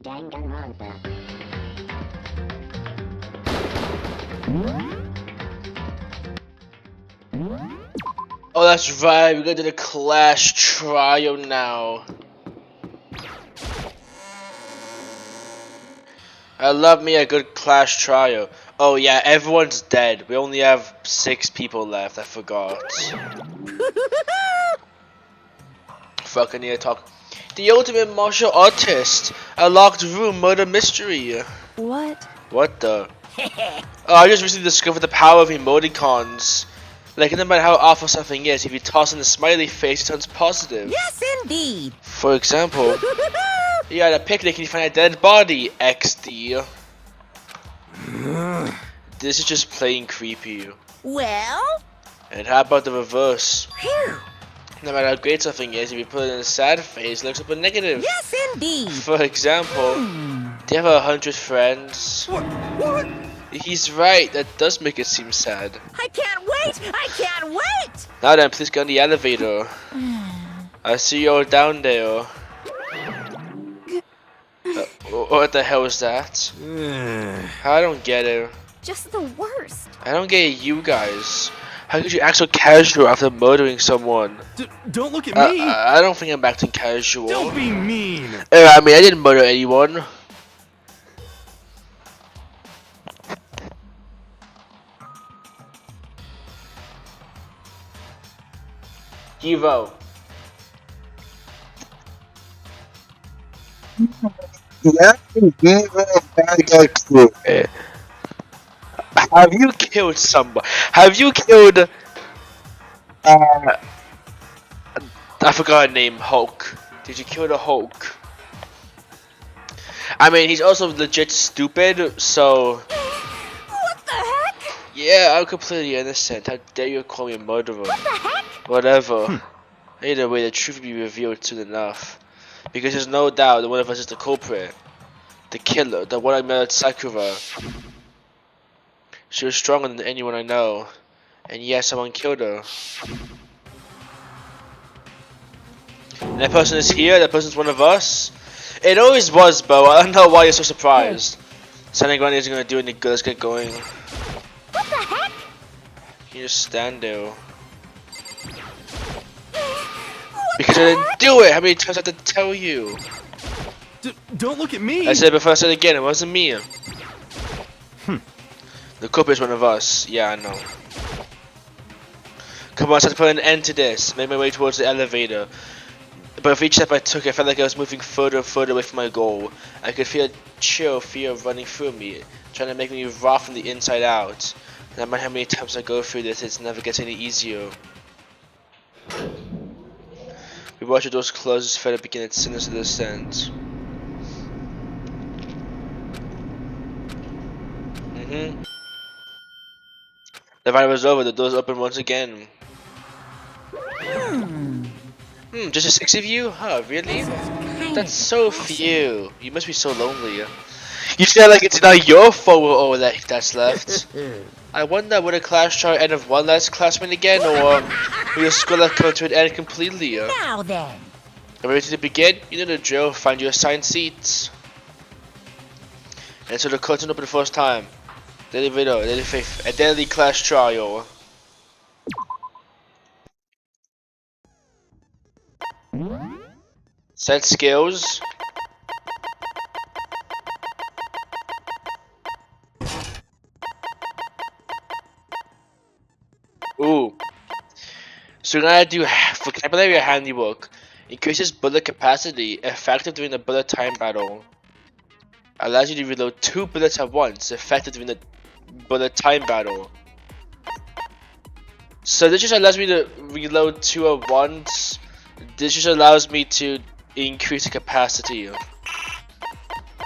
Danganronpa. Oh, that's right. We're gonna do the Clash Trial now. I love me a good Clash Trial. Oh yeah, everyone's dead. We only have 6 people left. I forgot. Fuck, I need to talk. The ultimate martial artist. A locked room murder mystery. What? What the? Oh, I just recently discovered the power of emoticons. Like, no matter how awful something is, if you toss in a smiley face, it turns positive. Yes, indeed. For example, you're at a picnic and you find a dead body, XD. This is just plain creepy. Well? And how about the reverse? Phew. No matter how great something is, if you put it in a sad face, it looks up a negative. Yes, indeed. For example, do you have 100 friends? What? He's right, that does make it seem sad. I can't wait! I can't wait! Now then, please get on the elevator. I see you all down there. What the hell is that? I don't get it. Just the worst. I don't get you guys. How could you act so casual after murdering someone? Don't look at me! I don't think I'm acting casual. Don't be mean! I mean, I didn't murder anyone. Evo. Have you killed somebody? Have you killed? I forgot her name. Hulk. Did you kill the Hulk? I mean, he's also legit stupid. So. What the heck? Yeah, I'm completely innocent. How dare you call me a murderer? What the heck? Whatever. Either way, the truth will be revealed soon enough. Because there's no doubt that one of us is the culprit. The killer, the one I met at Sakura. She was stronger than anyone I know. And yes, someone killed her. And that person is here, that person's one of us. It always was, Bo. I don't know why you're so surprised. Santa Grande isn't gonna do any good, let's get going. What the heck? You just stand there. What Because the I didn't heck? do it! How many times I have to tell you? Don't look at me! I said it before, I said it again, it wasn't me. The culprit is one of us. Yeah, I know. Come on, I have to put an end to this. Make my way towards the elevator. But with each step I took, I felt like I was moving further and further away from my goal. I could feel a chill fear running through me, trying to make me raw from the inside out. No matter how many times I go through this, it never gets any easier. We watch the doors close as further begin its sinister descent. The fight was over, the doors opened once again. Just the 6 of you? Huh, really? That's so few. You must be so lonely. You sound like it's not your fault we're all that's left. I wonder, would a class try end of one last classmate again, or will your school life come to an end completely? Now then. Are we ready to begin? You know the drill, find your assigned seats. And so the curtain opened the first time. Daily video, daily faith, a daily class trial. Set skills. Ooh. So we're gonna do vocabulary handiwork. Increases bullet capacity, effective during the bullet time battle. Allows you to reload 2 bullets at once, effective during the bullet time battle. So this just allows me to reload 2 at once. This just allows me to increase the capacity. What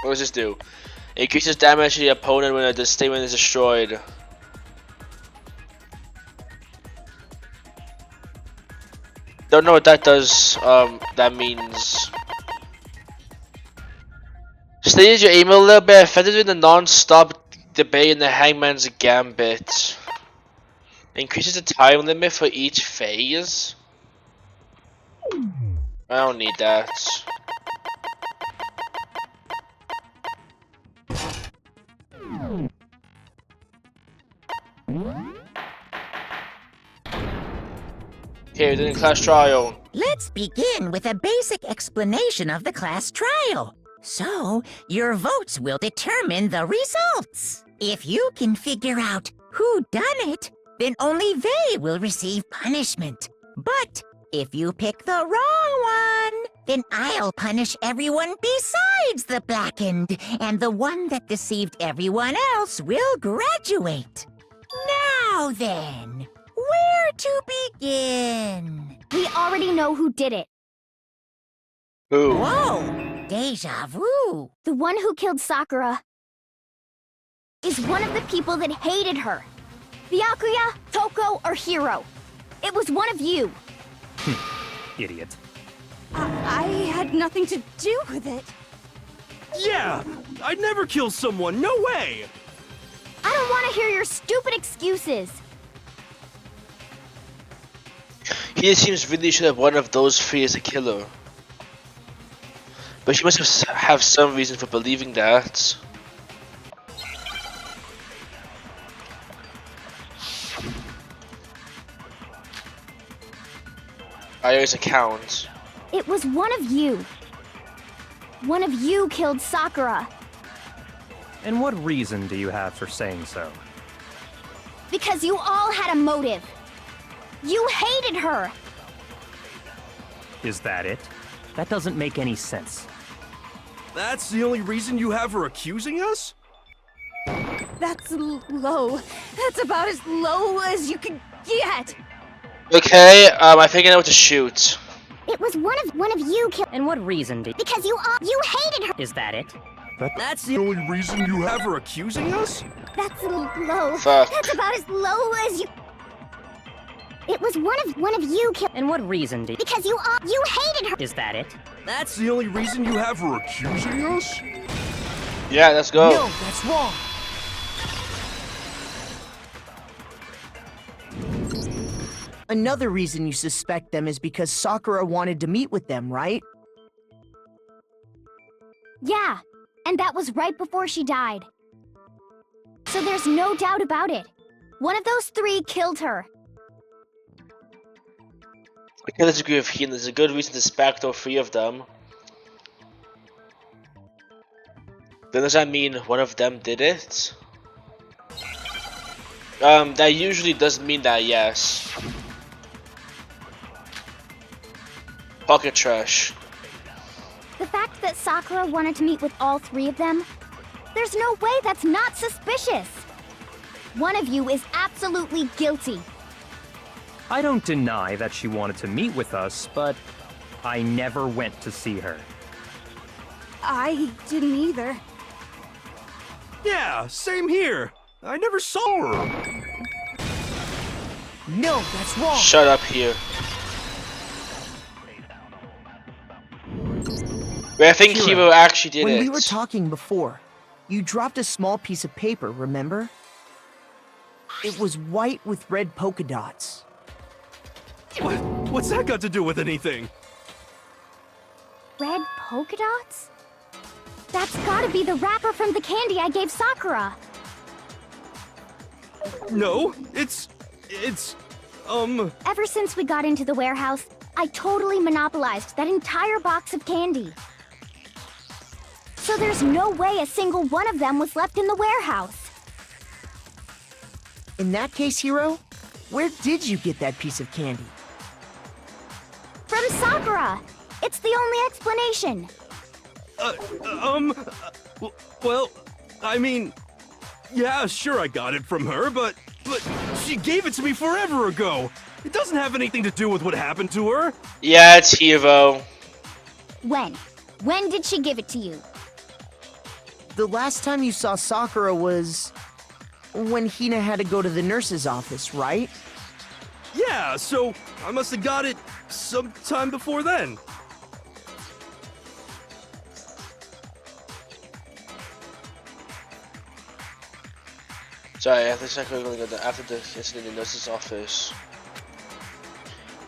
does this do? Increases damage to the opponent when the statement is destroyed. Don't know what that does. That means. Stages your aim a little bit, effective in the non-stop debate in the Hangman's Gambit. Increases the time limit for each phase. I don't need that. Okay, then class trial. Let's begin with a basic explanation of the class trial. So, your votes will determine the results. If you can figure out who done it, then only they will receive punishment. But if you pick the wrong one, then I'll punish everyone besides the blackened, and the one that deceived everyone else will graduate. Now then, where to begin? We already know who did it. Who? Whoa! Deja vu! The one who killed Sakura is one of the people that hated her. Byakuya, Toko, or Hiro. It was one of you. Idiot. I had nothing to do with it. Yeah! I'd never kill someone, no way! I don't want to hear your stupid excuses. He seems really sure that one of those three is a killer. But she must have some reason for believing that. Aya's account. It was one of you. One of you killed Sakura. And what reason do you have for saying so? Because you all had a motive. You hated her. Is that it? That doesn't make any sense. That's the only reason you have her accusing us? That's low. That's about as low as you can get. Okay, I think I know what to shoot. It was one of you killed. And what reason do Because you hated her. Is that it? That's the only reason you have her accusing us? That's low. Fuck. That's about as low as you. It was one of you killed. And what reason do Because you hated her. Is that it? That's the only reason you have her accusing us? Yeah, let's go. No, that's wrong. Another reason you suspect them is because Sakura wanted to meet with them, right? Yeah, and that was right before she died. So there's no doubt about it. One of those three killed her. I can disagree with Hina. There's a good reason to suspect all three of them. Then does that mean one of them did it? That usually doesn't mean that, yes. Pocket trash. The fact that Sakura wanted to meet with all three of them, there's no way that's not suspicious. One of you is absolutely guilty. I don't deny that she wanted to meet with us, but I never went to see her. I didn't either. Yeah, same here. I never saw her. No, that's wrong. Shut up here. Wait, I think Hiro actually did When it. we were talking before, you dropped a small piece of paper, remember? It was white with red polka dots. What's that got to do with anything? Red polka dots? That's gotta be the wrapper from the candy I gave Sakura. No, it's... Ever since we got into the warehouse, I totally monopolized that entire box of candy. So there's no way a single one of them was left in the warehouse. In that case, Hiro, where did you get that piece of candy? From Sakura! It's the only explanation. Well, I mean... Yeah, sure I got it from her, but she gave it to me forever ago. It doesn't have anything to do with what happened to her. Yeah, it's Hiro. When? When did she give it to you? The last time you saw Sakura was... when Hina had to go to the nurse's office, right? Yeah, so I must have got it sometime before then. Sorry, I think we're gonna go after the incident in the nurse's office.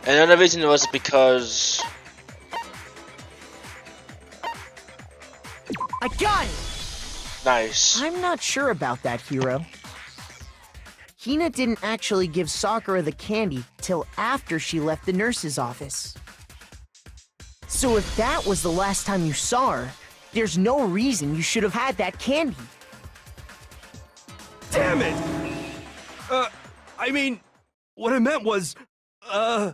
And another reason was because I got it! nice. I'm not sure about that, Hiro. Hina didn't actually give Sakura the candy till after she left the nurse's office. So if that was the last time you saw her, there's no reason you should have had that candy. Damn it! I mean, what I meant was, oh,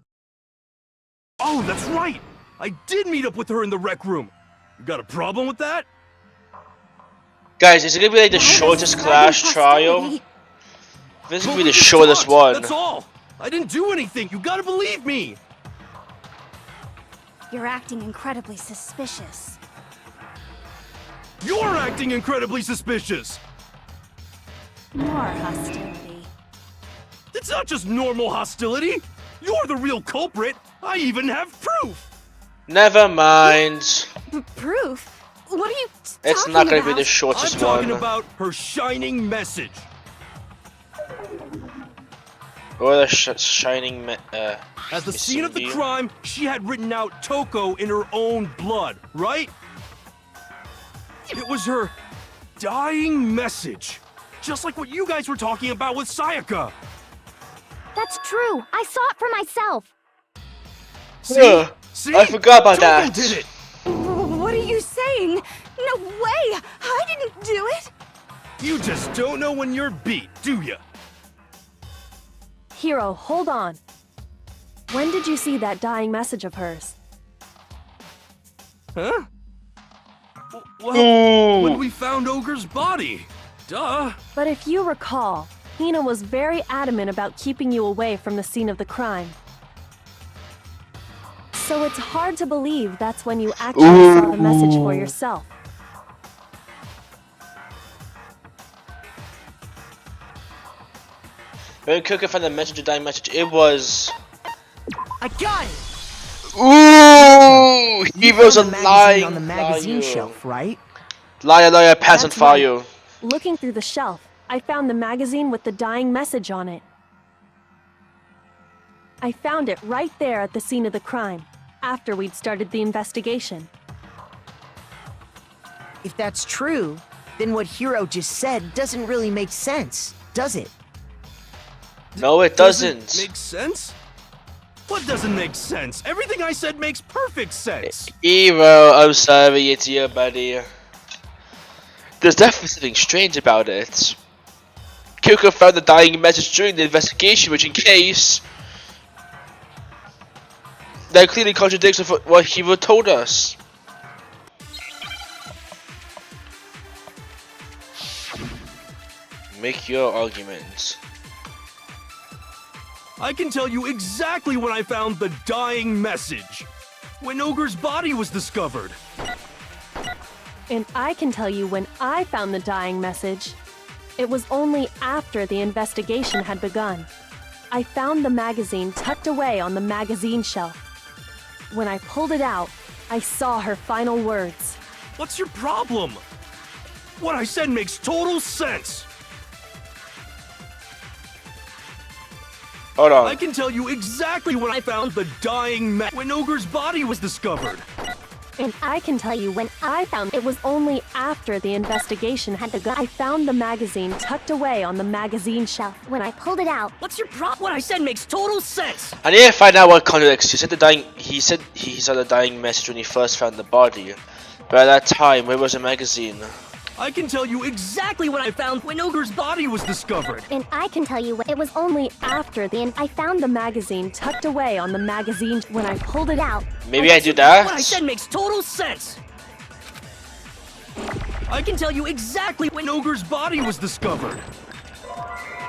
that's right! I did meet up with her in the rec room. You got a problem with that? Guys, is it gonna be like the shortest class trial? This is gonna be the shortest one. That's all! I didn't do anything, you gotta believe me! You're acting incredibly suspicious. You're acting incredibly suspicious! More hostility. It's not just normal hostility! You're the real culprit! I even have proof! Never mind. Proof? What are you It's talking not gonna about? be the shortest I'm talking one. about her shining message. Or the shining. At the scene of the crime, she had written out Toko in her own blood, right? It was her dying message. Just like what you guys were talking about with Sayaka. That's true. I saw it for myself. See? See? I forgot about Toko that. did it. What are you saying? No way! I didn't do it! You just don't know when you're beat, do ya? Hiro, hold on. When did you see that dying message of hers? Huh? Well, when we found Ogre's body. Duh. But if you recall, Hina was very adamant about keeping you away from the scene of the crime. So it's hard to believe that's when you actually saw the message for yourself. When Kuka found the message, the dying message, it was. I got it! Ooh! He You was a found the magazine lying on the magazine liar. shelf, right? Liar, pants on That's fire. right. Looking through the shelf, I found the magazine with the dying message on it. I found it right there at the scene of the crime, after we'd started the investigation. If that's true, then what Hiro just said doesn't really make sense, does it? No, it doesn't. Make sense? What doesn't make sense? Everything I said makes perfect sense. Hero, I'm sorry, it's you, buddy. There's definitely something strange about it. Kyoko found the dying message during the investigation, which in case... that clearly contradicts with what Hiro told us. Make your arguments. I can tell you exactly when I found the dying message. When Ogre's body was discovered. And I can tell you when I found the dying message. It was only after the investigation had begun. I found the magazine tucked away on the magazine shelf. When I pulled it out, I saw her final words. What's your problem? What I said makes total sense. Hold on. I can tell you exactly when I found the dying when Ogre's body was discovered. And I can tell you when I found it was only after the investigation had begun. I found the magazine tucked away on the magazine shelf. When I pulled it out, What's your problem? What I said makes total sense. I need to find out what contradicts. He said he saw the dying message when he first found the body. But at that time, where was the magazine? I can tell you exactly when I found when Ogre's body was discovered. and I can tell you when It was only after I found the magazine tucked away on the magazine. When I pulled it out, Maybe I do that? What I said makes total sense. I can tell you exactly when Ogre's body was discovered.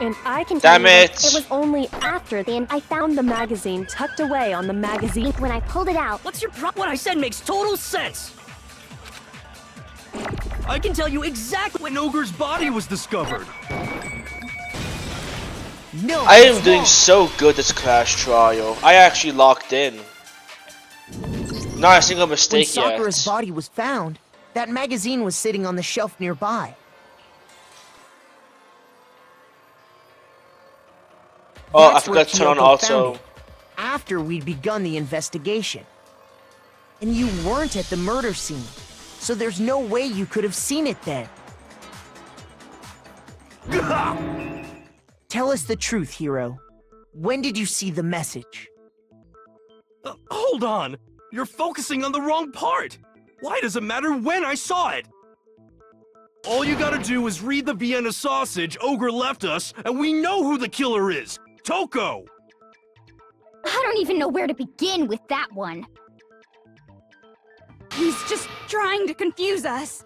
and I can tell Damn you when it. it was only after I found the magazine tucked away on the magazine. when I pulled it out. What's your problem? What I said makes total sense. I can tell you exactly when Ogre's body was discovered. No, I am that's doing wrong. so good this Clash Trial. I actually locked in. Not a single When mistake Sakura's yet. body was found, that magazine was sitting on the shelf nearby. Oh, I That's where forgot to turn on Kyoko found auto. it, after we'd begun the investigation. And you weren't at the murder scene, so there's no way you could have seen it then. Tell us the truth, Hiro. When did you see the message? Hold on! You're focusing on the wrong part! Why does it matter when I saw it? All you gotta do is read the Vienna sausage Ogre left us, and we know who the killer is! Toko! I don't even know where to begin with that one. He's just trying to confuse us.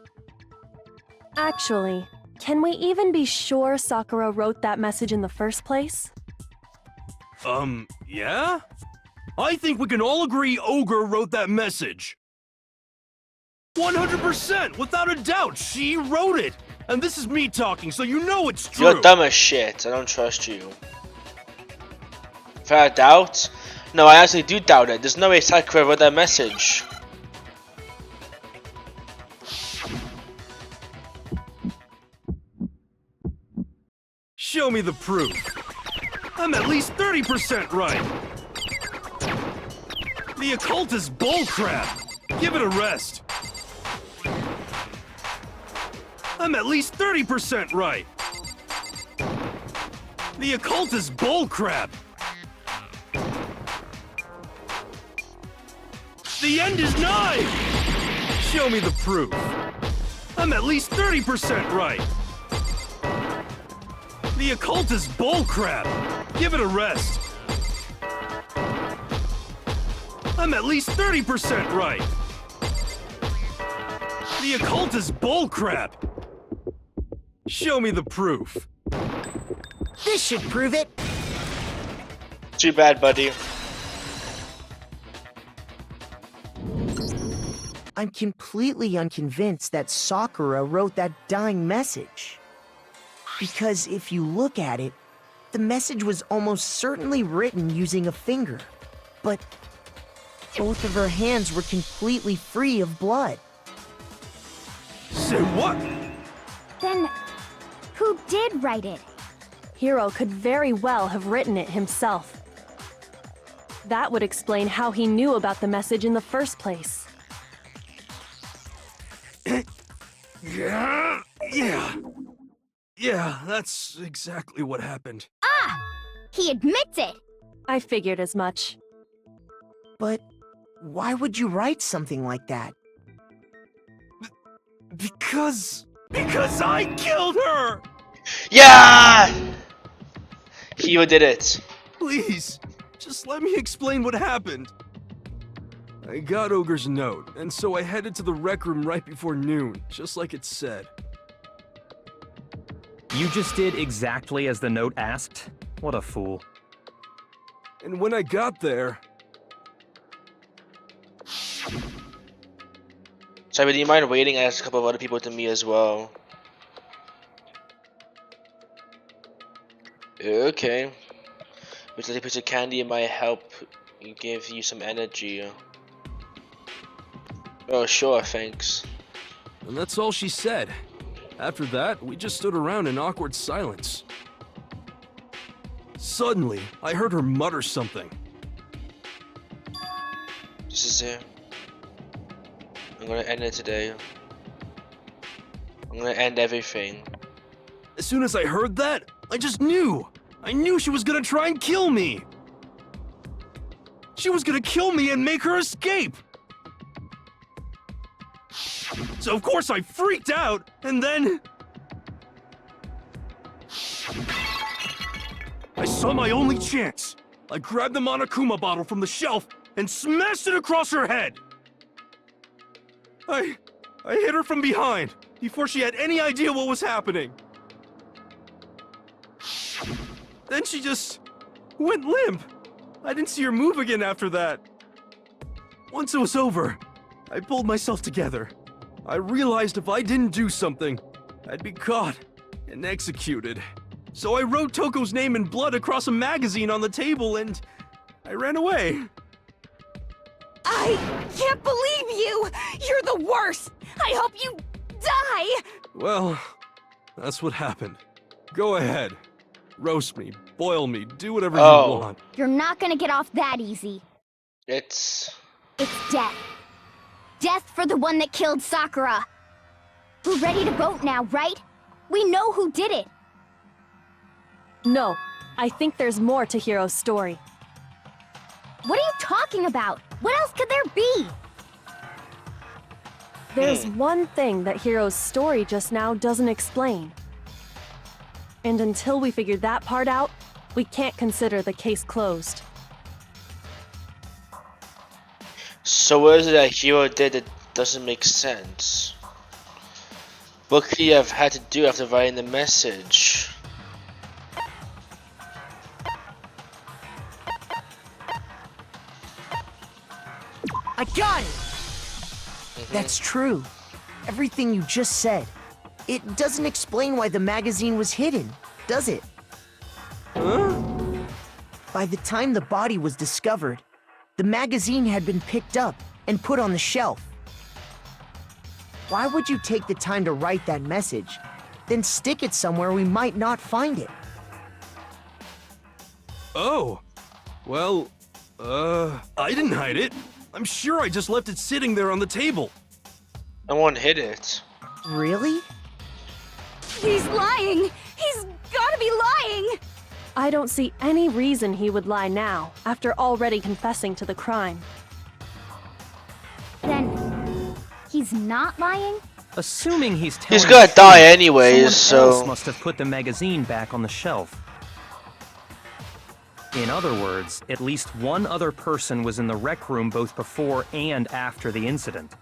Actually, can we even be sure Sakura wrote that message in the first place? Yeah? I think we can all agree Ogre wrote that message. 100%! Without a doubt, she wrote it! And this is me talking, so you know it's true! You're dumb as shit. I don't trust you. Without a doubt? No, I actually do doubt it. There's no way Sakura wrote that message. Show me the proof. I'm at least 30% right. The occult is bullcrap. Give it a rest. I'm at least 30% right. The occult is bullcrap. The end is nigh. Show me the proof. I'm at least 30% right. The occult is bullcrap. Give it a rest. I'm at least 30% right. The occult is bullcrap. Show me the proof. This should prove it. Too bad, buddy. I'm completely unconvinced that Sakura wrote that dying message. Because if you look at it, the message was almost certainly written using a finger. But both of her hands were completely free of blood. Say what? Then, who did write it? Hiro could very well have written it himself. That would explain how he knew about the message in the first place. Yeah, that's exactly what happened. Ah! He admits it! I figured as much. But why would you write something like that? Because I killed her! Yeah! Hiro did it. Please, just let me explain what happened. I got Ogre's note, and so I headed to the rec room right before noon, just like it said. You just did exactly as the note asked? What a fool. And when I got there... Sorry, do you mind waiting? I asked a couple of other people to meet as well. Okay. Which little piece of candy might help give you some energy. Oh, sure, thanks. And that's all she said. After that, we just stood around in awkward silence. Suddenly, I heard her mutter something. This is it. I'm gonna end it today. I'm gonna end everything. As soon as I heard that, I just knew! I knew she was gonna try and kill me! She was gonna kill me and make her escape! So of course I freaked out, and then... I saw my only chance. I grabbed the Monokuma bottle from the shelf and smashed it across her head! I hit her from behind, before she had any idea what was happening. Then she just went limp. I didn't see her move again after that. Once it was over, I pulled myself together. I realized if I didn't do something, I'd be caught and executed. So I wrote Toko's name in blood across a magazine on the table and I ran away. I can't believe you! You're the worst! I hope you die! Well, that's what happened. Go ahead. Roast me, boil me, do whatever you want. You're not gonna get off that easy. It's Death. Death for the one that killed Sakura. We're ready to vote now, right? We know who did it. No, I think there's more to Hiro's story. What are you talking about? What else could there be? There's one thing that Hiro's story just now doesn't explain. And until we figure that part out, we can't consider the case closed. So what is it that Hiro did that doesn't make sense? What could he have had to do after writing the message? I got it! That's true. Everything you just said. It doesn't explain why the magazine was hidden, does it? Huh? By the time the body was discovered, the magazine had been picked up and put on the shelf. Why would you take the time to write that message, then stick it somewhere we might not find it? Oh. Well, I didn't hide it. I'm sure I just left it sitting there on the table. No one hid it. Really? He's lying! He's gotta be lying! I don't see any reason he would lie now, after already confessing to the crime. Then, he's not lying? Assuming he's telling He's gonna the die truth, anyways, someone else so... must have put the magazine back on the shelf. In other words, at least one other person was in the rec room both before and after the incident.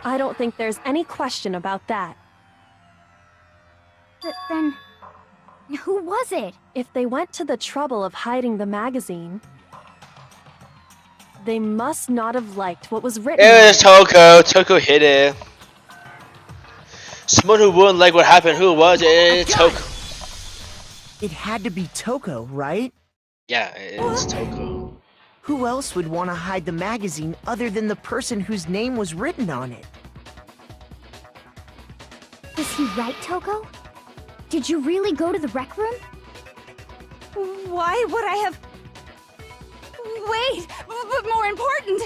I don't think there's any question about that. But then, who was it? If they went to the trouble of hiding the magazine, they must not have liked what was written. It was Toko. Toko hid it. Someone who wouldn't like what happened. Who was it? Toko. It had to be Toko, right? Yeah, it's Toko. Who else would want to hide the magazine other than the person whose name was written on it? Was he right, Toko? Did you really go to the rec room? Why would I have... Wait, but more important,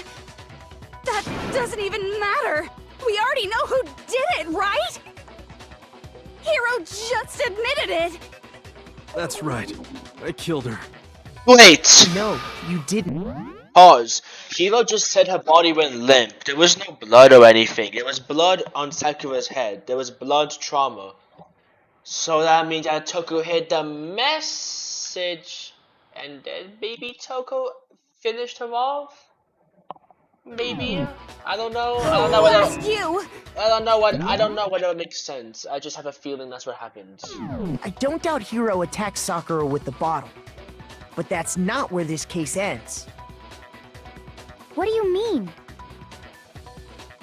that doesn't even matter. We already know who did it, right? Hiro just admitted it. That's right. I killed her. Wait! No, you didn't. Pause. Hiro just said her body went limp. There was no blood or anything. There was blood on Sakura's head. There was blood trauma. So that means that Toko hid the message, and then maybe Toko finished her off. Maybe I don't know. I don't know whether. Blast you! I don't know what. I don't know whether it makes sense. I just have a feeling that's what happened. I don't doubt Hiro attacked Sakura with the bottle. But that's not where this case ends. What do you mean?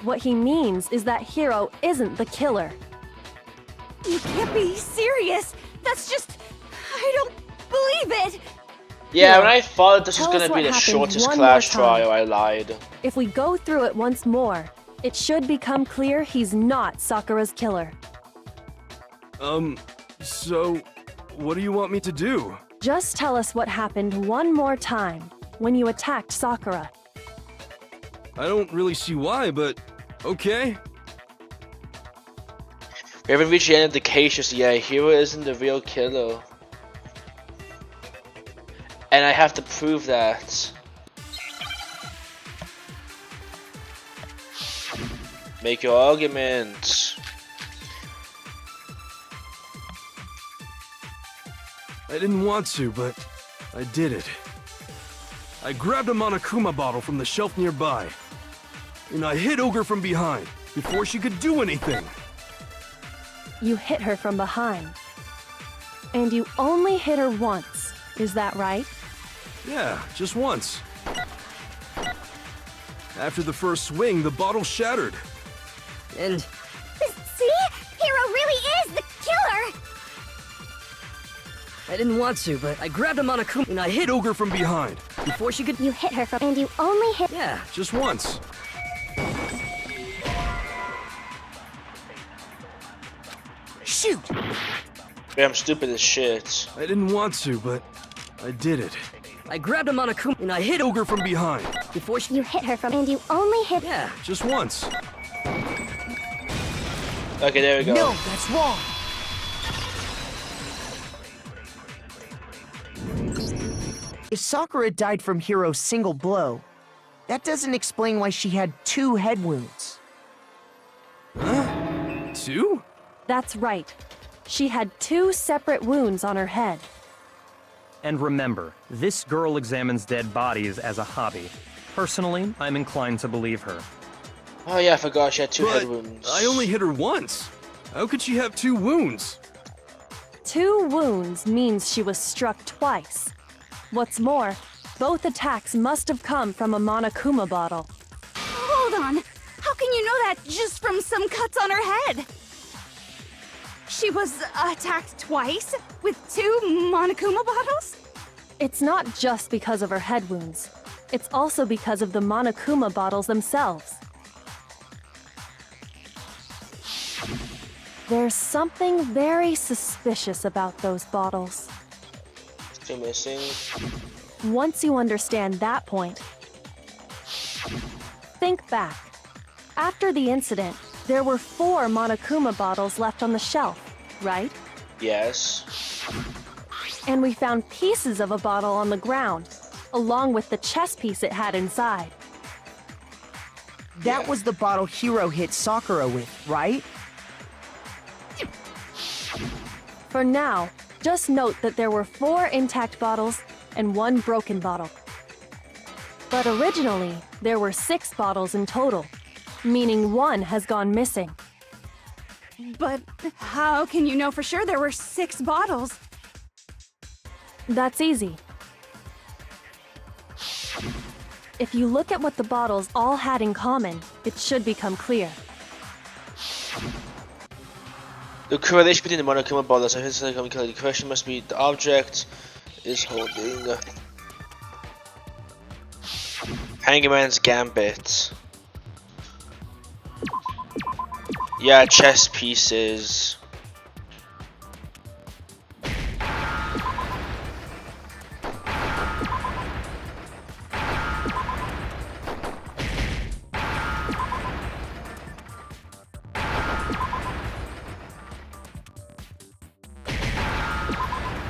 What he means is that Hiro isn't the killer. You can't be serious. That's just... I don't believe it. Yeah, when I thought this was Tell us gonna be what the happened shortest one class more time. trial, I lied. If we go through it once more, it should become clear he's not Sakura's killer. So, what do you want me to do? Just tell us what happened one more time when you attacked Sakura. I don't really see why, but okay. We haven't reached the end of the case just yet. Hiro isn't the real killer. And I have to prove that. Make your argument. I didn't want to, but I did it. I grabbed a Monokuma bottle from the shelf nearby, and I hit Ogre from behind before she could do anything. You hit her from behind. And you only hit her once, is that right? Yeah, just once. After the first swing, the bottle shattered. And See? Hiro really is the killer! I didn't want to, but I grabbed a Monokuma and I hit Hit Ogre from behind. before she could... You hit her from, and you only hit. Yeah, Just once. Shoot! Yeah, I'm stupid as shit. I didn't want to, but I did it. I grabbed a Monokuma and I hit Hit Ogre from behind. before she... You hit her from, and you only hit. Yeah, Just once. Okay, there we go. No, that's wrong. If Sakura died from Hiro's single blow, that doesn't explain why she had 2 head wounds. Huh? 2? That's right. She had 2 separate wounds on her head. And remember, this girl examines dead bodies as a hobby. Personally, I'm inclined to believe her. Oh yeah, I forgot she had 2 But head wounds. I only hit her once. How could she have 2 wounds? 2 wounds means she was struck twice. What's more, both attacks must have come from a Monokuma bottle. Hold on. How can you know that just from some cuts on her head? She was attacked twice with 2 Monokuma bottles? It's not just because of her head wounds. It's also because of the Monokuma bottles themselves. There's something very suspicious about those bottles. Still missing. Once you understand that point, think back. After the incident, there were 4 Monokuma bottles left on the shelf, right? Yes. And we found pieces of a bottle on the ground, along with the chess piece it had inside. That was the bottle Hiro hit Sakura with, right? For now, just note that there were 4 intact bottles and 1 broken bottle. But originally, there were 6 bottles in total, meaning 1 has gone missing. But how can you know for sure there were 6 bottles? That's easy. If you look at what the bottles all had in common, it should become clear. The correlation between the Monokuma bottles and his the question must be the object is holding Hangman's Gambit. Yeah, chess pieces.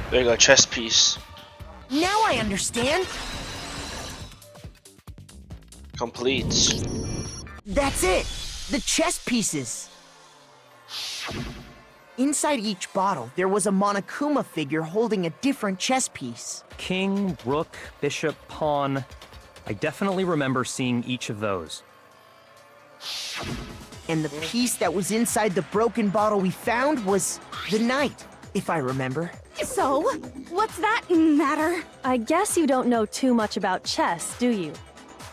There you go, chess piece. Now I understand. Complete. That's it! The chess pieces! Inside each bottle, there was a Monokuma figure holding a different chess piece. King, rook, bishop, pawn. I definitely remember seeing each of those. And the piece that was inside the broken bottle we found was the knight, if I remember. So, what's that matter? I guess you don't know too much about chess, do you?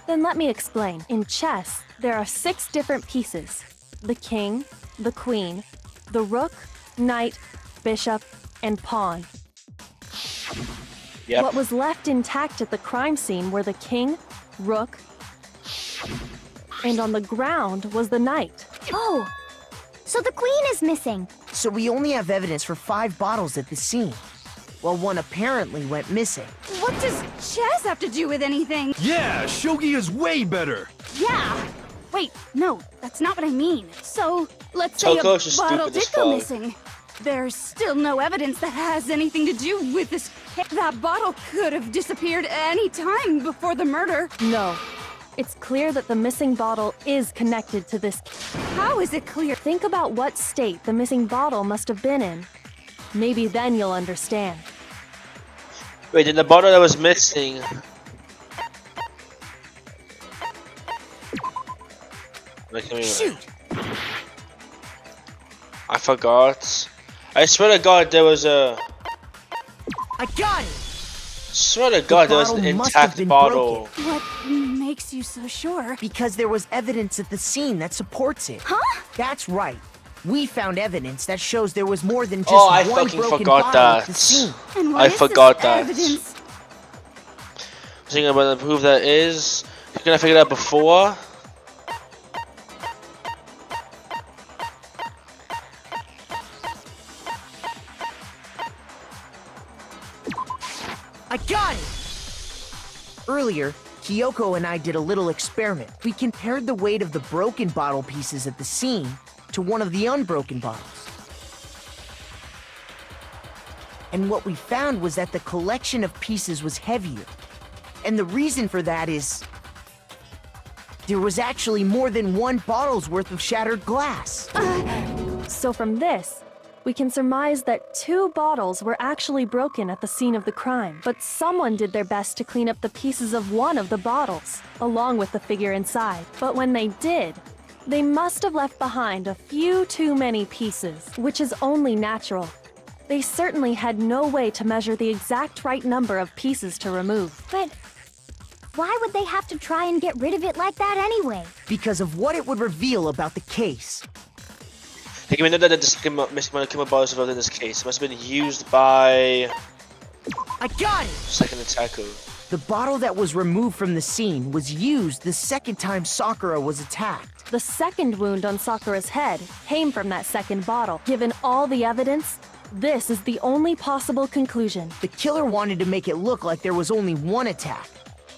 Then let me explain. In chess, there are 6 different pieces. The king, the queen, the rook, knight, bishop, and pawn. Yep. What was left intact at the crime scene were the king, rook, and on the ground was the knight. Oh, so the queen is missing. So we only have evidence for 5 bottles at the scene, while 1 apparently went missing. What does chess have to do with anything? Yeah, shogi is way better. Yeah. Wait, no, that's not what I mean. So, let's say a Toko's just bottle stupid as did go fuck. missing. There's still no evidence that has anything to do with this. That bottle could have disappeared any time before the murder. No. It's clear that the missing bottle is connected to this. How is it clear? Think about what state the missing bottle must have been in. Maybe then you'll understand. Wait, in the bottle that was missing. Wait, can we- Shoot! I forgot. I swear to God, there was a. I got it! Swear to God, there was an bottle must have intact been bottle. What makes you so sure? Because there was evidence at the scene that supports it. Huh? That's right. We found evidence that shows there was more than just Oh, I one fucking broken forgot bottle at the that. scene. And what I is forgot this that. evidence? Thinking about the proof that is. You're gonna figure it out before. I got it! Earlier, Kyoko and I did a little experiment. We compared the weight of the broken bottle pieces at the scene to one of the unbroken bottles. And what we found was that the collection of pieces was heavier. And the reason for that is... there was actually more than one bottle's worth of shattered glass. So from this, we can surmise that 2 bottles were actually broken at the scene of the crime. But someone did their best to clean up the pieces of one of the bottles, along with the figure inside. But when they did, they must have left behind a few too many pieces, which is only natural. They certainly had no way to measure the exact right number of pieces to remove. But why would they have to try and get rid of it like that anyway? Because of what it would reveal about the case. Hey, we know that the missing Monokuma bottle is involved in this case. It must have been used by... I got it! second attacker. The bottle that was removed from the scene was used the second time Sakura was attacked. The second wound on Sakura's head came from that second bottle. Given all the evidence, this is the only possible conclusion. The killer wanted to make it look like there was only one attack,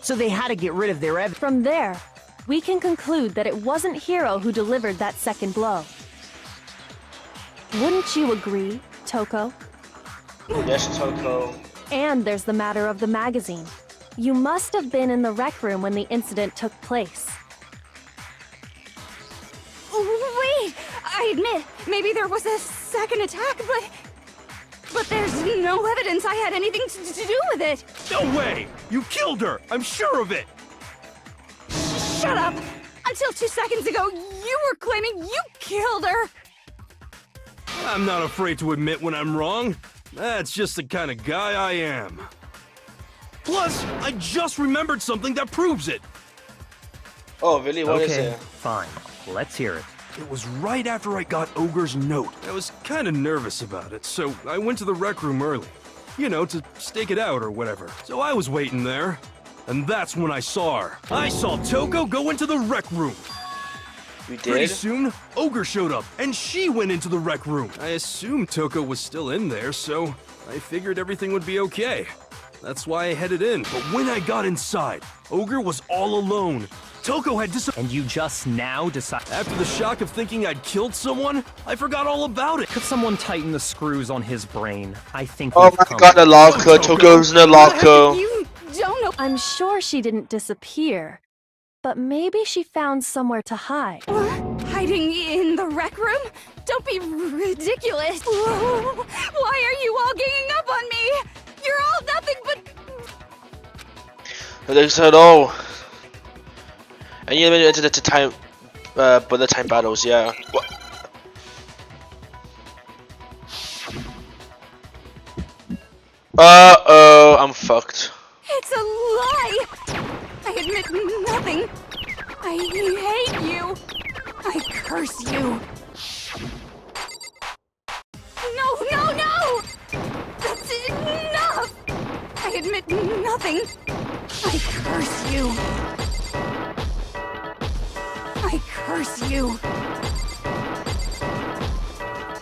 so they had to get rid of their evidence. From there, we can conclude that it wasn't Hiro who delivered that second blow. Wouldn't you agree, Toko? Yes, Toko. And there's the matter of the magazine. You must have been in the rec room when the incident took place. Wait! I admit, maybe there was a second attack, but there's no evidence I had anything to do with it. No way! You killed her! I'm sure of it! Shut up! Until 2 seconds ago, you were claiming you killed her! I'm not afraid to admit when I'm wrong. That's just the kind of guy I am. Plus, I just remembered something that proves it. Oh, really? What is Okay, it? fine. Let's hear it. It was right after I got Ogre's note. I was kind of nervous about it, so I went to the rec room early. You know, to stake it out or whatever. So I was waiting there, and that's when I saw her. I saw Toko go into the rec room. We Pretty did? soon, Ogre showed up, and she went into the rec room. I assumed Toko was still in there, so I figured everything would be okay. That's why I headed in. But when I got inside, Ogre was all alone. Toko had And you just now decide... After the shock of thinking I'd killed someone, I forgot all about it. Could someone tighten the screws on his brain? I think Oh we've my come- god, the locker. Toko's in the locker. You don't know. I'm sure she didn't disappear, but maybe she found somewhere to hide. What? Hiding in the rec room? Don't be ridiculous. Whoa. Why are you all ganging up on me? You're all nothing but... They said, oh. And you into the time, bullet time battles, yeah. What? Uh-oh, I'm fucked. It's a lie! I admit nothing. I hate you. I curse you. No, no, no! That's enough! I admit nothing. I curse you. I curse you.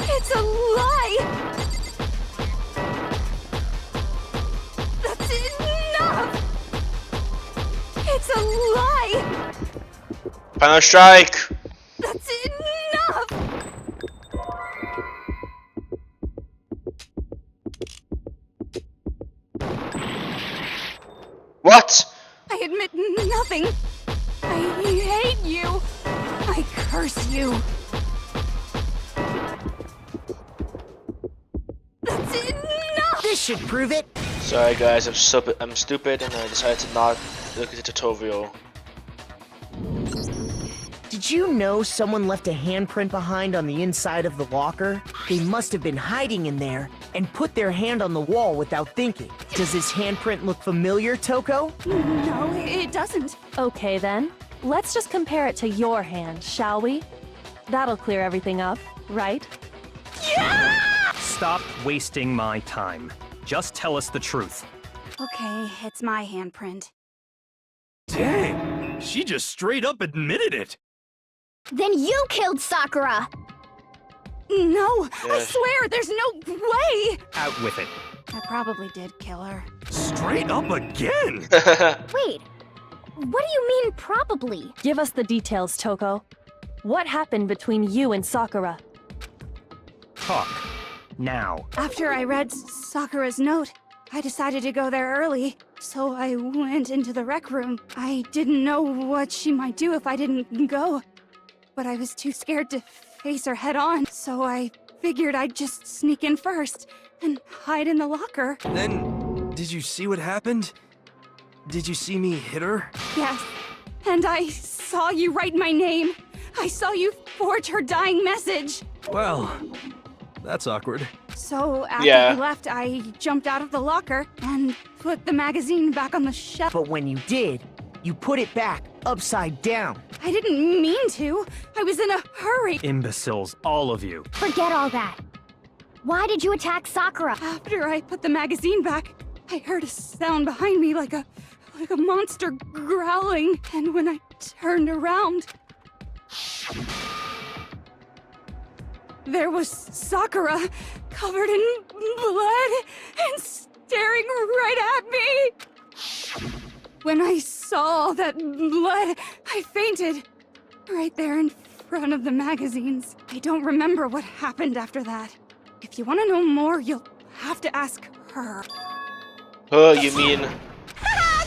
It's a lie! That's enough! It's a lie! Final strike! That's enough! What? I admit nothing. I hate you. I curse you. That's enough! This should prove it. Sorry guys, I'm stupid and I decided to not look at the tutorial. Did you know someone left a handprint behind on the inside of the locker? They must have been hiding in there and put their hand on the wall without thinking. Does this handprint look familiar, Toko? No, it doesn't. Okay then, let's just compare it to your hand, shall we? That'll clear everything up, right? Stop wasting my time. Just tell us the truth. Okay, it's my handprint. Dang, she just straight up admitted it. Then you killed Sakura! No, I Yes. swear, there's no way! Out with it. I probably did kill her. Straight up again. Wait, what do you mean probably? Give us the details, Toko. What happened between you and Sakura? Talk. now. After I read Sakura's note, I decided to go there early, so I went into the rec room. I didn't know what she might do if I didn't go, but I was too scared to face her head on, so I figured I'd just sneak in first and hide in the locker. Then, did you see what happened? Did you see me hit her? Yes, and I saw you write my name. I saw you forge her dying message. Well, that's awkward. So after Yeah. you left, I jumped out of the locker and put the magazine back on the shelf. But when you did, you put it back upside down. I didn't mean to. I was in a hurry. Imbeciles, all of you. Forget all that. Why did you attack Sakura? After I put the magazine back, I heard a sound behind me like a monster growling, and when I turned around, there was Sakura covered in blood and staring right at me. When I saw that blood, I fainted right there in front of the magazines. I don't remember what happened after that. If you want to know more, you'll have to ask her. Oh, you mean?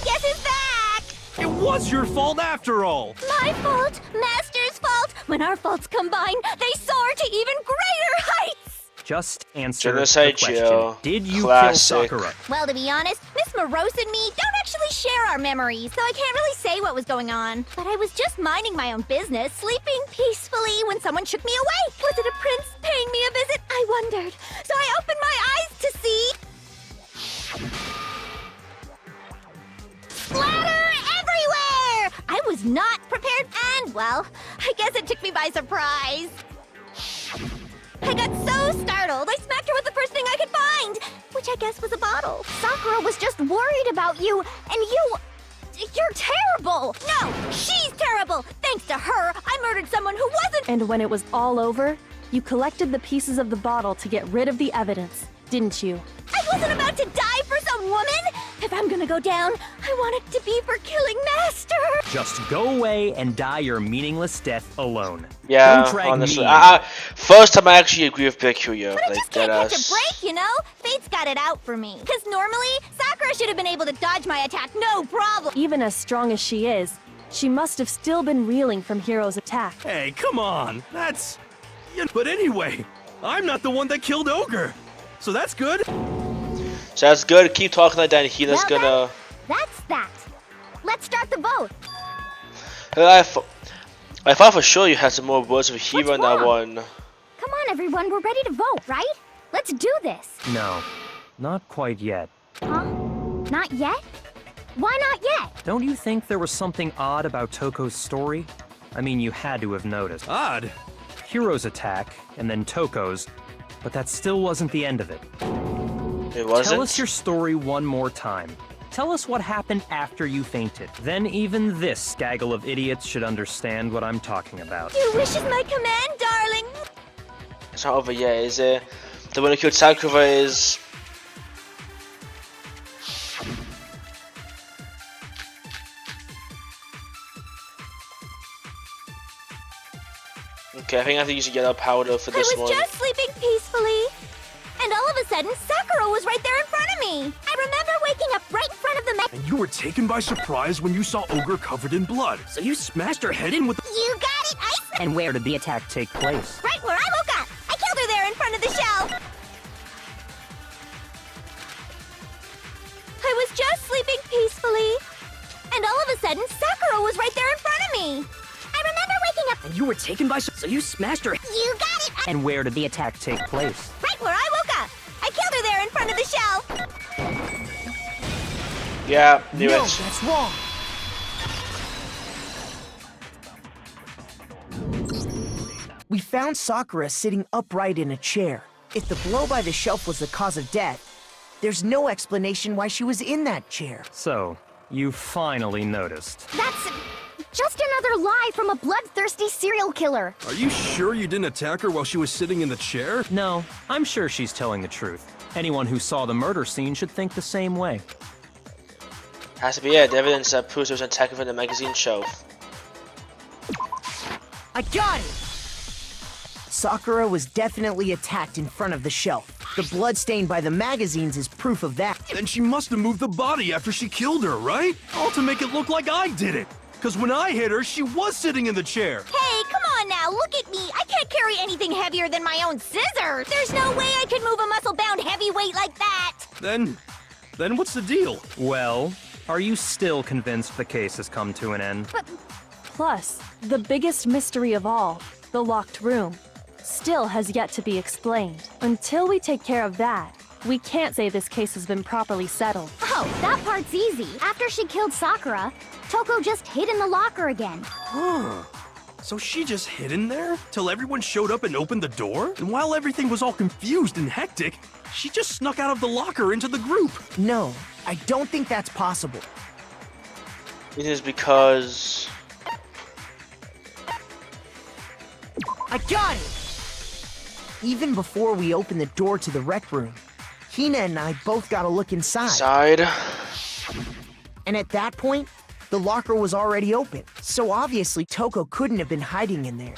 Guess who's back? It was your fault after all! My fault, Master's fault. When our faults combine, they soar to even greater heights. Just answer the Genocide question. Joe. Did you Classic. kill Sakura? Well, to be honest, Miss Morose and me don't actually share our memories, so I can't really say what was going on. But I was just minding my own business, sleeping peacefully when someone shook me awake. Was it a prince paying me a visit? I wondered. So I opened my eyes to see... splatter everywhere! I was not prepared, and, well, I guess it took me by surprise. I got so startled, I smacked her with the first thing I could find, which I guess was a bottle. Sakura was just worried about you, and you're terrible! No, she's terrible! Thanks to her, I murdered someone who wasn't— And when it was all over, you collected the pieces of the bottle to get rid of the evidence, didn't you? I wasn't about to die for some woman! If I'm gonna go down, I want it to be for killing Master! Just go away and die your meaningless death alone. Yeah, Don't drag honestly. me. First time I actually agree with Peculiar. But I Like, just can't catch deadass. a break, you know? Fate's got it out for me. Because normally, Sakura should have been able to dodge my attack, no problem. Even as strong as she is, she must have still been reeling from Hiro's attack. Hey, come on! That's... But anyway, I'm not the one that killed Ogre! So that's good! So that's good. Keep talking like that, and Hina's Well, gonna. That's that. Let's start the vote. I thought for sure you had some more words of Hero in that wrong? one. Come on, everyone, we're ready to vote, right? Let's do this. No, not quite yet. Huh? Not yet? Why not yet? Don't you think there was something odd about Toko's story? I mean, you had to have noticed. Odd. Hiro's attack, and then Toko's, but that still wasn't the end of it. It wasn't. Tell us your story one more time. Tell us what happened after you fainted. Then even this gaggle of idiots should understand what I'm talking about. Your wish is my command, darling. It's not over yet, is it? The one who killed Sakura is. Okay, I think I have to use a yellow powder for this I was one. just sleeping peacefully. And all of a sudden, Sakura was right there in front of me. I remember waking up right in front of the And you were taken by surprise when you saw Ogre covered in blood. So you smashed her head in with the... You got it, I And where did the attack take place? right where I woke up. I killed her there in front of the shelf. I was just sleeping peacefully. And all of a sudden, Sakura was right there in front of me. I remember waking up. And you were taken by so you smashed her. You got it, And where did the attack take place? right where I woke up. I killed her there in front of the shelf. Yeah, knew No, it. that's wrong. We found Sakura sitting upright in a chair. If the blow by the shelf was the cause of death, there's no explanation why she was in that chair. So, you finally noticed. That's just another lie from a bloodthirsty serial killer. Are you sure you didn't attack her while she was sitting in the chair? No, I'm sure she's telling the truth. Anyone who saw the murder scene should think the same way. Has to be it. The evidence that proves there was an attack within the magazine shelf. I got it! Sakura was definitely attacked in front of the shelf. The blood stain by the magazines is proof of that. Then she must have moved the body after she killed her, right? All to make it look like I did it. Because when I hit her, she was sitting in the chair. Hey, come on now, look at me. I can't carry anything heavier than my own scissors. There's no way I could move a muscle-bound heavyweight like that. Then what's the deal? Well, are you still convinced the case has come to an end? Plus, the biggest mystery of all, the locked room, still has yet to be explained. Until we take care of that, we can't say this case has been properly settled. Oh, that part's easy. After she killed Sakura, Toko just hid in the locker again. Huh. So she just hid in there till everyone showed up and opened the door? And while everything was all confused and hectic, she just snuck out of the locker into the group. No, I don't think that's possible. It is because... I got it! Even before we opened the door to the rec room, Hina and I both got a look inside. And at that point, the locker was already open, so obviously Toko couldn't have been hiding in there.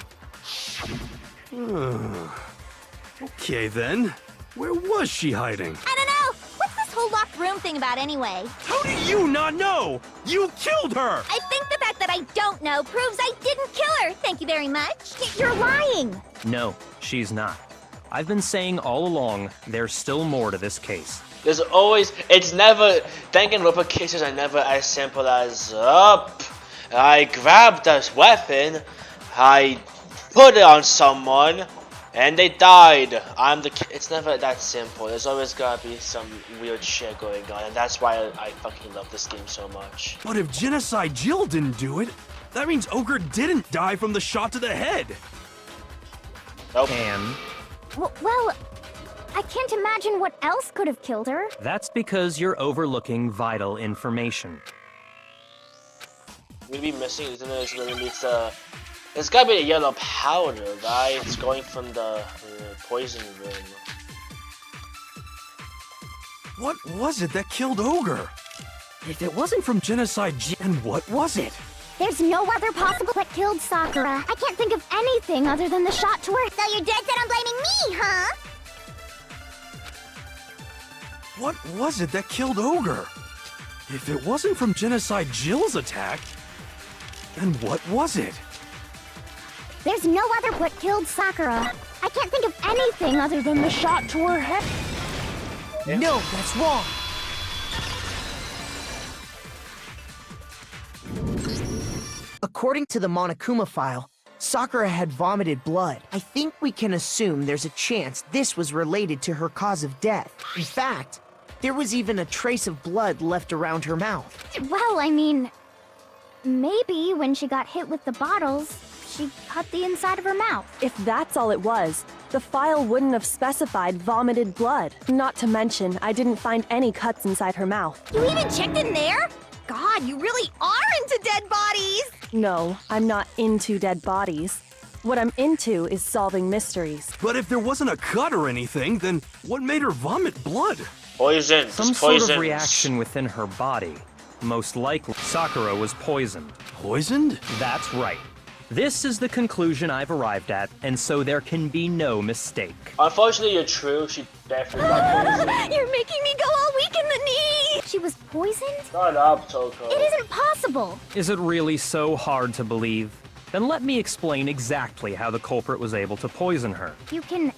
Okay then, where was she hiding? I don't know. What's this whole locked room thing about anyway? How do you not know? You killed her! I think the fact that I don't know proves I didn't kill her. Thank you very much. You're lying. No, she's not. I've been saying all along, there's still more to this case. There's always, it's never, Danganronpa cases are never as simple as, I grabbed this weapon, I put it on someone, and they died. It's never that simple. There's always gotta be some weird shit going on, and that's why I fucking love this game so much. But if Genocide Jill didn't do it, that means Ogre didn't die from the shot to the head. Nope. And Well, I can't imagine what else could have killed her. that's because you're overlooking vital information. We'd be missing, isn't it? It's gotta be the yellow powder, right? It's going from the poison room. What was it that killed Ogre? If it wasn't from Genocide Jill, then what was it? There's no other possible that killed Sakura. I can't think of anything other than the shot to her. So you're dead set on blaming me, huh? What was it that killed Ogre? If it wasn't from Genocide Jill's attack, then what was it? There's no other what killed Sakura. I can't think of anything other than the shot to her head. No, that's wrong. According to the Monokuma file, Sakura had vomited blood. I think we can assume there's a chance this was related to her cause of death. In fact, there was even a trace of blood left around her mouth. Well, I mean, maybe when she got hit with the bottles, she cut the inside of her mouth. If that's all it was, the file wouldn't have specified vomited blood. Not to mention, I didn't find any cuts inside her mouth. You even checked in there? God, you really are into dead bodies! No, I'm not into dead bodies. What I'm into is solving mysteries. But if there wasn't a cut or anything, then what made her vomit blood? Poison. Some sort of reaction within her body. Most likely, Sakura was poisoned. Poisoned? That's right. This is the conclusion I've arrived at, and so there can be no mistake. Unfortunately, you're true. She definitely got poisoned. You're making me go all weak in the knee! She was poisoned? Shut up, Toko. It isn't possible! Is it really so hard to believe? Then let me explain exactly how the culprit was able to poison her. You can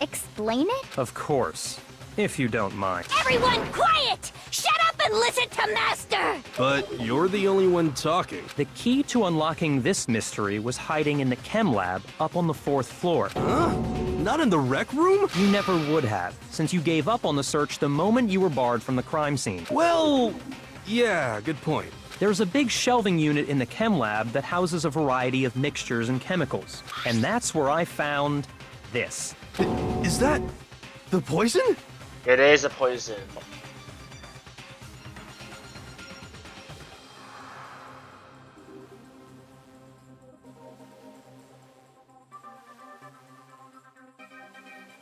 explain it? Of course, if you don't mind. Everyone quiet! Shut up and listen to Master! But you're the only one talking. The key to unlocking this mystery was hiding in the chem lab up on the 4th floor. Huh? Not in the rec room? You never would have, since you gave up on the search the moment you were barred from the crime scene. Well, yeah, good point. There's a big shelving unit in the chem lab that houses a variety of mixtures and chemicals. And that's where I found this. Is that the poison? It is a poison.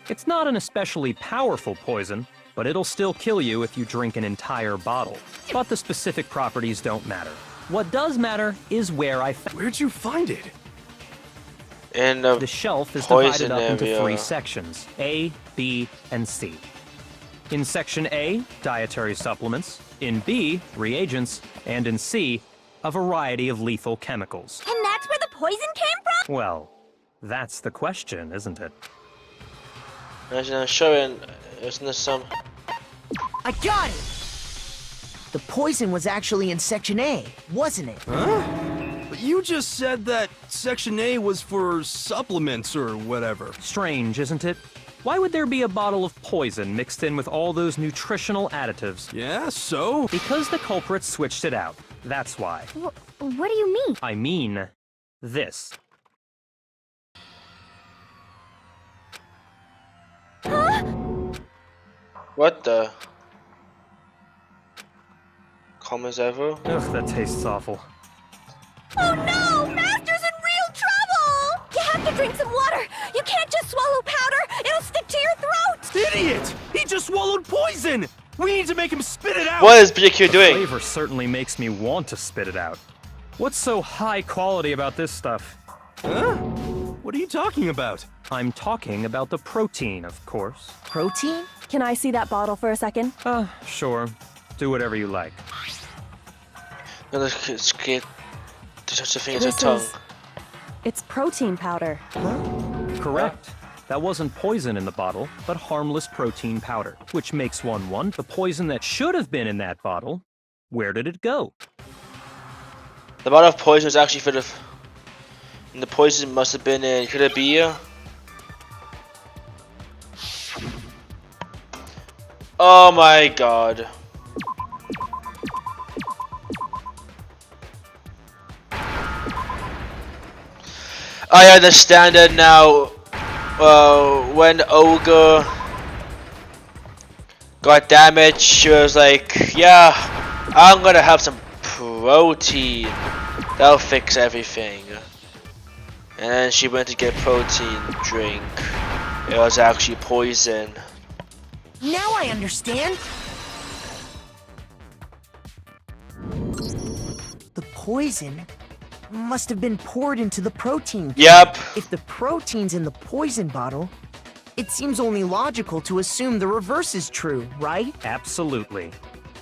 It's not an especially powerful poison, but it'll still kill you if you drink an entire bottle. But the specific properties don't matter. What does matter is where I found. Where'd you find it? In The shelf is poison divided up into area. 3 sections, A, B, and C. In Section A, dietary supplements. In B, reagents. And in C, a variety of lethal chemicals. And that's where the poison came from? Well, that's the question, isn't it? Imagine I'm showing. Isn't there some? I got it! The poison was actually in Section A, wasn't it? Huh? But you just said that Section A was for supplements or whatever. Strange, isn't it? Why would there be a bottle of poison mixed in with all those nutritional additives? Yeah, so? Because the culprit switched it out. That's why. What do you mean? I mean, this. What the? Calm as ever. Ugh, that tastes awful. Oh no! Master's in real trouble! You have to drink some water! You can't just swallow powder! It'll stick to your throat! Idiot! He just swallowed poison! We need to make him spit it out! What is BQ doing? Flavor certainly makes me want to spit it out. What's so high quality about this stuff? Huh? What are you talking about? I'm talking about the protein, of course. Protein? Can I see that bottle for a second? Sure. Do whatever you like. No, let's get to touch the fingers and This tongue. is... It's protein powder. Correct. That wasn't poison in the bottle, but harmless protein powder. Which makes one wonder, the poison that should have been in that bottle, where did it go? The bottle of poison was actually for the. And the poison must have been in. Could it be? Oh my god. I understand it now. When Ogre got damaged, she was like, yeah, I'm gonna have some protein. That'll fix everything. And then she went to get protein drink. It was actually poison. Now I understand! The poison must have been poured into the protein. Yep. If the protein's in the poison bottle, it seems only logical to assume the reverse is true, right? Absolutely.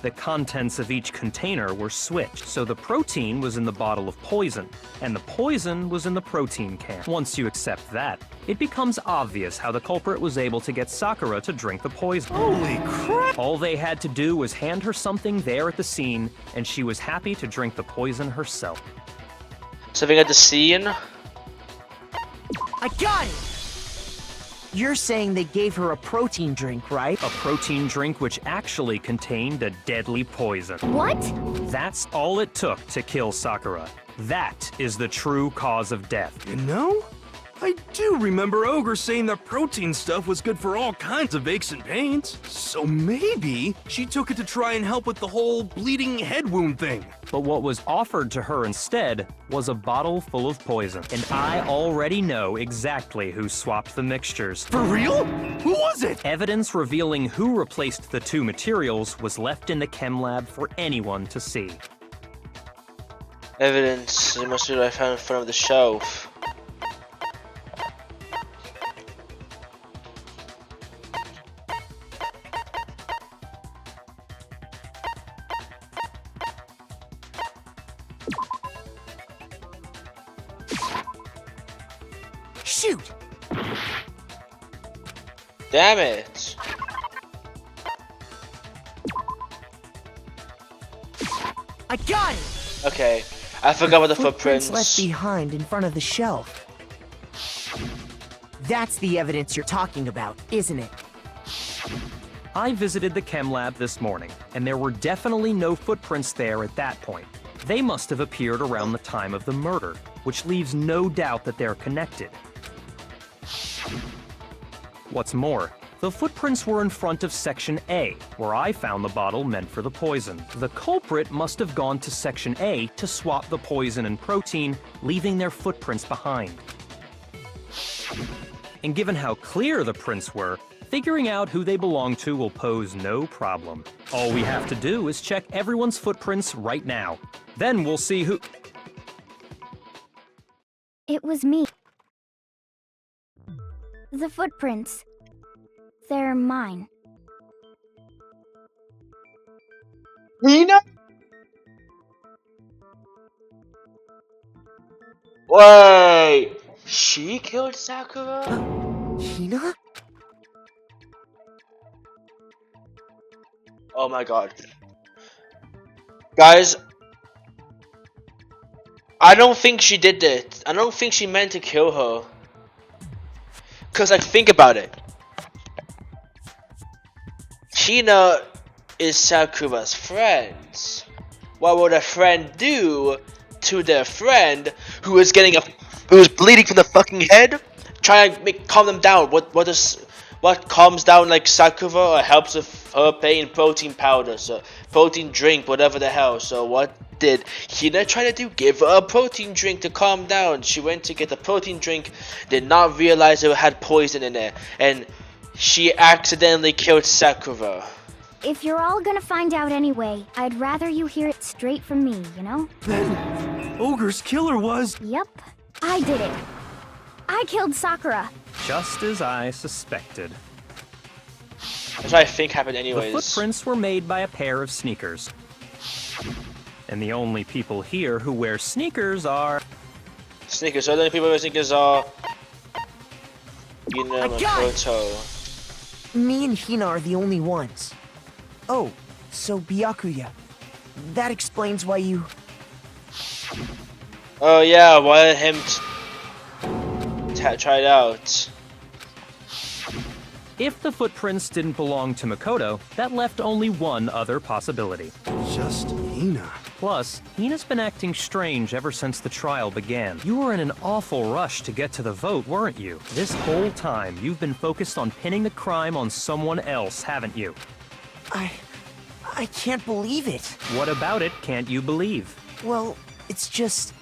The contents of each container were switched, so the protein was in the bottle of poison, and the poison was in the protein can. Once you accept that, it becomes obvious how the culprit was able to get Sakura to drink the poison. Holy crap! All they had to do was hand her something there at the scene, and she was happy to drink the poison herself. Something at the scene. I got it! You're saying they gave her a protein drink, right? A protein drink which actually contained a deadly poison. What? That's all it took to kill Sakura. That is the true cause of death. You know, I do remember Ogre saying that protein stuff was good for all kinds of aches and pains. So maybe she took it to try and help with the whole bleeding head wound thing. But what was offered to her instead was a bottle full of poison. And I already know exactly who swapped the mixtures. For real? Who was it? Evidence revealing who replaced the two materials was left in the chem lab for anyone to see. Evidence. It must be what I found in front of the shelf. Shoot! Damn it. I got it! Okay. I forgot about the Footprints footprints. left behind in front of the shelf. That's the evidence you're talking about, isn't it? I visited the chem lab this morning, and there were definitely no footprints there at that point. They must have appeared around the time of the murder, which leaves no doubt that they're connected. What's more, the footprints were in front of Section A, where I found the bottle meant for the poison. The culprit must have gone to Section A to swap the poison and protein, leaving their footprints behind. And given how clear the prints were, figuring out who they belong to will pose no problem. All we have to do is check everyone's footprints right now. Then we'll see who... It was me. The footprints. They're mine. Hina? Wait, she killed Sakura? Hina? Oh my god. Guys, I don't think she did it. I don't think she meant to kill her. Cause like, think about it. Hina is Sakura's friend. What would a friend do to their friend who is bleeding from the fucking head? Try and calm them down. What calms down like Sakura or helps with her pain? Protein powder, so protein drink, whatever the hell. So what did Hina try to do? Give her a protein drink to calm down. She went to get the protein drink, did not realize it had poison in it, and she accidentally killed Sakura. If you're all gonna find out anyway, I'd rather you hear it straight from me, you know? Then, Ogre's killer was... Yep, I did it. I killed Sakura. Just as I suspected. That's what I think happened anyways. The footprints were made by a pair of sneakers. And the only people here who wear sneakers are... Sneakers. So the only people who wear sneakers are... Makoto. Me and Hina are the only ones. Oh, so Byakuya. That explains why you... Oh yeah, why let him try it out? If the footprints didn't belong to Makoto, that left only one other possibility. Just Hina. Plus, Hina's been acting strange ever since the trial began. You were in an awful rush to get to the vote, weren't you? This whole time, you've been focused on pinning the crime on someone else, haven't you? I can't believe it. What about it can't you believe? Well, it's just...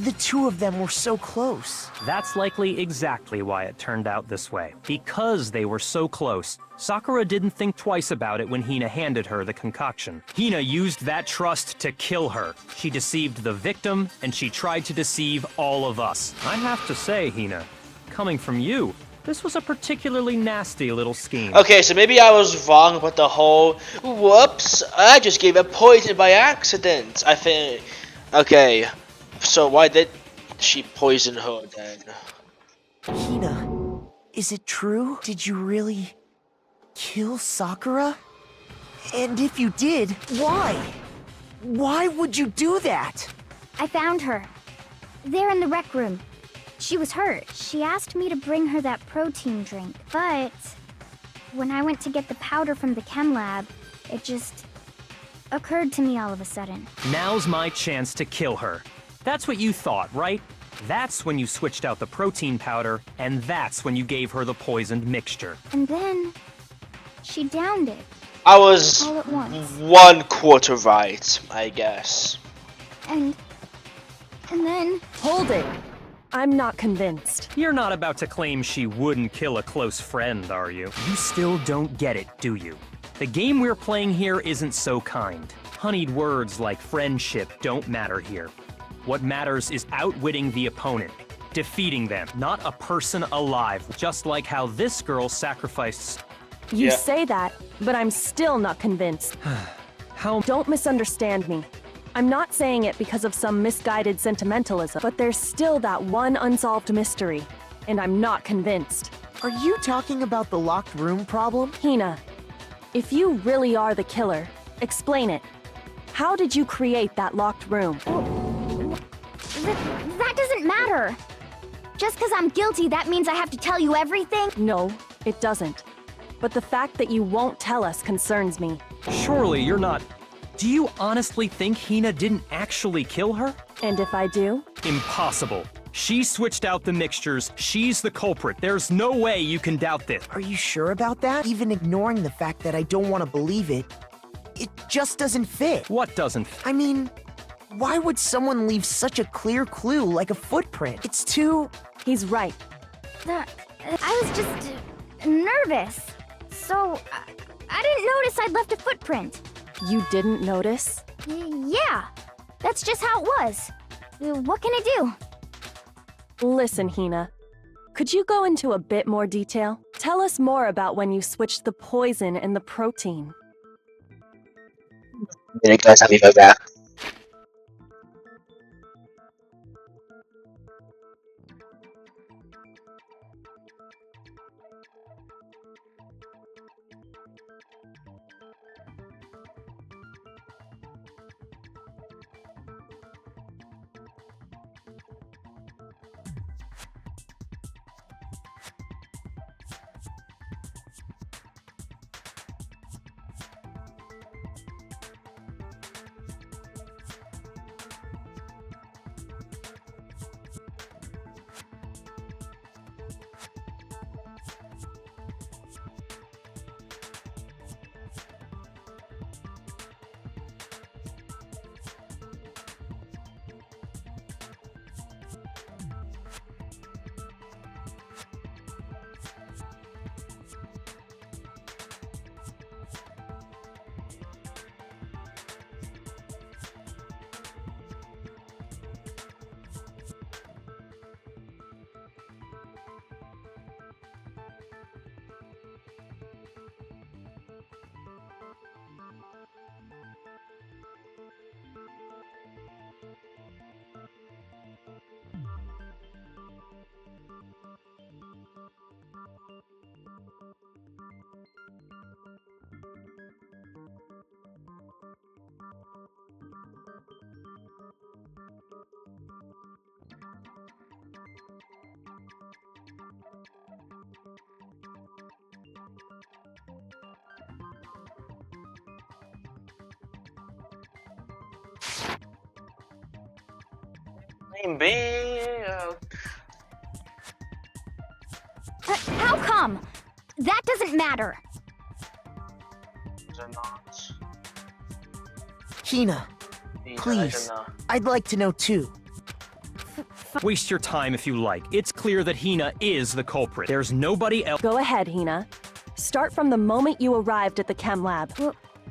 the two of them were so close. That's likely exactly why it turned out this way. Because they were so close, Sakura didn't think twice about it when Hina handed her the concoction. Hina used that trust to kill her. She deceived the victim, and she tried to deceive all of us. I have to say, Hina, coming from you, this was a particularly nasty little scheme. Okay, so maybe I was wrong about the whole, whoops, I just gave her poison by accident. I think, okay, so why did she poison her then? Hina, is it true? Did you really kill Sakura? And if you did, why? Why would you do that? I found her. There in the rec room. She was hurt. She asked me to bring her that protein drink, but when I went to get the powder from the chem lab, it just occurred to me all of a sudden. Now's my chance to kill her. That's what you thought, right? That's when you switched out the protein powder, and that's when you gave her the poisoned mixture. And then she downed it. I was all at once. 1/4 right, I guess. And then... Hold it! I'm not convinced. You're not about to claim she wouldn't kill a close friend, are you? You still don't get it, do you? The game we're playing here isn't so kind. Honeyed words like friendship don't matter here. What matters is outwitting the opponent, defeating them, not a person alive, just like how this girl sacrificed... You say that, but I'm still not convinced. How... Don't misunderstand me. I'm not saying it because of some misguided sentimentalism, but there's still that one unsolved mystery, and I'm not convinced. Are you talking about the locked room problem? Hina, if you really are the killer, explain it. How did you create that locked room? That doesn't matter. Just because I'm guilty, that means I have to tell you everything? No, it doesn't. But the fact that you won't tell us concerns me. Surely you're not... Do you honestly think Hina didn't actually kill her? And if I do? Impossible. She switched out the mixtures. She's the culprit. There's no way you can doubt this. Are you sure about that? Even ignoring the fact that I don't want to believe it, it just doesn't fit. What doesn't fit? I mean, why would someone leave such a clear clue like a footprint? It's too... He's right. I was just nervous. So, I didn't notice I'd left a footprint. You didn't notice? Yeah, that's just how it was. What can I do? Listen, Hina. Could you go into a bit more detail? Tell us more about when you switched the poison and the protein. Guys, have you go back? How come? That doesn't matter. Hina, please. I'd like to know too. Waste your time if you like. It's clear that Hina is the culprit. There's nobody else. Go ahead, Hina. Start from the moment you arrived at the chem lab.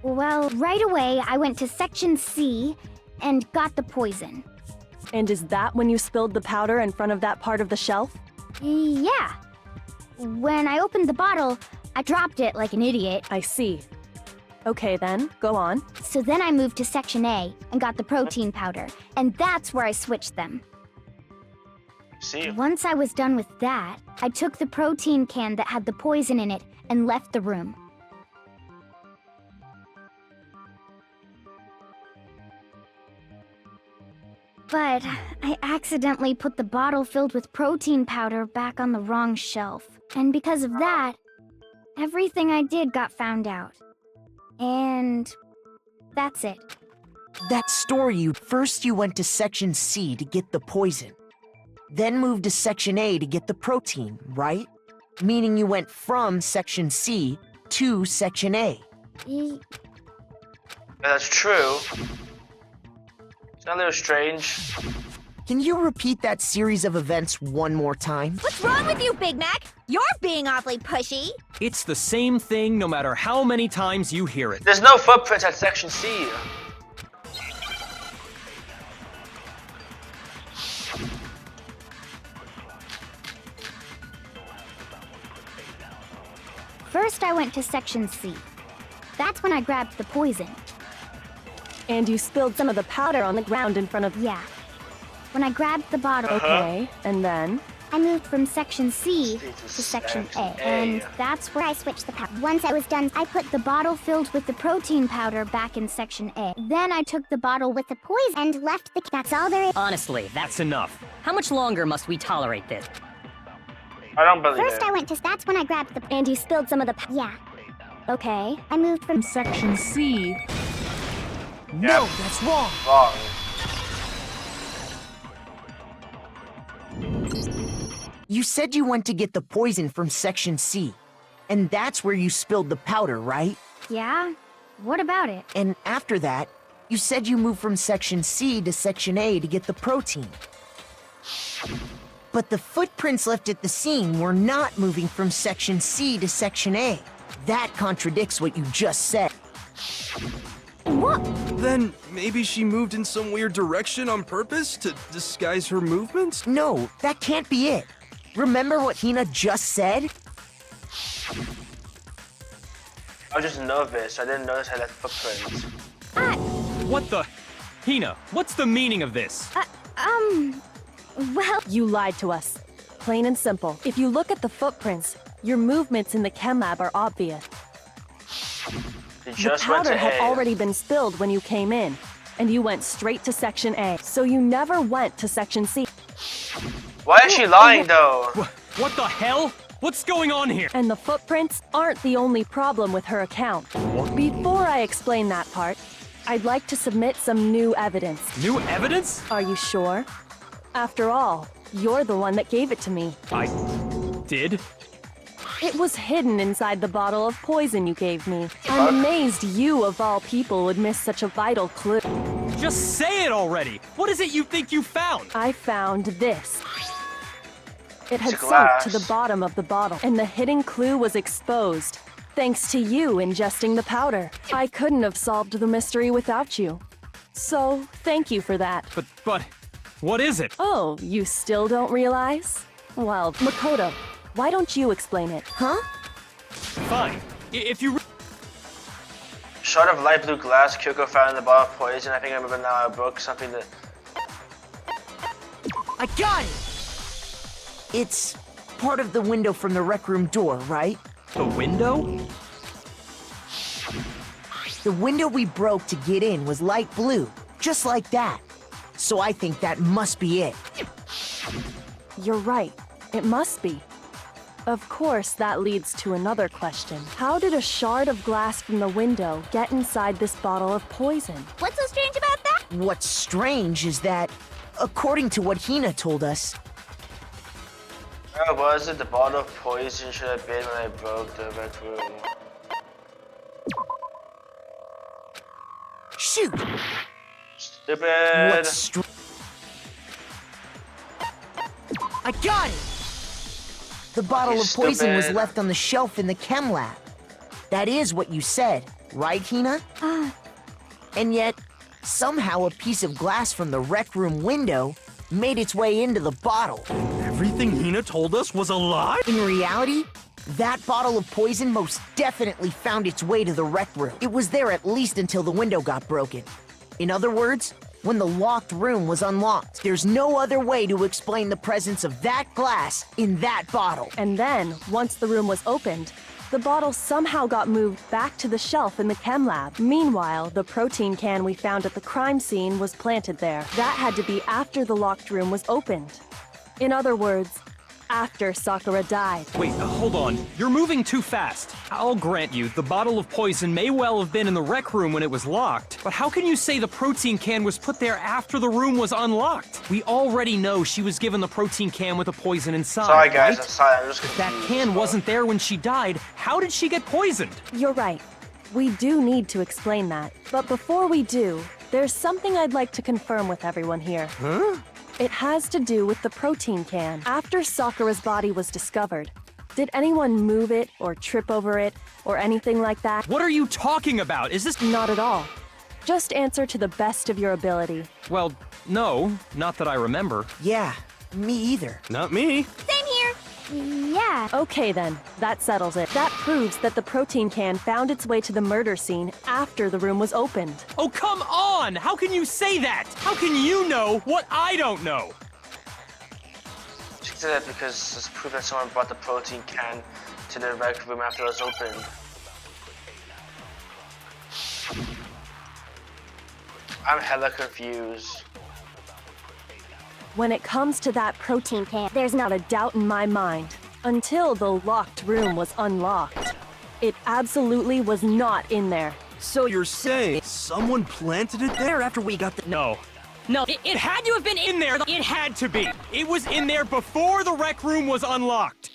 Well, right away I went to Section C and got the poison. And is that when you spilled the powder in front of that part of the shelf? Yeah. When I opened the bottle, I dropped it like an idiot. I see. Okay then, go on. So then I moved to Section A and got the protein powder, and that's where I switched them. See. Once I was done with that, I took the protein can that had the poison in it and left the room. But I accidentally put the bottle filled with protein powder back on the wrong shelf. And because of that, everything I did got found out. And that's it. That story, first you went to Section C to get the poison. Then moved to Section A to get the protein, right? Meaning you went from Section C to Section A. That's true. It's not a little strange. Can you repeat that series of events one more time? What's wrong with you, Big Mac? You're being awfully pushy. It's the same thing no matter how many times you hear it. There's no footprints at Section C. First, I went to Section C. That's when I grabbed the poison. And you spilled some of the powder on the ground in front of... Yeah. When I grabbed the bottle... Okay, and then? I moved from Section C to Section A. And that's where I switched the powder. Once I was done, I put the bottle filled with the protein powder back in Section A. Then I took the bottle with the poison and left the... That's all there is. Honestly, That's enough. how much longer must we tolerate this? I don't believe First, it. I went to... That's when I grabbed the... And you spilled some of the... Yeah. Okay. I moved from... Section C. No, that's wrong. Wrong. You said you went to get the poison from Section C. And that's where you spilled the powder, right? Yeah? What about it? And after that, you said you moved from Section C to Section A to get the protein. But the footprints left at the scene were not moving from Section C to Section A. That contradicts what you just said. What? Then maybe she moved in some weird direction on purpose to disguise her movements? No, that can't be it. Remember what Hina just said? I was just nervous. I didn't notice I left footprints. What the? Hina, what's the meaning of this? Well, You lied to us. Plain and simple. If you look at the footprints, your movements in the chem lab are obvious. You The just went powder to had A. already been spilled when you came in, and you went straight to Section A. So you never went to Section C. Why is she lying though? What the hell? What's going on here? And the footprints aren't the only problem with her account. Before I explain that part, I'd like to submit some new evidence. New evidence? Are you sure? After all, you're the one that gave it to me. I did? It was hidden inside the bottle of poison you gave me. I'm amazed you, of all people, would miss such a vital clue. Just say it already! What is it you think you found? I found this. It had It's sunk glass. to the bottom of the bottle, and the hidden clue was exposed, thanks to you ingesting the powder. I couldn't have solved the mystery without you. So, thank you for that. But, what is it? Oh, you still don't realize? Well, Makoto, why don't you explain it? Huh? Fine. If you Shard of light blue glass Kyoko found in the bottle of poison. I think I remember now. I broke something that. I got it! It's part of the window from the rec room door, right? The window? The window we broke to get in was light blue, just like that. So I think that must be it. You're right. It must be. Of course, that leads to another question. How did a shard of glass from the window get inside this bottle of poison? what's so strange about that? What's strange is that, according to what Hina told us, Where was it? The bottle of poison should have been when I broke the red room. shoot, Stupid. I got it! The bottle You of poison was stupid. left on the shelf in the chem lab. That is what you said, right, Hina? And yet, somehow a piece of glass from the rec room window made its way into the bottle. Everything Hina told us was a lie? In reality, that bottle of poison most definitely found its way to the rec room. It was there at least until the window got broken. In other words, when the locked room was unlocked. There's no other way to explain the presence of that glass in that bottle. And then, once the room was opened, the bottle somehow got moved back to the shelf in the chem lab. Meanwhile, the protein can we found at the crime scene was planted there. That had to be after the locked room was opened. In other words, after Sakura died. Wait, hold on. You're moving too fast. I'll grant you, the bottle of poison may well have been in the rec room when it was locked, but how can you say the protein can was put there after the room was unlocked? We already know she was given the protein can with the poison inside, Sorry guys, right? I'm sorry. I'm just If that confused. can wasn't there when she died, how did she get poisoned? You're right. We do need to explain that. But before we do, there's something I'd like to confirm with everyone here. Huh? It has to do with the protein can. After Sakura's body was discovered, did anyone move it or trip over it or anything like that? What are you talking about? Is this... Not at all. Just answer to the best of your ability. Well, no, not that I remember. Yeah, me either. Not me. Same here. Yeah. Okay then, that settles it. That proves that the protein can found its way to the murder scene after the room was opened. Oh, come on! How can you say that? How can you know what I don't know? She said that because it's proof that someone brought the protein can to the rec room after it was opened. I'm hella confused. When it comes to that protein can, there's not a doubt in my mind. Until the locked room was unlocked, it absolutely was not in there. So you're saying someone planted it there after we got the... No. No, it had to have been in there. It had to be. It was in there before the rec room was unlocked.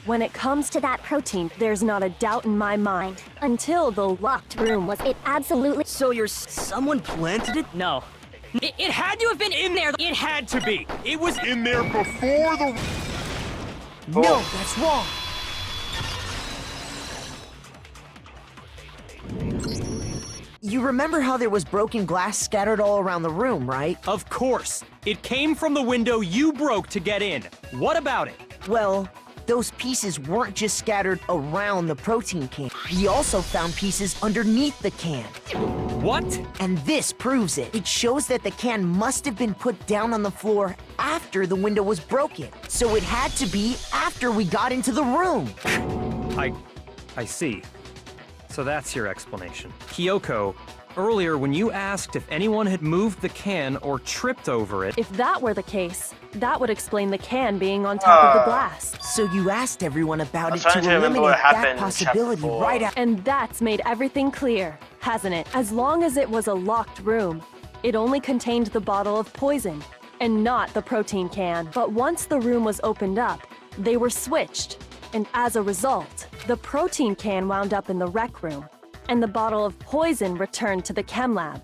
When it comes to that protein, there's not a doubt in my mind. Until the locked room was, it absolutely. So you're... Someone planted it? No. It had to have been in there. It had to be. It was in there before the... No, that's wrong. You remember how there was broken glass scattered all around the room, right? Of course. It came from the window you broke to get in. What about it? Well, those pieces weren't just scattered around the protein can. We also found pieces underneath the can. What? And this proves it. It shows that the can must have been put down on the floor after the window was broken. So it had to be after we got into the room. I see. So that's your explanation. Kyoko, earlier when you asked if anyone had moved the can or tripped over it... If that were the case, that would explain the can being on top of the glass. So you asked everyone about it trying to to remember eliminate what happened that in possibility chapter 4. right after. And that's made everything clear, hasn't it? As long as it was a locked room, it only contained the bottle of poison, and not the protein can. But once the room was opened up, they were switched. And as a result, the protein can wound up in the rec room, and the bottle of poison returned to the chem lab.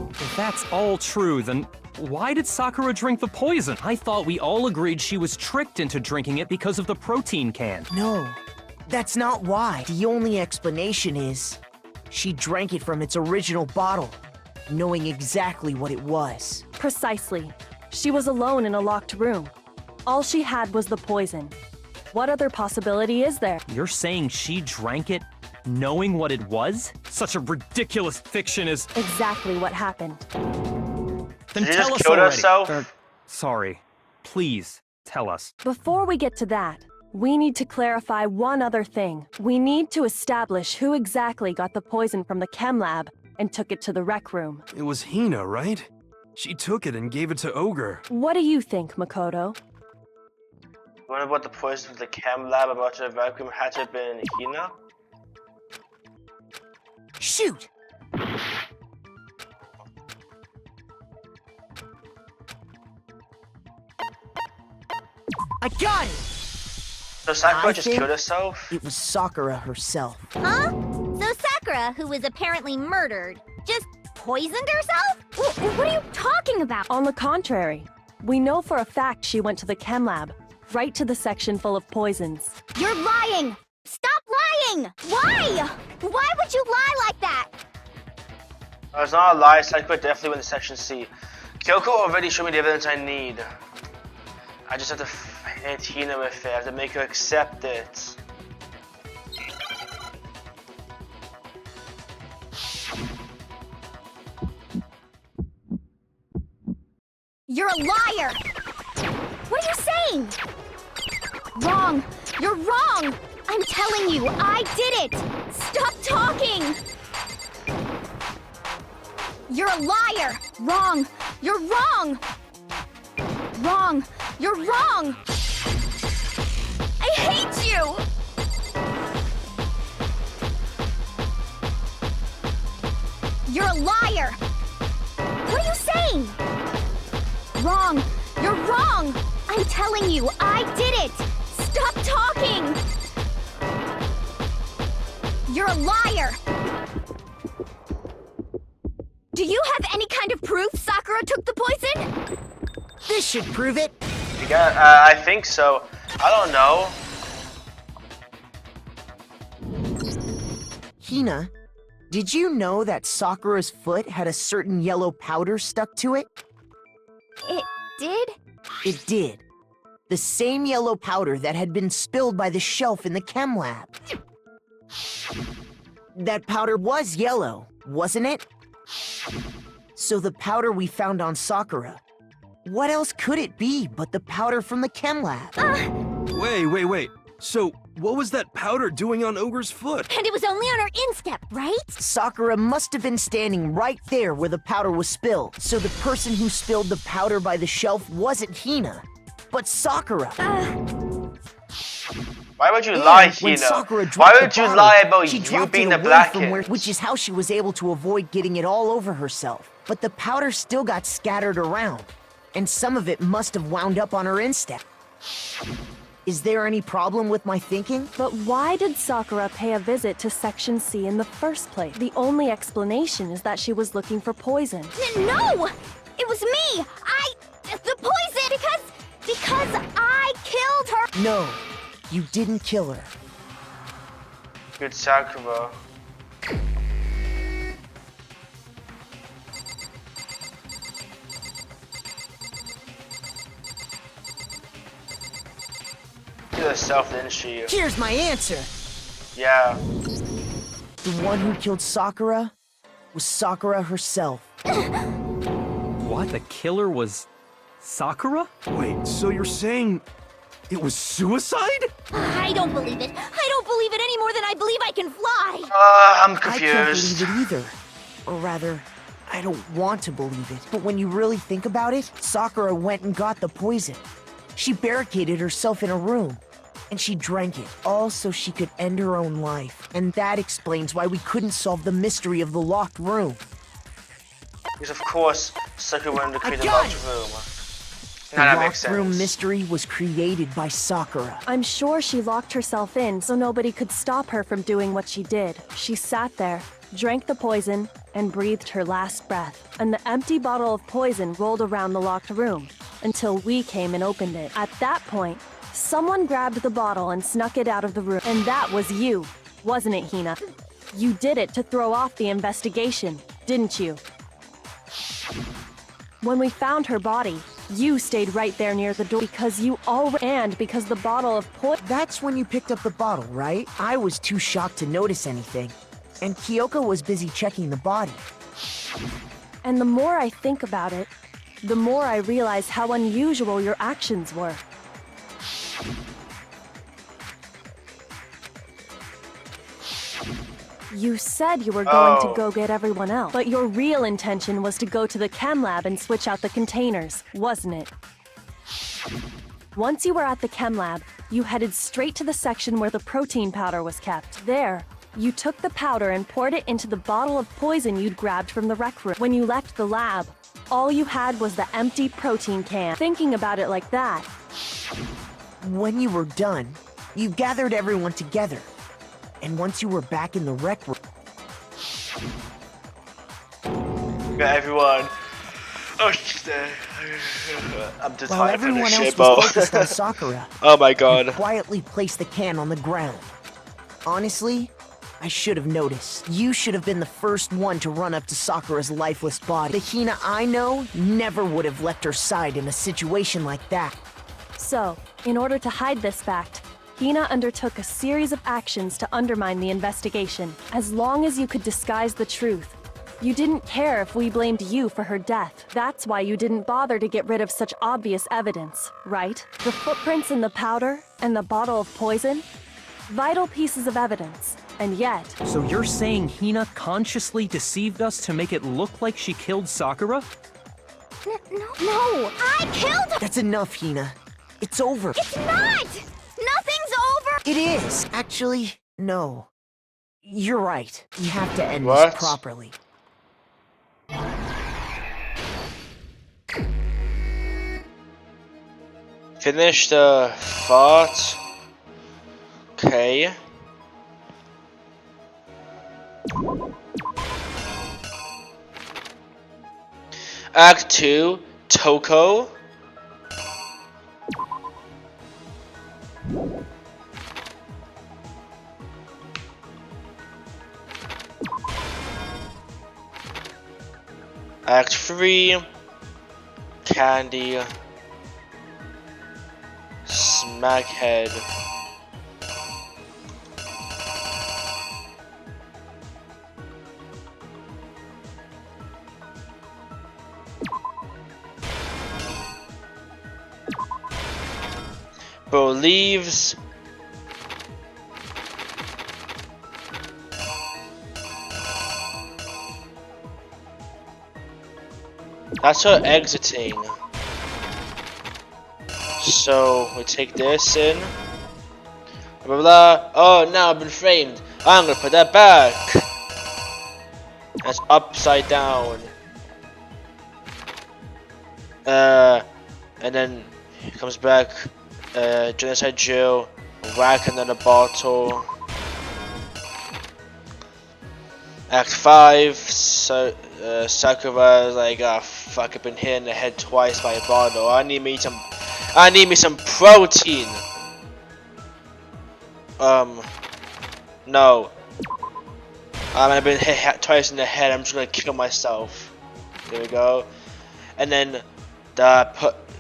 If that's all true, then why did Sakura drink the poison? I thought we all agreed she was tricked into drinking it because of the protein can. No, that's not why. The only explanation is she drank it from its original bottle, knowing exactly what it was. Precisely. She was alone in a locked room. All she had was the poison. What other possibility is there? You're saying she drank it knowing what it was? Such a ridiculous fiction is... Exactly what happened. Then Did she tell just us kill already. herself? Sorry. Please, tell us. Before we get to that, we need to clarify one other thing. We need to establish who exactly got the poison from the chem lab and took it to the rec room. It was Hina, right? She took it and gave it to Ogre. What do you think, Makoto? What about the poison from the chem lab about the vacuum had to have been Hina? Shoot! I got it! So Sakura I just think killed herself? It was Sakura herself. Huh? So Sakura, who was apparently murdered, just poisoned herself? What are you talking about? On the contrary, we know for a fact she went to the chem lab, right to the section full of poisons. You're lying! Stop lying! Why? Why would you lie like that? It's not a lie, Sakura definitely went to section C. Kyoko already showed me the evidence I need. I just have to hit Hina with it, I have to make her accept it. You're a liar! What are you saying? Wrong! You're wrong! I'm telling you, I did it! Stop talking! You're a liar! Wrong! You're wrong! Wrong! You're wrong! I hate you! You're a liar! What are you saying? Wrong! You're wrong! I'm telling you, I did it! Stop talking! You're a liar! Do you have any kind of proof Sakura took the poison? This should prove it. You got, I think so. I don't know. Hina, did you know that Sakura's foot had a certain yellow powder stuck to it? It did? It did. The same yellow powder that had been spilled by the shelf in the chem lab. That powder was yellow, wasn't it? So the powder we found on Sakura, what else could it be but the powder from the chem lab? Wait. So, what was that powder doing on Ogre's foot? And it was only on her instep, right? Sakura must have been standing right there where the powder was spilled. So the person who spilled the powder by the shelf wasn't Hina, but Sakura. Why would you And lie, when Hina? Sakura dropped Why the would you bottle, lie about she you dropped being it the away from blackest? which is how she was able to avoid getting it all over herself. But the powder still got scattered around, and some of it must have wound up on her instep. Is there any problem with my thinking? But why did Sakura pay a visit to Section C in the first place? The only explanation is that she was looking for poison. No! It was me! The poison! Because I killed her! No, you didn't kill her. Good Sakura. herself, didn't she? Here's my answer. Yeah. The one who killed Sakura was Sakura herself. What? The killer was Sakura? Wait, so you're saying it was suicide? I don't believe it. I don't believe it any more than I believe I can fly. I'm I can't confused. believe it either. Or rather, I don't want to believe it. But when you really think about it, Sakura went and got the poison. She barricaded herself in a room, and she drank it, all so she could end her own life. And that explains why we couldn't solve the mystery of the locked room. Because of course, Sakura wanted to create a got locked it. room. The Now that makes locked room sense. mystery was created by Sakura. I'm sure she locked herself in so nobody could stop her from doing what she did. She sat there, drank the poison, and breathed her last breath. And the empty bottle of poison rolled around the locked room until we came and opened it. At that point, someone grabbed the bottle and snuck it out of the room. And that was you, wasn't it, Hina? You did it to throw off the investigation, didn't you? When we found her body, you stayed right there near the door because because the bottle of poison. That's when you picked up the bottle, right? I was too shocked to notice anything. And Kyoko was busy checking the body. And the more I think about it, the more I realize how unusual your actions were. You said you were going to go get everyone else, but your real intention was to go to the chem lab and switch out the containers, wasn't it? Once you were at the chem lab, you headed straight to the section where the protein powder was kept. There, you took the powder and poured it into the bottle of poison you'd grabbed from the rec room. When you left the lab, all you had was the empty protein can. Thinking about it like that, When you were done, you gathered everyone together. And once you were back in the rec room, Got everyone. Oh shit. I'm just while tired from everyone this else shit, bro. was focused on Sakura, Oh my you god. quietly placed the can on the ground. Honestly, I should have noticed. You should have been the first one to run up to Sakura's lifeless body. The Hina I know never would have left her side in a situation like that. so, in order to hide this fact, Hina undertook a series of actions to undermine the investigation. As long as you could disguise the truth, you didn't care if we blamed you for her death. That's why you didn't bother to get rid of such obvious evidence, right? The footprints in the powder and the bottle of poison? Vital pieces of evidence. And yet, So you're saying Hina consciously deceived us to make it look like she killed Sakura? No, I killed her! That's enough, Hina. It's over. It's not! Nothing's over! It is. Actually, no. You're right. You have to end What? this properly. Finish the thought. Okay. Act 2, Toko. Act 3, Candy. Smackhead. Believes. That's her exiting. So we take this in. Blah, blah, blah. Oh, now I've been framed. I'm gonna put that back. That's upside down. And then he comes back. Genocide Jill. Whack another bottle. Act 5. So Sakura is like, ah, fuck! I've been hit in the head twice by a bottle. I need me some protein. No. I've been hit twice in the head. I'm just gonna kill myself. There we go. And then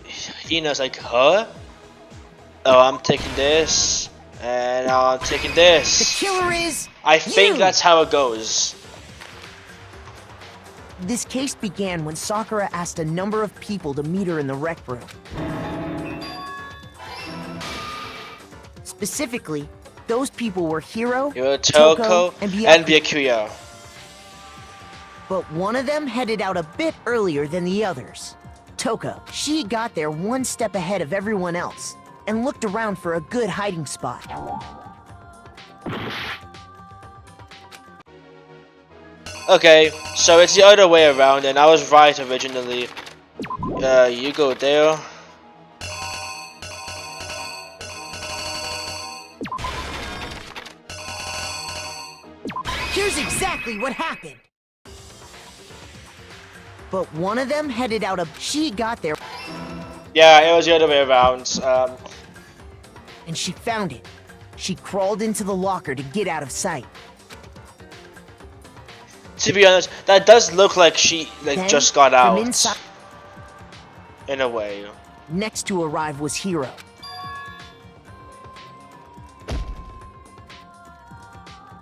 Hina's like, huh? Oh, I'm taking this, and now I'm taking The this. killer is I think you! that's how it goes. This case began when Sakura asked a number of people to meet her in the rec room. Specifically, those people were Hiro, Toko, and Byakuya. Byakuya. But one of them headed out a bit earlier than the others. Toko, she got there one step ahead of everyone else and looked around for a good hiding spot. Okay, so it's the other way around, and I was right originally. You go there. Here's exactly what happened. But one of them headed out a... She got there Yeah, it was the other way around. and she found it. She crawled into the locker to get out of sight. To be honest, that does look like she Then, just got from out. inside- In a way. Next to arrive was Hiro.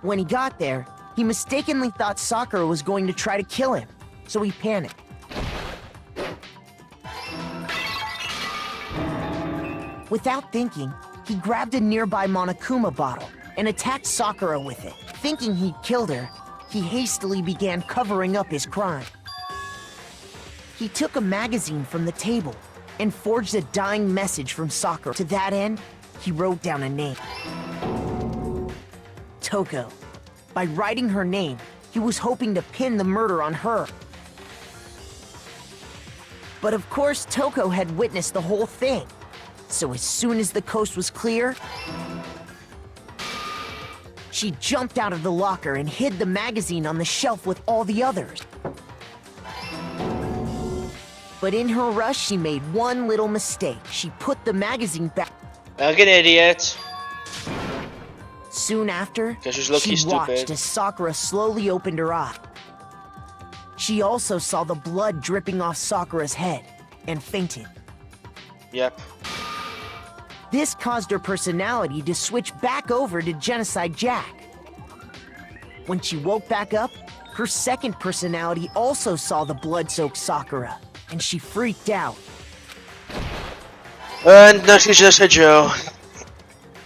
When he got there, he mistakenly thought Sakura was going to try to kill him, so he panicked. Without thinking, he grabbed a nearby Monokuma bottle and attacked Sakura with it. Thinking he'd killed her, he hastily began covering up his crime. He took a magazine from the table and forged a dying message from Sakura. To that end, he wrote down a name. Toko. By writing her name, he was hoping to pin the murder on her. But of course, Toko had witnessed the whole thing. So as soon as the coast was clear, she jumped out of the locker and hid the magazine on the shelf with all the others. But in her rush, she made one little mistake. She put the magazine back. Like an idiot. Soon after, 'Cause she's low-key she watched stupid. as Sakura slowly opened her eye. She also saw the blood dripping off Sakura's head and fainted. Yep. This caused her personality to switch back over to Genocide Jack. When she woke back up, her second personality also saw the blood-soaked Sakura, and she freaked out. And now she's just a Joe.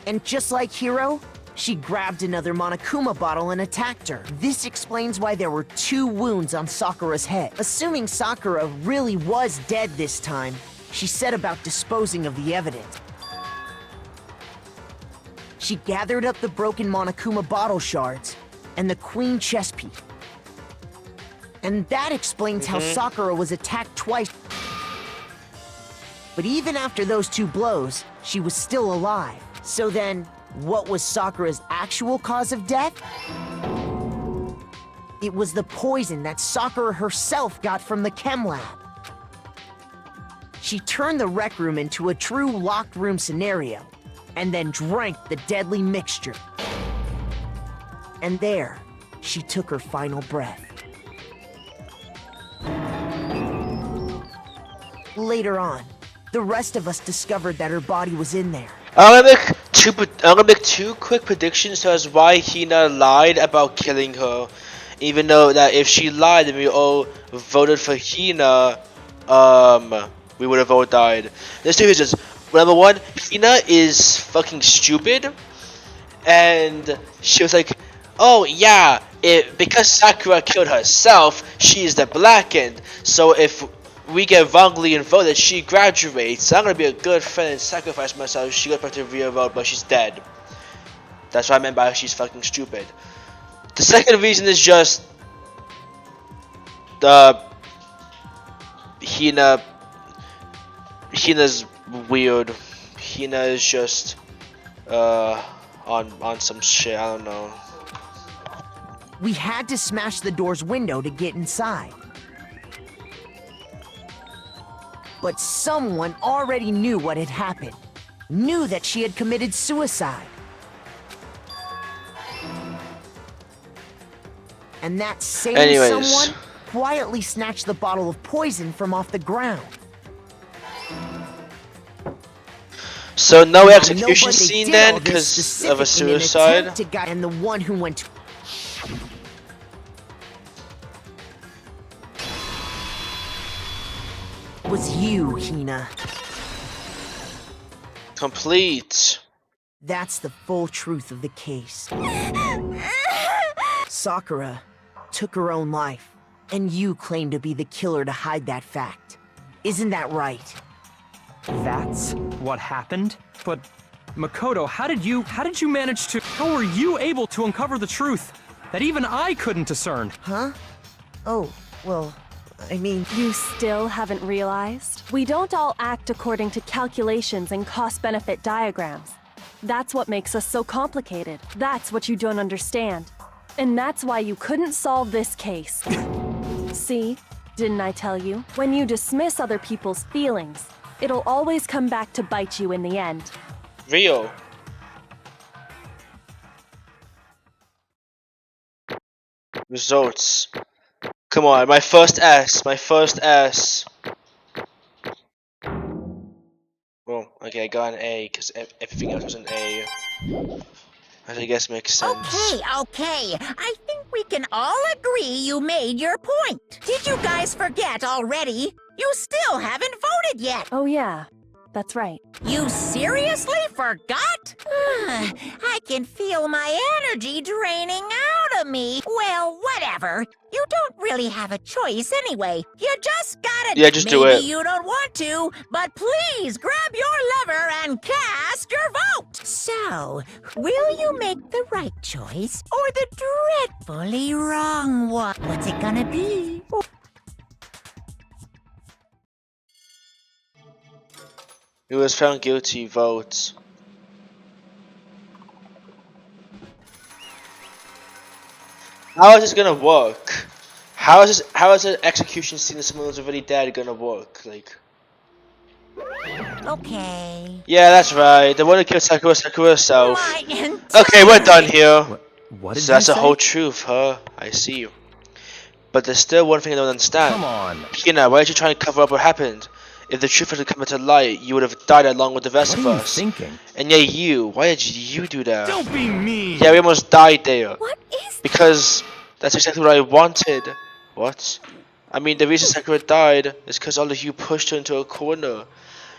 And just like Hiro, she grabbed another Monokuma bottle and attacked her. This explains why there were 2 wounds on Sakura's head. Assuming Sakura really was dead this time, she set about disposing of the evidence. She gathered up the broken Monokuma bottle shards and the queen chess piece. And that explains how Sakura was attacked twice. But even after those 2 blows, she was still alive. So then, what was Sakura's actual cause of death? It was the poison that Sakura herself got from the chem lab. She turned the rec room into a true locked room scenario, and then drank the deadly mixture. And there, she took her final breath. Later on, the rest of us discovered that her body was in there. I'm gonna make 2 quick predictions as why Hina lied about killing her. Even though that if she lied and we all voted for Hina, we would have all died. There's 2 reasons. Number 1, Hina is fucking stupid, and she was like, "Oh yeah, because Sakura killed herself, she's the blackened. So if we get wrongly voted, she graduates. I'm gonna be a good friend and sacrifice myself. She goes back to the real world, but she's dead." That's what I meant by she's fucking stupid. The second reason is just Hina's weird. Hina is just on some shit. I don't know. We had to smash the door's window to get inside. But someone already knew what had happened. Knew that she had committed suicide. And that same Anyways. someone quietly snatched the bottle of poison from off the ground. So no No, execution but they scene did then all this because of a specifically in an suicide? attempt to guide- And the one who went was you, Hina. Complete. That's the full truth of the case. Sakura took her own life, and you claim to be the killer to hide that fact. Isn't that right? That's what happened? But Makoto, how did you manage to, how were you able to uncover the truth that even I couldn't discern? Huh? Oh, well, I mean... You still haven't realized? We don't all act according to calculations and cost-benefit diagrams. That's what makes us so complicated. That's what you don't understand. And that's why you couldn't solve this case. See? Didn't I tell you? When you dismiss other people's feelings, it'll always come back to bite you in the end. Rio. Results. Come on, my first S. My first S. Well, okay, I got an A because everything else was an A. Which I guess makes sense. Okay. I think we can all agree you made your point. Did you guys forget already? You still haven't voted yet. Oh yeah, that's right. You seriously forgot? I can feel my energy draining out of me. Well, whatever. You don't really have a choice anyway. You just gotta... Yeah, just do it. Maybe you don't want to, but please grab your lever and cast your vote. So, will you make the right choice or the dreadfully wrong one? What's it gonna be? He was found guilty. Vote. How is this gonna work? How is an execution scene of someone who's already dead gonna work? Like. Okay. Yeah, that's right. The one who killed Sakura herself. My entire... Okay, we're done here. What did So that's you the say? whole truth, huh? I see. But there's still one thing I don't understand. Come on. Hina, why are you trying to cover up what happened? If the truth had come to light, you would have died along with the rest What of are you us. thinking? And yeah, you. Why did you do that? Don't be mean! Yeah, we almost died there. What is Because that's exactly what I wanted. What? I mean, the reason Sakura died is because all of you pushed her into a corner.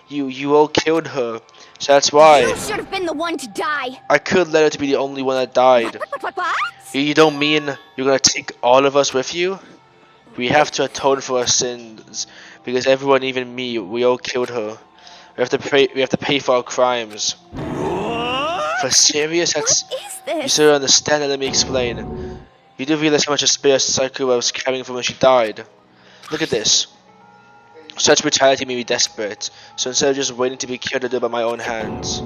You all killed her. So that's why. You should have been the one to die. I could let her to be the only one that died. What? You don't mean you're gonna take all of us with you? We have to atone for our sins. Because everyone, even me, we all killed her. We have to pay for our crimes. For serious? That's... What is You this? still understand it? Let me explain. You do realize how much space Sakura was carrying from when she died. Look at this. Such brutality made me desperate, so instead of just waiting to be killed, I did it by my own hands.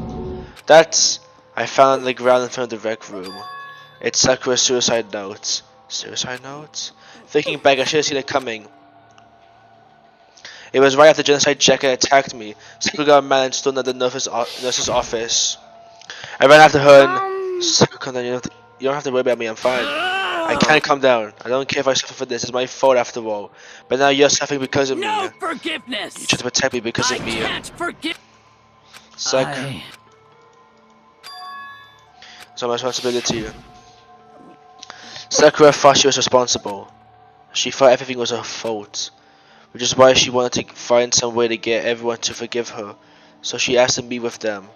That I found on the ground in front of the rec room. It's Sakura's suicide note. Suicide note? Thinking back, I should have seen it coming. It was right after Genocide Jacket attacked me. Sakura got mad and stood at the nurse's office. I ran after her and... Sakura, calm down. You don't have to worry about me, I'm fine. I can't calm down. I don't care if I suffer for this. It's my fault after all. But now you're suffering because of me. No forgiveness. You tried to protect me because of me. I can't forgive. Sakura. It's not my responsibility. Sakura thought she was responsible. She thought everything was her fault. Which is why she wanted to find some way to get everyone to forgive her. So she asked to meet with them.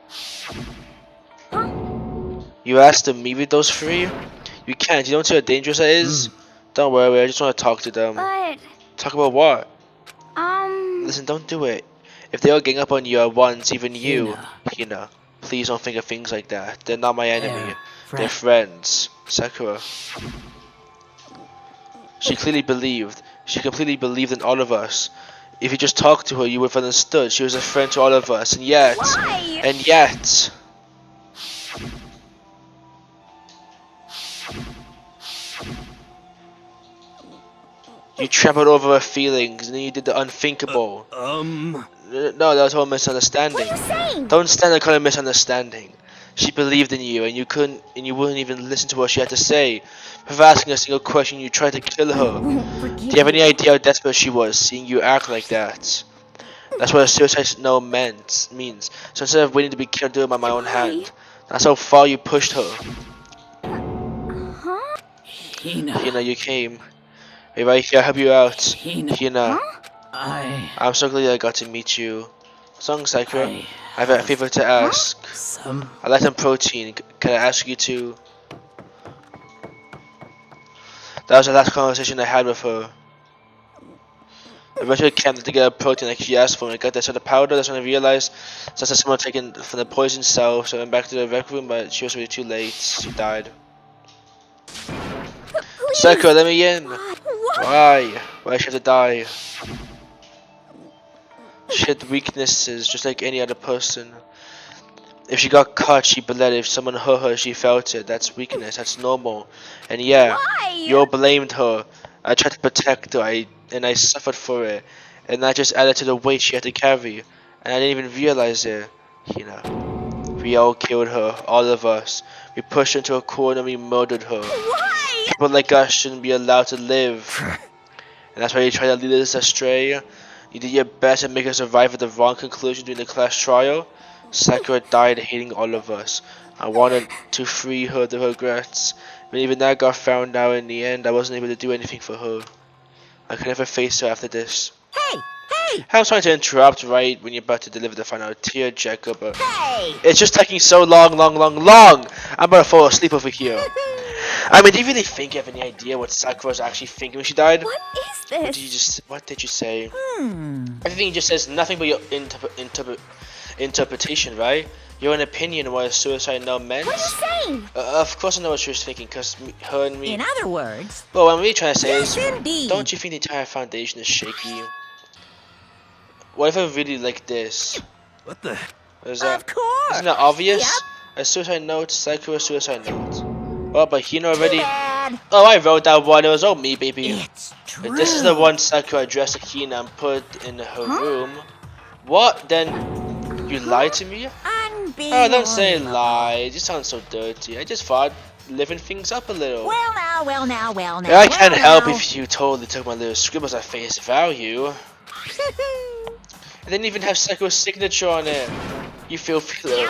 You asked to meet with those three? You can't. You don't see how dangerous that is? Don't worry, I just want to talk to them. But, Talk about what? Listen, don't do it. If they all gang up on you at once, even you, Hina, please don't think of things like that. They're not my enemy. They're friends. Sakura. She clearly believed. She completely believed in all of us. If you just talked to her, you would have understood. She was a friend to all of us, and yet... why? And yet... You trampled over her feelings, and then you did the unthinkable. No, that was all a misunderstanding. What are you saying? Don't stand there calling it misunderstanding. She believed in you, and you wouldn't even listen to what she had to say. Without asking a single question, you tried to kill her. Do you have any idea how desperate she was, seeing you act like that? That's what a suicide note means. So instead of waiting to be killed, do it by my own hand. That's how far you pushed her. Hina, you came. Hey, right here, I'll help you out. Hina. I'm so glad I got to meet you. Song Sakura, I have a favor to ask. I like some protein. Can I ask you to? That was the last conversation I had with her. I went to the camp to get a protein like she asked for. I got that sort of powder. That's when I realized that's someone taken from the poison cell. So I went back to the rec room, but she was already too late. She died. Sakura, let me in. Why? Why should I have to die? She had weaknesses, just like any other person. If she got caught, she bled. If someone hurt her, she felt it. That's weakness. That's normal. And yeah, you all blamed her. I tried to protect her, and I suffered for it. And that just added to the weight she had to carry. And I didn't even realize it. You know, we all killed her, all of us. We pushed her into a corner and we murdered her. Why? People like us shouldn't be allowed to live. And that's why you try to lead us astray. You did your best to make us arrive at the wrong conclusion during the class trial. Sakura died hating all of us. I wanted to free her of the regrets, but even that got found out in the end. I wasn't able to do anything for her. I could never face her after this. Hey! I'm sorry to interrupt right when you're about to deliver the final tearjerker, but Hey! it's just taking so long. I'm about to fall asleep over here. I mean, do you really think you have any idea what Sakura was actually thinking when she died? What is this? What did you say? Everything just says nothing but your interpretation, right? Your own opinion of what a suicide note meant. What are you saying? Of course I know what she was thinking, because her and me... In other words, Well, what I'm really trying to say yes, is, indeed. don't you think the entire foundation is shaky? What if I really like this? What the? Is Of that, course. isn't that obvious? Yep. A suicide note, Sakura suicide note. Oh, but Hina already... Bad. Oh, I wrote that one. It was all me, baby. It's true. This is the one Sakura addressed to Hina and put in her room. What? Then you lied to me? Oh, don't say lies. You sound so dirty. I just thought living things up a little. Well now. Yeah, I can't help if you totally took my little scribbles at face value. I didn't even have Sakura's signature on it. You filthy little...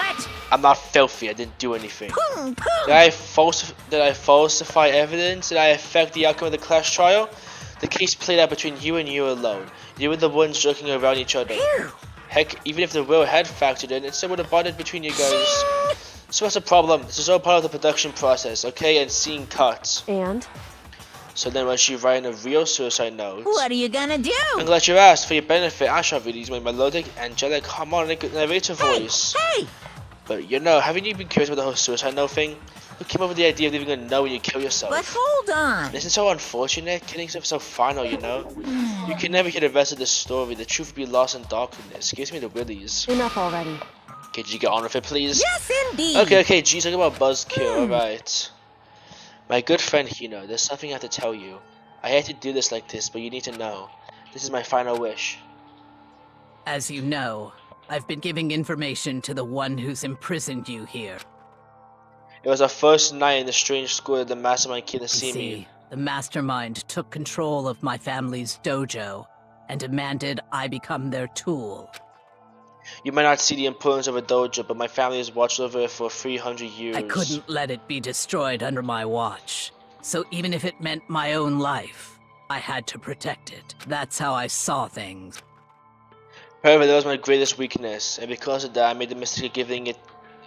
I'm not filthy. I didn't do anything. Did I falsify evidence? Did I affect the outcome of the class trial? The case played out between you and you alone. You were the ones joking around each other. Heck, even if the will had factored in, it still would have bonded between you guys. So what's the problem? This is all part of the production process, okay? And scene cuts. And? So then was she writing a real suicide note? What are you gonna do? I'm glad you asked. For your benefit, I shall read these with melodic, angelic, harmonic narrator voice. Hey! But you know, haven't you been curious about the whole suicide note thing? Who came up with the idea of leaving a note when you kill yourself? But hold on. Isn't it so unfortunate? Killing yourself is so final, you know? You can never hear the rest of the story. The truth will be lost in darkness. Gives me the willies. Enough already. Okay, did you get on with it, please? Yes, indeed. Okay, geez, talking about buzzkill, alright. My good friend Hino, there's something I have to tell you. I hate to do this like this, but you need to know. This is my final wish. As you know, I've been giving information to the one who's imprisoned you here. It was our first night in the strange school that the mastermind came to see me. The mastermind took control of my family's dojo and demanded I become their tool. You might not see the importance of a dojo, but my family has watched over it for 300 years. I couldn't let it be destroyed under my watch. So even if it meant my own life, I had to protect it. That's how I saw things. However, that was my greatest weakness, and because of that, I made the mistake of giving it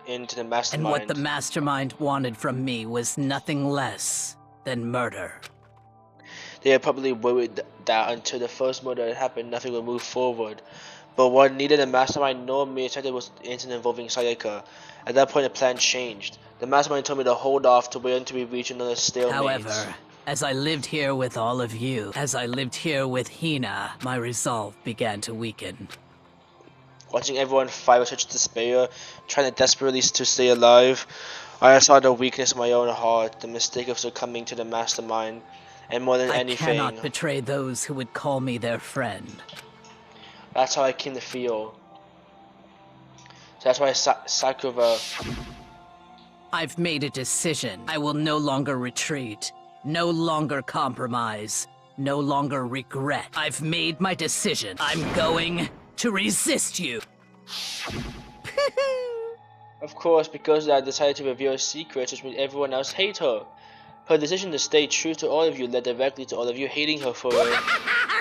into the mastermind. And what the mastermind wanted from me was nothing less than murder. They were probably worried that until the first murder had happened, nothing would move forward. But what neither the mastermind nor me expected was the incident involving Sayaka. At that point, the plan changed. The mastermind told me to hold off to wait until we reach another stalemate. However, as I lived here with all of you, as I lived here with Hina, my resolve began to weaken. Watching everyone fight with such despair, trying to desperately to stay alive, I saw the weakness in my own heart, the mistake of succumbing to the mastermind, and more than anything, I cannot betray those who would call me their friend. That's how I came to feel. So that's why Sakura... I've made a decision. I will no longer retreat, no longer compromise, no longer regret. I've made my decision. I'm going to resist you. Of course, because I decided to reveal secrets which made everyone else hate her. Her decision to stay true to all of you led directly to all of you hating her for it.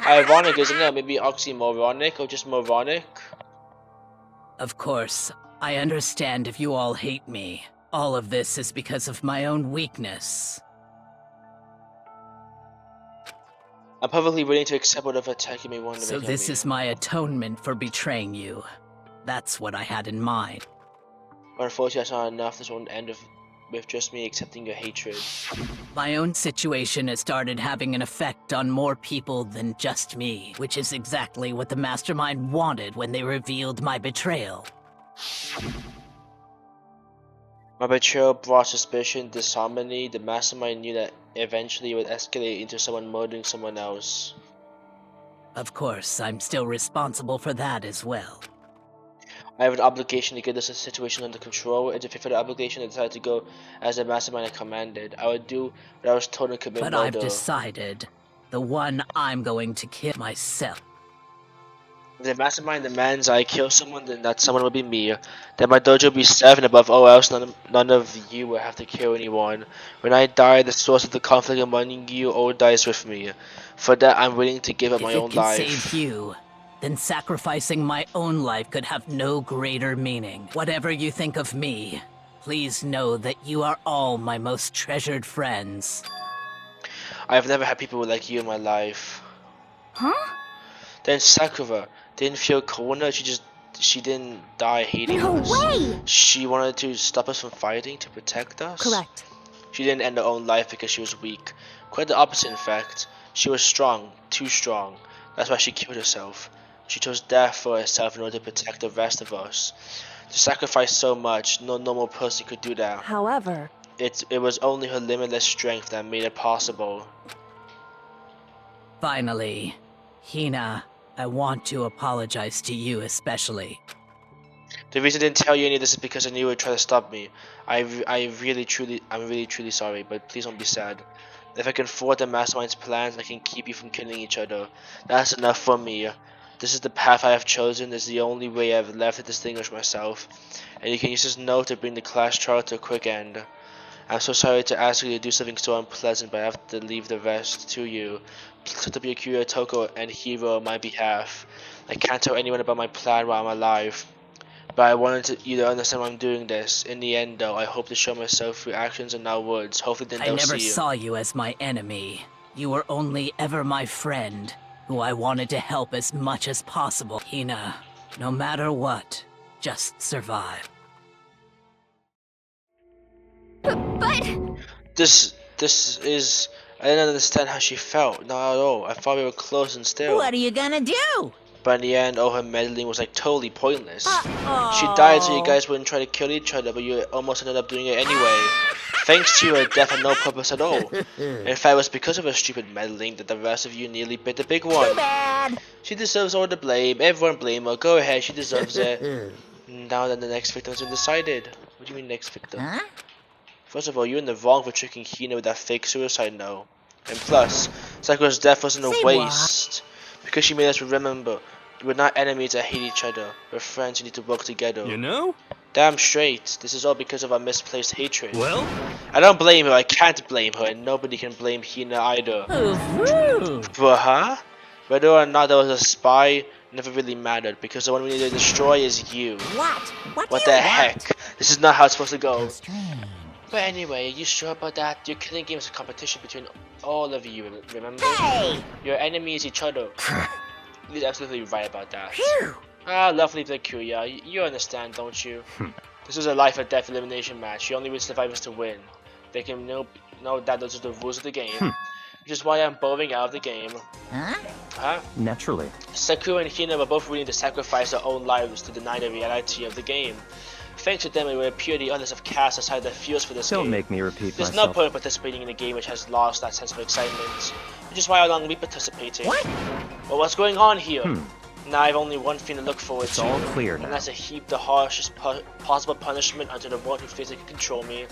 Ironic, isn't it? Maybe oxymoronic or just moronic? Of course, I understand if you all hate me. All of this is because of my own weakness. I'm perfectly willing to accept whatever attack you may want to So make on this me. is my atonement for betraying you. That's what I had in mind. But unfortunately, that's not enough. This won't end with just me accepting your hatred. My own situation has started having an effect on more people than just me, which is exactly what the Mastermind wanted when they revealed my betrayal. My betrayal brought suspicion, disharmony. The Mastermind knew that eventually it would escalate into someone murdering someone else. Of course, I'm still responsible for that as well. I have an obligation to get this situation under control, and to fulfill the obligation I decided to go as the Mastermind had commanded. I would do what I was told and commit But murder. I've decided the one I'm going to kill myself. If the Mastermind demands I kill someone, then that someone will be me. Then my dojo will be safe, and above all else, none of you will have to kill anyone. When I die, the source of the conflict among you all dies with me. For that, I'm willing to give up my own If it can life. save you, then sacrificing my own life could have no greater meaning. Whatever you think of me, please know that you are all my most treasured friends. I have never had people like you in my life. Huh? Then Sakura didn't feel cornered. She didn't die hating No us. way! She wanted to stop us from fighting to protect us. Correct. She didn't end her own life because she was weak. Quite the opposite, in fact. She was strong, too strong. That's why she killed herself. She chose death for herself in order to protect the rest of us. To sacrifice so much, no normal person could do that. However, It was only her limitless strength that made it possible. Finally, Hina, I want to apologize to you especially. The reason I didn't tell you any of this is because I knew you would try to stop me. I'm really truly sorry, but please don't be sad. If I can thwart the Mastermind's plans, I can keep you from killing each other. That's enough for me. This is the path I have chosen. This is the only way I've left to distinguish myself. And you can use this note to bring the class trial to a quick end. I'm so sorry to ask you to do something so unpleasant, but I have to leave the rest to you. Please let be Akira, Toko, and Hiro on my behalf. I can't tell anyone about my plan while I'm alive. But I wanted you to understand why I'm doing this. In the end, though, I hope to show myself through actions and not words. Hopefully then I they'll never see you. saw you as my enemy. You were only ever my friend, who I wanted to help as much as possible. Hina, no matter what, just survive. But This is... I didn't understand how she felt. Not at all. I thought we were close and still. What are you gonna do? But in the end, all her meddling was like totally pointless. Uh-oh. She died so you guys wouldn't try to kill each other, but you almost ended up doing it anyway. Thanks to you, her death had no purpose at all. In fact, it was because of her stupid meddling that the rest of you nearly bit the big one. Too bad. She deserves all the blame. Everyone blame her. Go ahead, she deserves it. Now that the next victim's been decided. What do you mean next victim? Huh? First of all, you're in the wrong for tricking Hina with that fake suicide note. And plus, Sakura's death wasn't a Say waste. Because she made us remember, we're not enemies that hate each other. We're friends who need to work together. You know? Damn straight. This is all because of our misplaced hatred. Well, I don't blame her, I can't blame her, and nobody can blame Hina either. Ooh. But huh? Whether or not there was a spy never really mattered, because the one we need to destroy is you. What? What What do the you heck? This is not how it's supposed to go. want? Strange. But anyway, are you sure about that? Your killing game is a competition between all of you, remember? Hey! Your enemies each other. You're absolutely right about that. Phew! Ah, lovely Blackuya. You understand, don't you? This is a life or death elimination match. You only need survivors to win. They can know that those are the rules of the game. Which is why I'm bowing out of the game. Huh? Huh? Naturally. Sakura and Hina were both willing to sacrifice their own lives to deny the reality of the game. Thanks to them, it would appear the others have cast aside their fears for this Don't game. make me repeat There's no myself. point in participating in a game which has lost that sense of excitement. Which is why I long be participating. What? Well, what's going on here? Now I have only one thing to look forward It's to. all clear now. And that's to heap the harshest possible punishment onto the one who thinks they can control me.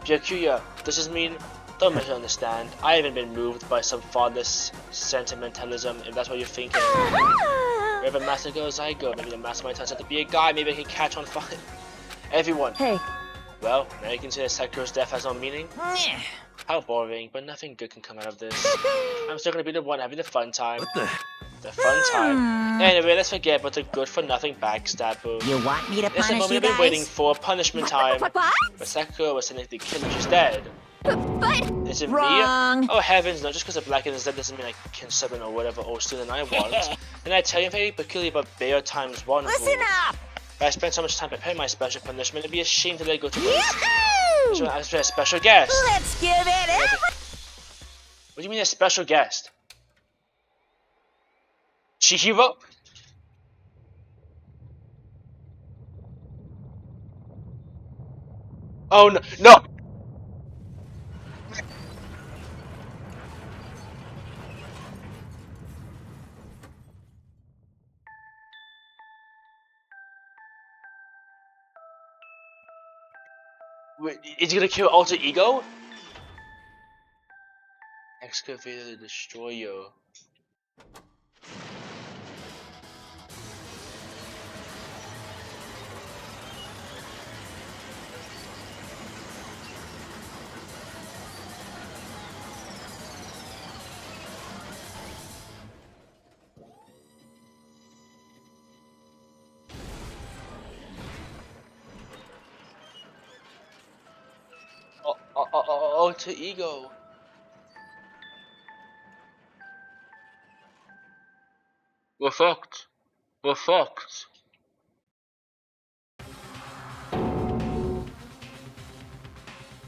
Byakuya, does this mean... Don't misunderstand. I haven't been moved by some thoughtless sentimentalism, if that's what you're thinking. Wherever master goes, I go. Maybe the mastermind turns out to be a guy. Maybe I can catch on fire. Everyone. Hey, Well, now you can see that Sakura's death has no meaning. Nyeh. How boring, but nothing good can come out of this. I'm still gonna be the one having the fun time. What the? The fun time. Anyway, let's forget about the good-for-nothing backstabber. You want me to It's the punish moment you I've been waiting guys? for, punishment time. What? But Sakura was saying the killer is dead. But Is it Wrong. me? Oh heavens, no, just because the black is dead doesn't mean I can summon or whatever or sooner than I want. And I tell you very peculiar about Bear times 1 Listen rule. up. If I spent so much time preparing my special punishment, it'd be a shame to let it go to waste. Yahoo! So I a special guest. Let's give it every... What do you mean a special guest? Chihiro? Oh no, no! Wait, is he gonna kill Alter Ego? Excavator the Destroyer. Alter Ego. We're fucked. We're fucked.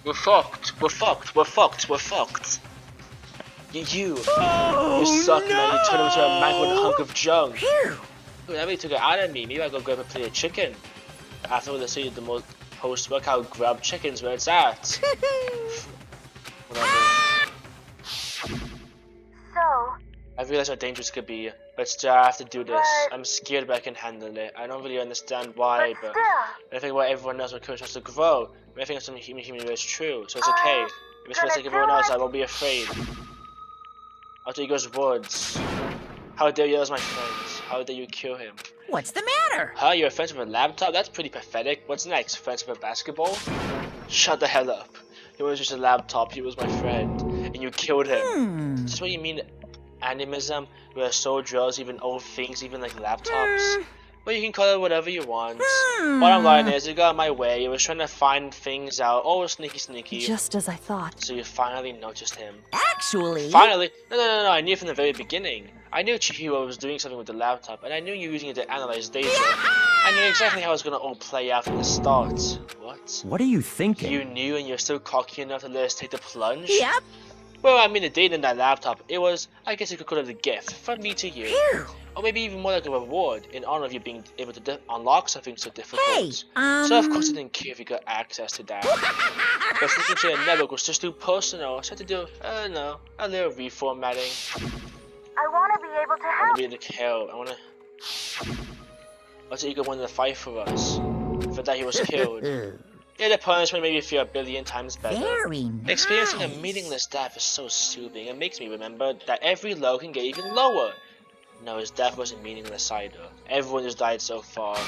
We're fucked. We're fucked. We're fucked. We're fucked. You suck, man. You turned him into a mangled hunk of junk. Phew. Ooh, that really took it out of me. Maybe I'll go grab a plate of chicken. After let's see the most post-workout grub chickens where it's at. Whatever. so, I realize how dangerous it could be, but still I have to do this. I'm scared, but I can handle it. I don't really understand why, but I think what everyone knows when courage has to grow. I think something human is true, so it's okay. If it's for the sake of everyone else, I won't be afraid. Alter Ego's words. How dare you, that was my friend. How dare you kill him? What's the matter? Huh? You're friends with a laptop? That's pretty pathetic. What's next? Friends with a basketball? Shut the hell up. He was just a laptop. He was my friend. And you killed him. Is this what you mean? Animism? Where soul drills even old things, even like laptops? Well, you can call it whatever you want. Bottom line is, it got in my way. It was trying to find things out. Oh, sneaky. just as I thought. So you finally noticed him. Actually... Finally? No. I knew from the very beginning. I knew Chihiro was doing something with the laptop, and I knew you were using it to analyze data. I knew exactly how it was gonna all play out from the start. What? What are you thinking? You knew, and you're still cocky enough to let us take the plunge? Yep. Well, I mean, the data in that laptop, it was, I guess you could call it a gift from me to you. Phew. Or maybe even more like a reward in honor of you being able to unlock something so difficult. Hey, So of course I didn't care if you got access to that. But sneaking to your network was just too personal, so I had to do, I don't know, a little reformatting. I want to be able to I help. want to be the kill. I want to... Alter Ego wanted to fight for us. For that he was killed. Yeah, the punishment made me feel a billion times better. Very nice. Experiencing a meaningless death is so soothing. It makes me remember that every low can get even lower. No, his death wasn't meaningless either. Everyone who's died so far.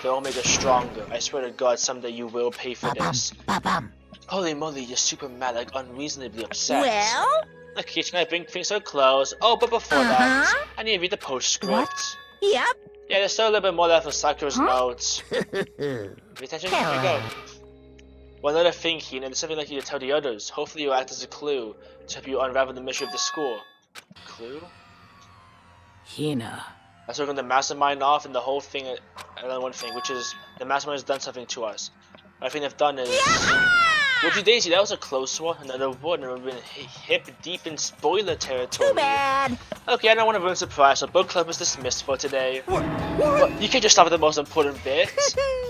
They all make us stronger. I swear to God, someday you will pay for this. Ba-bum. Holy moly, you're super mad, like unreasonably upset. Well? Okay, can I bring things so close? Oh, but before that, I need to read the postscript. Yep. Yeah, there's still a little bit more left for Sakura's notes. Pay attention? Here we go. One other thing, Hina, there's something I'd like you to tell the others. Hopefully you'll act as a clue to help you unravel the mystery of the school. Clue? Hina. That's we're going to mastermind off and the whole thing, another one thing, which is the mastermind has done something to us. What I think they've done is... Whoopsie daisy, that was a close one. Another one, and we've been hip deep in spoiler territory. Too bad. Okay, I don't want to ruin the surprise, so book club is dismissed for today. What? You can't just stop at the most important bit.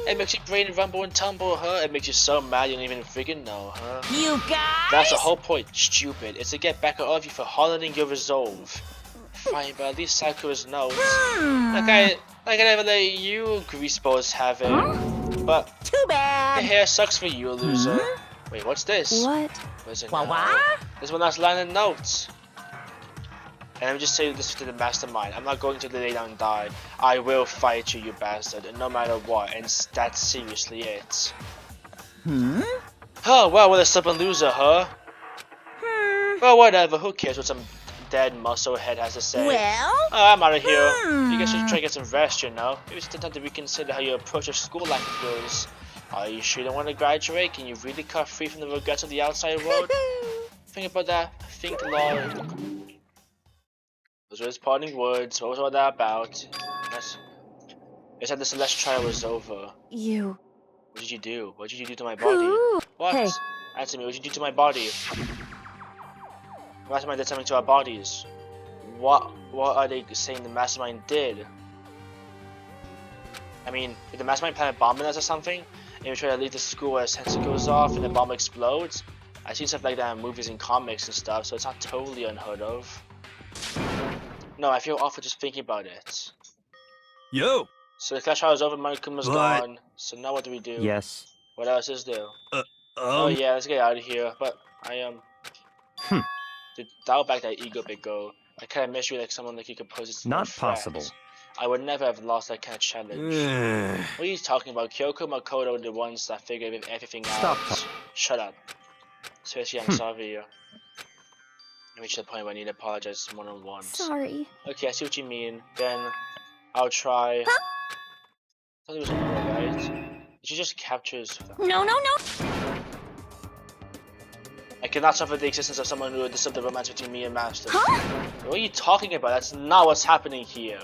It makes your brain rumble and tumble, huh? It makes you so mad you don't even freaking know, huh? You guys? That's the whole point, stupid. It's to get back at all of you for hollowing your resolve. Fine, but at least Sakura's knows. Like I never let you greaseballs have it. But Too bad. the hair sucks for you, loser. Wait, what's this? What? What is it Wah now? wah? There's one last line of notes. And let me just say this to the mastermind. I'm not going to lay down and die. I will fight you, you bastard, and no matter what, and that's seriously it. Oh, well, what a stubborn loser, huh? Well, whatever, who cares what some dead musclehead has to say? Well? Oh, I'm out of here. You guys should try to get some rest, you know? Maybe it's time to reconsider how you approach your school life of yours. Are you sure you don't want to graduate? Can you really cut free from the regrets of the outside world? Think about that. Think, Lord. Those were his parting words. What was all that about? They said the Celeste trial was over. You. What did you do? What did you do to my body? Who? What? Hey. Answer me. What did you do to my body? The mastermind did something to our bodies. What are they saying the mastermind did? I mean, did the mastermind plan a bomb on us or something? And we try to leave the school where a sensor goes off and the bomb explodes? I've seen stuff like that in movies and comics and stuff, so it's not totally unheard of. No, I feel awful just thinking about it. Yo! So the class trial was over, Monikuma's What? gone. So now what do we do? Yes. What else is there? Oh yeah, let's get out of here. But to dial back that ego, big go. I kinda miss you like someone like you could pose as Not a threat. possible. I would never have lost that kind of challenge. What are you talking about? Kyoko and Makoto are the ones that figured everything Stop out. Shut up. Seriously, I'm sorry. I reached the point where I need to apologize one-on-one. Sorry. Okay, I see what you mean. Then I'll try. Huh? I thought it was another, right? Did you just capture his... No, no, no. I cannot suffer the existence of someone who would disturb the romance between me and Master. Huh? What are you talking about? That's not what's happening here.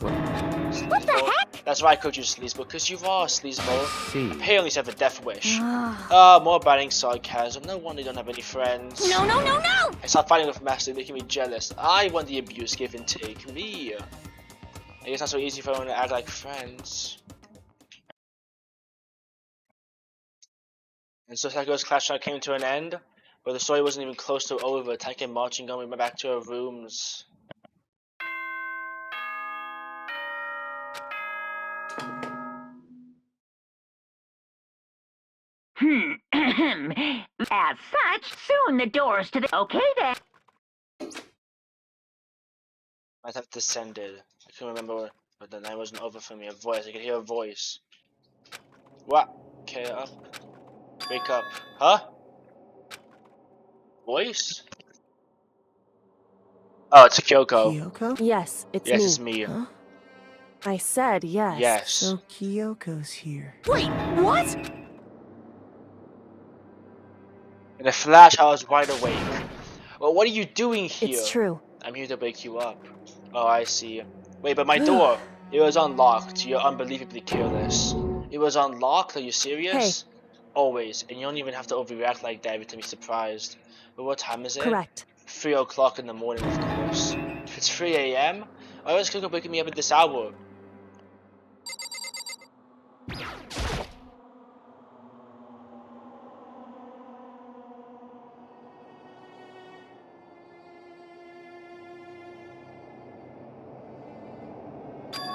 What the heck? That's why I called you Sleazeball, because you are Sleazeball. See. Apparently you have a death wish. Ah. More biting sarcasm. No wonder you don't have any friends. No, no, no, no. I stopped fighting with Master, making me jealous. I want the abuse, give and take. Me. I guess it's not so easy for everyone to act like friends. And so Sakura's class trial came to an end, but the story wasn't even close to over. Taika marching on, we went back to our rooms. As such, soon the doors to the... Okay then. Might have descended. I couldn't remember, but the night wasn't over for me. A voice. I could hear a voice. What? Okay, up. Wake up. Huh? Voice? Oh, it's Kyoko. Kyoko? Yes, it's Yes, me. it's me. Huh? I said yes. Yes. So Kyoko's here. Wait, what? In a flash, I was wide awake. Well, what are you doing here? It's true. I'm here to wake you up. Oh, I see. Wait, but my door, it was unlocked. You're unbelievably careless. It was unlocked? Are you serious? Hey. Always. And you don't even have to overreact like that every time you're surprised. But what time is it? Correct. 3 o'clock in the morning, of course. If it's 3 a.m., why was Kyoko waking me up at this hour?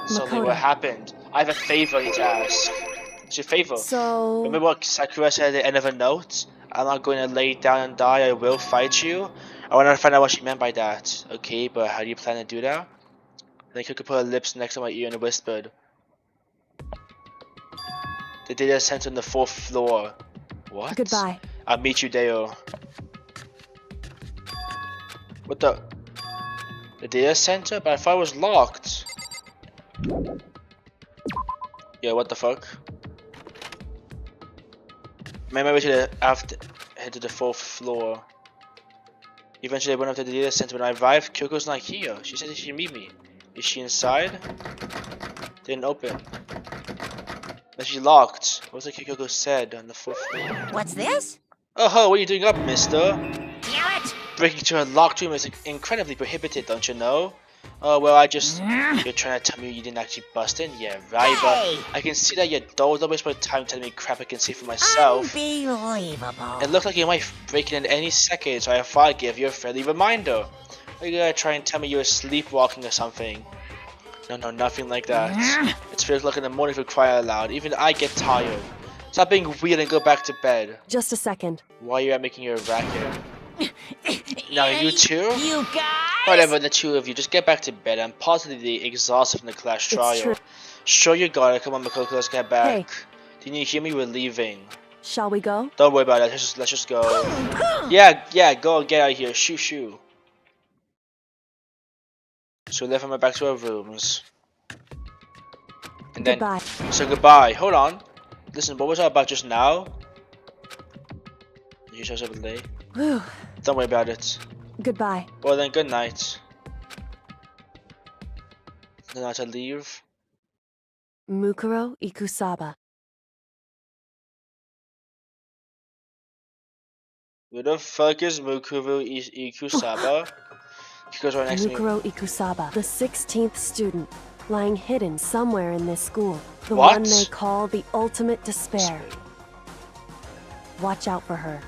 Suddenly, what Makoto. happened? I have a favor I need to ask. What's your favor? So... Remember what Sakura said at the end of a note? I'm not going to lay down and die, I will fight you. I want to find out what she meant by that. Okay, but how do you plan to do that? Then Kyoko put her lips next to my ear and whispered. The data center on the 4th floor. What? Goodbye. I'll meet you there. What the? The data center? But I thought it was locked. Yeah, what the fuck? Made my way to the head to the 4th floor. Eventually, I went up to the data center. When I arrived, Kyoko's not here. She said she'd meet me. Is she inside? Didn't open. But she locked. What was it Kyoko said on the 4th floor? What's this? Oh ho, what are you doing up, mister? Damn it! Breaking into a locked room is incredibly prohibited, don't you know? Oh, well, I just... You're trying to tell me you didn't actually bust in? Yeah, right, Hey! but I can see that you don't waste my time telling me crap I can see for myself. Unbelievable. It looked like you might break in any second, so I thought I'd give you a friendly reminder. Are you gonna try and tell me you were sleepwalking or something? No, nothing like that. It's 3 o'clock in the morning for crying out loud. Even I get tired. Stop being weird and go back to bed. Just a second. Why are you making your racket? Now you too? You guys? Whatever, the two of you, just get back to bed. I'm positively exhausted from the class trial. true. Sure you got it. Come on, Makoto, let's get back. Hey. Didn't you hear me? We're leaving. Shall we go? Don't worry about it. Let's just go. Yeah, go get out of here. Shoo. So we left and went back to our rooms. And Goodbye. then, so goodbye. Hold on. Listen, what was I about just now? You chose up late. Whew. Don't worry about it. Goodbye. Well then, good night. Good night, I leave. Mukuro Ikusaba. Who the fuck is Mukuro Ikusaba? He goes right next to me. Mukuro Ikusaba, the 16th student, lying hidden somewhere in this school. The What? one they call the ultimate despair. Watch out for her.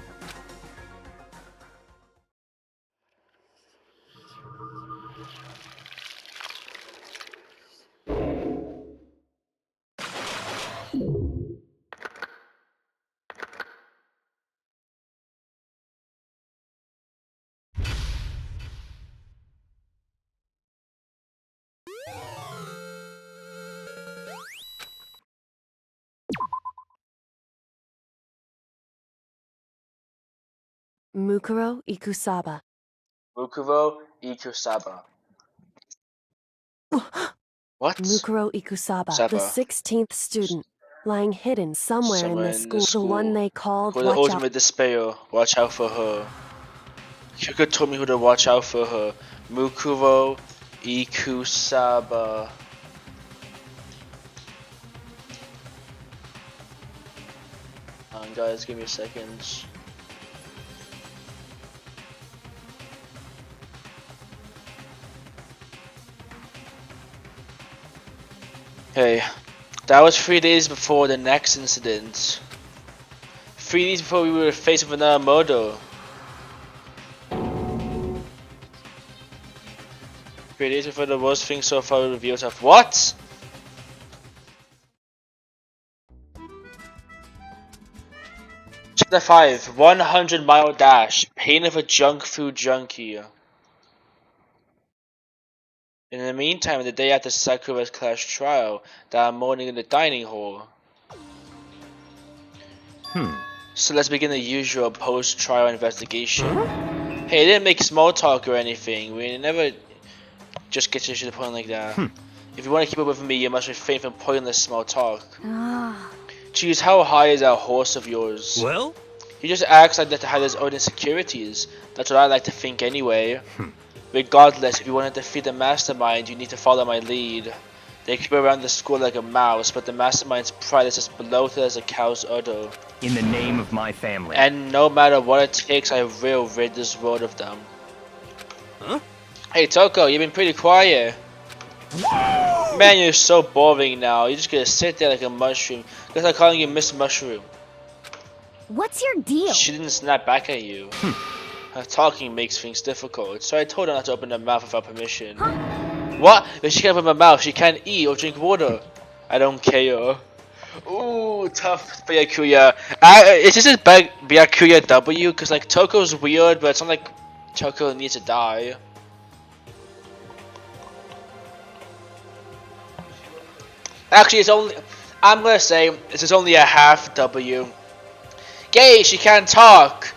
Mukuro Ikusaba. Mukuro Ikusaba. What? Mukuro Ikusaba, Saba. the 16th student, lying hidden somewhere in this school. The one they called For the Watch Out. ultimate despair, watch out for her. You could tell me who to watch out for her. Mukuro Ikusaba. Hang on guys, give me a second. Hey, that was 3 days before the next incident. 3 days before we were faced with another murder. 3 days before the worst thing so far revealed of what? Chapter 5, 100-mile dash. Pain of a junk food junkie. In the meantime, the day after Sakura's class trial, that morning in the dining hall. So let's begin the usual post-trial investigation. Hey, I didn't make small talk or anything. We never just get to the point like that. If you want to keep up with me, you must refrain from pointless small talk. Jeez, how high is that horse of yours? Well? He just acts like that to hide his own insecurities. That's what I like to think anyway. Regardless, if you want to defeat the mastermind, you need to follow my lead. They keep around the school like a mouse, but the mastermind's pride is as bloated as a cow's udder. In the name of my family. And no matter what it takes, I will rid this world of them. Huh? Hey Toko, you've been pretty quiet. Man, you're so boring now. You're just gonna sit there like a mushroom. Guess I'm calling you Miss Mushroom. What's your deal? She didn't snap back at you. Her talking makes things difficult, so I told her not to open her mouth without permission. What? If she can't open her mouth, she can't eat or drink water. I don't care. Ooh, tough Byakuya. Is this a Byakuya W? Cause like Toko's weird, but it's not like Toko needs to die. Actually, it's only. I'm gonna say this is only a half W. Gay, she can't talk.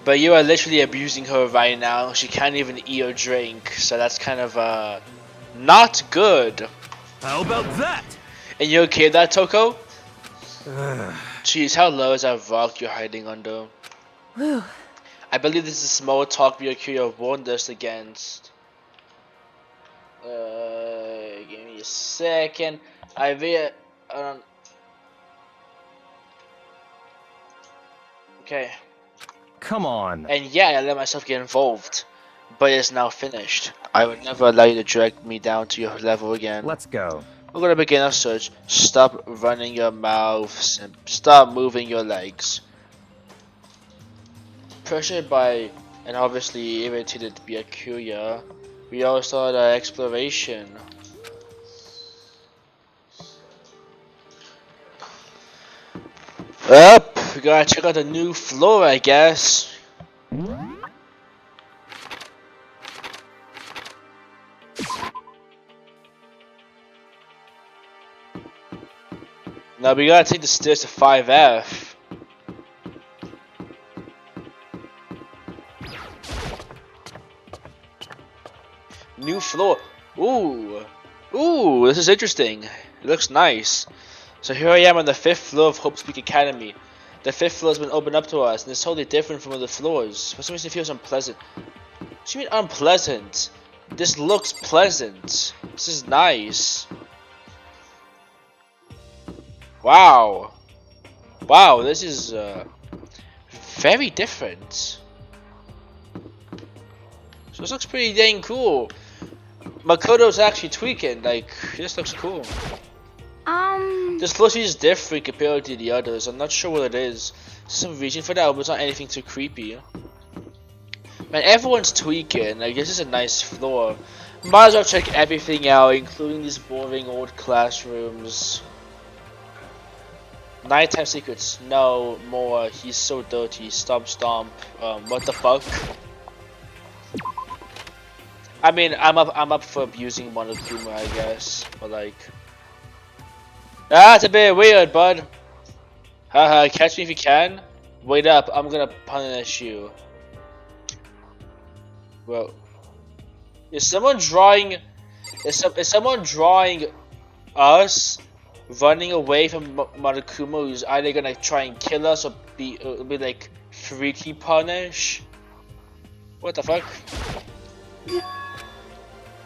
But you are literally abusing her right now. She can't even eat or drink, so that's kind of not good. How about that? And you okay with that, Toko? Jeez, how low is that rock you're hiding under? Whew. I believe this is small talk Byakuya warned us against. Give me a second. I will. Okay. Come on. And yeah, I let myself get involved, but it's now finished. I would never allow you to drag me down to your level again. Let's go. We're gonna begin our search. Stop running your mouths and stop moving your legs. Pressured by and obviously irritated Byakuya, we all started our exploration. Up, we gotta check out the new floor, I guess. Now we gotta take the stairs to 5F. New floor. Ooh. Ooh, this is interesting. It looks nice. So here I am on the 5th floor of Hope's Peak Academy. The 5th floor has been opened up to us, and it's totally different from other floors. For some reason it feels unpleasant. What do you mean unpleasant? This looks pleasant. This is nice. Wow. Wow, this is very different. So this looks pretty dang cool. Makoto's actually tweaking, like, this looks cool. This floor is different compared to the others. I'm not sure what it is. There's some reason for that, but it's not anything too creepy. Man, everyone's tweaking. Like, this is a nice floor. Might as well check everything out, including these boring old classrooms. Nighttime secrets. No more. He's so dirty. Stomp stomp. What the fuck? I mean, I'm up for abusing Monokuma, I guess. But like, it's a bit weird, bud. Haha, catch me if you can. Wait up, I'm gonna punish you. Well, is someone drawing? Is someone drawing us running away from Monokuma, who's either gonna try and kill us or be like freaky punish? What the fuck?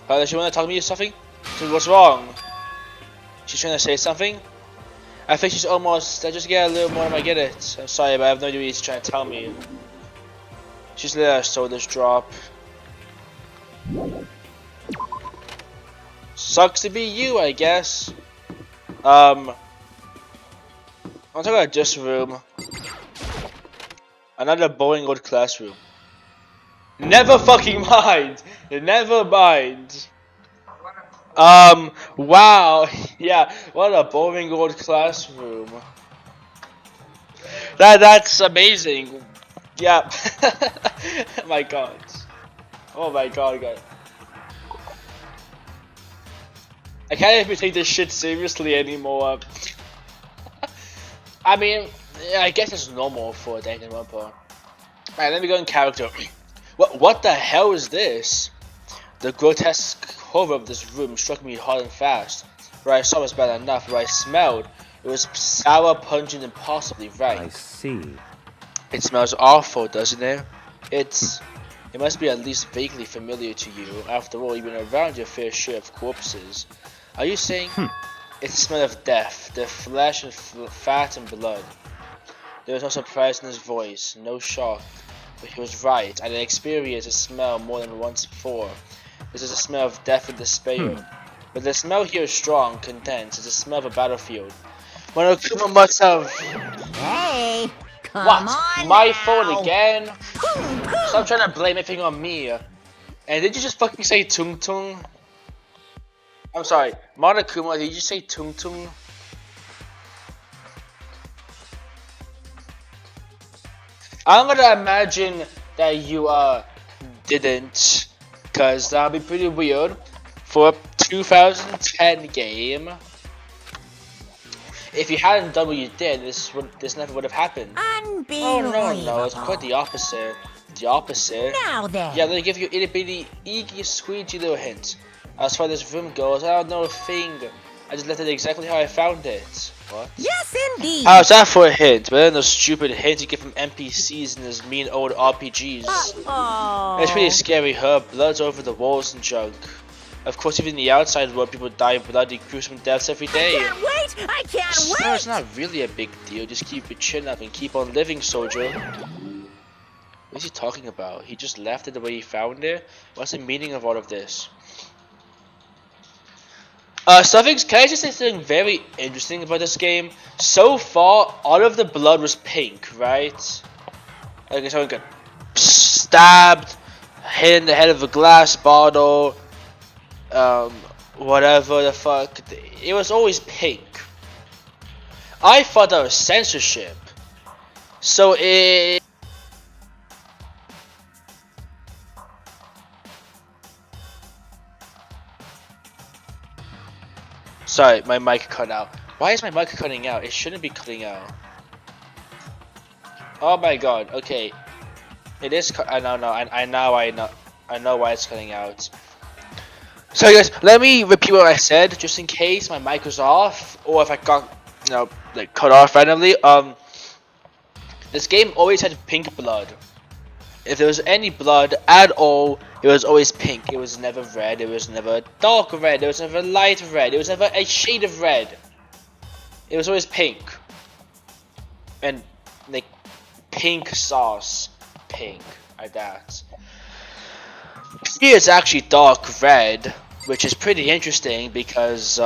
Does she want to tell me something? So what's wrong? She's trying to say something? I think she's almost. I just get a little more than I get it. I'm sorry, but I have no idea what she's trying to tell me. She's let her shoulders drop. Sucks to be you, I guess. I'll talk about this room. Another boring old classroom. Never fucking mind. Never mind. Wow. Yeah. What a boring old classroom. That's amazing. Yeah. My God. Oh my God, guys. I can't even take this shit seriously anymore. I mean, yeah, I guess it's normal for Danganronpa. Alright, let me go in character. What the hell is this? The grotesque horror of this room struck me hard and fast. What I saw was bad enough. What I smelled, it was sour, pungent, and possibly rank. I see. It smells awful, doesn't it? It must be at least vaguely familiar to you. After all, you've been around your fair share of corpses. Are you saying it's the smell of death, the flesh and fat and blood? There was no surprise in his voice, no shock. But he was right. I had experienced a smell more than once before. This is a smell of death and despair. But the smell here is strong, condensed. It's the smell of a battlefield. Monokuma must have. Hey, come What? on My now. fault again? Stop trying to blame everything on me. And did you just fucking say Tung Tung? I'm sorry, Monokuma, did you say Tung Tung? I'm gonna imagine that you didn't, cause that'd be pretty weird for a 2010 game. If you hadn't done what you did, this never would have happened. Unbelievable. Oh no, it's quite the opposite. The opposite. Now then. Yeah, let me give you itty bitty, eeky, squeegee little hint. As far as this room goes, I don't know a thing. I just left it exactly how I found it. What? Yes, indeed. How's that for a hint? Better than those stupid hints you get from NPCs in those mean old RPGs. Oh. It's pretty scary, huh? Blood's over the walls and junk. Of course, even in the outside world, people die bloody, gruesome deaths every day. I can't wait! I can't So wait! it's not really a big deal. Just keep your chin up and keep on living, soldier. What is he talking about? He just left it the way he found it? What's the meaning of all of this? Can I just say something very interesting about this game? So far, all of the blood was pink, right? Like someone got stabbed, hit in the head of a glass bottle, whatever the fuck. It was always pink. I thought that was censorship. So it... Sorry, my mic cut out. Why is my mic cutting out? It shouldn't be cutting out. Oh my god, okay. It is I know why it's cutting out. So guys, let me repeat what I said, just in case my mic was off, or if I got, like cut off randomly. This game always had pink blood. If there was any blood at all, it was always pink. It was never red, it was never dark red, it was never light red, it was never a shade of red. It was always pink. And like pink sauce. Pink. Like that. Here it's actually dark red, which is pretty interesting because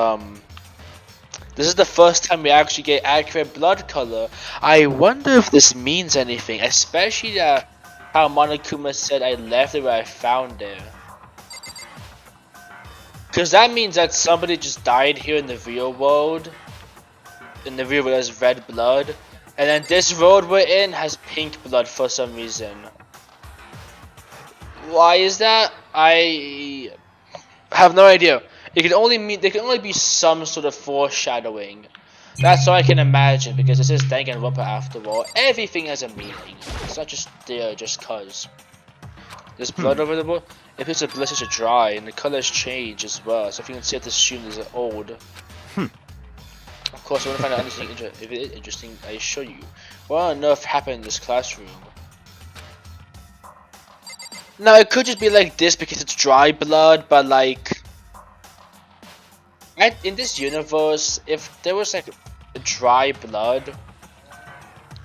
this is the first time we actually get accurate blood color. I wonder if this means anything, especially how Monokuma said I left it where I found it. Because that means that somebody just died here in the real world. In the real world has red blood. And then this world we're in has pink blood for some reason. Why is that? I have no idea. It can only mean there can only be some sort of foreshadowing. That's all I can imagine because this is Danganronpa after all. Everything has a meaning. It's not just there just cause. There's blood over the board. If it's a blood to dry and the colors change as well, so if you can see it, assume it's old. Of course, I want to find out anything if it is interesting. I show you. What on earth happened in this classroom? Now it could just be like this because it's dry blood, but like. In this universe, if there was like a dry blood,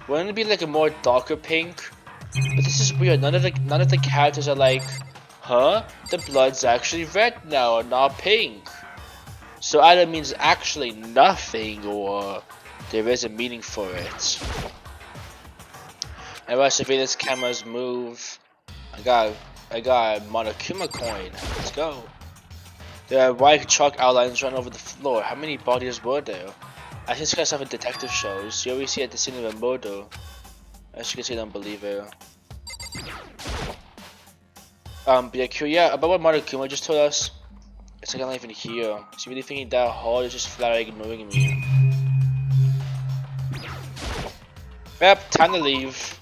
wouldn't it be like a more darker pink? But this is weird. None of the characters are like, huh? The blood's actually red now, not pink. So either means actually nothing, or there is a meaning for it. And while surveillance cameras move, I got a Monokuma coin. Let's go. There are white chalk outlines run over the floor. How many bodies were there? I think this kind of stuff in detective shows. You always see at the scene of a murder. As you can see, I don't believe it. But yeah, about what Monokuma just told us. It's like I'm not even here. Is he really thinking that hard? Is just flat out ignoring me? Yep, time to leave.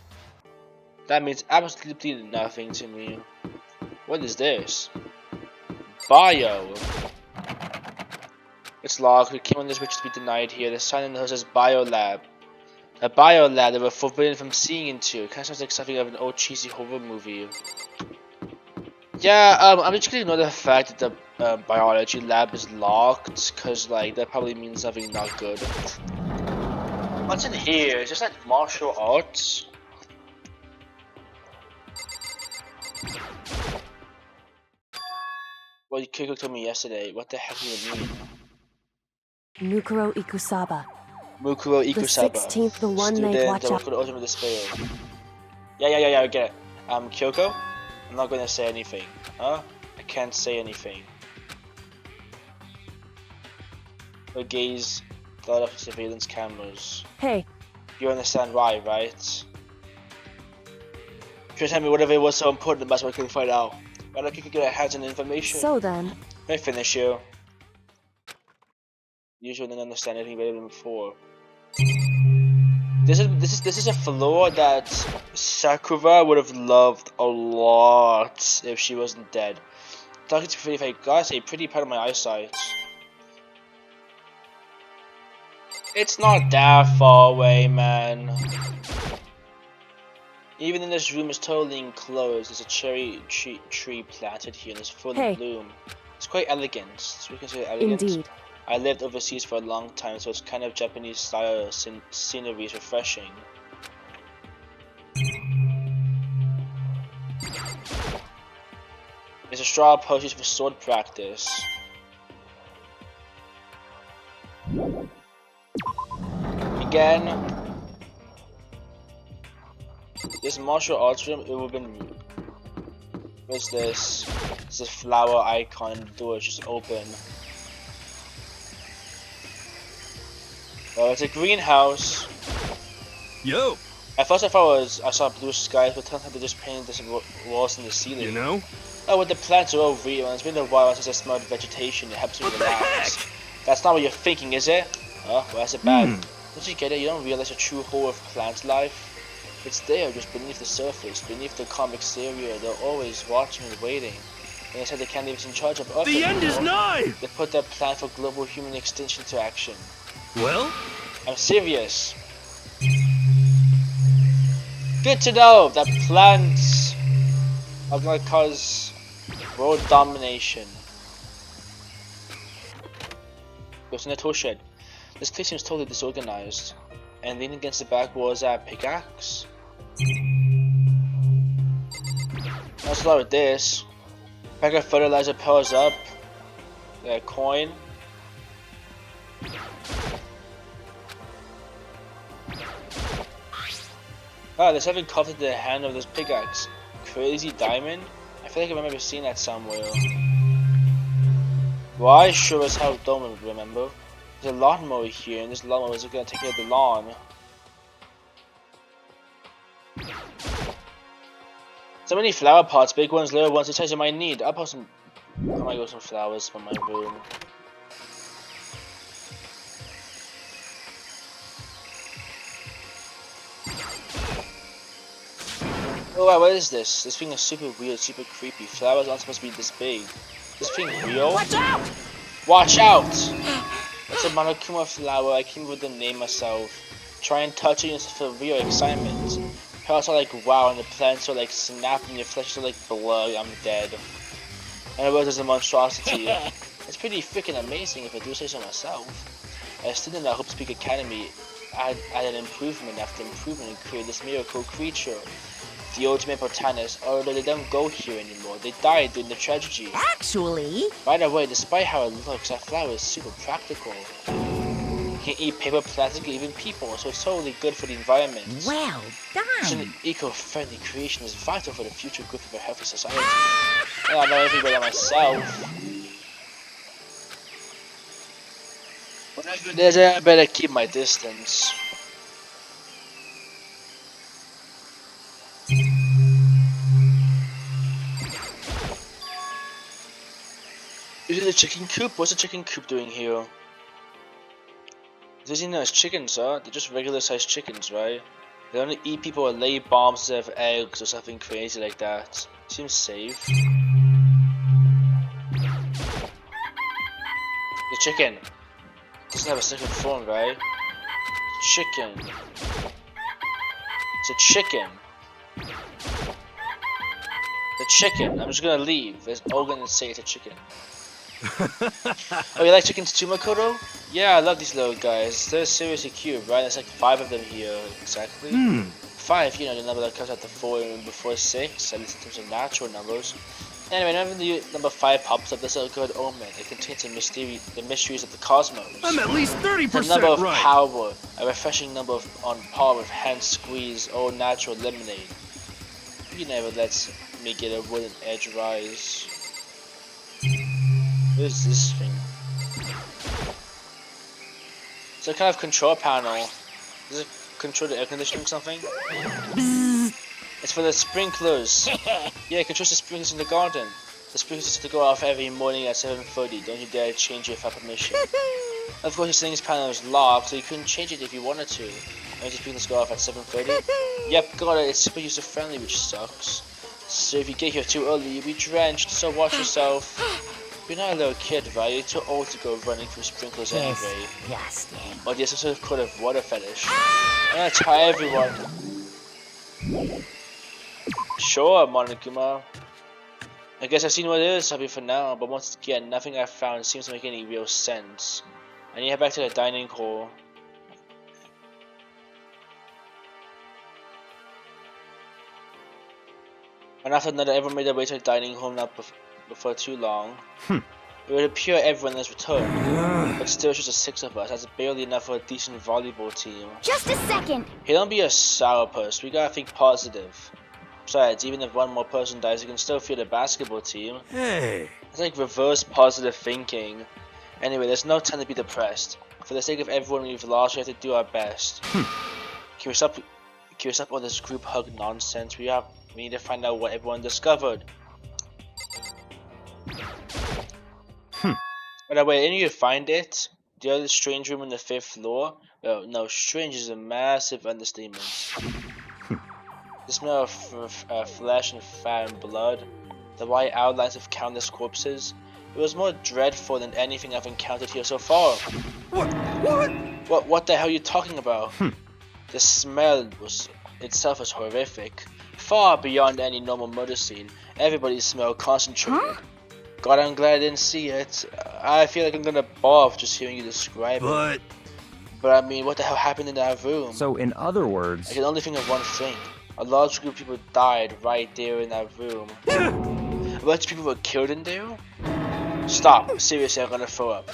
That means absolutely nothing to me. What is this? Bio. It's locked. We came on this which to be denied here. The sign in the house says Bio Lab. A Bio Lab that we're forbidden from seeing into. It kind of sounds like something of an old cheesy horror movie. Yeah, I'm just gonna ignore the fact that the biology lab is locked, cause like that probably means something not good. What's in here? Is this like martial arts? Well, Kiko told me yesterday. What the heck do you mean? Mukuro Ikusaba. Mukuro Ikusaba. The 16th, the one Student they watch out. For the ultimate despair. Yeah, I get it. Kyoko? I'm not gonna say anything. Huh? I can't say anything. Her gaze thought of surveillance cameras. Hey. You understand why, right? Try to tell me whatever it was so important about so I couldn't find out. Why don't you get our hands on the information? So then. Let me finish you. Usually didn't understand anything better than before. This is a floor that Sakura would have loved a lot if she wasn't dead. Talking to pretty, if I gotta say, pretty proud of my eyesight. It's not that far away, man. Even in this room is totally enclosed. There's a cherry tree planted here and it's full of bloom. It's quite elegant. So we can say elegant. Indeed. I lived overseas for a long time, so it's kind of Japanese style scenery is refreshing. There's a straw post used for sword practice. Again. This martial arts room, it would have been. What's this? It's a flower icon, the door is just open. Well, it's a greenhouse. Yo! At first I thought I saw blue skies, but turns out they just painted this walls in the ceiling. You know? Oh, with the plants are all real, and it's been a while since I smelled vegetation. It helps me relax. That's not what you're thinking, is it? Oh, why is it bad? Don't you get it? You don't realize the true whole of plant life? It's there, just beneath the surface, beneath the calm exterior. They're always watching and waiting. And they said they can't leave us in charge of Earth The end is anymore. nigh! They put their plan for global human extinction into action. Well? I'm serious. Good to know that plants are gonna cause world domination. Goes in the tool shed. This place seems totally disorganized. And leaning against the back walls are a pickaxe. Let's start with this. Pack of fertilizer powers up. A coin. Ah, there's something carved into the hand of this pickaxe. Crazy diamond? I feel like I remember seeing that somewhere. Well, I sure as hell don't remember. There's a lawnmower here, and this lawnmower is gonna take care of the lawn. So many flower pots, big ones, little ones, the size I might need. I might grow some flowers for my room. Oh wow, what is this? This thing is super weird, super creepy. Flowers aren't supposed to be this big. This thing real? Watch out! Watch out! It's a Monokuma flower. I came with the name myself. Try and touch it and feel real excitement. Parrots are like wow, and the plants are like snapping, your flesh is like blood. I'm dead. And the world is a monstrosity. It's pretty freaking amazing if I do say so myself. A student at Hope Speak Academy added improvement after improvement and created this miracle creature. The ultimate botanist, although they don't go here anymore. They died during the tragedy. Actually, By the way, despite how it looks, that flower is super practical. You can eat paper, plastic, even people, so it's totally good for the environment. well Such done. an eco-friendly creation is vital for the future growth of a healthy society. And I know everybody myself. When I go there, I better keep my distance. Is it a chicken coop? What's a chicken coop doing here? These are nice chickens, huh? They're just regular sized chickens, right? They only eat people or lay bombs instead of eggs or something crazy like that. Seems safe. The chicken doesn't have a second form, right? Chicken. It's a chicken. The chicken. I'm just gonna leave. There's all gonna say it's a chicken. Oh, you like chickens too, Makoto? Yeah, I love these little guys. They're seriously cute, right? There's like 5 of them here, exactly. 5, you know, the number that comes after 4 and before 6, at least in terms of natural numbers. Anyway, whenever the number 5 pops up, that's a good omen. It contains the mysteries of the cosmos. I'm at least 30% The number of right. power, a refreshing number on par with hand squeeze or natural lemonade. You never lets me get a wooden edge rise. What is this thing? It's a kind of control panel. Does it control the air conditioning or something? It's for the sprinklers. Yeah, it controls the sprinklers in the garden. The sprinklers have to go off every morning at 7:30. Don't you dare change it without permission. Of course, this thing's panel is locked, so you couldn't change it if you wanted to. And the sprinklers go off at 7:30. Yep, got it. It's super user friendly, which sucks. So if you get here too early, you'll be drenched. So watch yourself. You're not a little kid, right? You're too old to go running through sprinklers anyway. Disgusting. Or there's some sort of code of water fetish. I'm gonna try everyone. Sure, Monokuma. I guess I've seen what it is, happy for now, but once again, nothing I've found seems to make any real sense. I need to head back to the dining hall. And after none ever made their way to the dining hall not before too long. It would appear everyone has returned, but still it's just the 6 of us. That's barely enough for a decent volleyball team. Just a second. Hey, don't be a sourpuss. We gotta think positive. Besides, even if one more person dies, you can still feel the basketball team. Hey. It's like reverse positive thinking. Anyway, there's no time to be depressed. For the sake of everyone we've lost, we have to do our best. Can we stop all this group hug nonsense? We need to find out what everyone discovered. By the way, didn't you find it? The other strange room on the 5th floor? Well, no, strange is a massive understatement. The smell of flesh and fat and blood, the white outlines of countless corpses. It was more dreadful than anything I've encountered here so far. What the hell are you talking about? The smell itself was horrific. Far beyond any normal murder scene. Everybody's smell concentrated. God, I'm glad I didn't see it. I feel like I'm gonna barf just hearing you describe it. But I mean, what the hell happened in that room? So, in other I words, can only think of one thing. A large group of people died right there in that room. A bunch of people were killed in there? Stop. Seriously, I'm gonna throw up.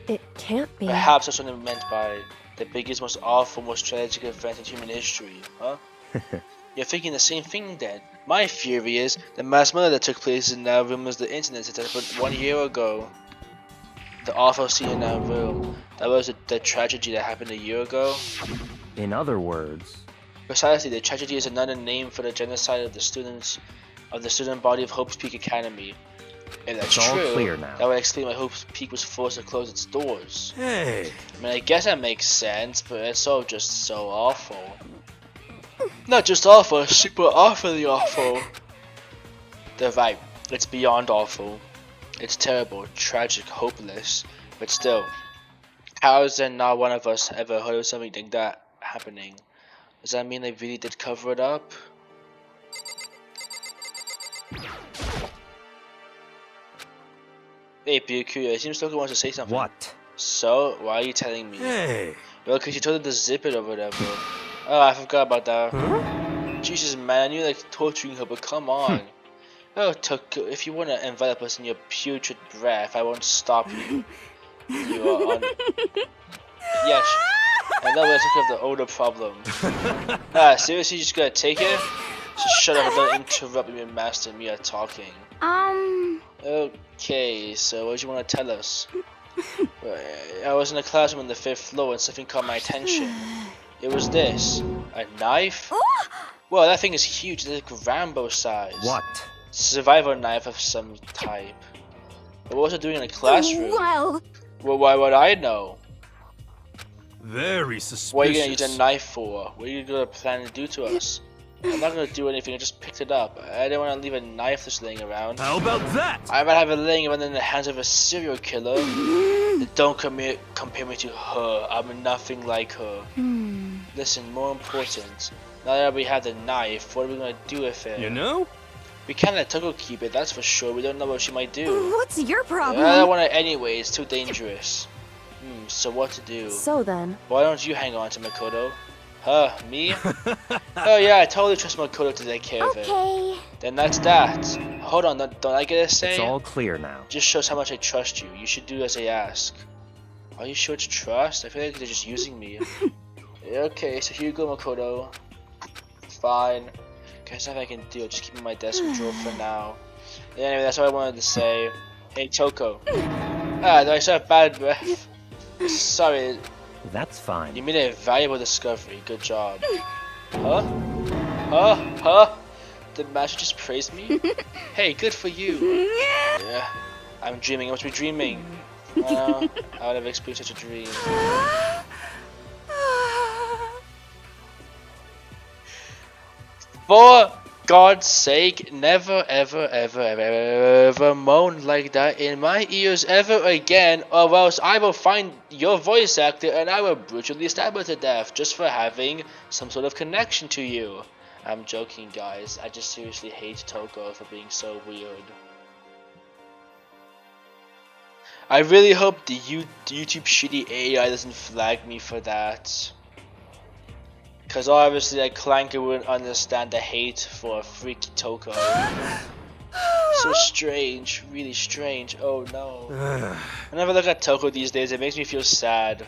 It can't be. Perhaps that's what it meant by the biggest, most awful, most tragic event in human history, huh? You're thinking the same thing then. My theory is the mass murder that took place in that room was the incident that happened 1 year ago. The awful scene in that room. That was the tragedy that happened a year ago. in other words, Precisely, the tragedy is another name for the genocide of the students of the student body of Hope's Peak Academy. If that's It's all true, clear now. that would explain why Hope's Peak was forced to close its doors. Hey. I mean, I guess that makes sense, but it's all just so awful. Not just awful, super awfully awful. They're right, it's beyond awful. It's terrible, tragic, hopeless, but still, how is there not one of us ever heard of something like that happening? Does that mean they really did cover it up? Hey, Byukyu, it seems Toko wants to say something. what? So, why are you telling me? Hey. Well, cause you told her to zip it or whatever. Oh, I forgot about that. Jesus, man, you're like torturing her, but come on. Oh, Toko, if you want to envelop us in your putrid breath, I won't stop you. You are on... Yes, I know we're talking of the older problem. Seriously, you just gotta take it? Just shut up and don't interrupt me when Master and me are talking. Okay, so what do you want to tell us? I was in a classroom on the 5th floor and something caught my attention. It was this. A knife? Whoa, that thing is huge. It's like Rambo size. What? Survival knife of some type. But what was it doing in a classroom? Well, Well, why would I know? Very suspicious. What are you gonna use a knife for? What are you gonna plan to do to us? I'm not gonna do anything, I just picked it up. I didn't want to leave a knife just laying around. How about that? I might have it laying around in the hands of a serial killer. Don't compare me to her. I'm nothing like her. Listen, more important. Now that we have the knife, what are we gonna do with it? You know? We can't let Toko keep it, that's for sure. We don't know what she might do. what's your I problem? don't want it anyway, it's too dangerous. So what to do? So then, Why don't you hang on to Makoto? Huh, me? Oh yeah, I totally trust Makoto to take care of it. Okay. Then that's that. Hold on, don't I get a say? It's all clear now. Just shows how much I trust you. You should do as I ask. Are you sure it's trust? I feel like they're just using me. Okay, so here you go, Makoto. Fine. Guess nothing I can do. I'll just keep it in my desk drawer for now. Anyway, that's all I wanted to say. Hey, Toko. Do I still have bad breath? Sorry, That's fine. you made a valuable discovery. Good job. Huh? Huh? The master just praised me? Hey, good for you. Yeah, I'm dreaming. I must be dreaming. I would have experienced such a dream. For God's sake, never ever moan like that in my ears ever again, or else I will find your voice actor and I will brutally stab her to death just for having some sort of connection to you. I'm joking, guys. I just seriously hate Toko for being so weird. I really hope the YouTube shitty AI doesn't flag me for that. Cause obviously that Clanker wouldn't understand the hate for a freaky Toko. So strange, really strange. Oh no. Whenever I look at Toko these days, it makes me feel sad.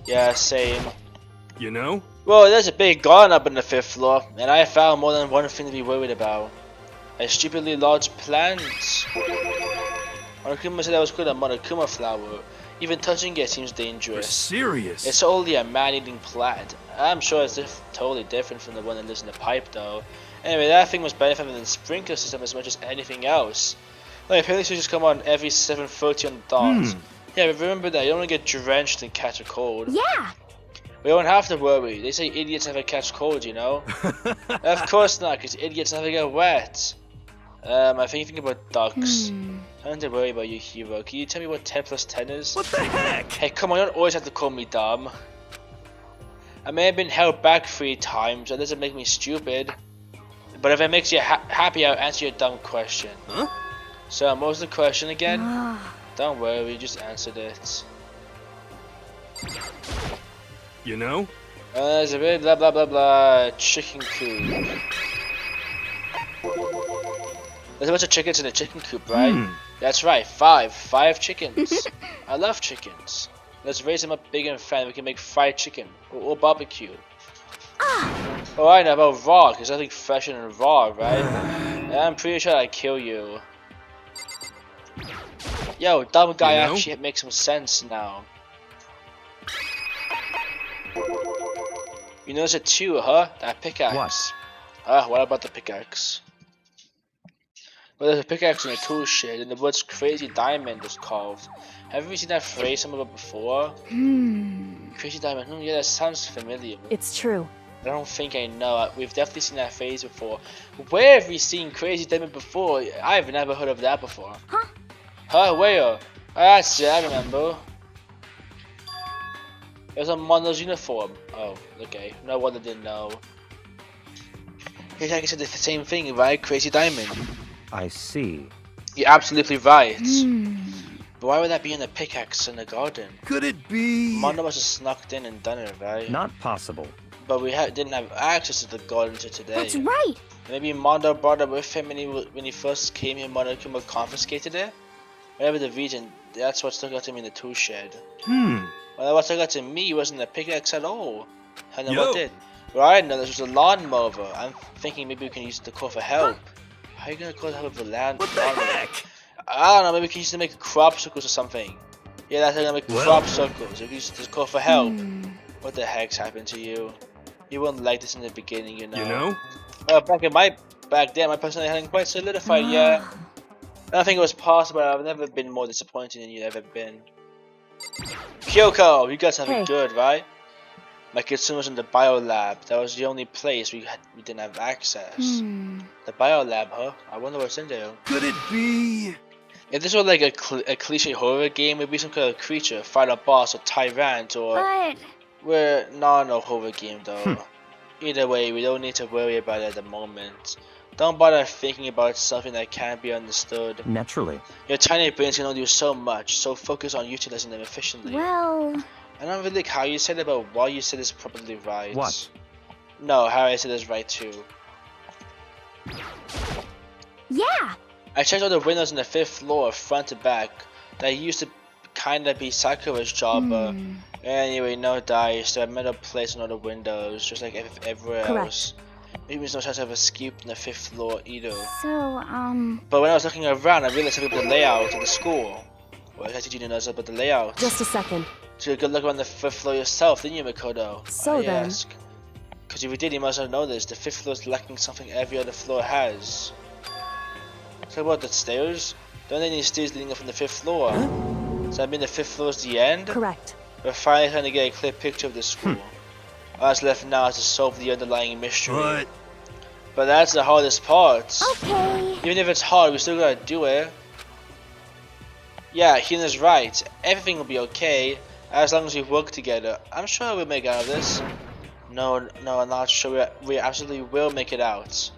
Yeah, same. You know? Well, there's a big garden up on the 5th floor, and I found more than one thing to be worried about. A stupidly large plant. Monokuma said that was called a Monokuma flower. Even touching it seems You're dangerous. serious. It's only a man-eating plant. I'm sure it's totally different from the one that lives in the pipe though. Anyway, that thing was benefiting from the sprinkler system as much as anything else. Like, apparently should just come on every 7:30 on the dot. Yeah, but remember that, you don't want to get drenched and catch a cold. Yeah. We don't have to worry. They say idiots never catch cold, you know? Of course not, because idiots never get wet. I think you think about ducks. I don't have to worry about you, hero. Can you tell me what 10 plus 10 is? What the heck? Hey, come on, you don't always have to call me dumb. I may have been held back 3 times, that doesn't make me stupid. But if it makes you happy, I'll answer your dumb question. Huh? So, what was the question again? Don't worry, we just answered it. You know? There's a bit blah blah blah blah chicken coop. There's a bunch of chickens in a chicken coop, right? That's right, 5 chickens. I love chickens. Let's raise them up big and fat. We can make fried chicken or barbecue. Oh, I know about raw, because I think fresher than raw, right? I'm pretty sure I'd kill you. Yo, dumb guy actually makes some sense now. You notice it too, huh? That pickaxe. What about the pickaxe? Well, there's a pickaxe in a tool shed, and the word's crazy diamond is carved. Have you seen that phrase somewhere before? Crazy diamond, yeah, that sounds familiar. It's true. I don't think I know. We've definitely seen that phrase before. Where have we seen crazy diamond before? I've never heard of that before. Huh, where? That's it, I remember. It was on Mondo's uniform. Oh, okay. No wonder I didn't know. Hey, I said the same thing, right? Crazy diamond. I see. You're absolutely right. But why would that be in a pickaxe in the garden? Could it be? Mondo must have snuck in and done it, right? Not possible. But we didn't have access to the garden until today. That's right. Maybe Mondo brought it with him when he first came here. Mondo confiscated it. Whatever the reason, that's what stuck out to me in the tool shed. Well, what stuck out to me wasn't a pickaxe at all. And then what did? Right, no, this was a lawnmower. I'm thinking maybe we can use the call for help. How are you gonna call help with a land? What the heck? I don't know, maybe we can use it to make crop circles or something. Yeah, that's how we're gonna make crop circles. If you use this call for help. What the heck's happened to you? You wouldn't like this in the beginning, you know. You know? Back then, my personality hadn't quite solidified yet. I don't think it was possible. I've never been more disappointed than you've ever been. Kyoko, you got something good, right? My Kitsune was in the bio lab. That was the only place we didn't have access. The bio lab, huh? I wonder what's in there. Could it be? If this was like a cliche horror game, it'd be some kind of creature, fight a boss, or tyrant, or... But... We're not in a horror game though. Either way, we don't need to worry about it at the moment. Don't bother thinking about something that can't be understood. Naturally. Your tiny brains can only do so much, so focus on utilizing them efficiently. Well... I don't really like how you said it, but why you said is probably right. What? No, how I said is right too. Yeah! I checked all the windows on the 5th floor, front to back. That used to kinda be Sakura's job, but anyway, no dice. There are metal plates on all the windows, just like everywhere else. Maybe there's no chance of escape on the 5th floor either. So, But when I was looking around, I realized I the layout of the school. Well, I did you know about the layout? Just a second. So you could look on the 5th floor yourself, didn't you, Makoto? So then... Because if you did, you must have noticed the 5th floor is lacking something every other floor has. So about the stairs? Don't they need stairs leading up from the 5th floor? Does that mean the 5th floor is the end? Correct. We're finally trying to get a clear picture of the school. All that's left now is to solve the underlying mystery. But that's the hardest part. Okay. Even if it's hard, we still gotta do it. Yeah, Hina's right. Everything will be okay as long as we work together. I'm sure we'll make out of this. No, I'm not sure. We absolutely will make it out.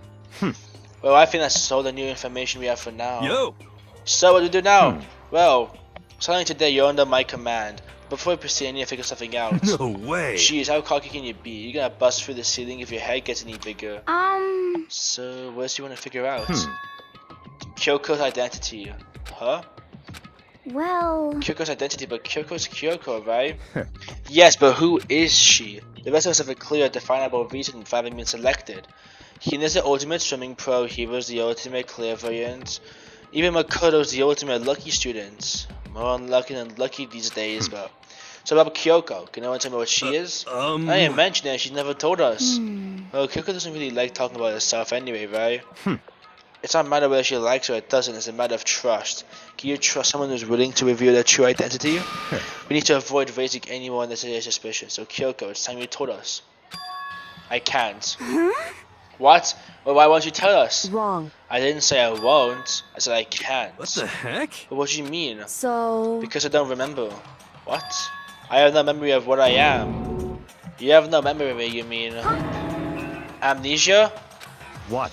Well, I think that's all the new information we have for now. So what do we do now? Well, starting today, you're under my command. Before we proceed, I need to figure something out. No way. Jeez, how cocky can you be? You're gonna bust through the ceiling if your head gets any bigger. So, what else do you want to figure out? Kyoko's identity. Huh? Well... Kyoko's identity, but Kyoko's Kyoko, right? Yes, but who is she? The rest of us have a clear, definable reason for having been selected. Hina's the ultimate swimming pro, Hiro's the ultimate clairvoyant. Even Makoto's the ultimate lucky student. More unlucky than lucky these days, but... So about Kyoko, can anyone tell me what she is? I didn't mention it, she's never told us. Well, Kyoko doesn't really like talking about herself anyway, right? It's not a matter whether she likes or it doesn't, it's a matter of trust. Can you trust someone who's willing to reveal their true identity? We need to avoid raising anyone that's suspicious. So Kyoko, it's time you told us. I can't. What? Well, why won't you tell us? Wrong. I didn't say I won't. I said I can't. What the heck? But what do you mean? So. Because I don't remember. What? I have no memory of what I am. You have no memory of me, you mean? Amnesia? What?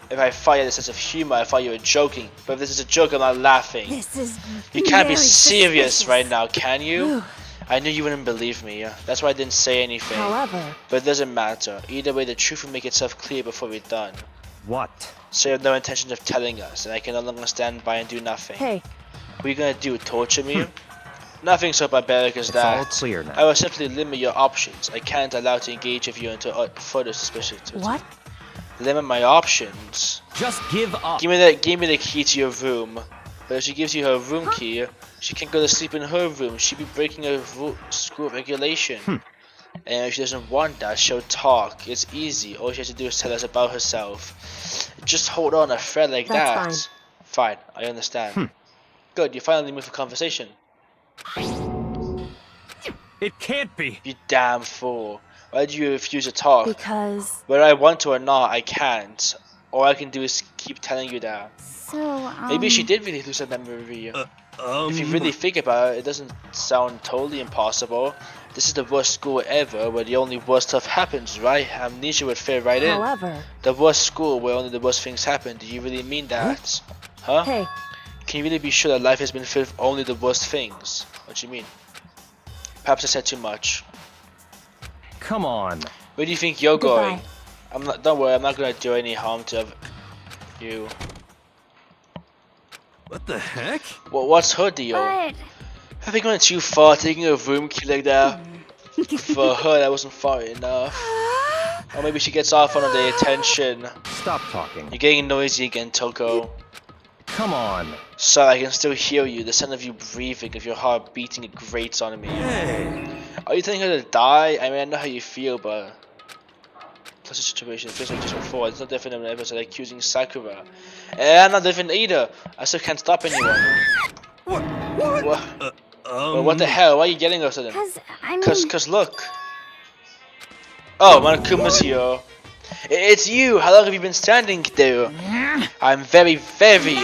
If I thought you had a sense of humor, I thought you were joking. But if this is a joke, I'm not laughing. This is You can't be very serious suspicious. right now, can you? I knew you wouldn't believe me. That's why I didn't say anything. However. But it doesn't matter. Either way, the truth will make itself clear before we're done. What? So you have no intention of telling us, and I can no longer stand by and do nothing. Hey. What are you gonna do? Torture me? Nothing so barbaric as It's that. all clear now. I will simply limit your options. I can't allow to engage with you until further suspicion. What? Limit my options. Just give up. Give me the key to your room. But if she gives you her room key, she can't go to sleep in her room. She'd be breaking a school regulation. And if she doesn't want that, she'll talk. It's easy. All she has to do is tell us about herself. Just hold on a thread like That's that. Fine, I understand. Good, you finally moved for conversation. It can't be. You damn fool. Why do you refuse to talk? Because. Whether I want to or not, I can't. All I can do is keep telling you that. So, Maybe she did really lose her memory. If you really think about it, it doesn't sound totally impossible. This is the worst school ever, where the only worst stuff happens, right? Amnesia would fit right in. However. The worst school where only the worst things happen. Do you really mean that? Huh? Hey. Can you really be sure that life has been filled with only the worst things? What do you mean? Perhaps I said too much. Come on. Where do you think you're Goodbye. going? I'm not. Don't worry. I'm not gonna do any harm to you. What the heck? Well, what's her deal? but Have you gone too far taking a room key like that? For her, that wasn't far enough. Or maybe she gets off on the attention. Stop talking. You're getting noisy again, Toko. Come on. Sorry, I can still hear you. The sound of you breathing, of your heart beating, it grates on me. Hey. Are you telling her to die? I mean, I know how you feel, but such a situation. It feels like just before. It's not different than ever started accusing Sakura. And I'm not different either. I still can't stop anyone. What? What? Well, what the hell? Why are you yelling at them? I mean, Cause look. Oh, Monokuma's here. It's you. How long have you been standing there? I'm very, very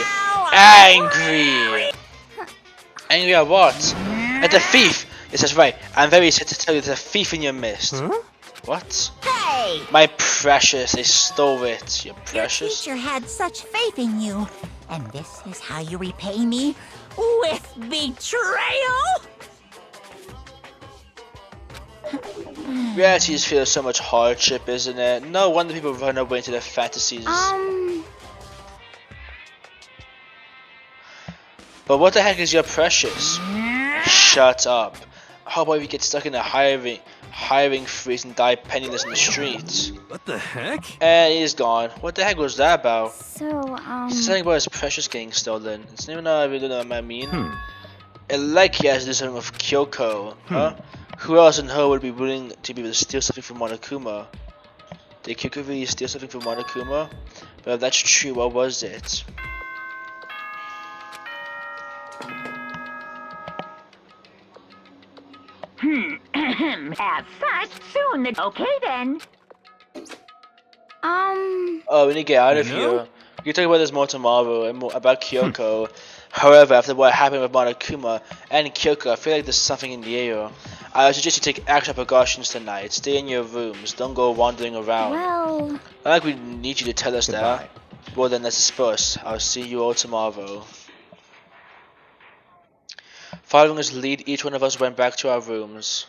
angry. Angry at what? At the thief. Yes, that's right. I'm very sad to tell you there's a thief in your midst. What? Hey! My precious, they stole it. Your Your precious? teacher had such faith in you. And this is how you repay me? With betrayal? Reality just feels so much hardship, isn't it? No wonder people run away into their fantasies. But what the heck is your precious? Shut up. How about we get stuck in a hiring freeze and die penniless in the streets? What the heck? And he's gone. What the heck was that about? so, He said something about his precious getting stolen. It's not even I really know what I mean. Like he has to do something with Kyoko, huh? Who else in her would be willing to be able to steal something from Monokuma? Did Kyoko really steal something from Monokuma? But if that's true, what was it? As such, soon. Okay then. Oh, we need to get out of here. We can talk about this more tomorrow and more about Kyoko. However, after what happened with Monokuma and Kyoko, I feel like there's something in the air. I suggest you take extra precautions tonight. Stay in your rooms. Don't go wandering around. well, Not like we need you to tell us that. Well then, let's disperse. I'll see you all tomorrow. Following his lead, each one of us went back to our rooms.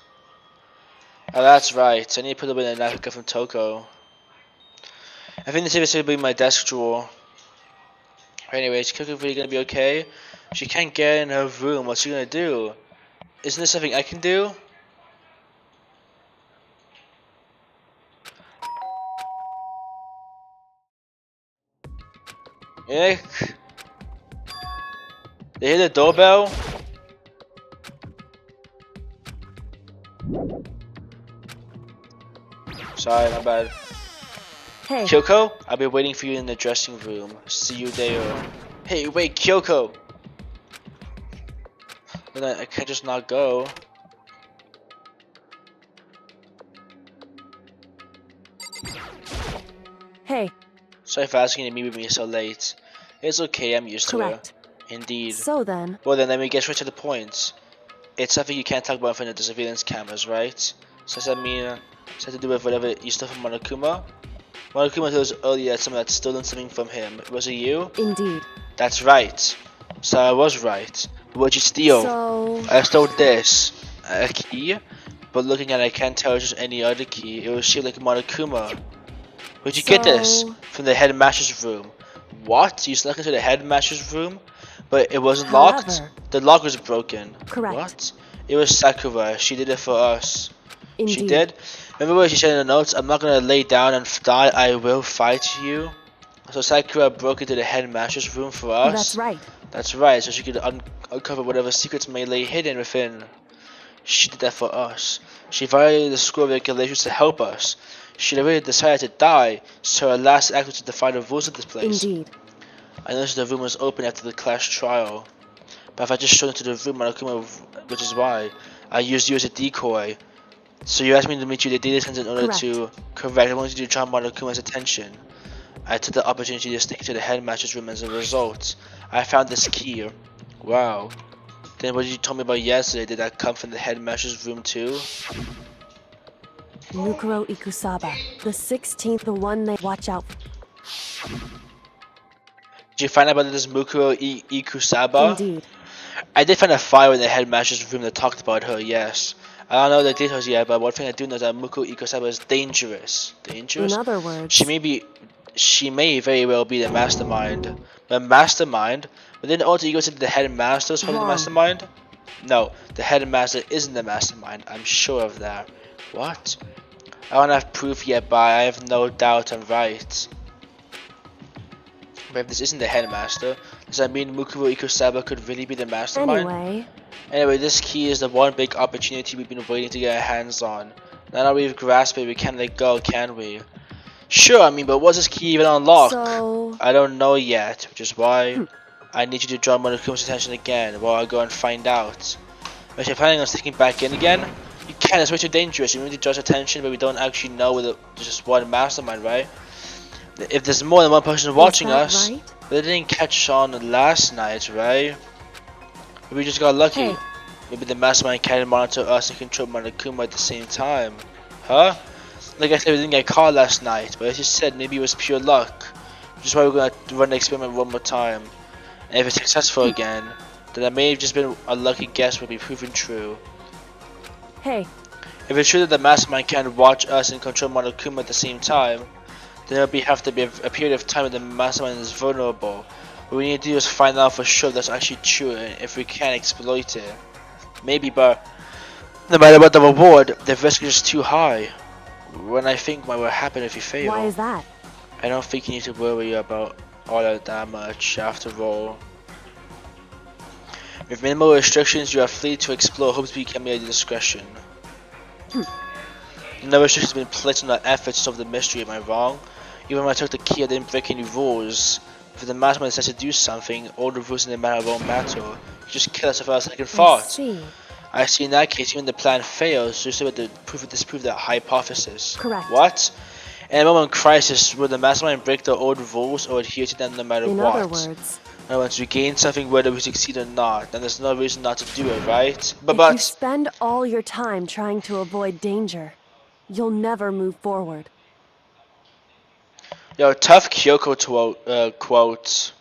Oh, that's right. I need to put away the napkin from Toko. I think the safest will be my desk drawer. Anyways, Kyoko really gonna be okay? She can't get in her room. What's she gonna do? Isn't there something I can do? Ick. They hear the doorbell? Sorry, my bad. Hey, Kyoko, I'll be waiting for you in the dressing room. See you there. Hey, wait, Kyoko! Then I can't just not go. hey, Sorry for asking you to meet with me so late. It's okay, I'm used correct. to it. Indeed. So then, Well then, let me get straight to the point. It's something you can't talk about in front of the surveillance cameras, right? So does that mean it's had to do with whatever you stole from Monokuma? Monokuma told us earlier that someone had stolen something from him. Was it you? indeed. That's right. So I was right. What'd you steal? So, I stole this. A key? But looking at it, I can't tell it's just any other key. It was shaped like Monokuma. Where'd you get this? So- From the headmaster's room. What? You snuck into the headmaster's room? But it wasn't However- locked? The lock was broken. Correct. What? It was Sakura. She did it for us. indeed. She did? Remember what she said in the notes? I'm not gonna lay down and die. I will fight you. So Sakura broke into the headmaster's room for us? That's right. That's right, so she could uncover whatever secrets may lay hidden within. She did that for us. She violated the school regulations to help us. She had already decided to die, so her last act was to defy the rules of this place. Indeed. I noticed the room was open after the class trial. But if I just showed into the room, which is why I used you as a decoy. So you asked me to meet you at the data center in order Correct. to correct. I wanted you to draw Monokuma's attention. I took the opportunity to sneak to the headmaster's room as a result. I found this key. Wow. Then what you told me about yesterday, did that come from the headmaster's room too? Mukuro Ikusaba. The 16th, the one they watch out. Did you find out about this Mukuro Ikusaba? Indeed. I did find a file in the headmaster's room that talked about her, yes. I don't know the details yet, but one thing I do know is that Mukuro Ikusaba is dangerous. Dangerous? In other words, She may very well be the mastermind. The mastermind? But then alter ego said the headmaster is probably the Wrong. mastermind? No, the headmaster isn't the mastermind. I'm sure of that. What? I don't have proof yet, but I have no doubt I'm right. But if this isn't the headmaster, does that mean Mukuro Ikusaba could really be the mastermind? Anyway, this key is the one big opportunity we've been waiting to get our hands on. Now that we've grasped it, we can't let go, can we? Sure, I mean, but was this key even unlocked? So- I don't know yet, which is why I need you to draw Monokuma's attention again while I go and find out. If you're planning on sticking back in again, you can't, it's way too dangerous. You need to draw his attention, but we don't actually know whether there's just one mastermind, right? If there's more than one person watching us, right? they didn't catch on last night, right? Maybe we just got lucky. Hey. Maybe the mastermind can monitor us and control Monokuma at the same time. Huh? Like I said, we didn't get caught last night, but as you said, maybe it was pure luck. Which is why we're gonna run the experiment one more time. And if it's successful again, then it may have just been a lucky guess will be proven true. Hey, If it's true that the mastermind can watch us and control Monokuma at the same time, then there'll have to be a period of time when the mastermind is vulnerable. What we need to do is find out for sure that's actually true and if we can exploit it. Maybe, but no matter what the reward, the risk is just too high. When I think what will happen if you fail. why is that? I don't think you need to worry about all of that much after all. With minimal restrictions, you are free to explore, hopes become at your discretion. No restrictions have been placed on our efforts to solve the mystery, am I wrong? Even when I took the key, I didn't break any rules. If the mastermind decides to do something, all the rules in the matter won't matter. You just kill us without a second I thought. see. I see in that case, even the plan fails, so you still have to disprove that hypothesis. Correct. What? In a moment of crisis, will the mastermind break the old rules or adhere to them no matter In what? other words, And once we gain something, whether we succeed or not, then there's no reason not to do it, right? if you But spend all your time trying to avoid danger, you'll never move forward. yo, tough Kyoko quote.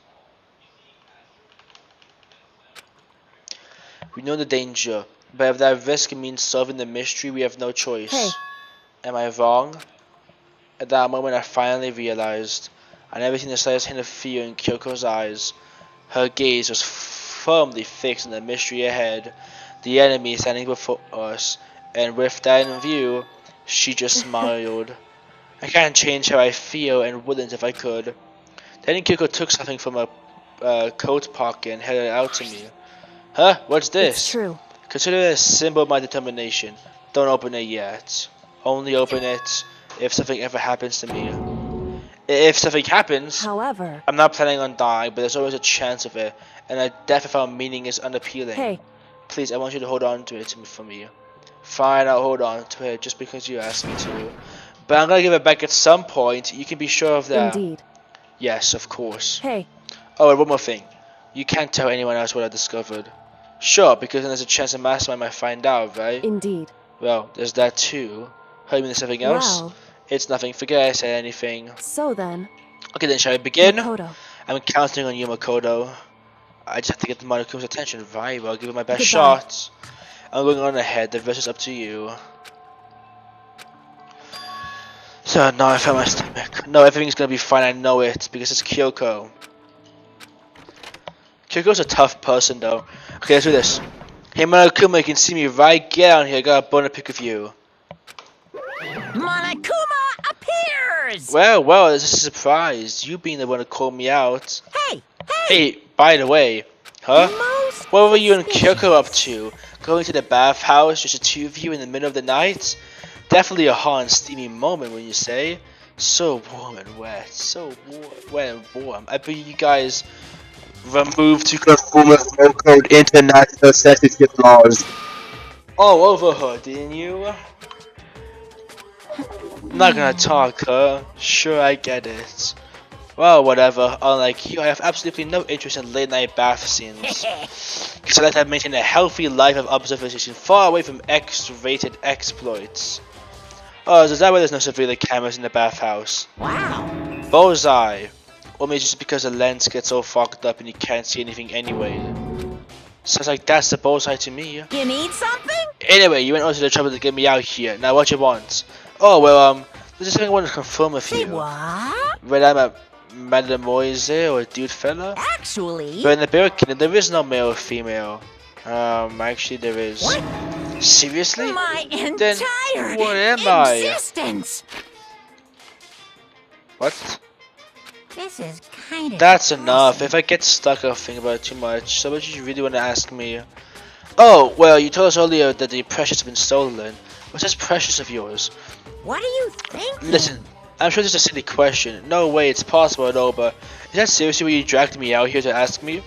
We know the danger, but if that risk means solving the mystery, we have no choice. Hey. Am I wrong? At that moment, I finally realized. I never seen the slightest hint of fear in Kyoko's eyes. Her gaze was firmly fixed on the mystery ahead, the enemy standing before us, and with that in view, she just smiled. I can't change how I feel and wouldn't if I could. Then Kyoko took something from a coat pocket and held it out to me. Huh? What's this? It's true. Consider it a symbol of my determination. Don't open it yet. Only open it if something ever happens to me. If something happens, However, I'm not planning on dying, but there's always a chance of it, and a death without meaning is unappealing. hey, Please, I want you to hold on to it for me. Fine, I'll hold on to it just because you asked me to. But I'm gonna give it back at some point. You can be sure of that. indeed. Yes, of course. Hey, Oh, and one more thing. You can't tell anyone else what I discovered. Sure, because then there's a chance the mastermind might find out, right? indeed. Well, there's that too. Heard me there's something else? Well, It's nothing. Forget I said anything. so then, Okay, then shall we begin? Makoto, I'm counting on you, Makoto. I just have to get Monokuma's attention, right? Well, I'll give it my best Goodbye. shot. I'm going on ahead. The rest is up to you. So now I found my stomach. No, everything's gonna be fine. I know it because it's Kyoko. Kyoko's a tough person, though. Okay, let's do this. Hey, Monokuma, you can see me, right? Get down here. I got a bone to pick with you. Monokuma appears! Well, this is a surprise. You being the one to call me out. Hey, Hey, by the way, huh? Most What were you and Kyoko up to? Going to the bathhouse, just the two of you in the middle of the night? Definitely a hot and steamy moment, when you say. So warm and wet. So wet and warm. I bet you guys removed to conform with no code international censorship laws. All over her, didn't you? Not gonna talk, huh? Sure, I get it. Well, whatever. Unlike you, I have absolutely no interest in late night bath scenes. Because I like to maintain a healthy life of observation far away from X-rated exploits. Oh, is that why there's no surveillance cameras in the bathhouse? wow. Bullseye. Or maybe just because the lens gets all fogged up and you can't see anything anyway. Sounds like that's the bullseye to me. You need something? Anyway, you went all to the trouble to get me out here. Now what you want? Oh, well, there's just something I want to confirm with Say you. what? Whether I'm a mademoise or a dude fella? Actually, But in the Bear Kingdom, there is no male or female. Actually there is. What? Seriously? my Then entire what am I? existence. What? This is kind of That's enough. If I get stuck, I'll think about it too much. So what did you really want to ask me? Oh, well, you told us earlier that the precious have been stolen. What's this precious of yours? What do you think? Listen, I'm sure this is a silly question. No way it's possible at all, but is that seriously why you dragged me out here to ask me?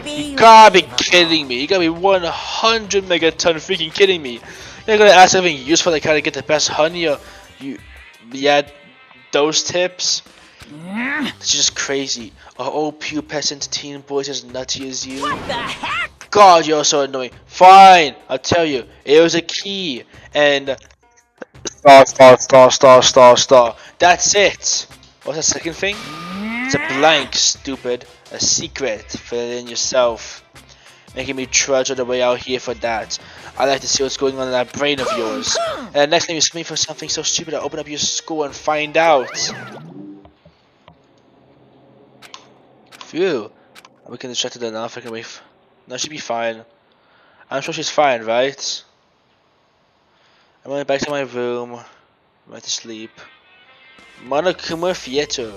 You gotta be kidding me. You gotta be 100 megaton freaking kidding me. You're gonna ask something useful like how to get the best honey or yeah, those tips? It's just crazy. Are all pubescent teen boys as nutty as you? What the heck? God, you're so annoying. Fine, I'll tell you. It was a key, and star. That's it. What's the second thing? It's a blank, stupid. A secret. Fill it in yourself. Making me trudge all the way out here for that. I like to see what's going on in that brain of yours. And the next time you scream for something so stupid, I'll open up your school and find out. Phew. I'm looking distracted enough. I can wait. No, she'll be fine. I'm sure she's fine, right? I'm going back to my room. Right to sleep. Monokuma Theater.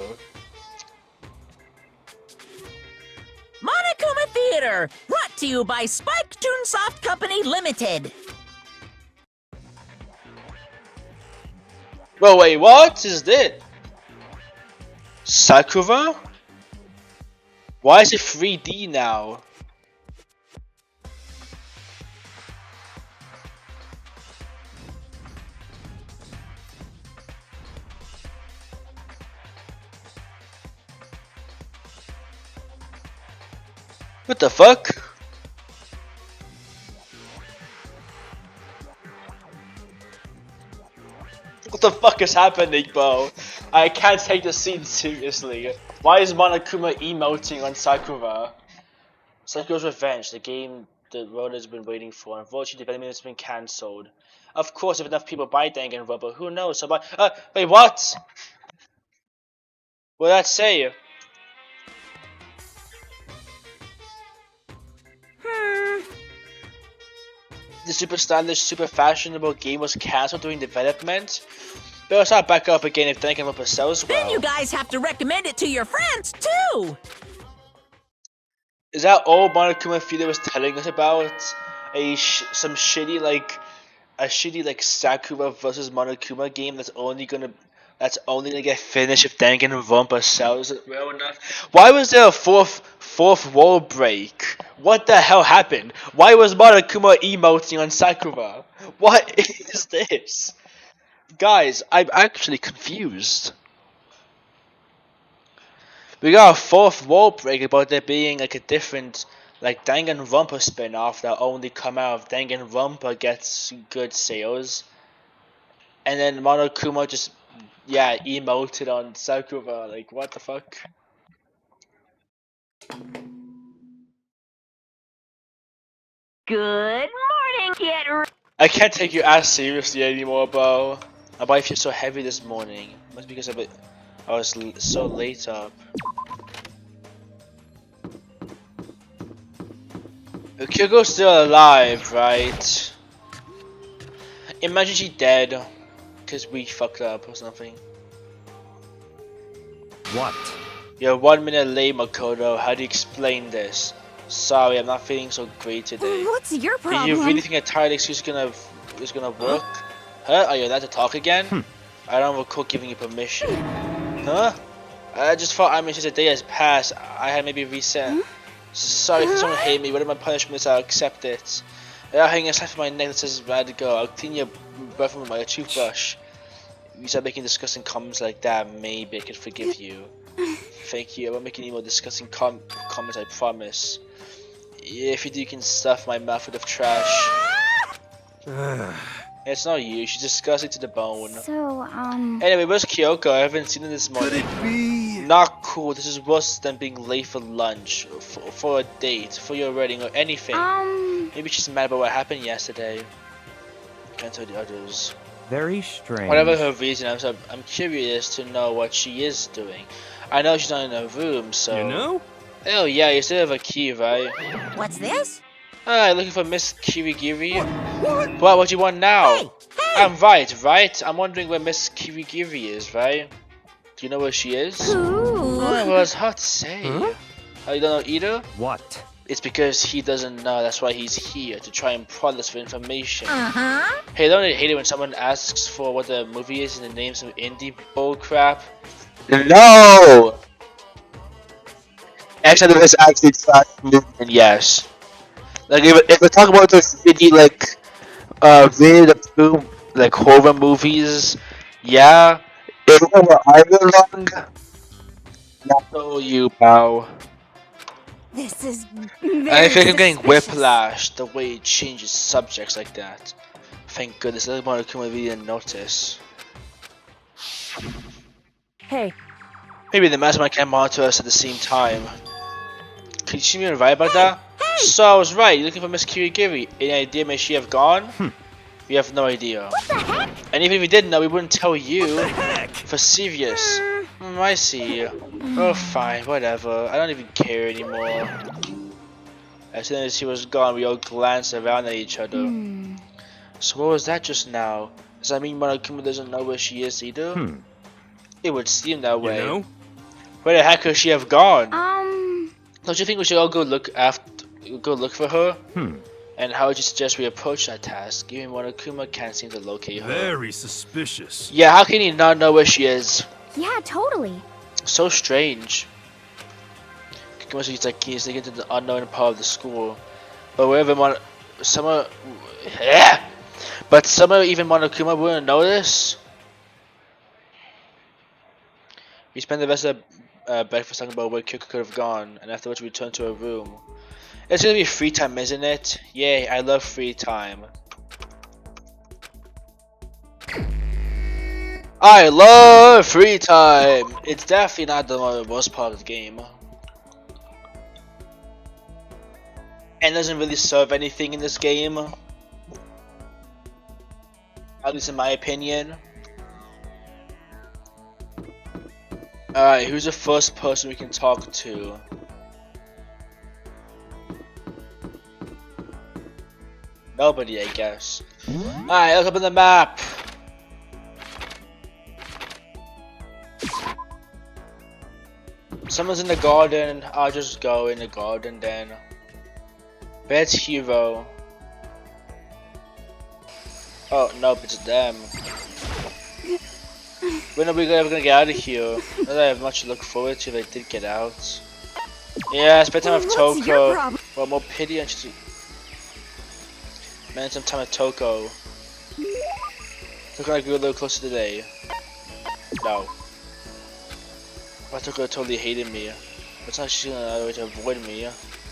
Monokuma Theater, brought to you by Spike Toonsoft Company Limited. Well, wait, what is this? Sakura? Why is it 3D now? What the fuck? What the fuck is happening, bro? I can't take the scene seriously. Why is Monokuma emoting on Sakura? Sakura's Revenge, the game the world has been waiting for. Unfortunately, development has been cancelled. Of course, if enough people buy Danganronpa, who knows? Wait, what? What did that say? The super stylish, super fashionable game was cancelled during development. But it'll start back up again if Danganronpa sells well. Then you guys have to recommend it to your friends, too! Is that all Monokuma Theater was telling us about? Some shitty like Sakura versus Monokuma game that's only gonna That's only gonna get finished if Danganronpa sells it well enough. Why was there a fourth wall break? What the hell happened? Why was Monokuma emoting on Sakura? What is this? Guys, I'm actually confused. We got a fourth wall break about there being like a different like Danganronpa spin-off that only come out if Danganronpa gets good sales. And then Monokuma just emoted on Sakura, like what the fuck? Good morning, get ready. I can't take you as seriously anymore, bro. My body feels so heavy this morning. Must be because I was so late up. Kyuko's still alive, right? Imagine she's dead because we fucked up or something. What? You're 1 minute late, Makoto. How do you explain this? Sorry, I'm not feeling so great today. What's your Do problem? you really think a tired excuse is gonna work? Huh? Are you allowed to talk again? I don't recall giving you permission. Huh? I just thought, I mean, since a day has passed, I had maybe reset. Sorry if someone hate me. Whatever my punishment is, I'll accept it. I'll hang a sign for my neck that says bad to go. I'll clean your breath with my toothbrush. If you start making disgusting comments like that, maybe I can forgive you. Thank you. I won't make any more disgusting comments, I promise. If you do, you can stuff my mouth full of trash. It's not you. She's disgusting to the bone. So, Anyway, where's Kyoko? I haven't seen her this morning. Could it be? Not cool. This is worse than being late for lunch, for a date, for your wedding, or anything. Maybe she's mad about what happened yesterday. Can't tell the others. Very strange. Whatever her reason, I'm curious to know what she is doing. I know she's not in her room, so. You know? Oh yeah, you still have a key, right? What's this? Ah, looking for Miss Kirigiri? What do you want now? Hey! I'm right? I'm wondering where Miss Kirigiri is, right? Do you know where she is? Oh, well, it's hard to say. Oh, you don't know either? What? It's because he doesn't know, that's why he's here, to try and prod us for information. Uh-huh. Hey, don't you hate it when someone asks for what the movie is and the name's some indie bullcrap? No! Actually, it's actually trash movie, and yes. Like, if we're talking about those indie, like, rated approved, like, horror movies, yeah. If it were either wrong, not so you, pal. this is I feel like I'm getting whiplash the way it changes subjects like that. Thank goodness, I want to come really and notice. Hey, Maybe the mastermind can't monitor us at the same time. Can you see me right about that? So I was right, you're looking for Miss Kirigiri. Any idea may she have gone? We have no idea. And even if we did know, we wouldn't tell you. For serious. I see. Oh fine, whatever. I don't even care anymore. As soon as she was gone, we all glanced around at each other. So what was that just now? Does that mean Monokuma doesn't know where she is either? It would seem that way. You know? Where the heck could she have gone? Don't you think we should all go look for her? And how would you suggest we approach that task? Even Monokuma can't seem to locate her. Very suspicious. Yeah, how can he not know where she is? Yeah, totally. So strange. Must use like keys to get to the unknown part of the school. But wherever some even Monokuma wouldn't notice. We spent the rest of the breakfast talking about where Kyoko could have gone, and afterwards we returned to her room. It's gonna be free time, isn't it? Yay, I love free time. I love free time! It's definitely not the worst part of the game. And doesn't really serve anything in this game. At least in my opinion. Alright, who's the first person we can talk to? Nobody, I guess. Alright, let's open the map. Someone's in the garden. I'll just go in the garden then. Where's Hero? Oh, nope, it's them. When are we ever gonna get out of here? Not that I have much to look forward to if I did get out. Yeah, I spent time with What's your Toko. problem? Well, more pity and just spent some time with Toko. Toko and I grew a little closer today. No. My Toko totally hated me. It's not she's gonna to avoid me.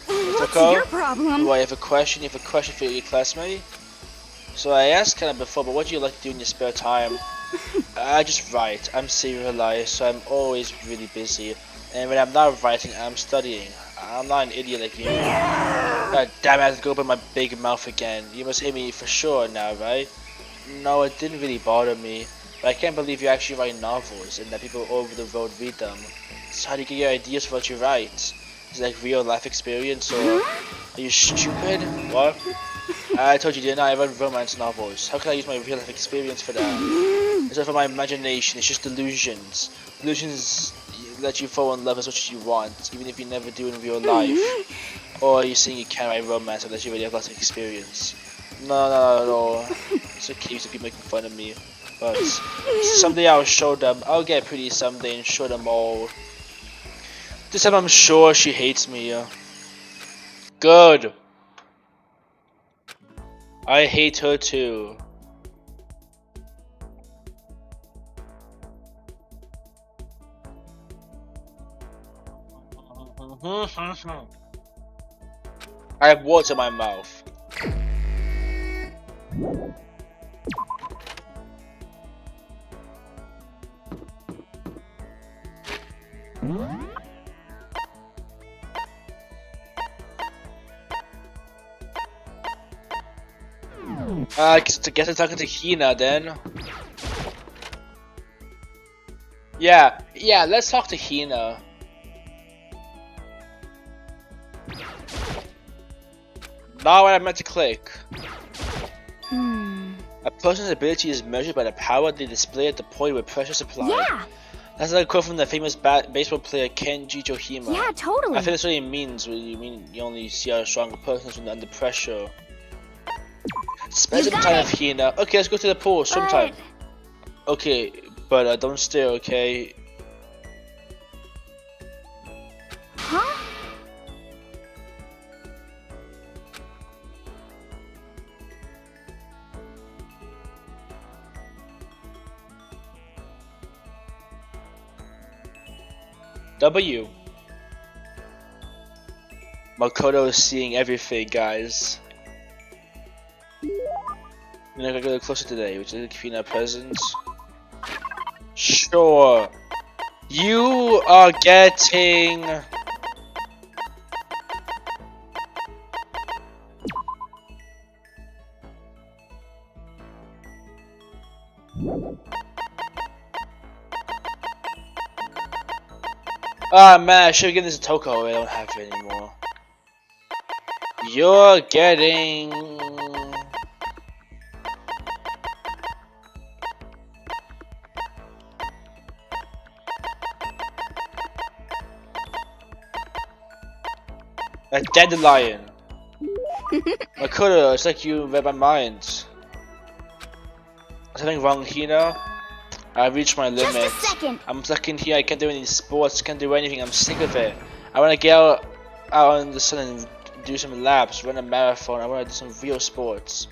What's Toko? your problem? Do I have a question? You have a question for your classmate? So I asked kind of before, but what do you like to do in your spare time? I just write. I'm serialized, so I'm always really busy. And when I'm not writing, I'm studying. I'm not an idiot like you. God damn it, I have to go open my big mouth again. You must hate me for sure now, right? No, it didn't really bother me. But I can't believe you actually write novels and that people over the road read them. So how do you get your ideas for what you write? Is it like real life experience or are you stupid? What? I told you, didn't I? I read romance novels. How can I use my real life experience for that? It's not for my imagination, it's just delusions. Delusions let you fall in love as much as you want, even if you never do in real life. Or you saying you can't write romance unless you really have lots of experience. No. It's okay to keep making fun of me. But someday I'll show them. I'll get pretty someday and show them all. This time I'm sure she hates me. Good. I hate her too. I have words in my mouth. I guess I'm talking to Hina then. Yeah, let's talk to Hina. Not what I meant to click. A person's ability is measured by the power they display at the point where pressure supply. Yeah. That's like a quote from the famous baseball player Kenji Johima. Yeah, totally. I think that's what it means when you mean you only see how strong a person is when they're under pressure. Spend some time with Hina. Okay, let's go to the pool. Swim time. Okay, but don't stare, okay? Huh? W. Makoto is seeing everything, guys. We're gonna go closer today, which is Kifina presents. Sure. You are getting. Ah man, I should have given this to Toko. I don't have it anymore. You're getting. A dandelion. Makoto, it's like you read my mind. Is something wrong here now? I reached my limit. Just a second. I'm stuck in here. I can't do any sports. Can't do anything. I'm sick of it. I want to get out in the sun and do some laps, run a marathon. I want to do some real sports.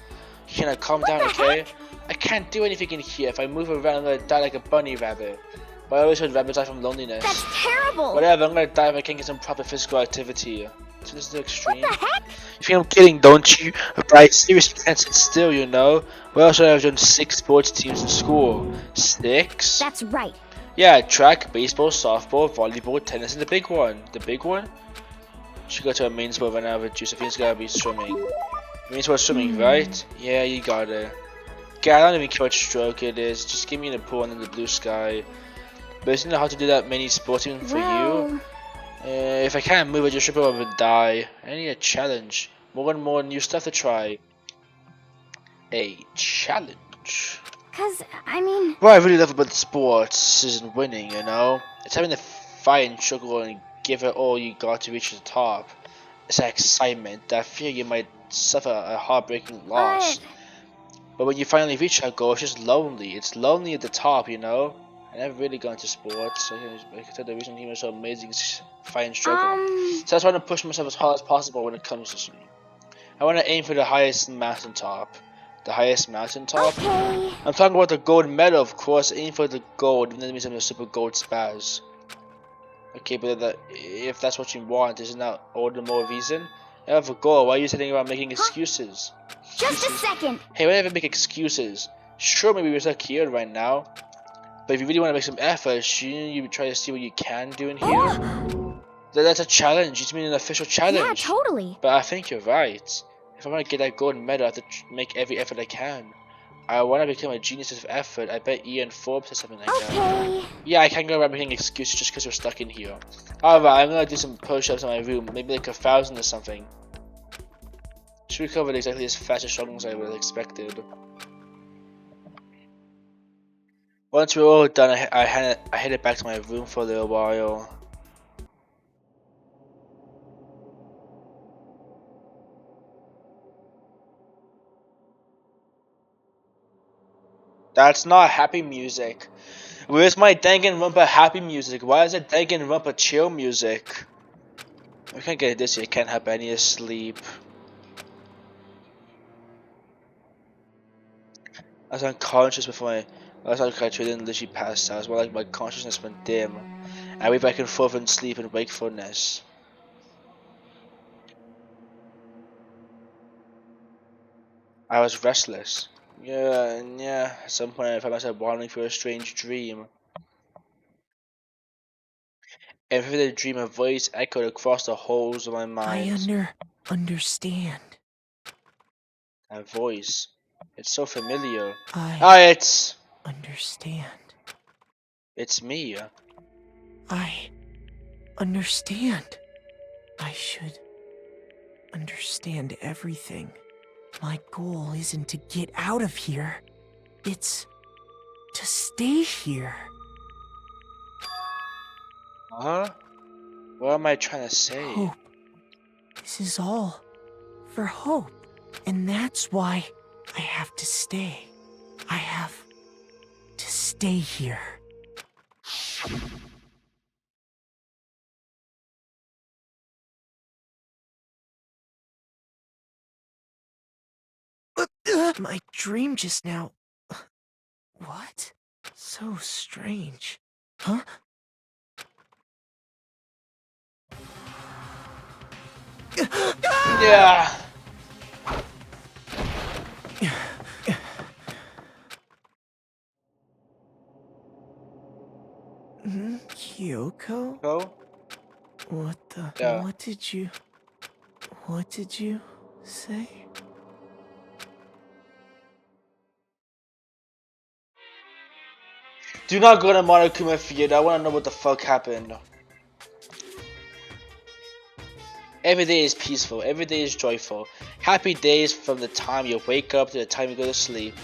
Can I calm down, okay? I can't do anything in here. If I move around, I'm gonna die like a bunny rabbit. But I always heard rabbits die from loneliness. That's terrible. Whatever. I'm gonna die if I can't get some proper physical activity. So this is the extreme. What the heck? You think I'm kidding, don't you? But I seriously can't sit still, you know? Well, also I've done 6 sports teams in school. 6? That's right. Yeah, track, baseball, softball, volleyball, tennis, and the big one. The big one? Should go to a main sport right now with Josephine's gotta be swimming. Main sport swimming, right? Yeah, you got it. God, I don't even care what stroke it is. Just give me the pool and then the blue sky. But isn't it hard to do that many sports even for you? If I can't move, I just trip up and die. I need a challenge. More and more new stuff to try. A challenge. Cause, I mean... What I really love about sports isn't winning, you know? It's having to fight and struggle and give it all you got to reach the top. It's that excitement, that fear you might suffer a heartbreaking loss. But when you finally reach that goal, it's just lonely. It's lonely at the top, you know? I never really got into sports. I can tell the reason he was so amazing is fight and struggle. So I was trying to push myself as hard as possible when it comes to swimming. I want to aim for the highest mountaintop. The highest mountaintop? Okay. I'm talking about the gold medal, of course. Aim for the gold, even though that means I'm a super gold spaz. Okay, but if that's what you want, isn't that all the more reason? I have a goal. Why are you sitting around making excuses? Just a second. Hey, why never make excuses? Sure, maybe we're stuck here right now. But if you really want to make some effort, shouldn't you try to see what you can do in here? That's a challenge. It's mean an official challenge. Yeah, totally. But I think you're right. If I want to get that gold medal, I have to make every effort I can. I want to become a genius of effort. I bet Ian Forbes said something like that. Okay. Yeah, I can't go around making excuses just because we're stuck in here. However, I'm gonna do some push-ups in my room, maybe like 1,000 or something. Should recover exactly as fast as strong as I would have expected. Once we're all done, I headed back to my room for a little while. That's not happy music. Where's my Danganronpa happy music? Why is it Danganronpa chill music? I can't get this. I can't have any sleep. I was unconscious before I was unconscious. I didn't literally pass out. It was more like my consciousness went dim. I went back and forth in sleep and wakefulness. I was restless. Yeah. At some point, I found myself wandering through a strange dream. And through the dream, a voice echoed across the holes of my mind. I understand. That voice. It's so familiar. I understand. It's me. I understand. I should understand everything. My goal isn't to get out of here. It's to stay here. Huh? What am I trying to say? Hope. This is all for hope. And that's why I have to stay. I have to stay here. My dream just now. What? So strange. Huh? Yeah. Kyoko? Oh? What the? Yeah. What did you say? Do not go to Monokuma Theater. I want to know what the fuck happened. Every day is peaceful. Every day is joyful. Happy days from the time you wake up to the time you go to sleep.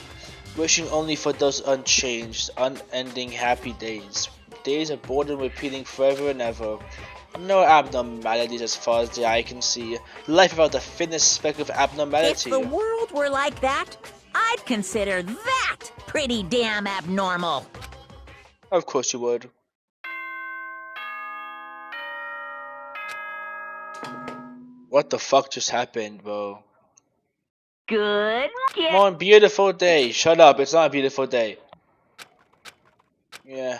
Wishing only for those unchanged, unending happy days. Days of boredom repeating forever and ever. No abnormalities as far as the eye can see. Life without the thinnest speck of If abnormality. the world were like that, I'd consider that pretty damn abnormal. Of course you would. What the fuck just happened, bro? Good. Come on, beautiful day. Shut up, it's not a beautiful day. Yeah.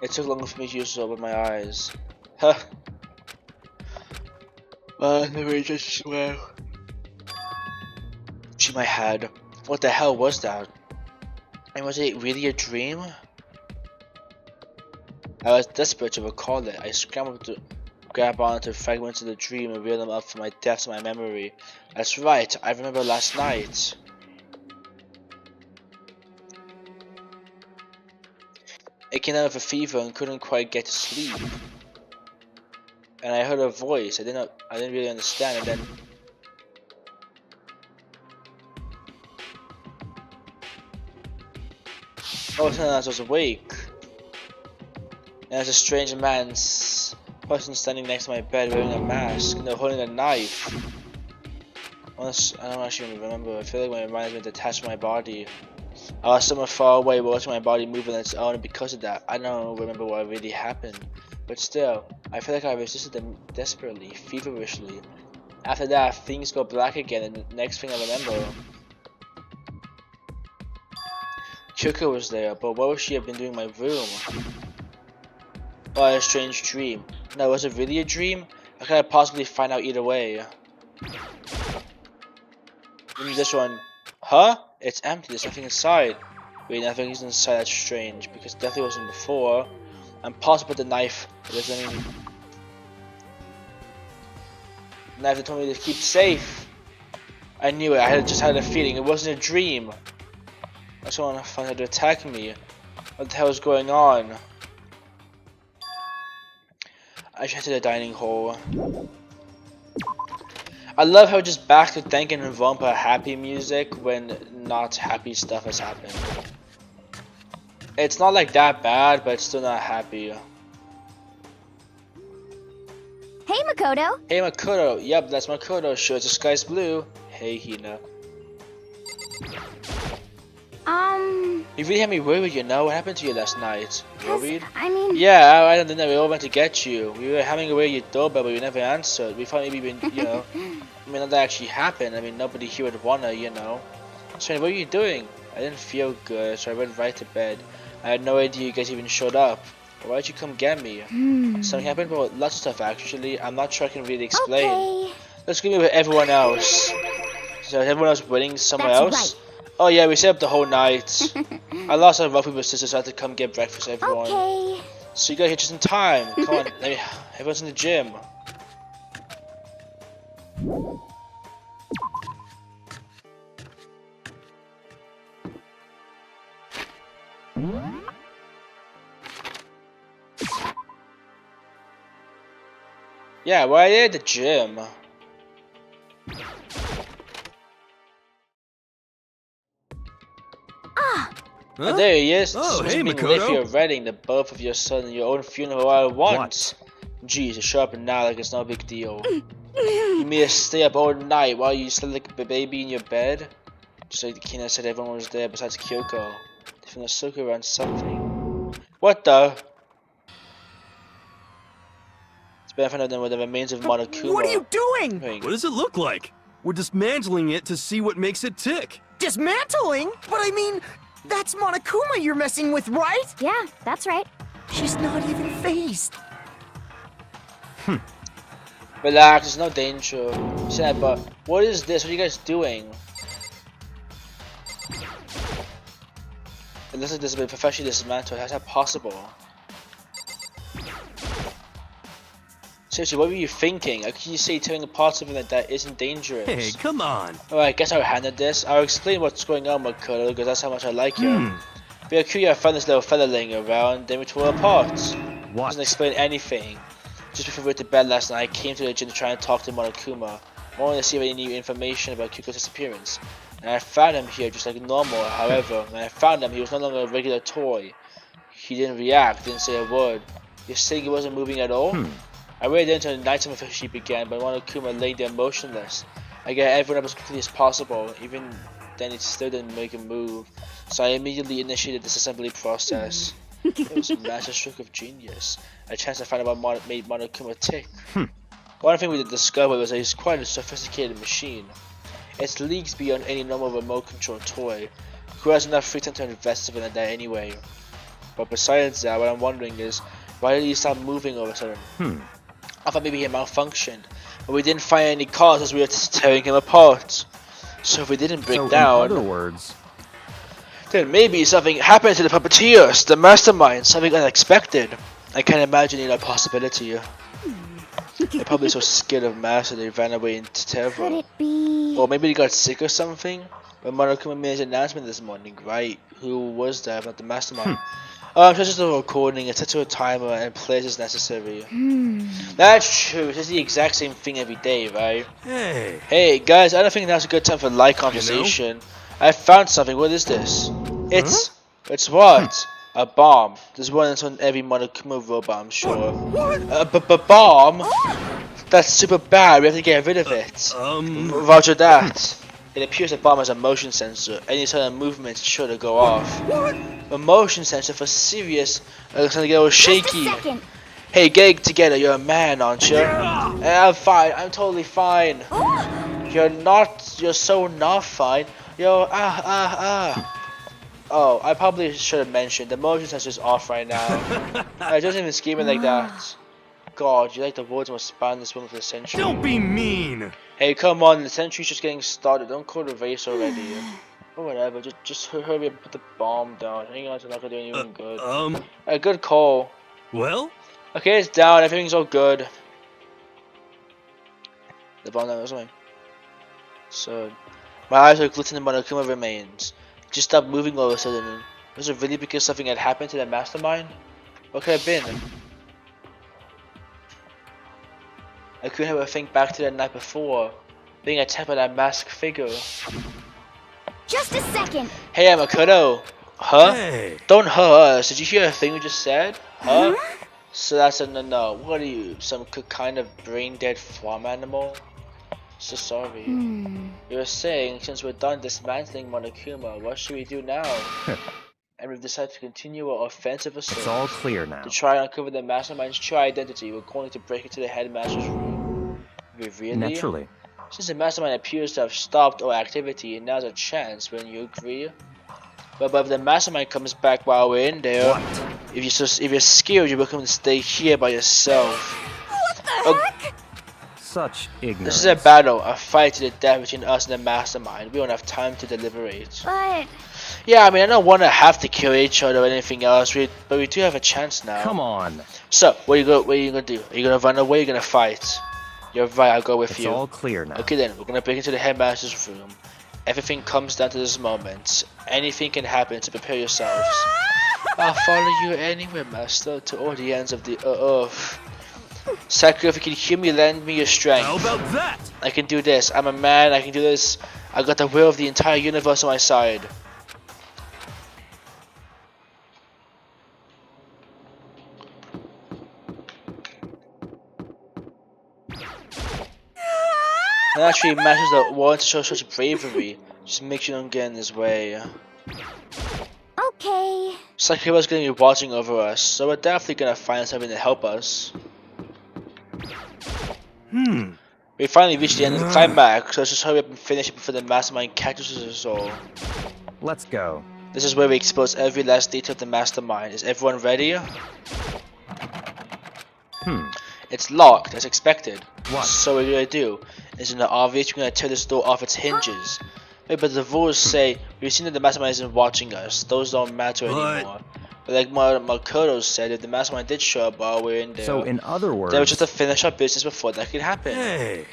It took longer for me to use to open my eyes. Huh. Let me just swear. Gee, my head. What the hell was that? And was it really a dream? I was desperate to recall it. I scrambled to grab onto fragments of the dream and reel them up from my depths of my memory. That's right, I remember last night. I came out of a fever and couldn't quite get to sleep. And I heard a voice. I didn't really understand, and then all of a sudden I was awake. And there's a strange person standing next to my bed wearing a mask and holding a knife. Unless, I don't actually remember. I feel like my mind has been detached from my body. I was somewhere far away watching my body move on its own, and because of that, I don't remember what really happened. But still, I feel like I resisted them desperately, feverishly. After that, things go black again, and the next thing I remember, Kyoko was there, but what would she have been doing in my room? What a strange dream. Now, was it really a dream? How could I possibly find out either way? This one. Huh? It's empty, there's nothing inside. Wait, nothing is inside, that's strange, because it definitely wasn't before. I'm possible with the knife, but doesn't mean... The knife that told me to keep safe. I knew it, just had a feeling, it wasn't a dream. I just want to find out to attack me. What the hell is going on? I should head to the dining hall. I love how just back to Danganronpa happy music when not happy stuff has happened. It's not like that bad, but it's still not happy. Hey, Makoto. Hey Makoto, yep, that's Makoto. Sure, the sky's blue. Hey Hina. You really had me worried, you know? What happened to you last night? Worried? I mean... Yeah, I don't know. We all went to get you. We were having away your doorbell, but we never answered. We thought maybe you know... I mean, that actually happened. I mean, nobody here would wanna, you know. So, what were you doing? I didn't feel good, so I went right to bed. I had no idea you guys even showed up. Why'd you come get me? Something happened, but lots of stuff actually. I'm not sure I can really explain. Okay. Let's go meet with everyone else. So, everyone else waiting somewhere That's else? right. Oh yeah, we stayed up the whole night. I lost our rough with my sisters, so I had to come get breakfast for everyone. Okay. So you got here just in time. Come on, everyone's in the gym. Yeah, we're right at the gym. Oh, there he is. Oh, This hey, must mean live Makoto. your wedding, the birth of your son, and your own funeral all at once. Jeez, show up now like it's no big deal. You made us stay up all night while you slept like a baby in your bed? Just like the Kina said, everyone was there besides Kyoko. They found a circle around something. What the? It's better find out than what the remains of Monokuma. What are you doing? Wait, What does it look like? We're dismantling it to see what makes it tick. Dismantling? But I mean, that's Monokuma you're messing with, right? Yeah, that's right. She's not even phased. Relax, there's no danger. Sad, but what is this? What are you guys doing? It looks like this has been professionally dismantled. How's that possible? Seriously, what were you thinking? How can you say tearing apart something like that isn't dangerous? Hey, come on. Alright, guess I'll handle this. I'll explain what's going on, Makoto, because that's how much I like you. We I found this little fella laying around, then we tore apart. What? Doesn't explain anything. Just before we went to bed last night, I came to the gym to try and talk to Monokuma. I wanted to see if any new information about Kyuko's disappearance. And I found him here just like normal, however, when I found him, he was no longer a regular toy. He didn't react, didn't say a word. You're saying he wasn't moving at all? I waited until the nighttime officially began, but Monokuma lay there motionless. I got everyone up as quickly as possible, even then it still didn't make a move. So I immediately initiated this assembly process. It was a massive stroke of genius. A chance to find out what made Monokuma tick. One thing we did discover was that he's quite a sophisticated machine. Its leagues beyond any normal remote control toy. Who has enough free time to invest something like that anyway? But besides that, what I'm wondering is, why did he stop moving all of a sudden? I thought maybe he malfunctioned, but we didn't find any cause as we were just tearing him apart. So if we didn't break down, in other words, then maybe something happened to the puppeteers, the mastermind, something unexpected. I can't imagine any possibility. They're probably so scared of mass that they ran away into terror. Could it be... Or maybe they got sick or something? When Monokuma made his announcement this morning, right? Who was that? Not the mastermind. I'm sure it's just a recording, it's set to a timer and plays as necessary. That's true, it's the exact same thing every day, right? Hey. Hey guys, I don't think now's a good time for light conversation. I found something, what is this? It's what? A bomb. There's one that's on every Monokuma robot, I'm sure. What? Bomb? That's super bad. We have to get rid of it. Roger that. It appears the bomb has a motion sensor. Any sudden movement is sure to go off. A motion sensor for serious. It's gonna get a little shaky. Just a second. Hey, get it together. You're a man, aren't you? I'm fine. I'm totally fine. You're not. You're so not fine. You're Oh, I probably should have mentioned the motion sensor is off right now. I doesn't even scheme it like that. God, you like the words must span this woman for the century. Don't be mean. Hey, come on, the century's just getting started. Don't call the race already. Or whatever, just hurry up and put the bomb down. Hang on, it's not gonna do anything good. A good call. Well? Okay, it's down. Everything's all good. The bomb down, something. So, my eyes are glistening, but Monokuma remains. Just stopped moving all of a sudden. Was it really because something had happened to the mastermind? What could it have been? I couldn't help but think back to the night before, being attacked by that masked figure. Just a second. Hey, Makoto. Huh? Hey. Don't us. Did you hear a thing we just said? Huh? So that's a no. What are you? Some kind of brain-dead farm animal? So sorry. You were saying, since we're done dismantling Monokuma, what should we do now? And we've decided to continue our offensive assault. It's all clear now. To try and uncover the mastermind's true identity, we're going to break into the headmaster's room. Really? Naturally. Since the mastermind appears to have stopped our activity, now's a chance, wouldn't you agree? But if the mastermind comes back while we're in there, if you're scared, you're welcome to stay here by yourself. What the heck? Such ignorance. This is a battle, a fight to the death between us and the mastermind. We don't have time to deliberate. But Yeah, I mean, I don't want to have to kill each other or anything else, but we do have a chance now. Come on. So, what are you gonna do? Are you gonna run away? Or are you gonna fight? You're right. I'll go with It's you. all clear now. Okay then, we're gonna break into the headmaster's room. Everything comes down to this moment. Anything can happen, so prepare yourselves. I'll follow you anywhere, master, to all the ends of the earth. Sakura, if you can hear me, lend me your strength. How about that? I can do this. I'm a man. I can do this. I got the will of the entire universe on my side. It actually matters that wanting to show such bravery. Just make sure you don't get in his way. okay. Sakura's gonna be watching over us, so we're definitely gonna find something to help us. We finally reached the end of the climax, so let's just hurry up and finish it before the mastermind catches us all. Let's go. This is where we expose every last detail of the mastermind. Is everyone ready? It's locked, as expected. What? So what are we gonna do? Isn't it obvious we're gonna tear this door off its hinges? Wait, but the rules say we've seen that the mastermind isn't watching us. Those don't matter anymore. But like Makoto said, if the mastermind did show up while we're in there, So in other words, then we just have to finish our business before that could happen. Hey.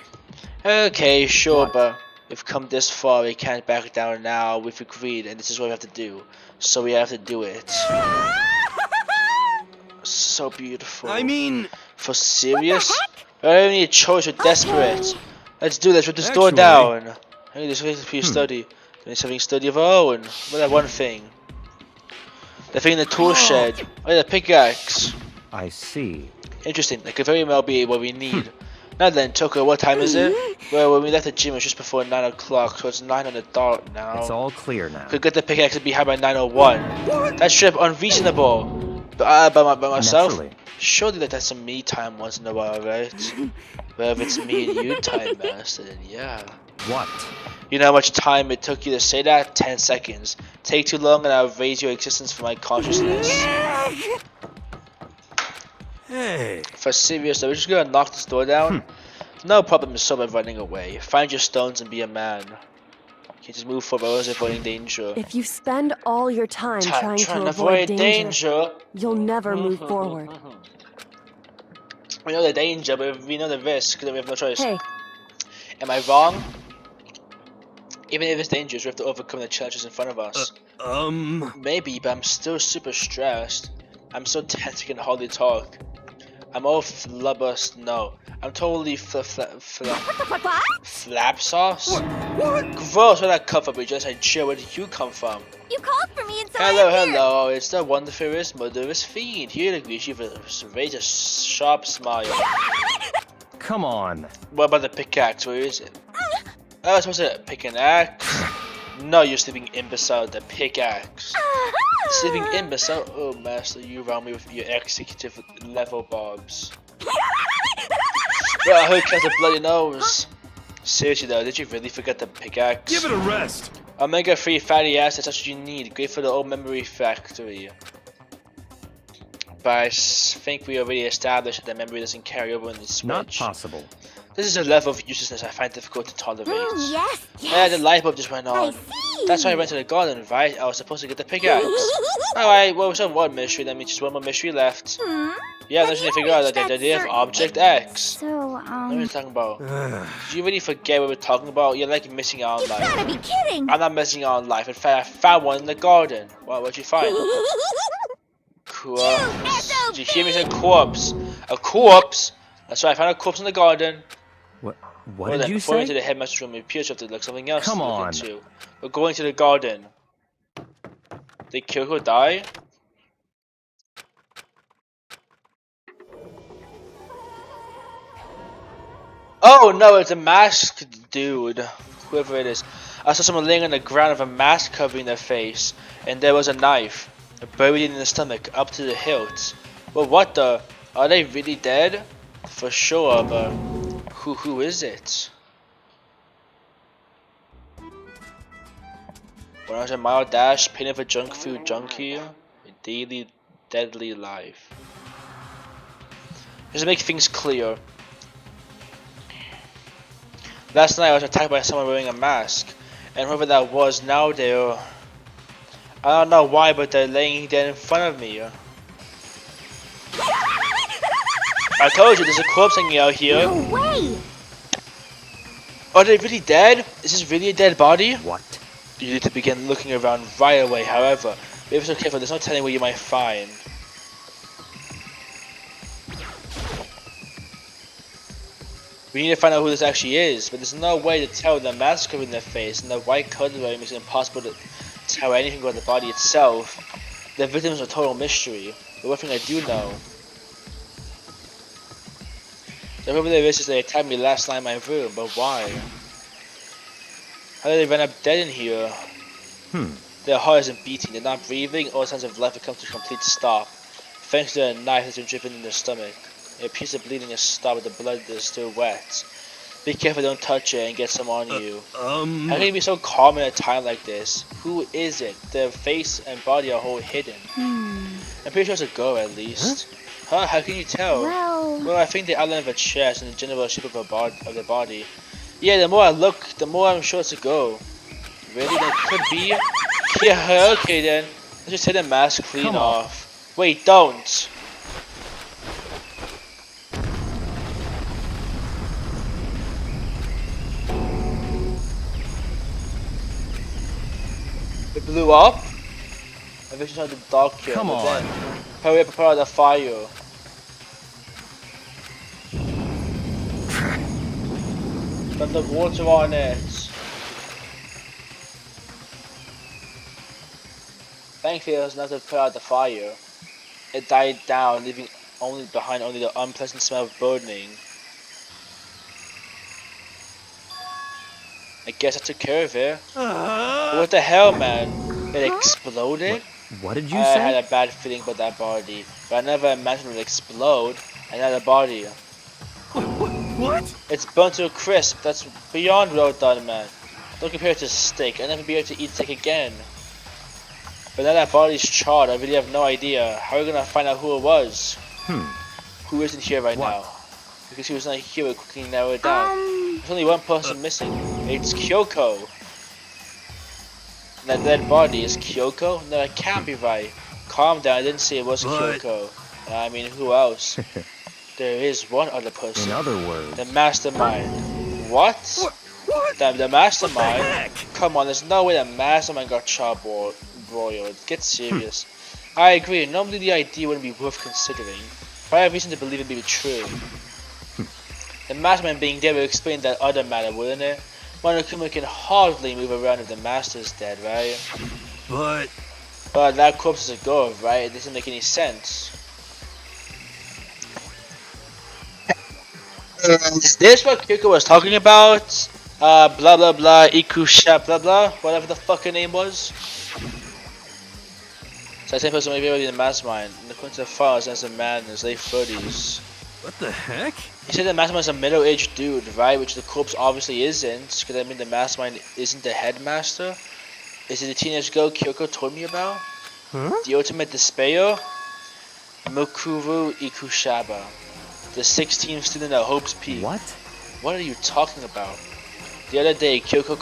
Okay, sure, What? but we've come this far, we can't back down now. We've agreed, and this is what we have to do. So we have to do it. So beautiful. I mean, For serious? I don't need a choice, we're desperate. Let's do this, rip this door Actually- down. I need this place for your study. Doing something study of our own. Well, that one thing. The thing in the tool shed. Oh yeah, the pickaxe. I see. Interesting, that could very well be what we need. Now then, Toko, what time is it? Well, when we left the gym, it was just before 9 o'clock, so it's 9 on the dot now. It's all clear now. Could get the pickaxe and be behind by 9:01. That's straight up unreasonable. By myself? Naturally. Surely that's some me time once in a while, right? Well, if it's me and you time, master, then yeah. What? You know how much time it took you to say that? 10 seconds. Take too long and I'll raise your existence for my consciousness. hey. For serious though, we're just gonna knock this door down? No problem is solved by running away. Find your stones and be a man. You just move forward while avoiding danger. If you spend all your time trying to avoid avoid danger, you'll never move forward. We know the danger, but we know the risk, then we have no choice. Hey, Am I wrong? Even if it's dangerous, we have to overcome the challenges in front of us. Maybe, but I'm still super stressed. I'm so tense I can hardly talk. I'm all flubbers. No, I'm totally flap sauce. Gross! Where that come from? We just said, chill. Where did you come from? You called for me and so Hello, I'm here. hello. It's the wonderfulest, murderous fiend here to greet you with a sharp smile. Come on. What about the pickaxe? Where is it? Oh, I was supposed to pick an axe. No, you're sleeping imbecile. The pickaxe. Sleeping imbecile. Oh, master, you around me with your executive level bobs. Well, I heard you has a bloody nose. Seriously though, did you really forget the pickaxe? Give it a rest. Omega-3 fatty acids, that's what you need. Great for the old memory factory. But I think we already established that the memory doesn't carry over in the Switch. Not possible. This is a level of uselessness I find difficult to tolerate. Yes, Yeah, the light bulb just went on. see. That's why I went to the garden, right? I was supposed to get the pickaxe. Alright, well, so one mystery, that means just one more mystery left. Yeah, I'm just gonna figure out the idea of Object X. So, What are you talking about? Did you really forget what we're talking about? You're like missing out on you life. gotta be kidding. I'm not missing out on life. In fact, I found one in the garden. What'd you find? Corpse. Did you hear me say corpse? A corpse? That's right, I found a corpse in the garden. What Well, did you before we say? went to the headmaster's room, it appears to have to look something else Come to look on. into. We're going to the garden. Did Kyoko die? Oh no, it's a masked dude. Whoever it is. I saw someone laying on the ground with a mask covering their face, and there was a knife buried in the stomach up to the hilt. Well, what the? Are they really dead? For sure, but who is it? 100-mile dash, painted for junk food junkie, a daily deadly life. Just to make things clear. Last night I was attacked by someone wearing a mask, and whoever that was, now they're... I don't know why, but they're laying dead in front of me. I told you, there's a corpse hanging out here. No way. Are they really dead? Is this really a dead body? What? You need to begin looking around right away, however. Be ever so careful, there's no telling what you might find. We need to find out who this actually is, but there's no way to tell with the mask covering their face and the white cutlery makes it impossible to tell anything about the body itself. The victim is a total mystery, but one thing I do know. The whoever there is they attacked me last night in my room, but why? How did they end up dead in here? Their heart isn't beating, they're not breathing, all signs of life have come to a complete stop. Thanks to a knife that's been driven in their stomach. A piece of bleeding has stopped, but the blood is still wet. Be careful, don't touch it and get some on you. How can you be so calm in a time like this? Who is it? Their face and body are all hidden. I'm pretty sure it's a girl at least. Huh? How can you tell? Well, I think the outline of her chest and the general shape of the body. Yeah, the more I look, the more I'm sure it's a girl. Really? That could be? Yeah, okay then. Let's just take the mask clean off. Wait, don't! It blew up? I wish I had the dark here. Come but on. Then, hurry up, prepare the fire. Put the water on it. Thankfully, it was enough to put out the fire. It died down, leaving behind only the unpleasant smell of burning. I guess I took care of it. What the hell, man? It exploded? What did you I say? had a bad feeling about that body, but I never imagined it would explode. Another body. What? It's burnt to a crisp. That's beyond well done, man. Don't compare it to steak. I'll never be able to eat steak again. But now that body's charred, I really have no idea. How are we gonna find out who it was? Who isn't here right now? Because he was not here, we'll quickly narrow it down. There's only one person missing. It's Kyoko. And that dead body is Kyoko? No, that can't be right. Calm down, I didn't say it wasn't Kyoko. I mean, who else? There is one other person. In other words, The mastermind. What? What? The mastermind? Heck? Come on, there's no way the mastermind got broiled. Get serious. I agree, normally the idea wouldn't be worth considering, but I have reason to believe it to be true. The mastermind being dead will explain that other matter, wouldn't it? Monokuma can hardly move around if the master's dead, right? But that corpse is a girl, right? It doesn't make any sense. Is this what Kyoko was talking about? Blah blah blah, Ikusha blah blah, whatever the fuck her name was. So I same person maybe already in the mastermind. And according to the files, as a man in his late 30s. What the heck? He said the mastermind is a middle-aged dude, right? Which the corpse obviously isn't. Because I mean the mastermind isn't the headmaster. Is it the teenage girl Kyoko told me about? Huh? The ultimate despair? Mukuru Ikushaba. The 16th student at Hope's Peak. What? What are you talking about? The other day, Kyoko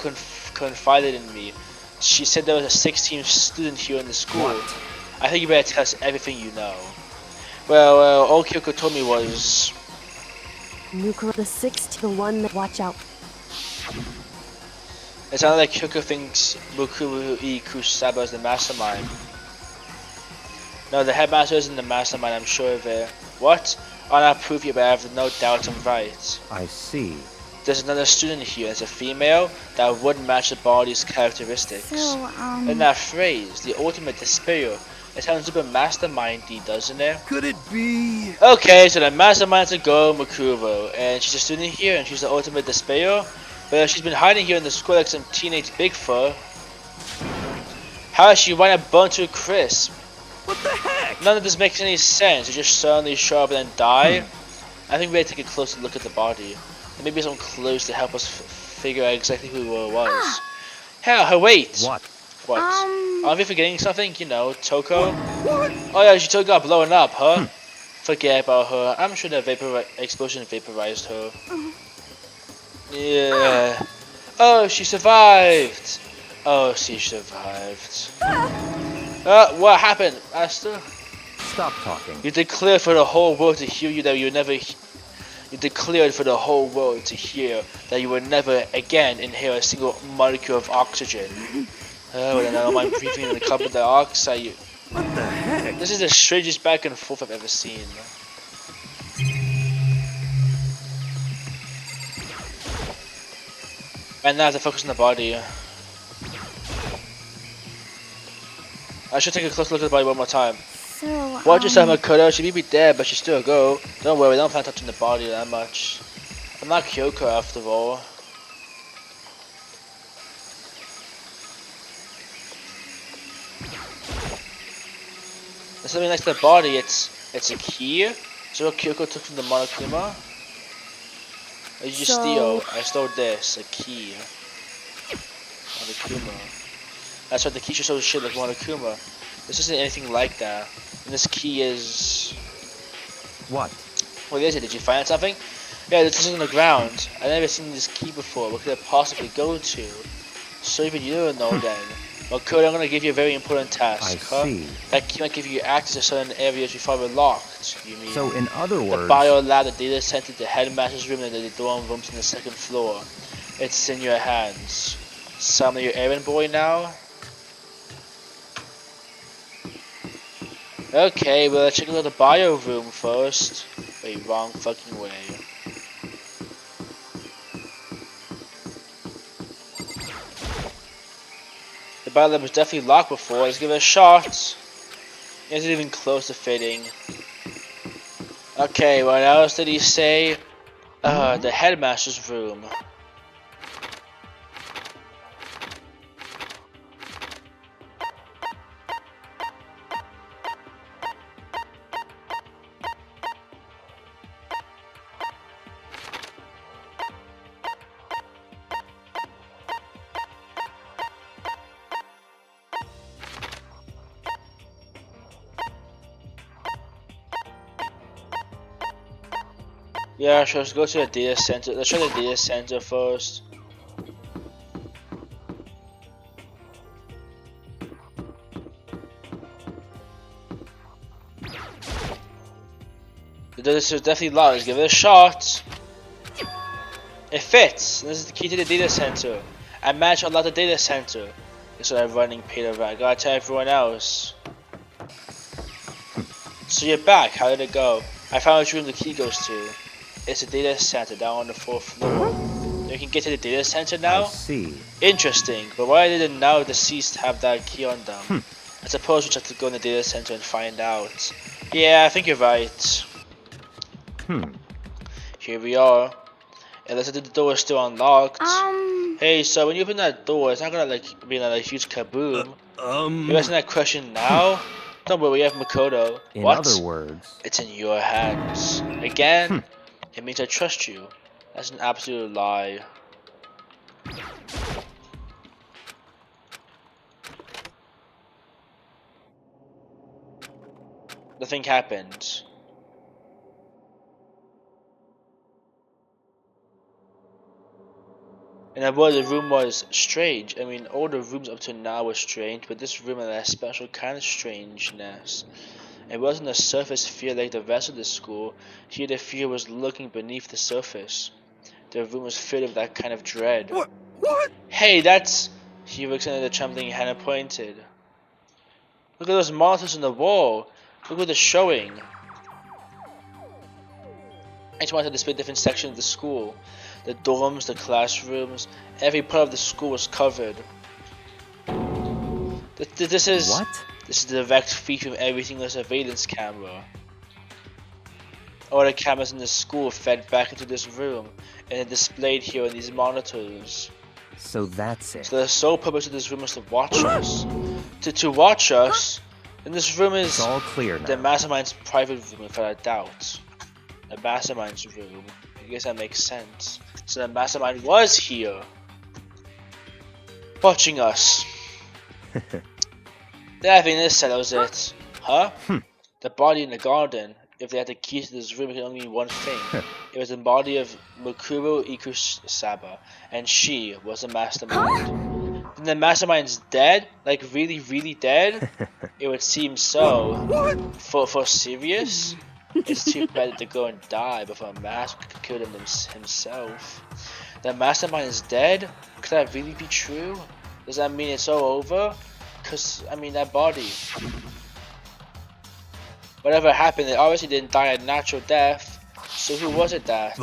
confided in me. She said there was a 16th student here in the school. What? I think you better tell us everything you know. Well, all Kyoko told me was... Mukuro the 6th, the one that watch out. It sounded like Kyoko thinks Mukuru Kusaba is the mastermind. No, the headmaster isn't the mastermind, I'm sure of it. What? I'll not prove you, but I have no doubt I'm right. I see. There's another student here, it's a female, that would match the body's characteristics. So, And that phrase, the ultimate despair, it sounds super mastermindy, doesn't it? Could it be? Okay, so the mastermind's a girl, Mukuro, and she's a student here, and she's the ultimate despair. But she's been hiding here in the school like some teenage Bigfoot. How has she run a bun to a crisp? What the heck? None of this makes any sense. You just suddenly show up and then die. I think we better take a closer look at the body. There may be some clues to help us figure out exactly who it was. Hell, wait! What? What? Are we forgetting something? You know, Toko? Oh yeah, she totally got blown up, huh? Forget about her. I'm sure the explosion vaporized her. Yeah. Oh, she survived! Oh, she survived. What happened, Asta? Stop talking. You declared for the whole world to hear you that you never... You declared for the whole world to hear that you would never again inhale a single molecule of oxygen. Oh, and I don't mind breathing in the carbon dioxide. What the heck? This is the strangest back and forth I've ever seen. And now to focus on the body. I should take a close look at the body one more time. So, Watch yourself, Makoto. She may be dead, but she's still a go. Don't worry, don't plan on touching the body that much. I'm not Kyoko after all. There's something next to the body. It's a key. So what Kyoko took from the Monokuma. Or did you steal? I stole this, a key. Monokuma. That's right, the key should show shit like Monokuma. This isn't anything like that. And this key is... What? What is it? Did you find something? Yeah, this is on the ground. I've never seen this key before. What could it possibly go to? So even you don't know then. Well, Cody, I'm gonna give you a very important task. I see. That key might give you access to certain areas before we're locked. You mean? So in other The words... bio lab, the data center, the headmaster's room, and the dorm rooms on the 2nd floor. It's in your hands. Summon your errand boy now. Okay, well let's check out the bio room first. Wait, wrong fucking way. The bio lab was definitely locked before. Let's give it a shot. It isn't even close to fitting. Okay, what else did he say? The headmaster's room. Yeah, sure, let's go to the data center. Let's try the data center first. This is definitely loud. Let's give it a shot. It fits. This is the key to the data center. I managed to unlock the data center. This is what I'm running, Peter. I gotta tell everyone else. So you're back. How did it go? I found which room the key goes to. It's a data center down on the 4th floor. You can get to the data center now? I see. Interesting, but why did the now deceased have that key on them? I suppose we just have to go in the data center and find out. Yeah, I think you're right. Here we are. It looks like the door is still unlocked. Hey, so when you open that door, it's not gonna like be like a huge kaboom. You're asking that question now? Don't worry, we have Makoto. In What? other words, It's in your hands. Again? It means I trust you. That's an absolute lie. Nothing happened. And I was, the room was strange. I mean, all the rooms up to now were strange, but this room had a special kind of strangeness. It wasn't a surface fear like the rest of the school. Here the fear was lurking beneath the surface. The room was filled with that kind of dread. What? What? Hey, that's... He extended the trembling hand and pointed. Look at those monitors on the wall. Look what they're showing. Each monitor displayed different sections of the school. The dorms, the classrooms, every part of the school was covered. This is... what? This is the direct feed from every single surveillance camera. All the cameras in the school fed back into this room, and are displayed here on these monitors. So that's it. So the sole purpose of this room is to watch us. To watch us? And this room is It's all clear the now. mastermind's private room, without a doubt. The mastermind's room. I guess that makes sense. So the mastermind was here. Watching us. Then I think this settles it. Huh? The body in the garden. If they had the keys to this room, it could only mean one thing. It was the body of Mukuro Ikusaba, and she was the mastermind. Then the mastermind's dead? Like really, really dead? It would seem so. For serious? It's too bad to go and die before a master could kill him himself. The mastermind is dead? Could that really be true? Does that mean it's all over? Cause, I mean, that body. Whatever happened, it obviously didn't die a natural death. So who was it that?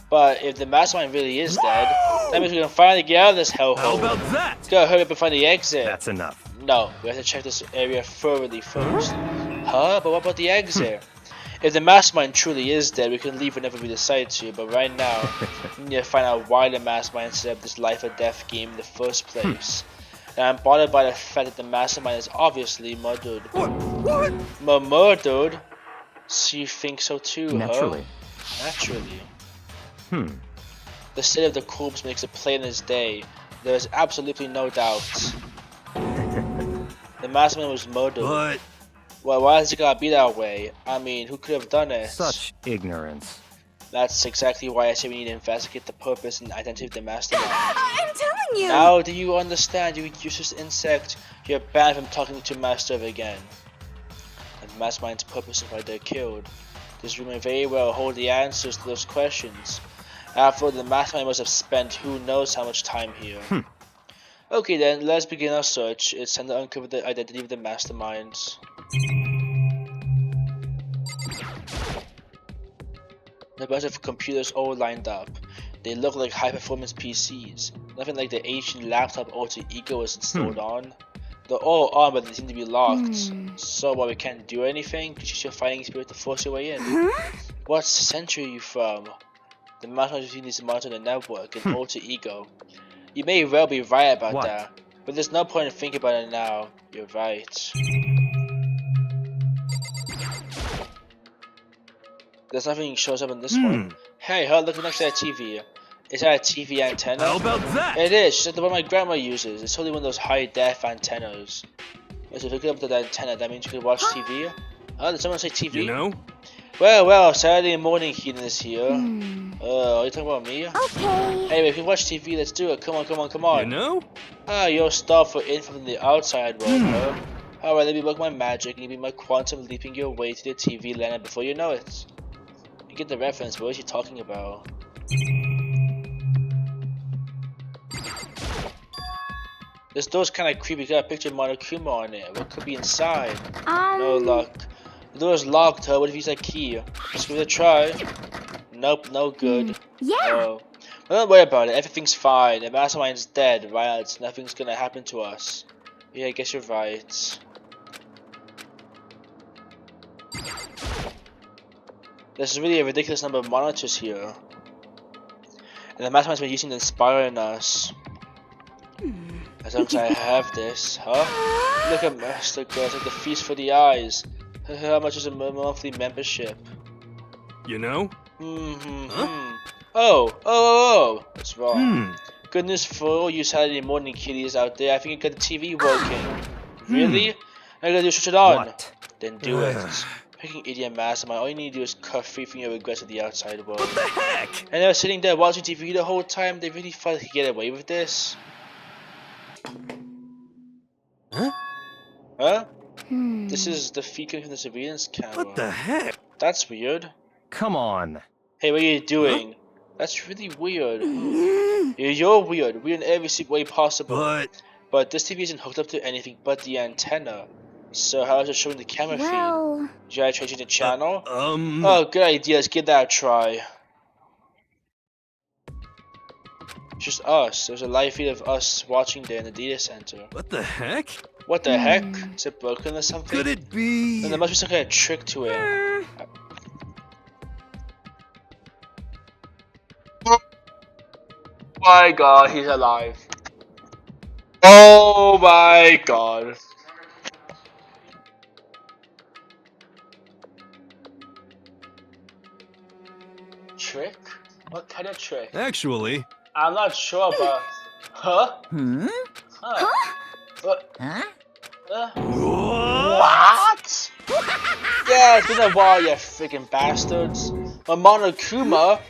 But if the mastermind really is dead, that means we can finally get out of this hellhole. How about that? Let's go hurry up and find the exit. That's enough. No, we have to check this area thoroughly first. Huh? But what about the exit? If the mastermind truly is dead, we can leave whenever we decide to, but right now, we need to find out why the mastermind set up this life or death game in the first place. And I'm bothered by the fact that the mastermind is obviously murdered. What? Murdered? So you think so too, Naturally. huh? Naturally. The state of the corpse makes it plain as day. There is absolutely no doubt. The mastermind was murdered. But Well, why is it gotta be that way? I mean, who could have done it? Such ignorance. That's exactly why I say we need to investigate the purpose and identity of the mastermind. I'm telling you! Now do you understand, you useless insect? You're banned from talking to Master ever again. And the mastermind's purpose is why they're killed. This room may very well hold the answers to those questions. After all, the mastermind must have spent who knows how much time here. Okay then, let's begin our search. It's time to uncover the identity of the masterminds. A bunch of computers all lined up. They look like high-performance PCs. Nothing like the ancient laptop Alter Ego was installed on. They're all on, but they seem to be locked. So while we can't do anything, could you use your fighting spirit to force your way in? What century are you from? The mastermind between these monitor the network and Alter Ego. You may well be right about What? that, but there's no point in thinking about it now. You're right. There's nothing shows up on this one. Hey, her looking next to that TV. Is that a TV antenna? how about that? It is, just like the one my grandma uses. It's totally one of those high-def antennas. So if you hook it up to that antenna, that means you can watch TV? Oh, did someone say TV? You know? Well, Saturday morning heating is here. Are you talking about me? Okay. Hey, if you watch TV, let's do it. Come on. You know? Ah, you're stuff for info from the outside world, huh? Alright, let me work my magic and you be my quantum leaping your way to the TV land before you know it. You get the reference, what is she talking about? This door's kinda creepy, got a picture of Monokuma on it. What could be inside? No luck. The door's locked, huh? What if you use that key? Let's give it a try. Nope, no good. Yeah. Oh. Well, don't worry about it, everything's fine. The mastermind's dead, right? Nothing's gonna happen to us. Yeah, I guess you're right. There's really a ridiculous number of monitors here. And the mastermind's been using to inspiring us. As long as I have this, huh? Look at Master Girls, like the feast for the eyes. How much is a monthly membership? You know? Oh, that's wrong. Good news for all you Saturday morning kiddies out there. I think you got the TV working. Really? I gotta do switch it on. What? Then do it. Picking idiot mastermind, all you need to do is cut free from your regrets of the outside world. What the heck? And they were sitting there watching TV the whole time. They really thought they could get away with this? Huh? This is the feed coming from the surveillance camera. What the heck? That's weird. Come on. Hey, what are you doing? That's really weird. You're weird. Weird in every single way possible. But this TV isn't hooked up to anything but the antenna. So how is it showing the camera feed? Did you try changing the channel? Oh, good idea. Let's give that a try. Just us. There's a live feed of us watching there in the data center. What the heck? What the heck? Is it broken or something? Could it be? Then there must be some kind of trick to it. Oh my god, he's alive. Oh my god. Trick? What kind of trick? Actually, I'm not sure, but... Huh? What? What? Yeah, it's been a while, you freaking bastards. Monokuma?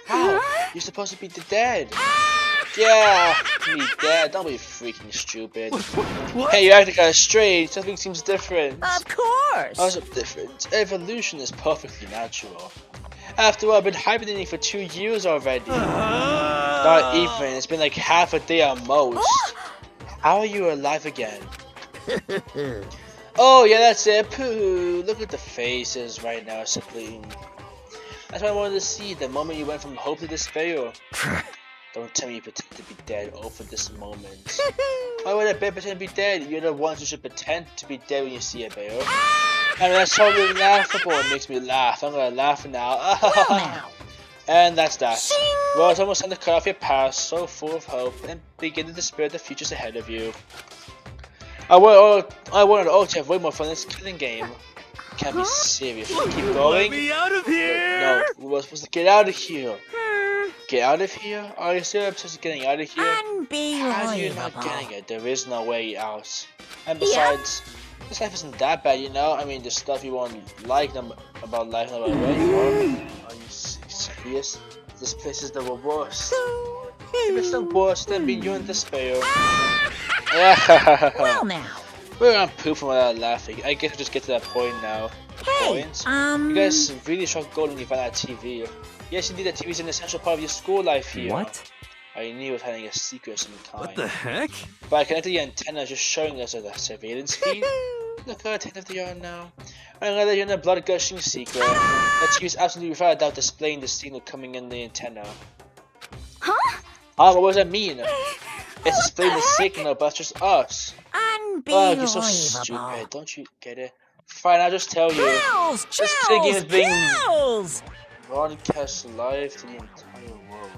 How? You're supposed to be dead. Yeah, me dead. Don't be freaking stupid. what? Hey, you're acting kind of strange. Something seems different. Of course. How's it different? Evolution is perfectly natural. After all, I've been hibernating for 2 years already. Not even. It's been like half a day at most. How are you alive again? Oh, yeah, that's it. Pooh. Look at the faces right now, simply. That's what I wanted to see. The moment you went from hope to despair. Don't tell me you pretend to be dead over this moment. Why would a bear pretend to be dead? You're the ones who should pretend to be dead when you see a bear. I mean, that's totally laughable. It makes me laugh. I'm gonna laugh now. And that's that. Well, it's almost time to cut off your past, so full of hope, and begin to despair the futures ahead of you. I wanted all to have way more fun in this killing game. Can't be serious. Should I keep going? Let me out of here! No, we're supposed to get out of here. Get out of here? Are you still obsessed with getting out of here? Unbelievable. How are you not getting it? There is no way out. And besides, this life isn't that bad, you know? I mean, the stuff you won't like about life, no matter where you are. Are you serious? This place is the worst. If it's the worst, then be you in despair. Well now. We're on poop without laughing. I guess we just get to that point now. Hey, You guys really struck gold when you found that TV. Yes, indeed, that TV is an essential part of your school life here. What? I knew it was hiding a secret of some kind. What the heck? But I connected the antenna just showing us a surveillance feed. Look how attentive they are now. I'm gonna let you in a blood gushing secret. That TV is absolutely without a doubt displaying the signal coming in the antenna. What does that mean? It's displaying the signal, but it's just us. unbelievable. Oh, you're so stupid. Don't you get it? Fine, I'll just tell you. Chills, This game is being chills. broadcast live to the entire world.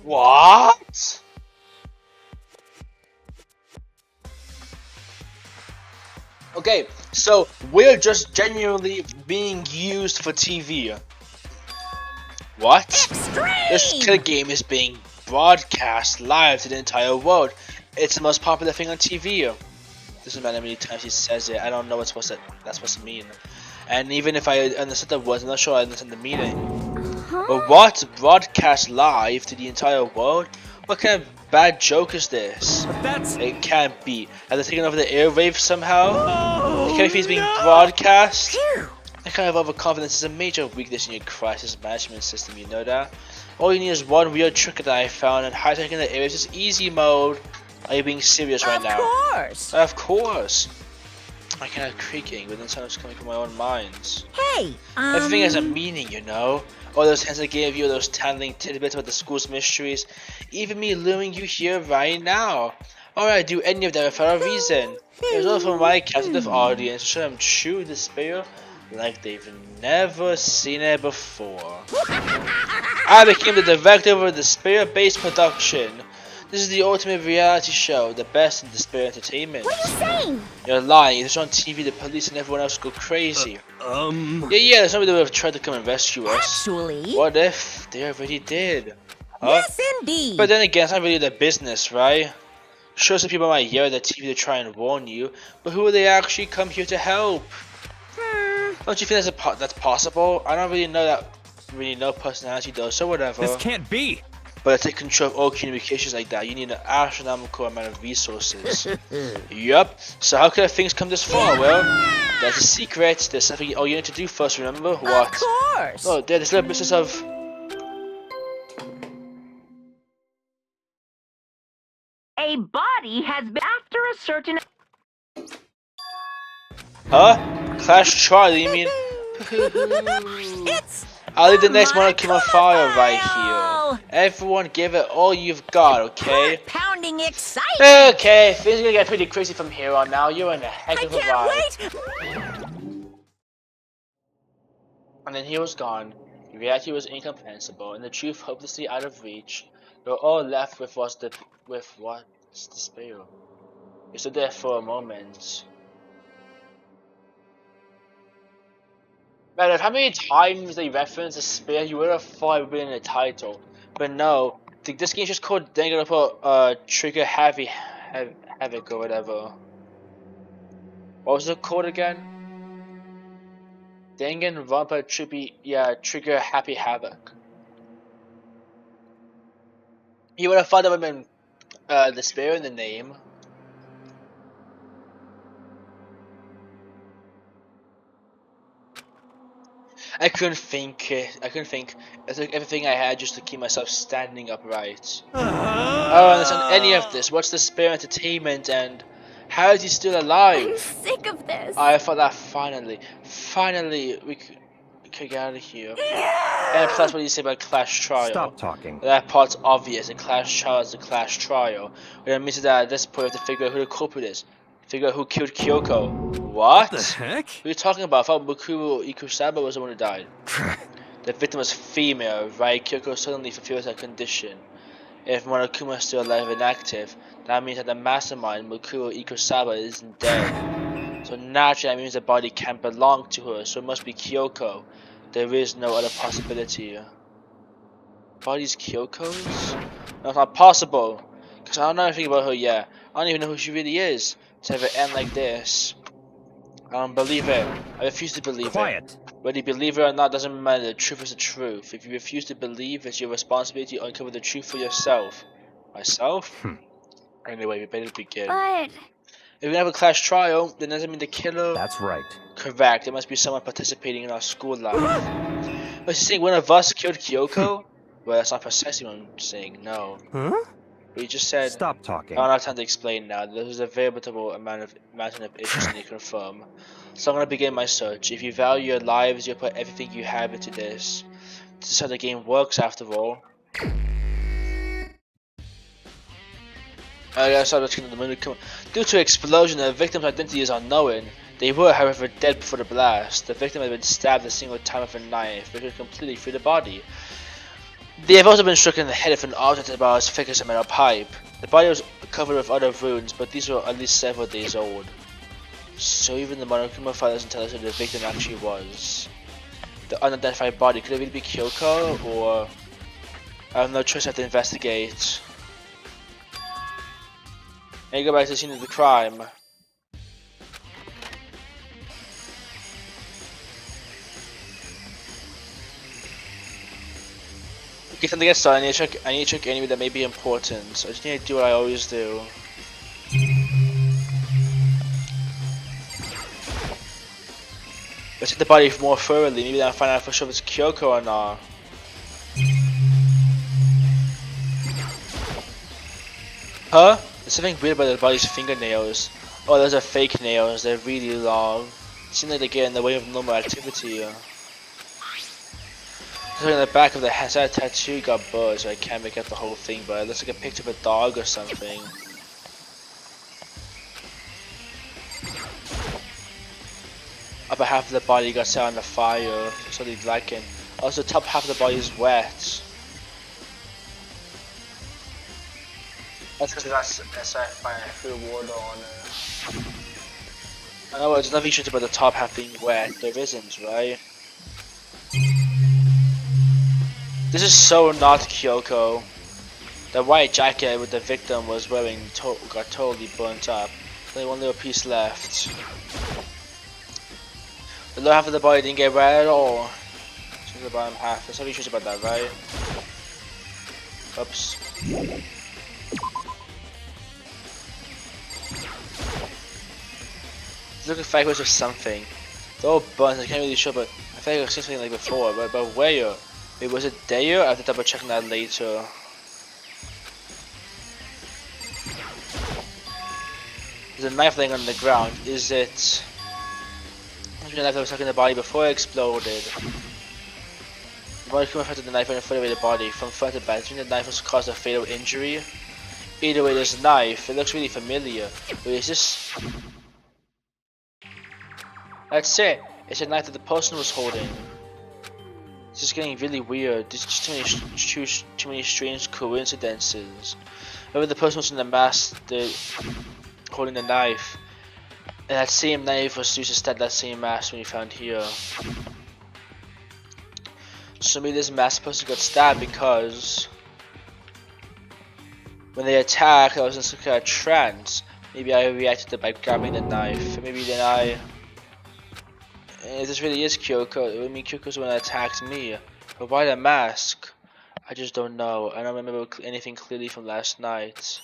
What? Okay, so we're just genuinely being used for TV. What? This killer game is being broadcast live to the entire world. It's the most popular thing on TV. Doesn't matter how many times he says it. I don't know what that's supposed to mean. And even if I understood the words, I'm not sure I understand the meaning. But what? Broadcast live to the entire world? What kind of bad joke is this? But that's... It can't be. Have they taken over the airwaves somehow? The cafe is being broadcast? That kind of overconfidence is a major weakness in your crisis management system, you know that? All you need is one weird trick that I found, and hijacking the airwaves is easy mode. Are you being serious right now? Of course. Of course. I can't creaking, but then sounds coming from my own minds. Hey, Everything has a meaning, you know? All those hints I gave you, those tangling tidbits about the school's mysteries, even me luring you here right now. Or I do any of them for a reason. It was all for my captive audience to show them true despair like they've never seen it before. I became the director of a despair-based production. This is the ultimate reality show, the best in despair entertainment. What are you saying? You're lying. It's on TV, the police and everyone else go crazy. Yeah, somebody would have tried to come and rescue us. Actually, What if they already did? Huh? yes indeed. But then again, it's not really their business, right? Sure, some people might hear the TV to try and warn you, but who will they actually come here to help? Don't you think that's possible? I don't really know personality though, so whatever. This can't be! But to take control of all communications like that, you need an astronomical amount of resources. Yup. So how could things come this far? Well, there's a secret. There's something all you need to do first, remember? What? Of course. Oh, there's this little business of... A body has been after a certain... Huh? Clash Charlie, you mean? It's I'll leave the next Monokuma fire right file. here. Everyone give it all you've got, okay? pounding excitement. Okay, things are gonna get pretty crazy from here on now. You're in a heck I of a can't ride. wait. And then he was gone. Reality was incomprehensible, and the truth hopelessly out of reach. We were all left with what's despair. We stood there for a moment. Man, how many times they reference despair, you would have thought it would be in the title. But no, this game's just called Danganronpa Trigger Havoc or whatever. What was it called again? Danganronpa Trigger Happy Havoc. You would have thought that would have been despair in the name. I couldn't think. I took everything I had just to keep myself standing upright. I don't understand any of this. What's despair entertainment and how is he still I'm alive? sick of this. I thought that finally we could get out of here. And plus, what do you say about Clash Trial? Stop talking. That part's obvious. A Clash Trial is a Clash Trial. Which means that at this point, we have to figure out who the culprit is. Figure out who killed Kyoko. What? What the heck? What are you talking about? I thought Mukuro Ikusaba was the one who died. The victim was female, right? Kyoko suddenly fulfills that condition. If Monokuma is still alive and active, that means that the mastermind, Mukuro Ikusaba, isn't dead. So naturally, that means the body can't belong to her, so it must be Kyoko. There is no other possibility. Body's Kyoko's? No, it's not possible. Because I don't know anything about her yet. I don't even know who she really is. To have it end like this. I don't believe it. I refuse to believe Quiet. it. Whether you believe it or not doesn't matter. The truth is the truth. If you refuse to believe, it's your responsibility to uncover the truth for yourself. Myself? Anyway, we better begin. But If we have a Clash Trial, then doesn't mean the killer... That's right. Correct. There must be someone participating in our school life. But you saying one of us killed Kyoko? Well, that's not precisely what I'm saying, no. Huh? But you just said... Stop talking. I don't have time to explain now. There's a veritable mountain of issues I need to confirm. So I'm gonna begin my search. If you value your lives, you'll put everything you have into this. This is how the game works, after all. I saw the moon come. Due to explosion, the victim's identity is unknown. They were, however, dead before the blast. The victim had been stabbed a single time with a knife, which was completely through the body. They have also been struck in the head with an object about as thick as a metal pipe. The body was covered with other wounds, but these were at least several days old. So even the Monokuma file doesn't tell us who the victim actually was. The unidentified body, could it really be Kyoko, or... I have no choice, I have to investigate. And you go back to the scene of the crime. Okay, something gets started. I need to check anyway that may be important. So I just need to do what I always do. Let's check the body more thoroughly. Maybe then I'll find out for sure if it's Kyoko or not. Huh? There's something weird about the body's fingernails. Oh, those are fake nails. They're really long. It seems like they get in the way of normal activity. In the back of the head tattoo got blurred, so I can't make out the whole thing, but it looks like a picture of a dog or something. upper half of the body got set on the fire, so they blackened. Also, the top half of the body is wet. That's because that's CH5 I threw water on it. I know there's nothing strange about the top half being wet. There isn't, right? This is so not Kyoko. The white jacket with the victim was wearing got totally burnt up. Only one little piece left. The lower half of the body didn't get wet at all. Just the bottom half. There's nothing strange about that, right? Oops. Look at fragments of something. They're all burnt, I can't really sure, but I feel like I've seen something like before. But where? Wait, was it there? I have to double check that later. There's a knife laying on the ground. Is it? Must be a knife that was stuck in the body before it exploded. The body could have affected the knife and further away the body from front to back. Do you think the knife was caused a fatal injury? Either way, there's a knife. It looks really familiar. Wait, is this? That's it. It's a knife that the person was holding. This is getting really weird. There's just too many strange coincidences. Whoever the person was in the mask, holding the knife, and that same knife was used to stab that same mask when we found here. So maybe this masked person got stabbed because when they attacked, I was in some kind of trance. Maybe I reacted by grabbing the knife. Maybe then if this really is Kyoko, I mean Kyoko's the one that attacked me. But why the mask? I just don't know. I don't remember anything clearly from last night.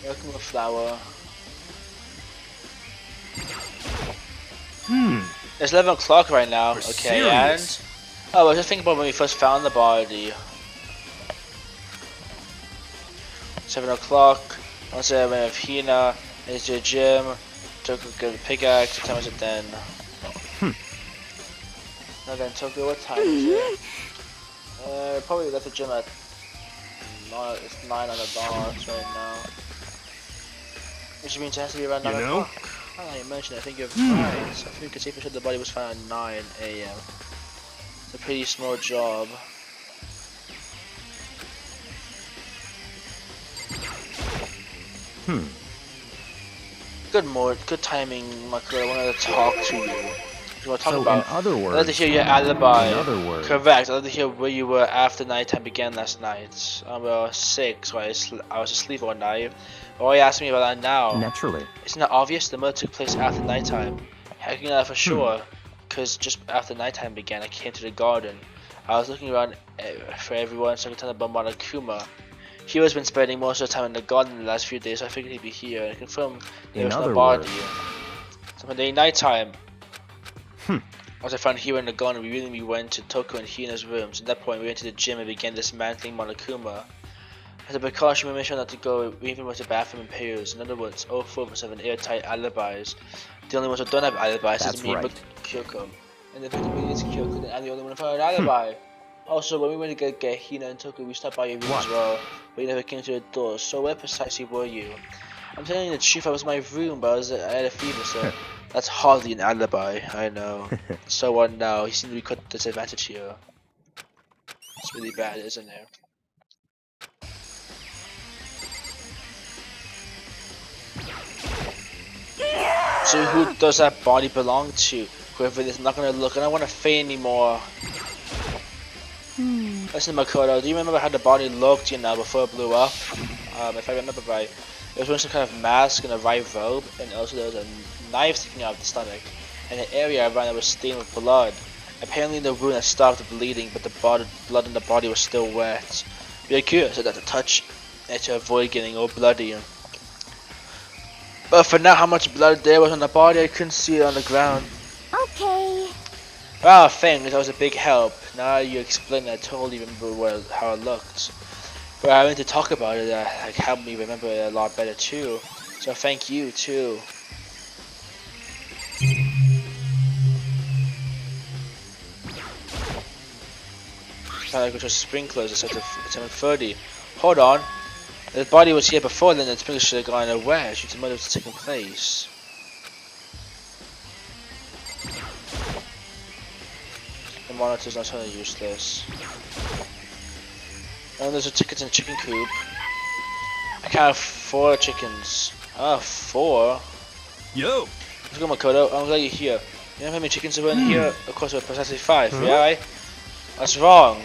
Welcome, a flower. It's 11 o'clock right now. Okay, serious? And I was just thinking about when we first found the body. 7 o'clock. Once I went with Hina, it's your gym. Took a good pickaxe. What time is it then? Now then, Tokyo, what time is it? Probably left the gym at it's 9 on the dot right now. Which means it has to be around 9 o'clock. Now that you mention it, I think you're right. So I think we could safely say the body was found at 9 AM. It's a pretty small job. Good timing, Makura. I wanted to talk to you. You want to talk about? In other words, I'd like to hear your alibi. In other words, correct. I'd like to hear where you were after nighttime began last night. I was sick, so I was asleep all night. Why are you asking me about that now? Naturally. Isn't that obvious? The murder took place after nighttime. How can you know that for sure? Because just after nighttime began, I came to the garden. I was looking around for everyone, so I could tell about Monokuma. He has been spending most of the time in the garden the last few days, so I figured he'd be here and confirm there was no body. So Monday nighttime, as I found here in the garden, we went to Toko and Hina's rooms. At that point, we went to the gym and began dismantling Monokuma. As a precaution, we made sure not to go. We even went to the bathroom in pairs. In other words, all four of us have an airtight alibis. The only ones who don't have alibis is me and Kyoko. And if it is Kyoko, then I'm the only one without an alibi. Also, when we went to get Hina and Toko, we stopped by your room as well, but you never came to the door. So where precisely were you? I'm telling you the truth, I was in my room, but I had a fever, so that's hardly an alibi, I know. So what now? He seemed to be quite disadvantaged here. It's really bad, isn't it? So who does that body belong to? Whoever it is, I'm not gonna look, I don't want to faint anymore. Listen, Makoto, do you remember how the body looked, before it blew up? If I remember right, it was wearing some kind of mask and a white robe, and also there was a knife sticking out of the stomach, and the area around it was stained with blood. Apparently the wound had stopped bleeding, but the blood in the body was still wet. Very curious, so that to touch it to avoid getting all bloody. But for now, how much blood there was on the body, I couldn't see it on the ground. Okay. Wow, thanks, that was a big help. Now you explained it, I totally remember how it looked. But having to talk about it, helped me remember it a lot better too. So thank you too. Sound like it was sprinklers at 7:30. Hold on, The body was here before, then the Twinkle should have gone away. She might have taken place. The monitor's not totally useless. Oh, there's a chickens in a chicken coop. I can have 4 chickens. Ah, 4? Yo! Let's go, Makoto. I'm glad you're here. You know how many chickens there were in here? Of course, there were precisely 5, right? That's wrong.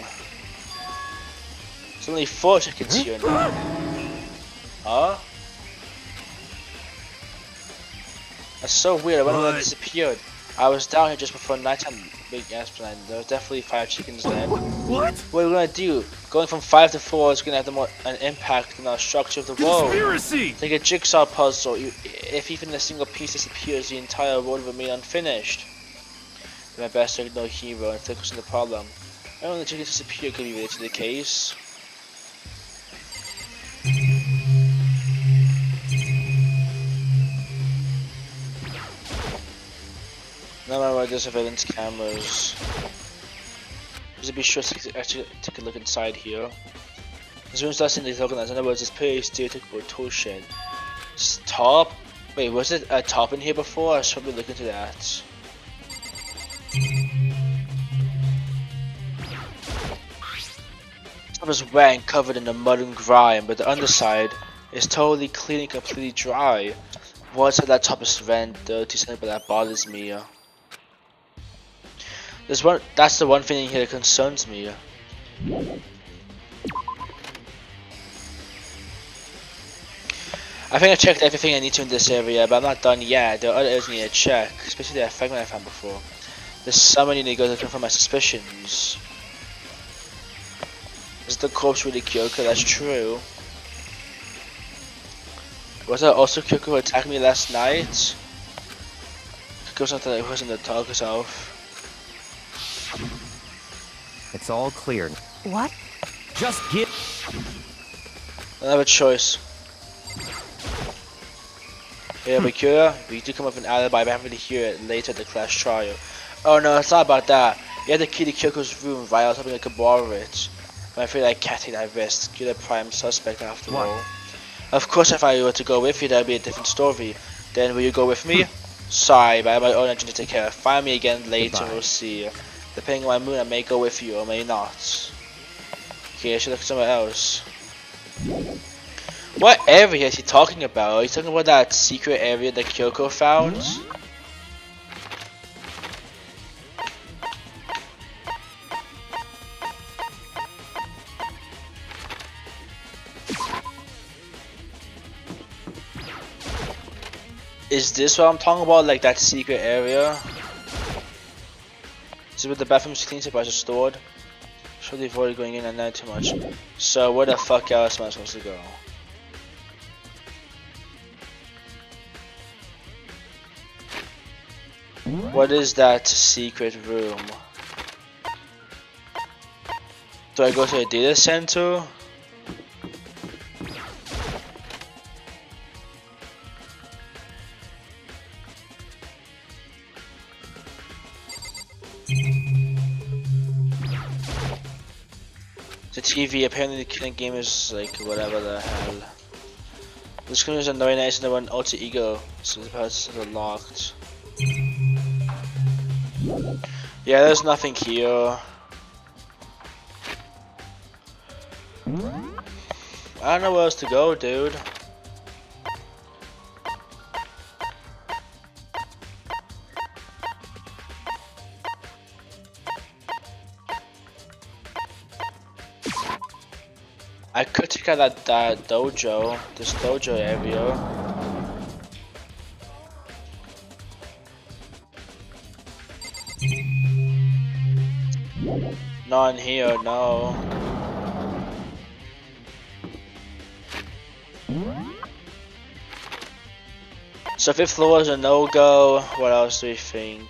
There's only 4 chickens here now. Huh? That's so weird. I wonder when it disappeared. I was down here just before nighttime. Big Esplanade. There was definitely 5 chickens there. What? What are we gonna do? Going from 5 to 4 is gonna have an impact on our structure of the world. Conspiracy! It's like a jigsaw puzzle. If even a single piece disappears, the entire world will remain unfinished. Do my best to ignore hero and focus on the problem. I don't know, the chickens disappear could be related to the case. No matter what, there's surveillance cameras. Just to be sure to actually take a look inside here. This room's not simply organized. In other words, it's pretty stereotypical tool shed. It's top. Wait, was it a top in here before? I should probably look into that. Top is wet and covered in the mud and grime, but the underside is totally clean and completely dry. What's that top is red and dirty, something but that bothers me. That's the one thing in here that concerns me. I think I checked everything I need to in this area, but I'm not done yet. There are other areas I need to check, especially that fragment I found before. There's someone you need to go to confirm my suspicions. Is the corpse really Kyoko? That's true. Was that also Kyoko who attacked me last night? Kyoko's not that person to talk herself. It's all clear. What? Just get. I don't have a choice. Yeah, but Kira, we do come up with an alibi, but I haven't really hear it later at the class trial. Oh no, it's not about that. You had the key to Kyoko's room, right? I was hoping I could borrow it. But I feel like I can't take that risk. You're the prime suspect after all. Of course, if I were to go with you, that'd be a different story. Then will you go with me? Sorry, but I have my own engine to take care of. Find me again later, we'll see. Depending on my mood, I may go with you or may not. Okay, I should look somewhere else. What area is he talking about? Are you talking about that secret area that Kyoko found? Is this what I'm talking about? Like that secret area? Is it where the bathroom's clean supplies are stored? Should avoid going in and out too much. So where the fuck else am I supposed to go? What is that secret room? Do I go to a data center? The TV, apparently the killing game is like whatever the hell. The screen is annoying, nice and one alter ego, so the parts are locked. Yeah, there's nothing here. I don't know where else to go, dude. I could check out that dojo, this dojo area. Not in here, no. So 5th floor is a no-go. What else do we think?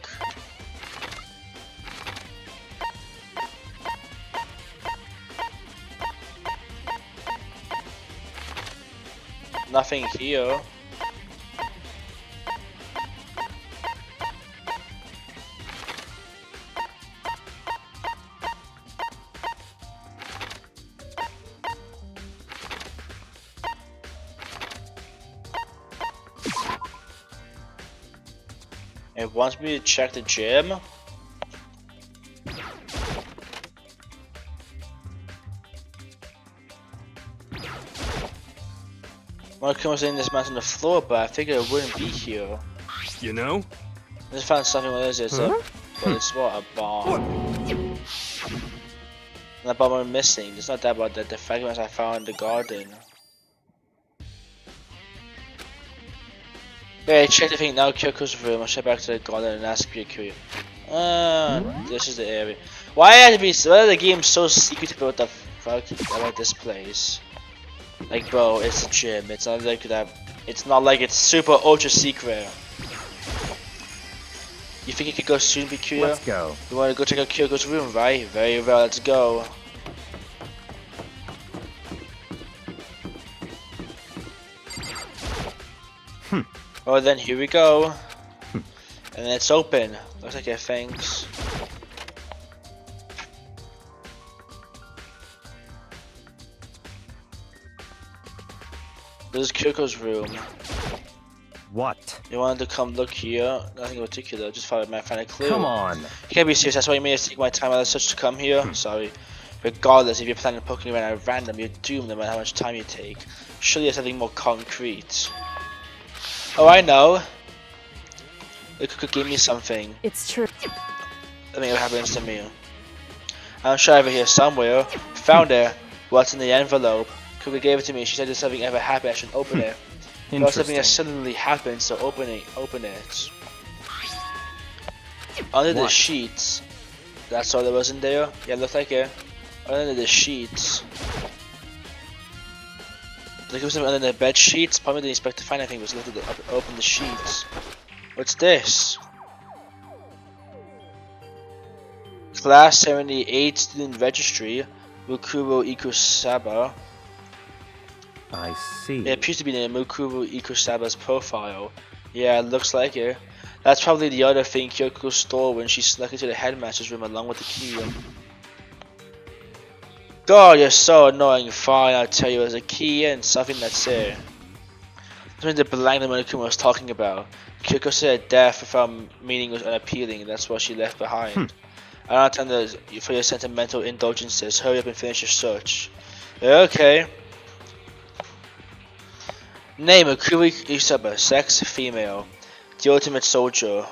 Nothing here. It wants me to check the gym. Monokuma was in this mouse on the floor, but I figured it wouldn't be here. You know? I just found something. What is it? But it's what, a bomb. And the bomb I'm missing. It's not that about the fragments I found in the garden. Yeah, I checked the thing now. Kyoko's room. I'll check back to the garden and ask Kyoku. This is the area. Why had to be? Why are the game so secretive about the fuck about this place? Like, bro, it's a gym. It's not like that. It's not like it's super ultra secret. You think you could go soon, Bikuya? Let's go. You want to go check out Kyoko's room, right? Very well, let's go. Oh, then here we go. And then it's open. Looks like it thanks. This is Kyoko's room. What? You wanted to come look here? Nothing in particular, just thought I might find a clue. Come on. You can't be serious, that's why you made us take my time out of such to come here? Sorry. Regardless, if you're planning on poking around at random, you're doomed no matter how much time you take. Surely there's something more concrete. Oh, I know. It could give me something. It's true. Let me know what happens to me. I'm sure over here somewhere. Found it. What's in the envelope? Kuka gave it to me. She said if something ever happened, I should open it. Well, something that suddenly happened, so open it. Under the sheets. That's all there was in there? Yeah, it looked like it. Under the sheets. Like it was under the bed sheets. Probably didn't expect to find anything. Was lifted to open the sheets. What's this? Class 78 student registry. Mukuro Ikusaba. I see. It appears to be in Mukuro Ikusaba's profile. Yeah, it looks like it. That's probably the other thing Kyoko stole when she snuck into the headmaster's room along with the key. God, you're so annoying. Fine, I'll tell you, there's a key and something that's it. Something the blank that Monokuma was talking about. Kyoko said death without meaning was unappealing, and that's what she left behind. I don't have time for your sentimental indulgences. Hurry up and finish your search. Okay. Name: Mukuro Isaba. Sex: female. The ultimate soldier.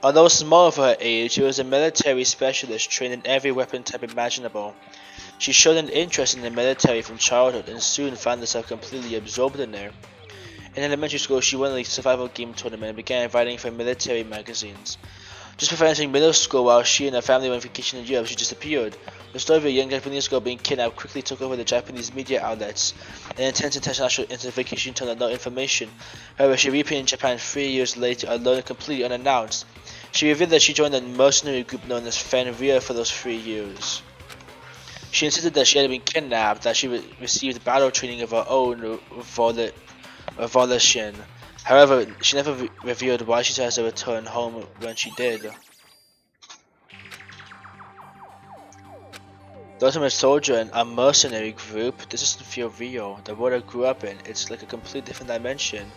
Although small for her age, she was a military specialist trained in every weapon type imaginable. She showed an interest in the military from childhood and soon found herself completely absorbed in it. In elementary school, she won a survival game tournament and began writing for military magazines. Just before entering middle school, while she and her family went on vacation in Europe, she disappeared. The story of a young Japanese girl being kidnapped quickly took over the Japanese media outlets. An intense international investigation turned out no information. However, she reappeared in Japan 3 years later, alone and completely unannounced. She revealed that she joined a mercenary group known as Fenrir for those 3 years. She insisted that she had been kidnapped, that she received battle training of her own volition. However, she never revealed why she chose to return home when she did. The Ultimate Soldier and a mercenary group. This doesn't feel real. The world I grew up in, it's like a complete different dimension.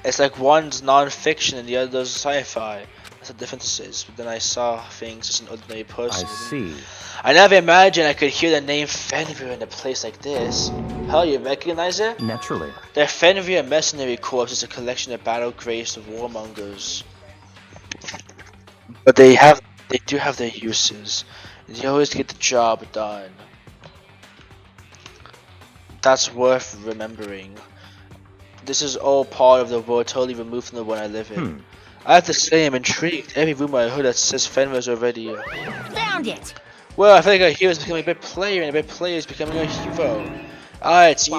It's like one's non-fiction and the other's sci-fi. That's the differences. But then I saw things as an ordinary person. I see. I never imagined I could hear the name Fenrir in a place like this. Hell, you recognize it? Naturally. The Fenrir Mercenary Corps is a collection of battle graves of warmongers. But they do have their uses. They always get the job done. That's worth remembering. This is all part of the world totally removed from the one I live in. I have to say I'm intrigued. Every rumor I heard that says Fenrir is already Found it! Well, I feel like a hero is becoming a big player and a big player is becoming a hero. Ah, it's you.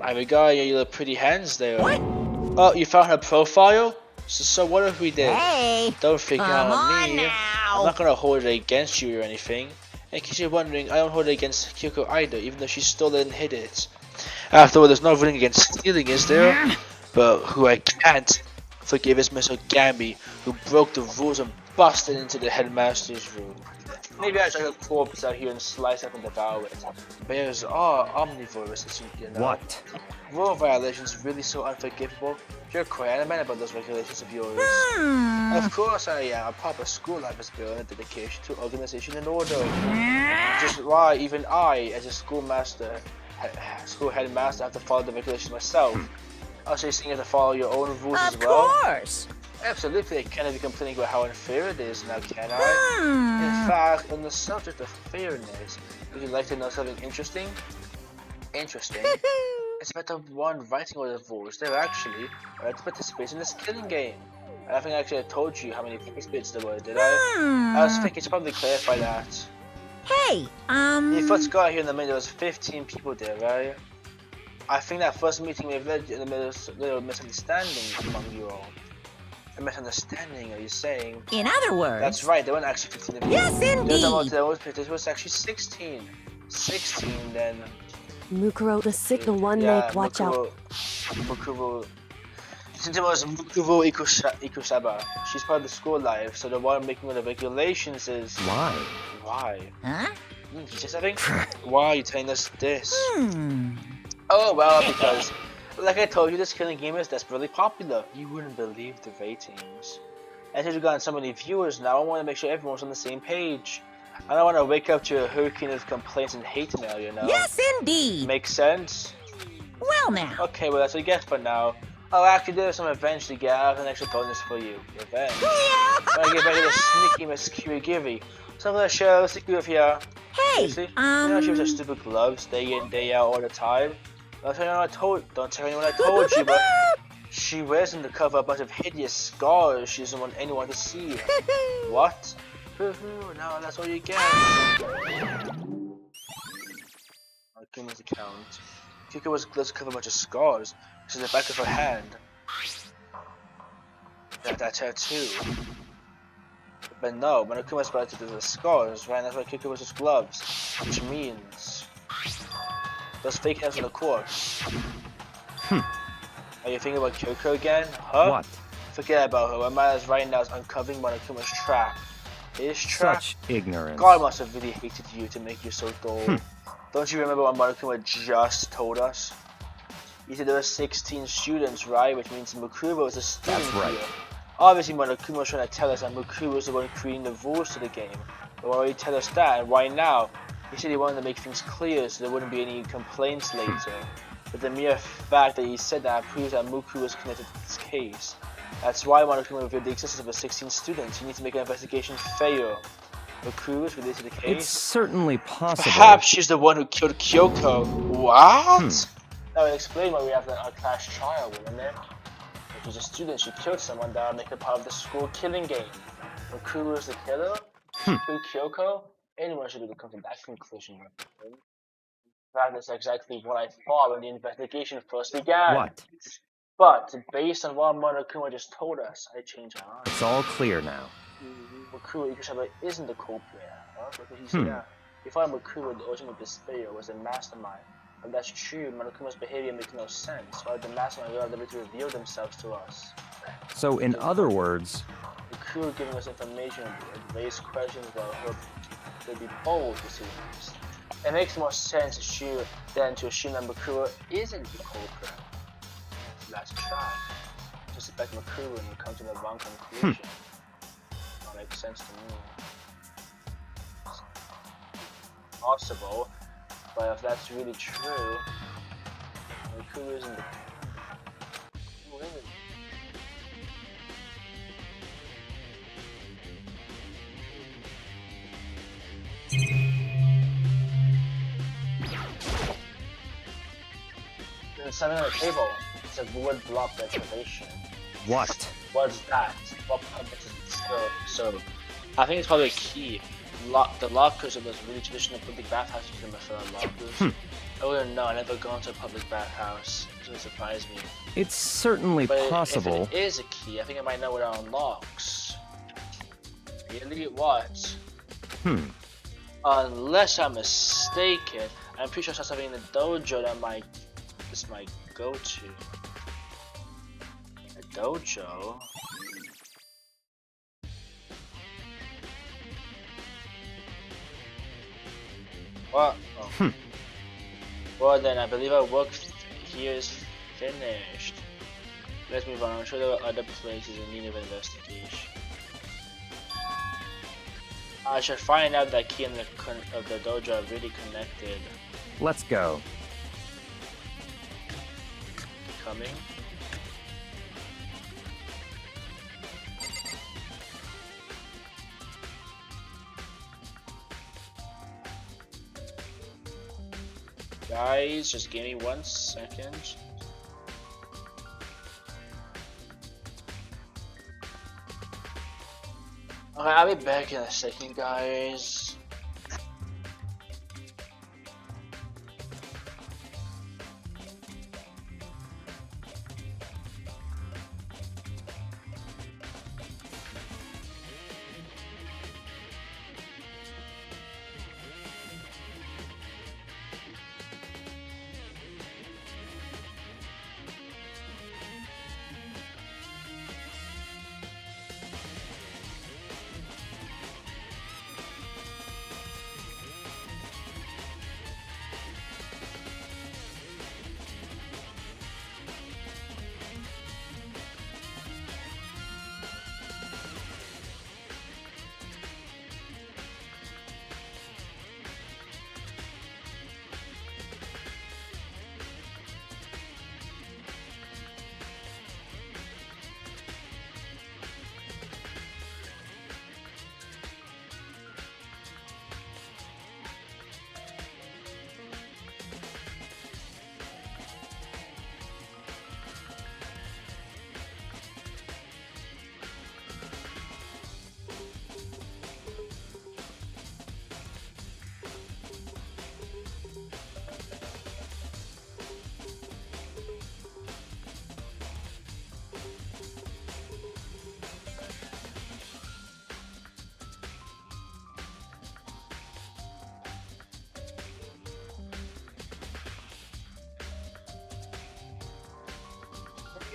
I regard your little pretty hands there. What? Oh, you found her profile? So what if we did? Hey! Don't freak out Come on on me. now. I'm not gonna hold it against you or anything. In case you're wondering, I don't hold it against Kyoko either, even though she stole it and hid it. After all, there's no ruling against stealing, is there? But who I can't forgive is Mr. Gambi, who broke the rules and busted into the headmaster's room. Maybe I should take a corpse out here and slice up and devour it. Bears are omnivorous, you know. What? rule violations really so unforgivable? You're quite adamant about those regulations of yours. Of course I am. A proper school life is built on a dedication to organization and order. Just why even I, as a school headmaster, have to follow the regulations myself. Also, you have to follow your own rules as well. Of course. Absolutely, I can't be complaining about how unfair it is now, can I? In fact, on the subject of fairness, would you like to know something interesting? Interesting? It's about the one writing all the rules. They're actually right to participate in this killing game. I think I actually told you how many participants there were, did I? I was thinking to probably clarify that. Hey, You first got here in the middle, there was 15 people there, right? I think that first meeting may have led in the middle of a little misunderstanding among you all. A misunderstanding, are you saying? in other words... That's right, there weren't actually 15 of you. Yes, indeed. There was actually 16. 16 then. Mukuro, the one Yeah, make watch out. Mukuro. Since it was Mukuro Ikusaba, she's part of the school life, so the one making all the regulations is... Why? Why? Huh? You say something? Why are you telling us this? Oh, well, because... Like I told you, this killing game is desperately popular. You wouldn't believe the ratings. And since we've gotten so many viewers now, I want to make sure everyone's on the same page. I don't want to wake up to a hurricane of complaints and hate mail, you know? Yes, indeed. Makes sense? Well now. Okay, well that's what you get for now. Oh, actually, there's some revenge to get. I have an extra bonus for you. Revenge. I'm gonna get back to the sneaky Miss Kirigiri. So I'm gonna share a secret with you. Hey, See? You know she was her stupid gloves day in, day out all the time? Don't tell anyone I told you, but she wears them to cover a bunch of hideous scars she doesn't want anyone to see. What? Now that's all you get. Akuma's account. Kiko was gloves to cover a bunch of scars. This is the back of her hand. That tattoo. But no, when Akuma's about to do the scars, right? That's why Kiko was his gloves. Which means... those fake hands on the corpse. Are you thinking about Kyoko again? Huh? What? Forget about her. What matters right now is uncovering Monokuma's trap. His trap? Such ignorance. God must have really hated you to make you so dull. Don't you remember what Monokuma just told us? He said there were 16 students, right? Which means Mukuro was a student That's right. here. Obviously Monokuma was trying to tell us that Mukuro was the one creating the rules to the game. But why would he tell us that, and why now? He said he wanted to make things clear so there wouldn't be any complaints later. But the mere fact that he said that proves that Mukuro was connected to this case. That's why Monokuma revealed the existence of the 16 students. You need to make an investigation fail. Mukuro is related to the case? It's certainly possible. Perhaps she's the one who killed Kyoko. What? That would explain why we have our class trial, wouldn't it? If she's a student, she killed someone, that would make her part of the school killing game. Mukuro is the killer? She killed Kyoko? Anyone should have come to that conclusion. In fact, that's exactly what I thought when the investigation first began. What? But, based on what Monokuma just told us, I changed my mind. It's all clear now. Mukuro Ikusaba isn't the culprit, huh? Because he said that he thought Mukuro, the ultimate despair, was the mastermind. If that's true, Monokuma's behavior makes no sense. Why would the mastermind have the ability to reveal themselves to us? So, in other words... Mukuro giving us information would raise questions about her. They'd be bold, it seems. It makes more sense than to assume that Mukuro isn't the culprit. Let's try. Just suspect Mukuro and you come to the wrong conclusion. That makes sense to me. Possible, but if that's really true, Mukuro isn't the... Who is it? There's something on the table. It's a wood block decoration. What? What's that? What purpose is it so? I think it's probably a key. The lockers of those really traditional public bathhouses you can refer to lockers. I wouldn't know. I never gone to a public bathhouse. It would surprise me. It's certainly But possible. if it is a key, I think I might know what it unlocks. Really? What? Unless I'm mistaken, I'm pretty sure I saw something in the dojo that this might go to. A dojo? What? Oh. Well then, I believe our work here is finished. Let's move on. I'm sure there are other places in need of investigation. I should find out that key and the dojo are really connected. Let's go. Coming. Guys, just give me 1 second. Okay, I'll be back in a second, guys.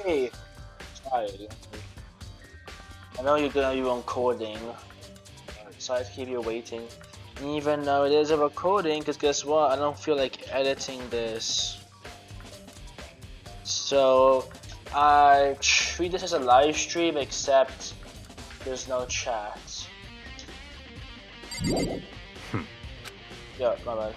Hey, sorry. I know you're gonna be recording. Sorry to keep you waiting. Even though it is a recording, because guess what? I don't feel like editing this. So, I treat this as a live stream, except there's no chat. Yeah, my bad.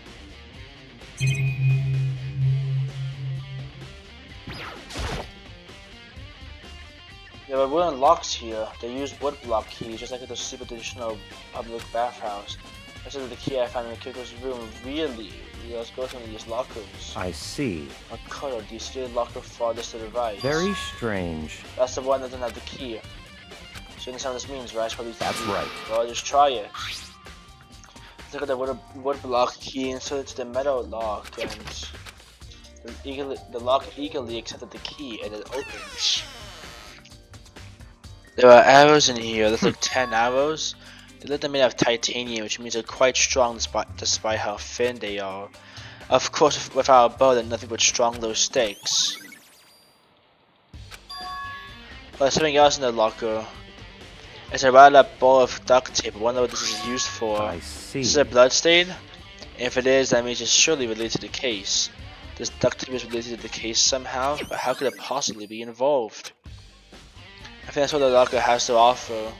Yeah, but we're unlocked here. They use wood block keys, just like at the super traditional public bathhouse. This is the key I found in the Kiko's room. Really? Let's go to these lockers. I see. A cutter, do you see the locker farthest to the right? Very strange. That's the one that doesn't have the key. So you understand what this means, right? That's right. Well, just try it. Look at the wood block key, insert it to the metal lock, and the lock eagerly accepted the key, and it opens. There are arrows in here. There's like 10 arrows. They look made of titanium, which means they're quite strong despite how thin they are. Of course, without a bow, then nothing but strong low stakes. But there's something else in the locker. It's a rather ball of duct tape. I wonder what this is used for. I see. Is it a blood stain? If it is, that means it's surely related to the case. This duct tape is related to the case somehow, but how could it possibly be involved? I think that's what the locker has to offer.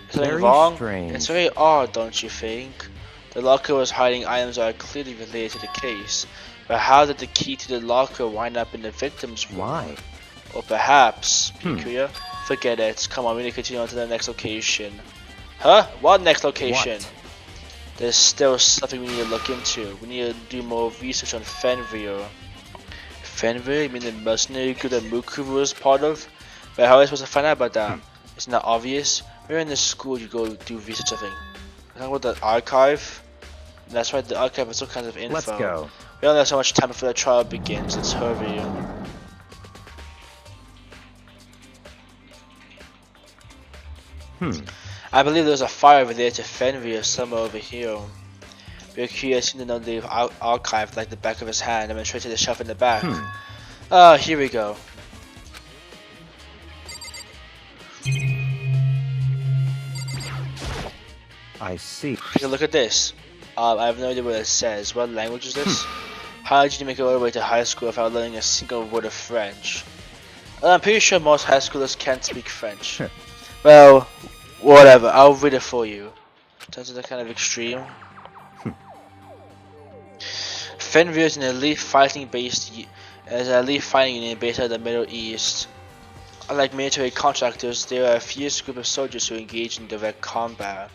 Is something wrong? Strange. It's very odd, don't you think? The locker was hiding items that are clearly related to the case, but how did the key to the locker wind up in the victim's room? Why? Or perhaps, Pikuya? Forget it. Come on, we need to continue on to the next location. Huh? What next location? What? There's still something we need to look into. We need to do more research on Fenrir. Fenrir? You mean the mercenary group that Mukuru was part of? But how are we supposed to find out about that? Isn't that obvious? We're in the school, you go do research, I think. We're talking about the archive. That's right, the archive has all kinds of info. Let's go. We only have so much time before the trial begins. Let's hurry. I believe there's a fire related to Fenrir somewhere over here. We're curious to know the archive like the back of his hand and went straight to the shelf in the back. Ah, here we go. I see. Take a look at this. I have no idea what it says. What language is this? How did you make it all the way to high school without learning a single word of French? Well, I'm pretty sure most high schoolers can't speak French. Well, whatever, I'll read it for you. Turns out kind of extreme. Fenrir is an elite fighting unit based out of the Middle East. Unlike military contractors, there are a fierce group of soldiers who engage in direct combat.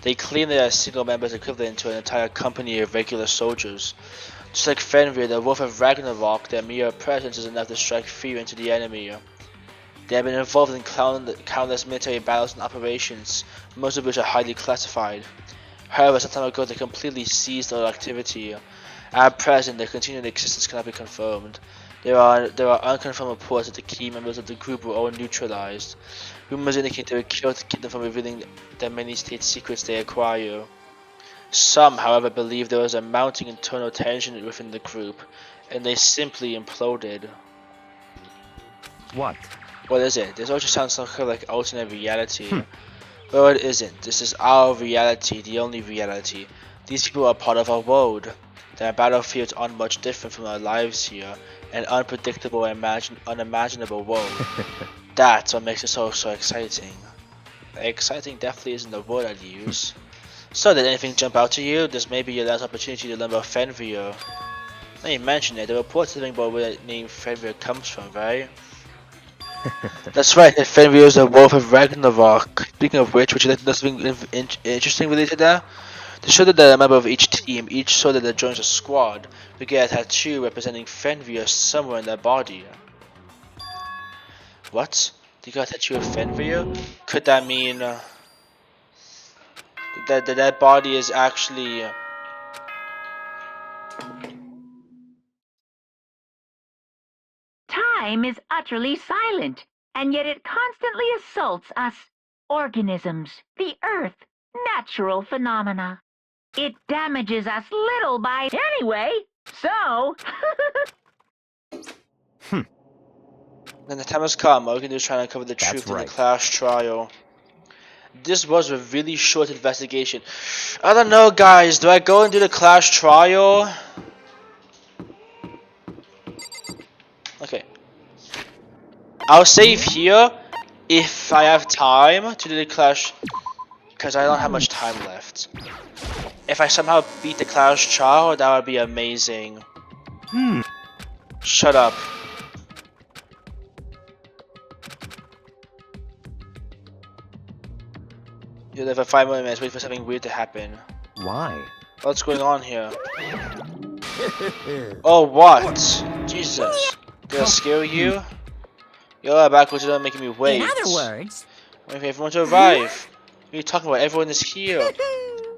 They claim they are a single member's equivalent to an entire company of regular soldiers. Just like Fenrir, the Wolf of Ragnarok, their mere presence is enough to strike fear into the enemy. They have been involved in countless military battles and operations, most of which are highly classified. However, some time ago they completely ceased all activity. At present, their continued existence cannot be confirmed. There are unconfirmed reports that the key members of the group were all neutralized. Rumors indicate they were killed to keep them from revealing the many state secrets they acquire. Some, however, believe there was a mounting internal tension within the group, and they simply imploded. What? What is it? This also sounds kind of like alternate reality. Well, it isn't. This is our reality, the only reality. These people are part of our world. Their battlefields aren't much different from our lives here, an unpredictable and unimaginable world. That's what makes it so exciting. Exciting definitely isn't the word I'd use. So, did anything jump out to you? This may be your last opportunity to learn about Fenrir. Now you mention it, the reports telling about where the name Fenrir comes from, right? That's right, that Fenrir is the Wolf of Ragnarok. Speaking of which, would you like to know something interesting related to that? To show that a member of each team, each soldier that joins a squad, will get a tattoo representing Fenrir somewhere in their body. What? They got a tattoo of Fenrir? Could that mean that body is actually Time is utterly silent, and yet it constantly assaults us, organisms, the earth, natural phenomena. It damages us little by anyway, so... Then the time has come. All we can do is try to uncover the truth in the class trial. This was a really short investigation. I don't know, guys. Do I go and do the class trial? Okay. I'll save here if I have time to do the class, because I don't have much time left. If I somehow beat the class trial, that would be amazing. Shut up. You'll live for 5 more minutes, wait for something weird to happen. Why? What's going on here? Oh, what? Jesus. Did I scare you? You're backwards, you're making me wait. In other words... Wait for everyone to arrive. What are you talking about? Everyone is here.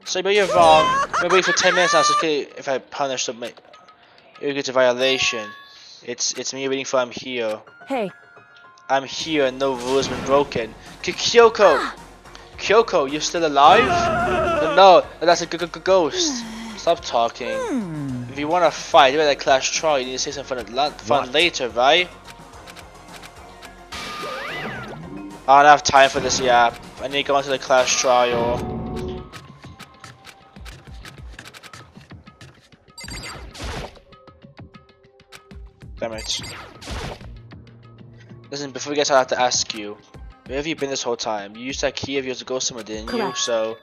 Sorry, but you're wrong. We're waiting for 10 minutes now, so okay if I punish them. It's a violation. It's me waiting for I'm here. Hey. I'm here and no rule has been broken. Kyoko! Kyoko, you're still alive? No, that's a ghost. Stop talking. If you want to fight, you better clash trial. You need to say something fun later, right? I don't have time for this yap. I need to go into the clash trial. Damn it. Listen, before we get started, I have to ask you. Where have you been this whole time? You used that key of yours to go somewhere, didn't you? So,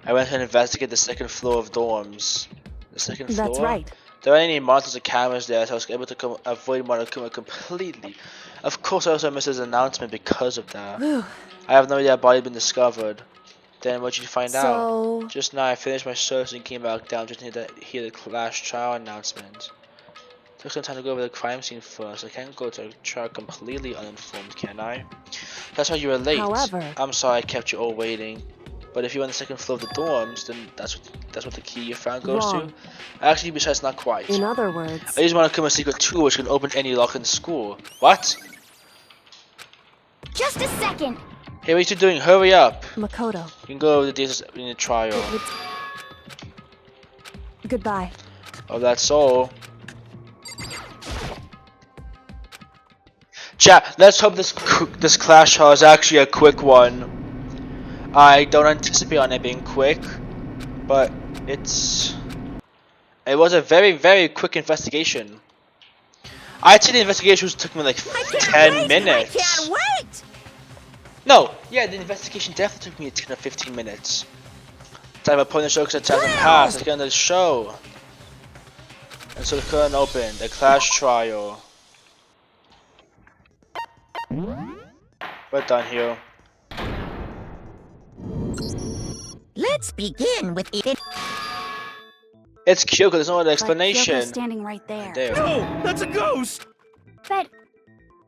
I went to investigate the second floor of dorms. The second floor? That's right. There aren't any monitors or cameras there, so I was able to avoid Monokuma completely. Of course, I also missed his announcement because of that. I have no idea a body had been discovered. Then what did you find out? Just now, I finished my search and came back down just to hear the class trial announcement. Took some time to go over the crime scene first. I can't go to a trial completely uninformed, can I? That's why you were late. However, I'm sorry I kept you all waiting. But if you're on the second floor of the dorms, then that's what the key you found goes to. Actually, besides, not quite. In other words, I use Monokuma's secret tool, which can open any lock in the school. What? Just a second. Hey, what are you doing? Hurry up. Makoto. You can go over the days in the trial. Goodbye. Oh, that's all. Chat, let's hope this clash trial is actually a quick one. I don't anticipate on it being quick, but it's It was a very, very quick investigation. I'd say the investigation took me like 10 minutes. I can't wait! No, yeah, the investigation definitely took me 10 or 15 minutes. Time upon the show because it hasn't passed. Let's get on the show. And so the curtain opened. The class trial. We're done here. Let's begin with it. It's Kyoko, there's no other But explanation. Kyoko's standing right there. There. No, that's a ghost! But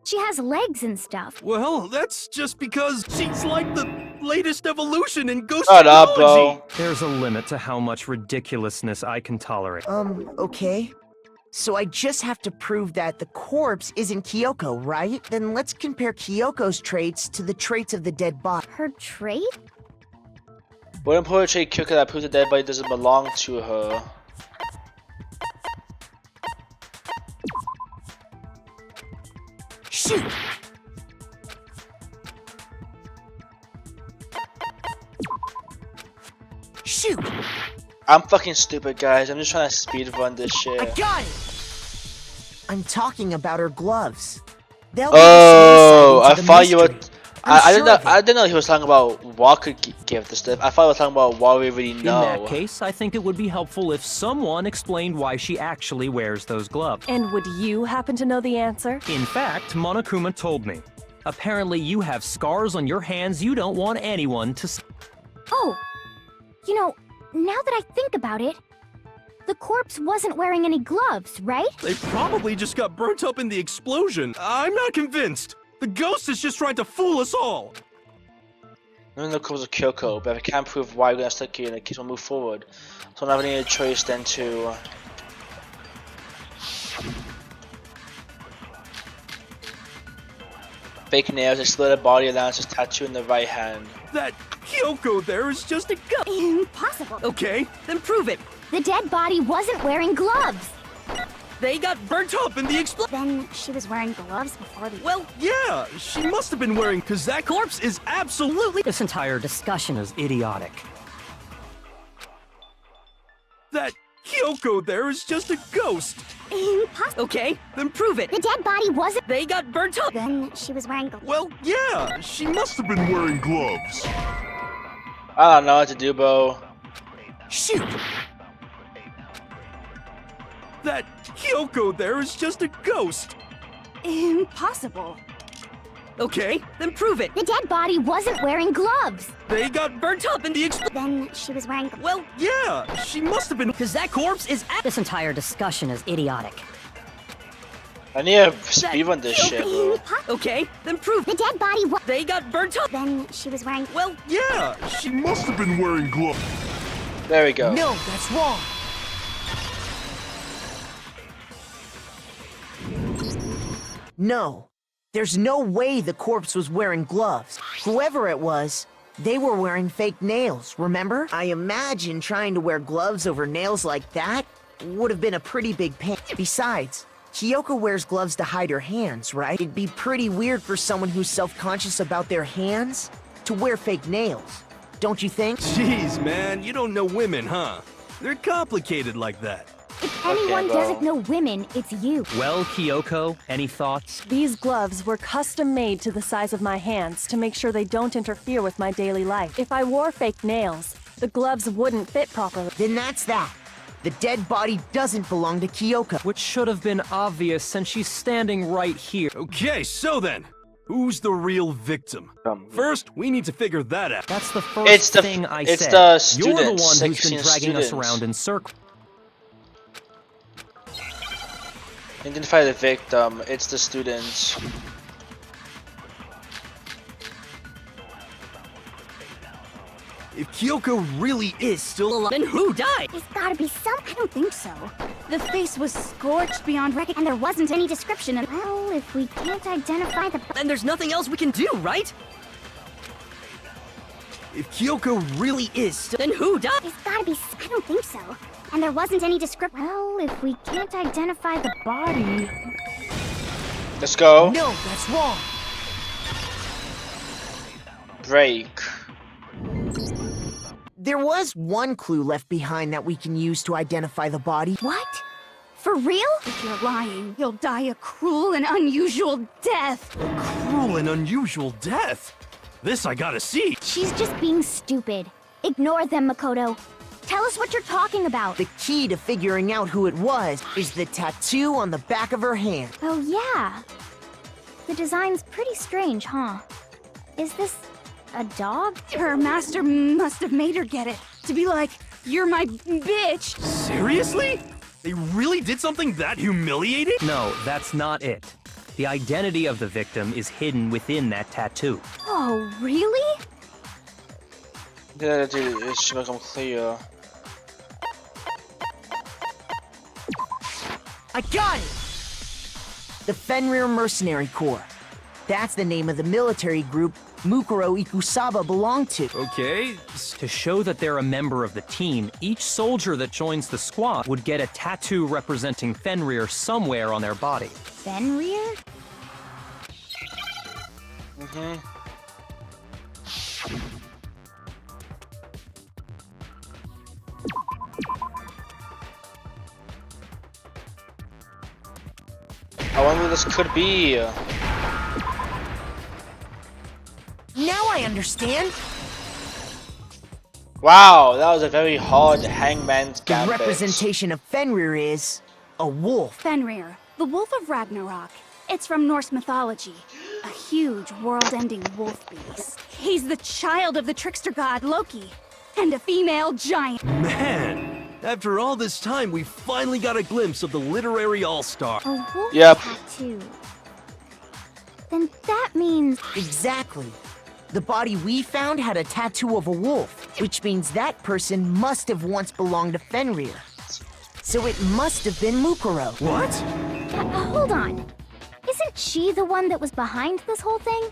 she has legs and stuff. Well, that's just because she's like the latest evolution in ghost Shut up, technology. bro. There's a limit to how much ridiculousness I can tolerate. Okay. So I just have to prove that the corpse isn't Kyoko, right? Then let's compare Kyoko's traits to the traits of the dead body. Her trait? What important trait Kyoko that proves the dead body doesn't belong to her? Shoot! Shoot! I'm fucking stupid, guys. I'm just trying to speed run this shit. I got it! I'm talking about her gloves. They'll Oh, be I the thought you were. mystery. I I'm didn't sure know. of it. I didn't know he was talking about what could give the stuff. I thought he was talking about what we already In know. that case, I think it would be helpful if someone explained why she actually wears those gloves. And would you happen to know the answer? In fact, Monokuma told me. Apparently you have scars on your hands you don't want anyone to see. Oh, you know, now that I think about it, the corpse wasn't wearing any gloves, right? They probably just got burnt up in the explosion. I'm not convinced. The ghost is just trying to fool us all. None of the calls of Kyoko, but if I can't prove why we're gonna stick here and it keeps on move forward, so I don't have any other choice than to. Fake nails, exploded body allowances, tattoo in the right hand. That Kyoko there is just a ghost. Impossible. Okay, then prove it. The dead body wasn't wearing gloves. They got burnt Burnt up in the explosion. Then she was wearing gloves before the... Well, Yeah, she must have been wearing, cause that corpse is absolutely. This entire discussion is idiotic. That Kyoko there is just a ghost. Impossible. okay, then prove it. The dead body wasn't... They got burnt up. Then she was wearing gloves. Well, yeah, she must have been wearing gloves. I don't know what to do, bro. Shoot! That Kyoko there is just a ghost. Impossible. Okay, then prove it. The dead body wasn't wearing gloves. They got Burnt up in the explosion. Then she was wearing... Well, Yeah, she must have been. because that corpse is This entire discussion is idiotic. I need to speedrun this shit, bro. Impossible. okay, then prove The it. dead body was... They got burnt up. Then she was wearing... Well, Yeah, she must have been wearing gloves. There we go. No, that's wrong. No, there's no way the corpse was wearing gloves. Whoever it was, they were wearing fake nails, remember? I imagine trying to wear gloves over nails like that would have been a pretty big pain. Besides, Kyoko wears gloves to hide her hands, right? It'd be pretty weird for someone who's self-conscious about their hands to wear fake nails. Don't you think? Jeez, man, you don't know women, huh? They're complicated like that. If anyone bro. doesn't know women, it's you. Well, Kyoko, any thoughts? These gloves were custom made to the size of my hands to make sure they don't interfere with my daily life. If I wore fake nails, the gloves wouldn't fit properly. Then that's that. The dead body doesn't belong to Kyoko. Which should have been obvious since she's standing right here. Okay, so then, who's the real victim? First, we need to figure that out. That's the first It's the- thing I it's said. the You're the students, one who's been 16 dragging us students. around in circles. Identify the victim. It's the students. If Kyoko really is still alive. then who died? There's gotta be some... I don't think so. The face was scorched beyond recognition. And there wasn't any description. And well, if we can't identify the... Then there's nothing else we can do, right? If Kyoko really is still. Then who died? There's gotta be... I don't think so. And there wasn't any description. Well, if we can't identify the body... Let's go. No, that's wrong. Break. There was one clue left behind that we can use to identify the body. What? For real? If you're lying, you'll die a cruel and unusual death. Cruel and unusual death. This I gotta see. She's just being stupid. Ignore them, Makoto. Tell us what you're talking about. The key to figuring out who it was is the tattoo on the back of her hand. Oh, yeah. The design's pretty strange, huh? Is this a dog? Her master must have made her get it. To be like, you're my bitch. Seriously? They really did something that humiliating? No, that's not it. The identity of the victim is hidden within that tattoo. Oh, really? Yeah, dude, it should become clear. I got it! The Fenrir Mercenary Corps. That's the name of the military group Mukuro Ikusaba belonged to. Okay. To show that they're a member of the team, each soldier that joins the squad would get a tattoo representing Fenrir somewhere on their body. Fenrir? I wonder what this could be. Now I understand. Wow, that was a very hard hangman's The gambit. representation of Fenrir is a wolf. Fenrir, the wolf of Ragnarok. It's from Norse mythology. A huge, world-ending wolf beast. He's the child of the trickster god Loki, and a female giant. Man, after all this time, we finally got a glimpse of the literary all-star. A wolf Yep. tattoo. Then that means... Exactly. The body we found had a tattoo of a wolf, which means that person must have once belonged to Fenrir. So it must have been Mukuro. What? hold on. Isn't she the one that was behind this whole thing?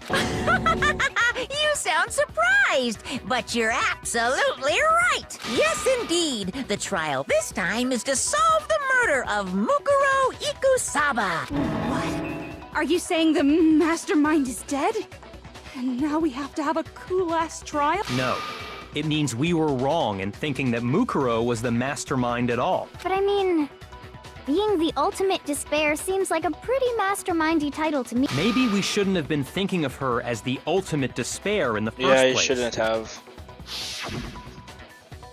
You sound surprised, but you're absolutely right. Yes, indeed. The trial this time is to solve the murder of Mukuro Ikusaba. What? Are you saying the mastermind is dead? And now we have to have a cool-ass trial? No. It means we were wrong in thinking that Mukuro was the mastermind at all. But I mean, being the ultimate despair seems like a pretty mastermindy title to me. Maybe we shouldn't have been thinking of her as the ultimate despair in the first Yeah, you place. shouldn't have.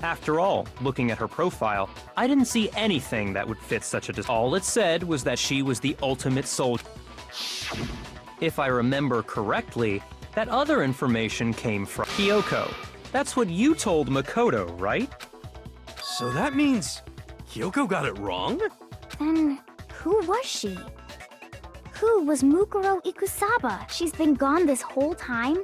After all, looking at her profile, I didn't see anything that would fit such a All it said was that she was the ultimate soldier. If I remember correctly, that other information came from Kyoko. That's what you told Makoto, right? So that means Kyoko got it wrong? Then who was she? Who was Mukuro Ikusaba? She's been gone this whole time?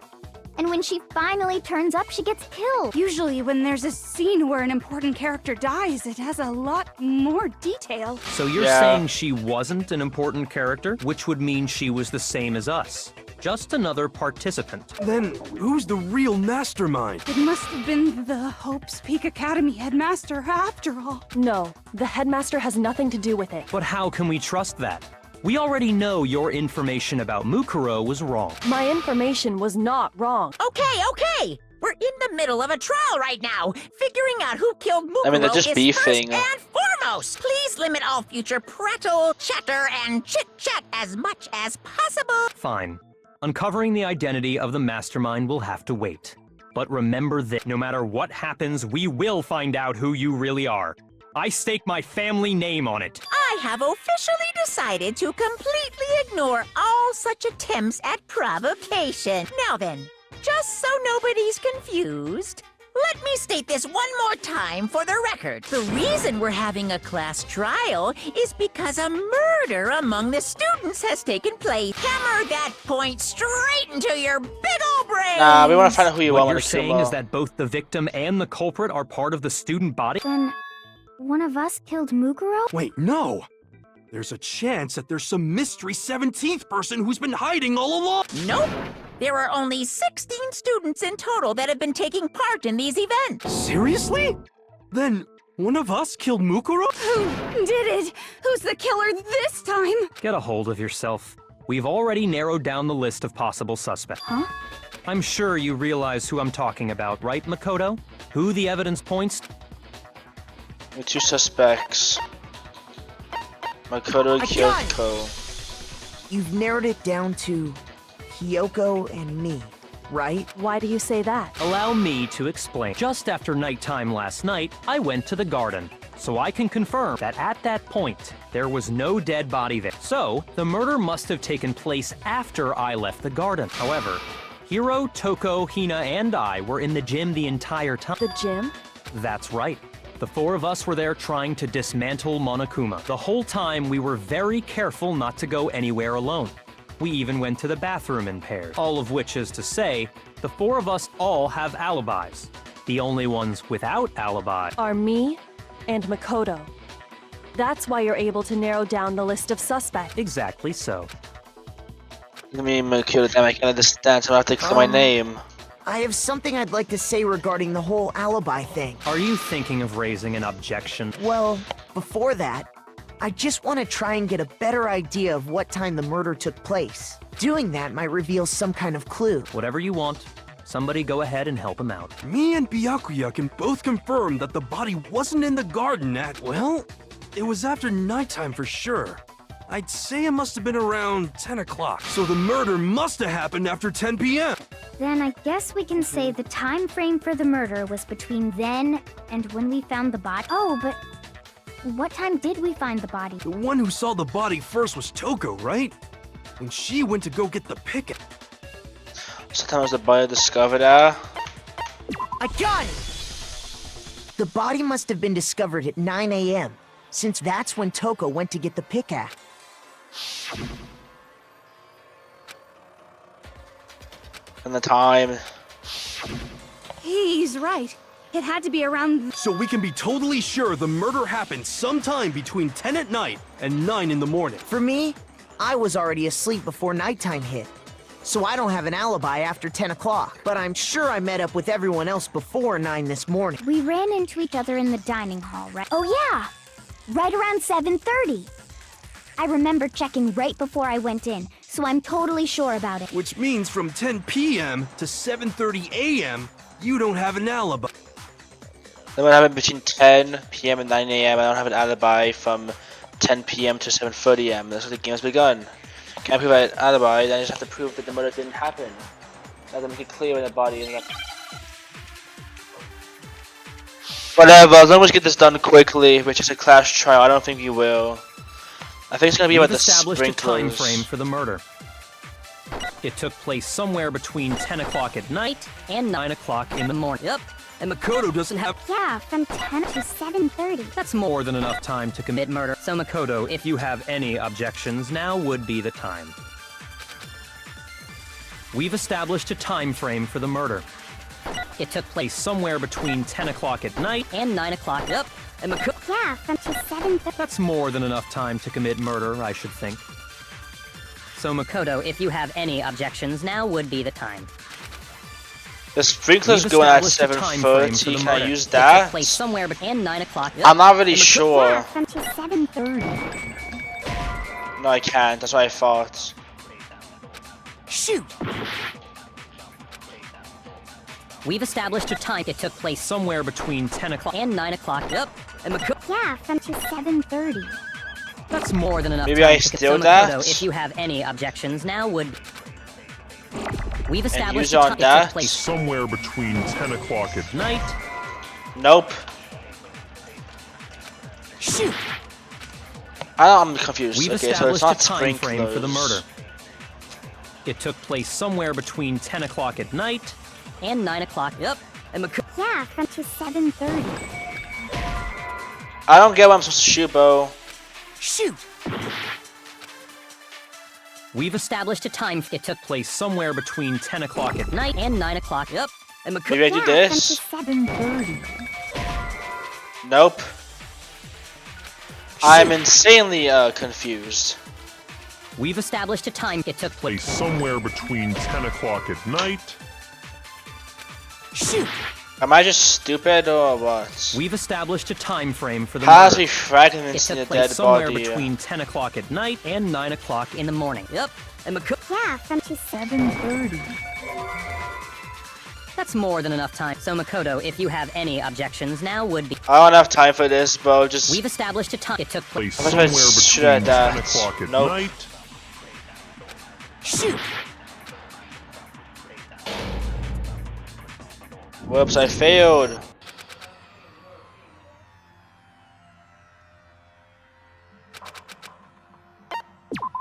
And when she finally turns up, she gets killed. Usually when there's a scene where an important character dies, it has a lot more detail. So you're Yeah. saying she wasn't an important character, which would mean she was the same as us. Just another participant. Then who's the real mastermind? It must have been the Hope's Peak Academy headmaster after all. No, the headmaster has nothing to do with it. But how can we trust that? We already know your information about Mukuro was wrong. My information was not wrong. Okay. We're in the middle of a trial right now, figuring out who killed Mukuro I mean, they're just is beefing. first and foremost. Please limit all future prattle, chatter, and chit-chat as much as possible. Fine. Uncovering the identity of the mastermind will have to wait. But remember that no matter what happens, we will find out who you really are. I stake my family name on it. I have officially decided to completely ignore all such attempts at provocation. Now then, just so nobody's confused, let me state this one more time for the record. The reason we're having a class trial is because a murder among the students has taken place. Hammer that point straight into your big ol' brain. Nah, we want to find out who you What want you're to kill. saying is that both the victim and the culprit are part of the student body? Then one of us killed Mukuro? Wait, no! There's a chance that there's some mystery 17th person who's been hiding all along! Nope. There are only 16 students in total that have been taking part in these events. Seriously? Then one of us killed Mukuro? Who did it? Who's the killer this time? Get a hold of yourself. We've already narrowed down the list of possible suspects. Huh? I'm sure you realize who I'm talking about, right, Makoto? Who the evidence points? The two suspects. Makoto and I got it! Kyoko. You've narrowed it down to Kyoko and me, right? Why do you say that? Allow me to explain. Just after nighttime last night, I went to the garden. So I can confirm that at that point, there was no dead body there. So, the murder must have taken place after I left the garden. However, Hiro, Toko, Hina, and I were in the gym the entire time. The gym? That's right. The four of us were there trying to dismantle Monokuma. The whole time, we were very careful not to go anywhere alone. We even went to the bathroom in pairs. All of which is to say, the four of us all have alibis. The only ones without alibi Are me and Makoto. That's why you're able to narrow down the list of suspects. exactly so. Let me Makoto, damn, I can't understand, so I have to clear my name. I have something I'd like to say regarding the whole alibi thing. Are you thinking of raising an objection? Well, before that, I just want to try and get a better idea of what time the murder took place. Doing that might reveal some kind of clue. Whatever you want. Somebody go ahead and help him out. Me and Byakuya can both confirm that the body wasn't in the garden at, well, it was after nighttime for sure. I'd say it must have been around 10 o'clock, so the murder must have happened after 10 p.m. Then I guess we can say the time frame for the murder was between then and when we found the body. Oh, but what time did we find the body? The one who saw the body first was Toko, right? When she went to go get the pick. Sometimes the body discovered that. I got it! The body must have been discovered at 9 a.m., since that's when Toko went to get the pickaxe. And the time. He's right. It had to be around. So we can be totally sure the murder happened sometime between 10 at night and 9 in the morning. For me, I was already asleep before nighttime hit, so I don't have an alibi after 10 o'clock. But I'm sure I met up with everyone else before 9 this morning. We ran into each other in the dining hall, right? Oh yeah! Right around 7:30. I remember checking right before I went in, so I'm totally sure about it. Which means from 10 p.m. to 7:30 a.m., you don't have an alibi. Then what happened between 10 p.m. and 9 a.m. I don't have an alibi from 10 p.m. to 7:30 a.m. That's what the game has begun. Can't prove an alibi, then I just have to prove that the murder didn't happen. Now to make it clear in the body and whatever, as long as we get this done quickly, which is a class trial, I don't think we will. I think it's gonna be We've about the established a time sprinklers. frame for the murder. It took place somewhere between 10 o'clock at night and 9 o'clock in the morning. Yep. And Makoto doesn't have. Yeah, from 10 to 7:30. That's More than enough time to commit murder. So Makoto, if you have any objections, now would be the time. We've established a time frame for the murder. It took place somewhere between 10 o'clock at night and 9 o'clock. Yep. And Makoto. Yeah, from to 7:30. That's more than enough time to commit murder, I should think. So Makoto, if you have any objections, now would be the time. The sprinklers We've going at established a time frame for 7:30. the Can I murder. use It that? took place somewhere between 9 o'clock. I'm not really Yeah, sure. from to 7:30. No, I can't. That's what I thought. Shoot! We've established a time. It took place somewhere between 10 o'clock and 9 o'clock. Yep. And Makoto. Yeah, from to 7:30. That's more than enough Maybe time I to steal Makoto, that? if you have any objections, now would. We've established use on a time. It that? took place Somewhere between 10 o'clock at night. Nope. Shoot! I'm confused. We've Okay, so it's established a not time sprinklers. frame for the murder. It took place somewhere between 10 o'clock at night and 9 o'clock. Yep. And Makoto. Yeah, from to 7:30. I don't get what I'm supposed to shoot, Bo. Shoot! We've established a time. It took place somewhere between 10 o'clock at night and 9 o'clock. Yep. And Makoto. Maybe I do Yeah, this. from to 7:30. Nope. I'm insanely confused. We've established a time. It took place place somewhere between 10 o'clock at night. Shoot! Am I just stupid or what? We've established a time frame for the Has murder. me fragments It in took the place dead Somewhere body. between 10 o'clock at night and 9 o'clock in the morning. Yep. And Makoto. Yeah, from to 7:30. That's more than enough time. So Makoto, if you have any objections, now would be. I don't have time for this, bro. Just We've established a time. It took place. Place I'm somewhere gonna shoot between at that. 10 o'clock at Nope. night. Shoot! whoops, I failed.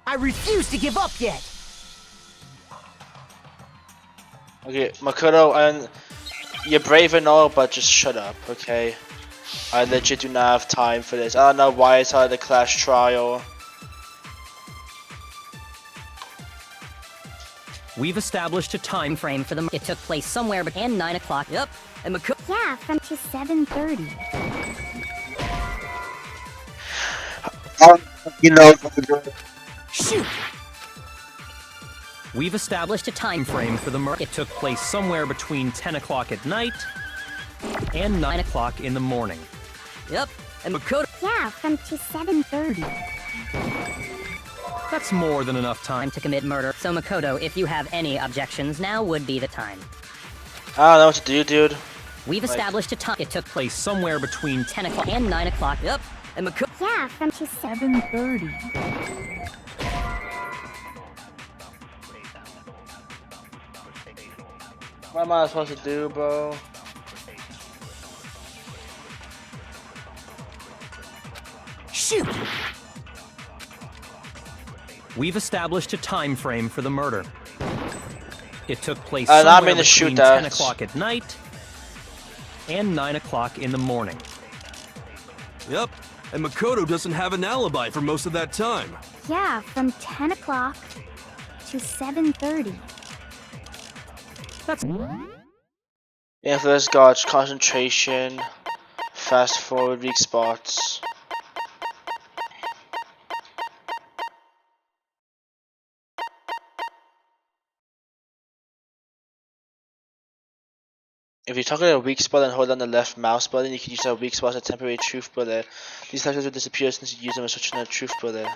I refuse to give up yet! Okay, Makoto, and you're brave and all, but just shut up, okay? I legit do not have time for this. I don't know why it's out of the class trial. We've established a time frame for them. It took place somewhere between 9 o'clock. Yep. And Makoto. Yeah, from to 7:30. You know, Shoot! We've established a time frame for the murder. It took place somewhere between 10 o'clock at night and 9 o'clock in the morning. Yep. And Makoto. Yeah, from to 7:30. That's more than enough time. Time to commit murder. So Makoto, if you have any objections, now would be the time. I don't know what to do, dude. We've established a time. It took Place somewhere between 10 o'clock and 9 o'clock. Yep. And Makoto. Yeah, from to 7:30. What am I supposed to do, bro? Shoot! We've established a time frame for the murder. It took place I'm somewhere in the between shootout. 10 o'clock at night and 9 o'clock in the morning. Yep. And Makoto doesn't have an alibi for most of that time. Yeah, from 10 o'clock to 7:30. That's Influence gauge, concentration, fast forward, weak spots. If you're talking a weak spot and hold down the left mouse button, you can use that weak spot as a temporary truth bullet. These factors will disappear since you use them as such a truth bullet.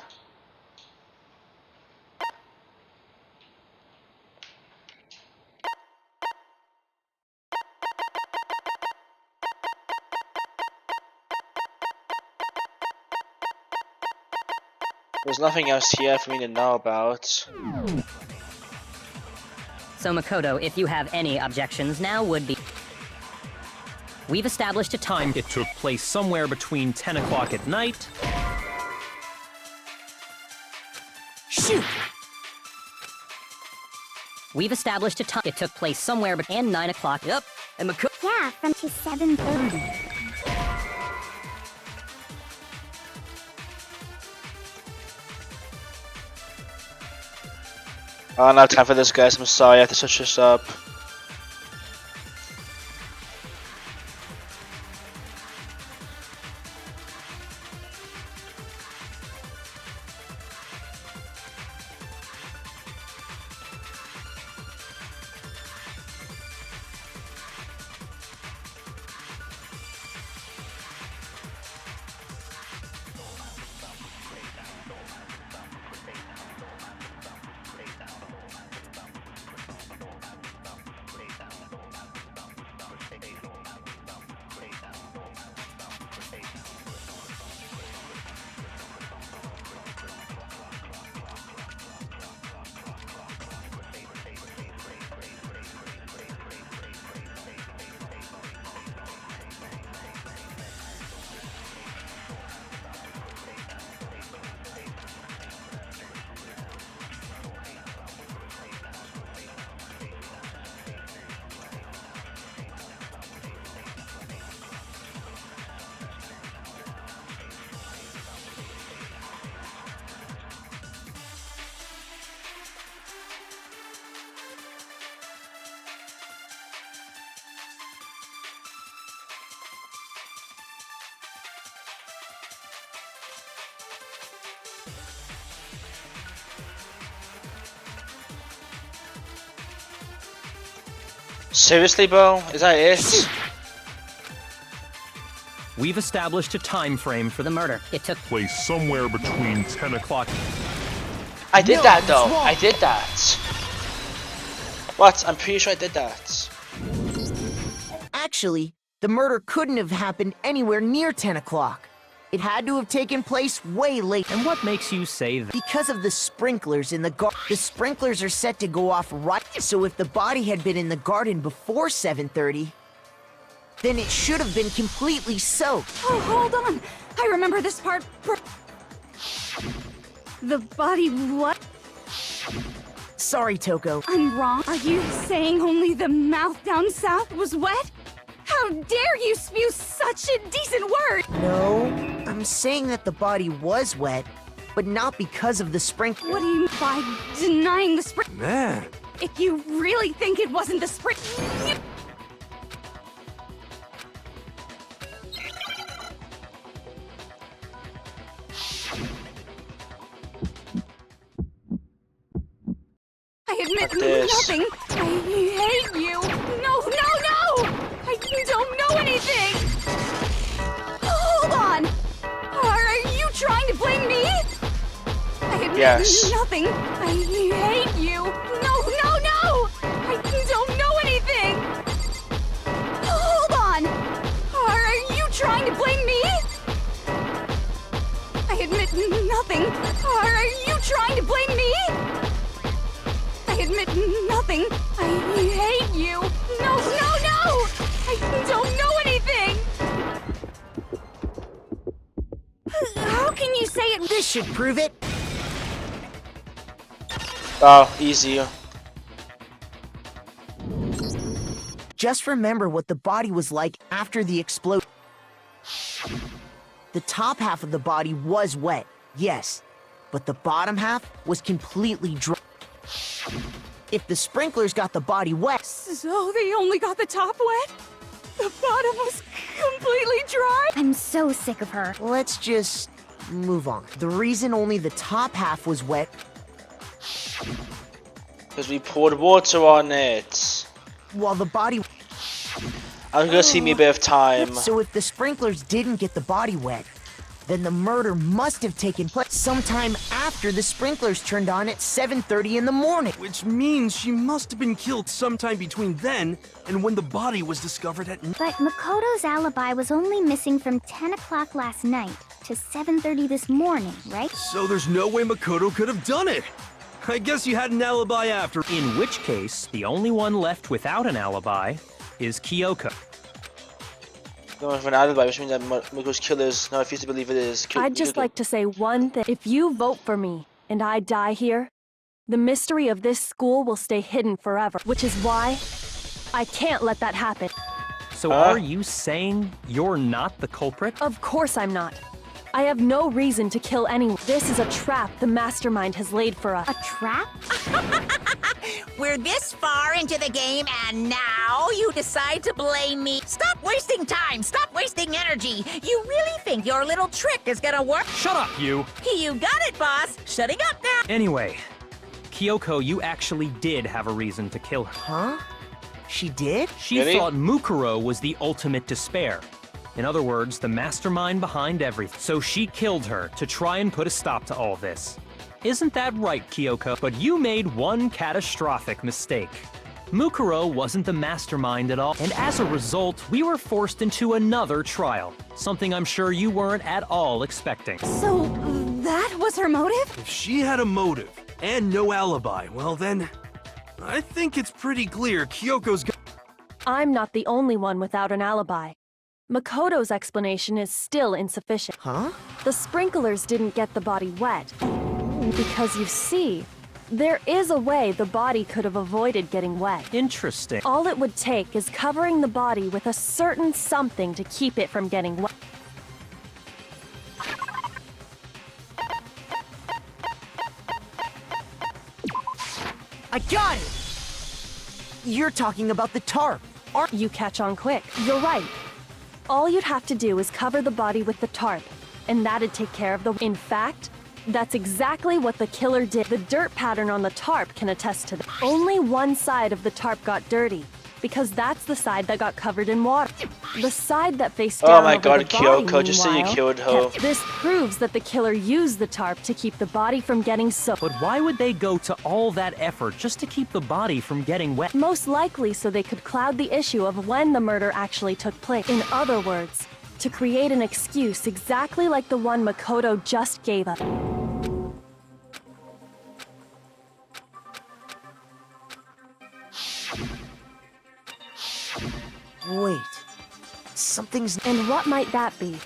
There's nothing else here for me to know about. So Makoto, if you have any objections, now would be. We've established a time. It took place somewhere between 10 o'clock at night Shoot! We've established a time. It took place somewhere between 9 o'clock. Yep. And Makoto. Yeah, from to 7:30. I don't have time for this, guys. I'm sorry, I have to switch this up. Seriously, bro? Is that it? We've established a time frame for For the murder. It took. Place somewhere between 10 o'clock. I did No, that though. it's wrong. I did that. What? I'm pretty sure I did that. Actually, the murder couldn't have happened anywhere near 10 o'clock. It had to have taken place way late. And what makes you say that? Because of the sprinklers in the garden. The sprinklers are set to go off right. So if the body had been in the garden before 7:30, then it should have been completely soaked. Oh, hold on. I remember this part. The body what? Sorry, Toko. I'm wrong. Are you saying only the mouth down south was wet? How dare you spew such a decent word! No, I'm saying that the body was wet, but not because of the sprinkler. What do you mean by denying the spring? Man. If you really think it wasn't the spring... I admit nothing. I hate you. No, no, no! I don't know anything. Hold on. Are you trying to blame me? I admit nothing. I hate you. No, no, no! I don't know anything. Hold on. Are you trying to blame me? I admit nothing. Are you trying to blame me? I admit nothing. I hate you. No, no, no! I don't know anything! How can you say it? This should prove it. Oh, easy. Just remember what the body was like after the explosion. The top half of the body was wet, yes, but the bottom half was completely dry. If the sprinklers got the body wet... So they only got the top wet? The bottom was completely dry? I'm so sick of her. Let's just move on. The reason only the top half was wet... Because we poured water on it. while the body... I'm gonna see me a bit of time. So if the sprinklers didn't get the body wet, then the murder must have taken place sometime after the sprinklers turned on at 7:30 in the morning. Which means she must have been killed sometime between then and when the body was discovered at night. But Makoto's alibi was only missing from 10 o'clock last night to 7:30 this morning, right? So there's no way Makoto could have done it. I guess you had an alibi after. In which case, the only one left without an alibi is Kyoko. Going for an alibi, which means that Makoto's killer is now refuse to believe it is. I'd just like to say one thing. If you vote for me and I die here, the mystery of this school will stay hidden forever, which is why I can't let that happen. So are you saying you're not the culprit? Of course I'm not. I have no reason to kill anyone. This is a trap the mastermind has laid for us. A trap? We're this far into the game, and now you decide to blame me. Stop wasting time. Stop wasting energy. You really think your little trick is gonna work? Shut up, you! You got it, boss. Shutting up now. Anyway, Kyoko, you actually did have a reason to kill her. Huh? She did? She thought Mukuro was the ultimate despair. In other words, the mastermind behind everything. So she killed her to try and put a stop to all this. Isn't that right, Kyoko? But you made one catastrophic mistake. Mukuro wasn't the mastermind at all, and as a result, we were forced into another trial. Something I'm sure you weren't at all expecting. So, that was her motive? If she had a motive and no alibi, well then, I think it's pretty clear Kyoko's I'm not the only one without an alibi. Makoto's explanation is still insufficient. Huh? The sprinklers didn't get the body wet. Because you see, there is a way the body could have avoided getting wet. Interesting. All it would take is covering the body with a certain something to keep it from getting wet. I got it! You're talking about the tarp, aren't you? Catch on quick. You're right. All you'd have to do is cover the body with the tarp, and that'd take care of the... In fact, that's exactly what the killer did. The dirt pattern on the tarp can attest to that. Only one side of the tarp got dirty, because that's the side that got covered in water. The side that faced Oh down my over god, the body, Kyoko, just say you meanwhile, killed her. This proves that the killer used the tarp to keep the body from getting soaked. But why would they go to all that effort just to keep the body from getting wet? Most likely so they could cloud the issue of when the murder actually took place. In other words, to create an excuse exactly like the one Makoto just gave us. Wait. Something's... And what might that be?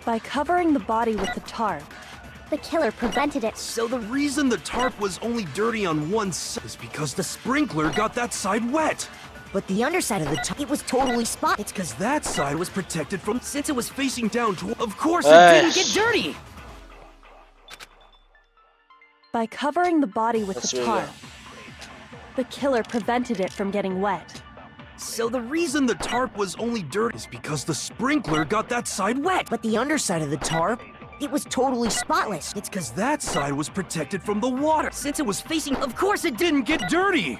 By covering the body with the tarp, The killer prevented it. So the reason the tarp was only dirty on one side is because the sprinkler got that side wet. But the underside of the tarp, it was totally spot. It's because that side was protected from... Since it was facing down to... Of course it Hey. didn't get dirty! by covering the body with Let's the do it tarp, again. the killer prevented it from getting wet. So the reason the tarp was only dirty is because the sprinkler got that side wet. But the underside of the tarp, it was totally spotless. It's because that side was protected from the water. Since it was facing... Of course it didn't get dirty!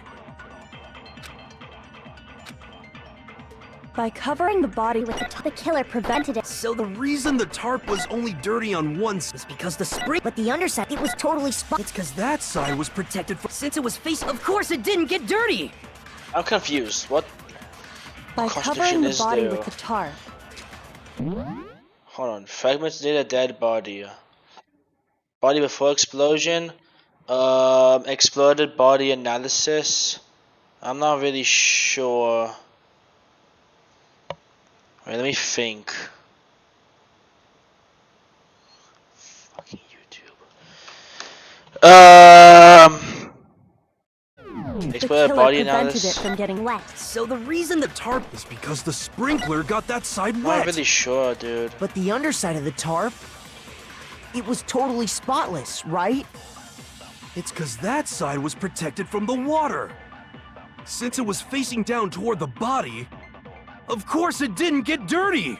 By covering the body with The killer prevented it. So the reason the tarp was only dirty on one side is because the spring... But the underside, it was totally spotless. It's because that side was protected from... Since it was facing... Of course it didn't get dirty! I'm confused. What by constitution covering the is body there? with the tarp. Hold on. Fragments near a dead body. Body before explosion. Exploded body analysis. I'm not really sure. Wait, let me think. Fucking YouTube. The Exploded killer body prevented analysis. it from getting wet. So the reason the tarp is because the sprinkler got that side I'm wet. not really sure, dude. But the underside of the tarp, it was totally spotless, right? It's because that side was protected from the water. Since it was facing down toward the body, of course it didn't get dirty.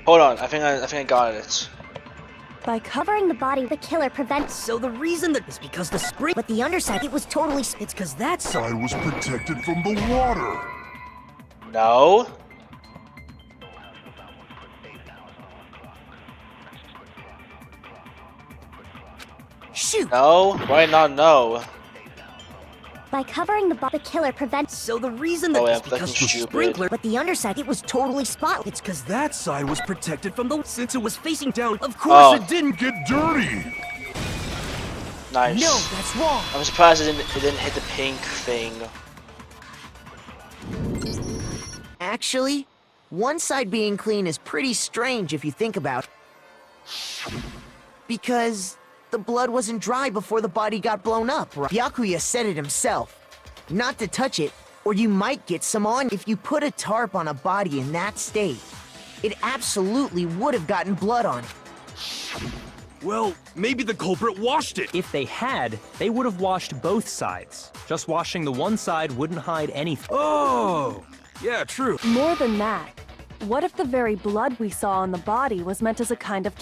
Hold on. I think I got it. By covering the body, the killer prevents. So the reason that is because the spring... But the underside, it was totally... It's because that side... Side was protected from the water. No. Shoot! No. Why not? No. By covering the body, the killer prevents. So the reason that Oh, is I'm fucking because the stupid. sprinkler... But the underside, it was totally spotless. It's because that side was protected from the... Since it was facing down, of course Oh. it didn't get... Get dirty. Nice. No, that's wrong. I'm surprised it didn't hit the pink thing. Actually, one side being clean is pretty strange if you think about it. Because the blood wasn't dry before the body got blown up, right? Byakuya said it himself. Not to touch it, or you might get some on. If you put a tarp on a body in that state, it absolutely would have gotten blood on it. Well, maybe the culprit washed it. If they had, they would have washed both sides. Just washing the one side wouldn't hide anything. Oh, yeah, true. More than that, what if the very blood we saw on the body was meant as a kind of...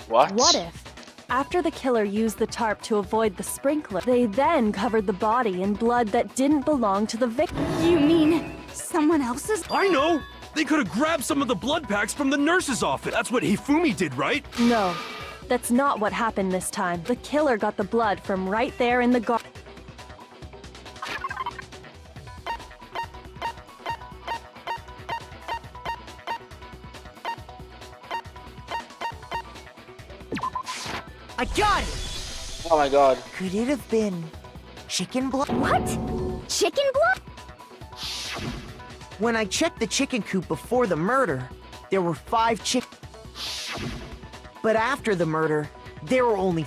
What? What if, after the killer used the tarp to avoid the sprinkler, they then covered the body in blood that didn't belong to the victim? You mean someone else's? I know! They could have grabbed some of the blood packs from the nurse's office. That's what Hifumi did, right? No, that's not what happened this time. The killer got the blood from right there in the garden. I got it! Oh my god. Could it have been chicken blood? What? Chicken blood? When I checked the chicken coop before the murder, there were 5 chickens. But after the murder, there were only...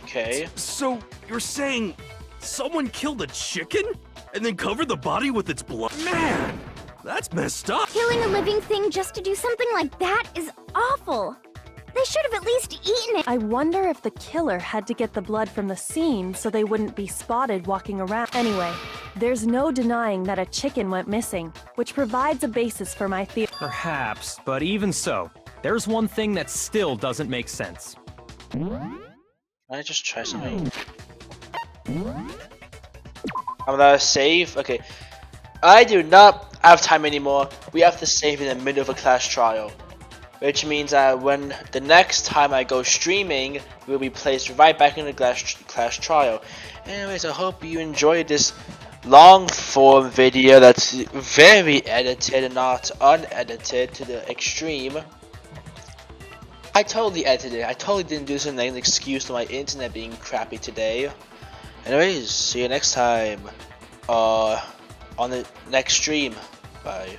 Okay. So, you're saying someone killed a chicken? And then covered the body with its blood? Man! That's messed up. Killing a living thing just to do something like that is awful. They should have at least eaten it. I wonder if the killer had to get the blood from the scene so they wouldn't be spotted walking around. Anyway, there's no denying that a chicken went missing, which provides a basis for my theory. Perhaps, but even so, there's one thing that still doesn't make sense. Can I just try something? I'm gonna save. Okay. I do not have time anymore. We have to save in the middle of a class trial. Which means that when the next time I go streaming, we'll be placed right back in the class trial. Anyways, I hope you enjoyed this long form video that's very edited and not unedited to the extreme. I totally edited it. I totally didn't do this as an excuse to my internet being crappy today. Anyways, see you next time on the next stream. Bye.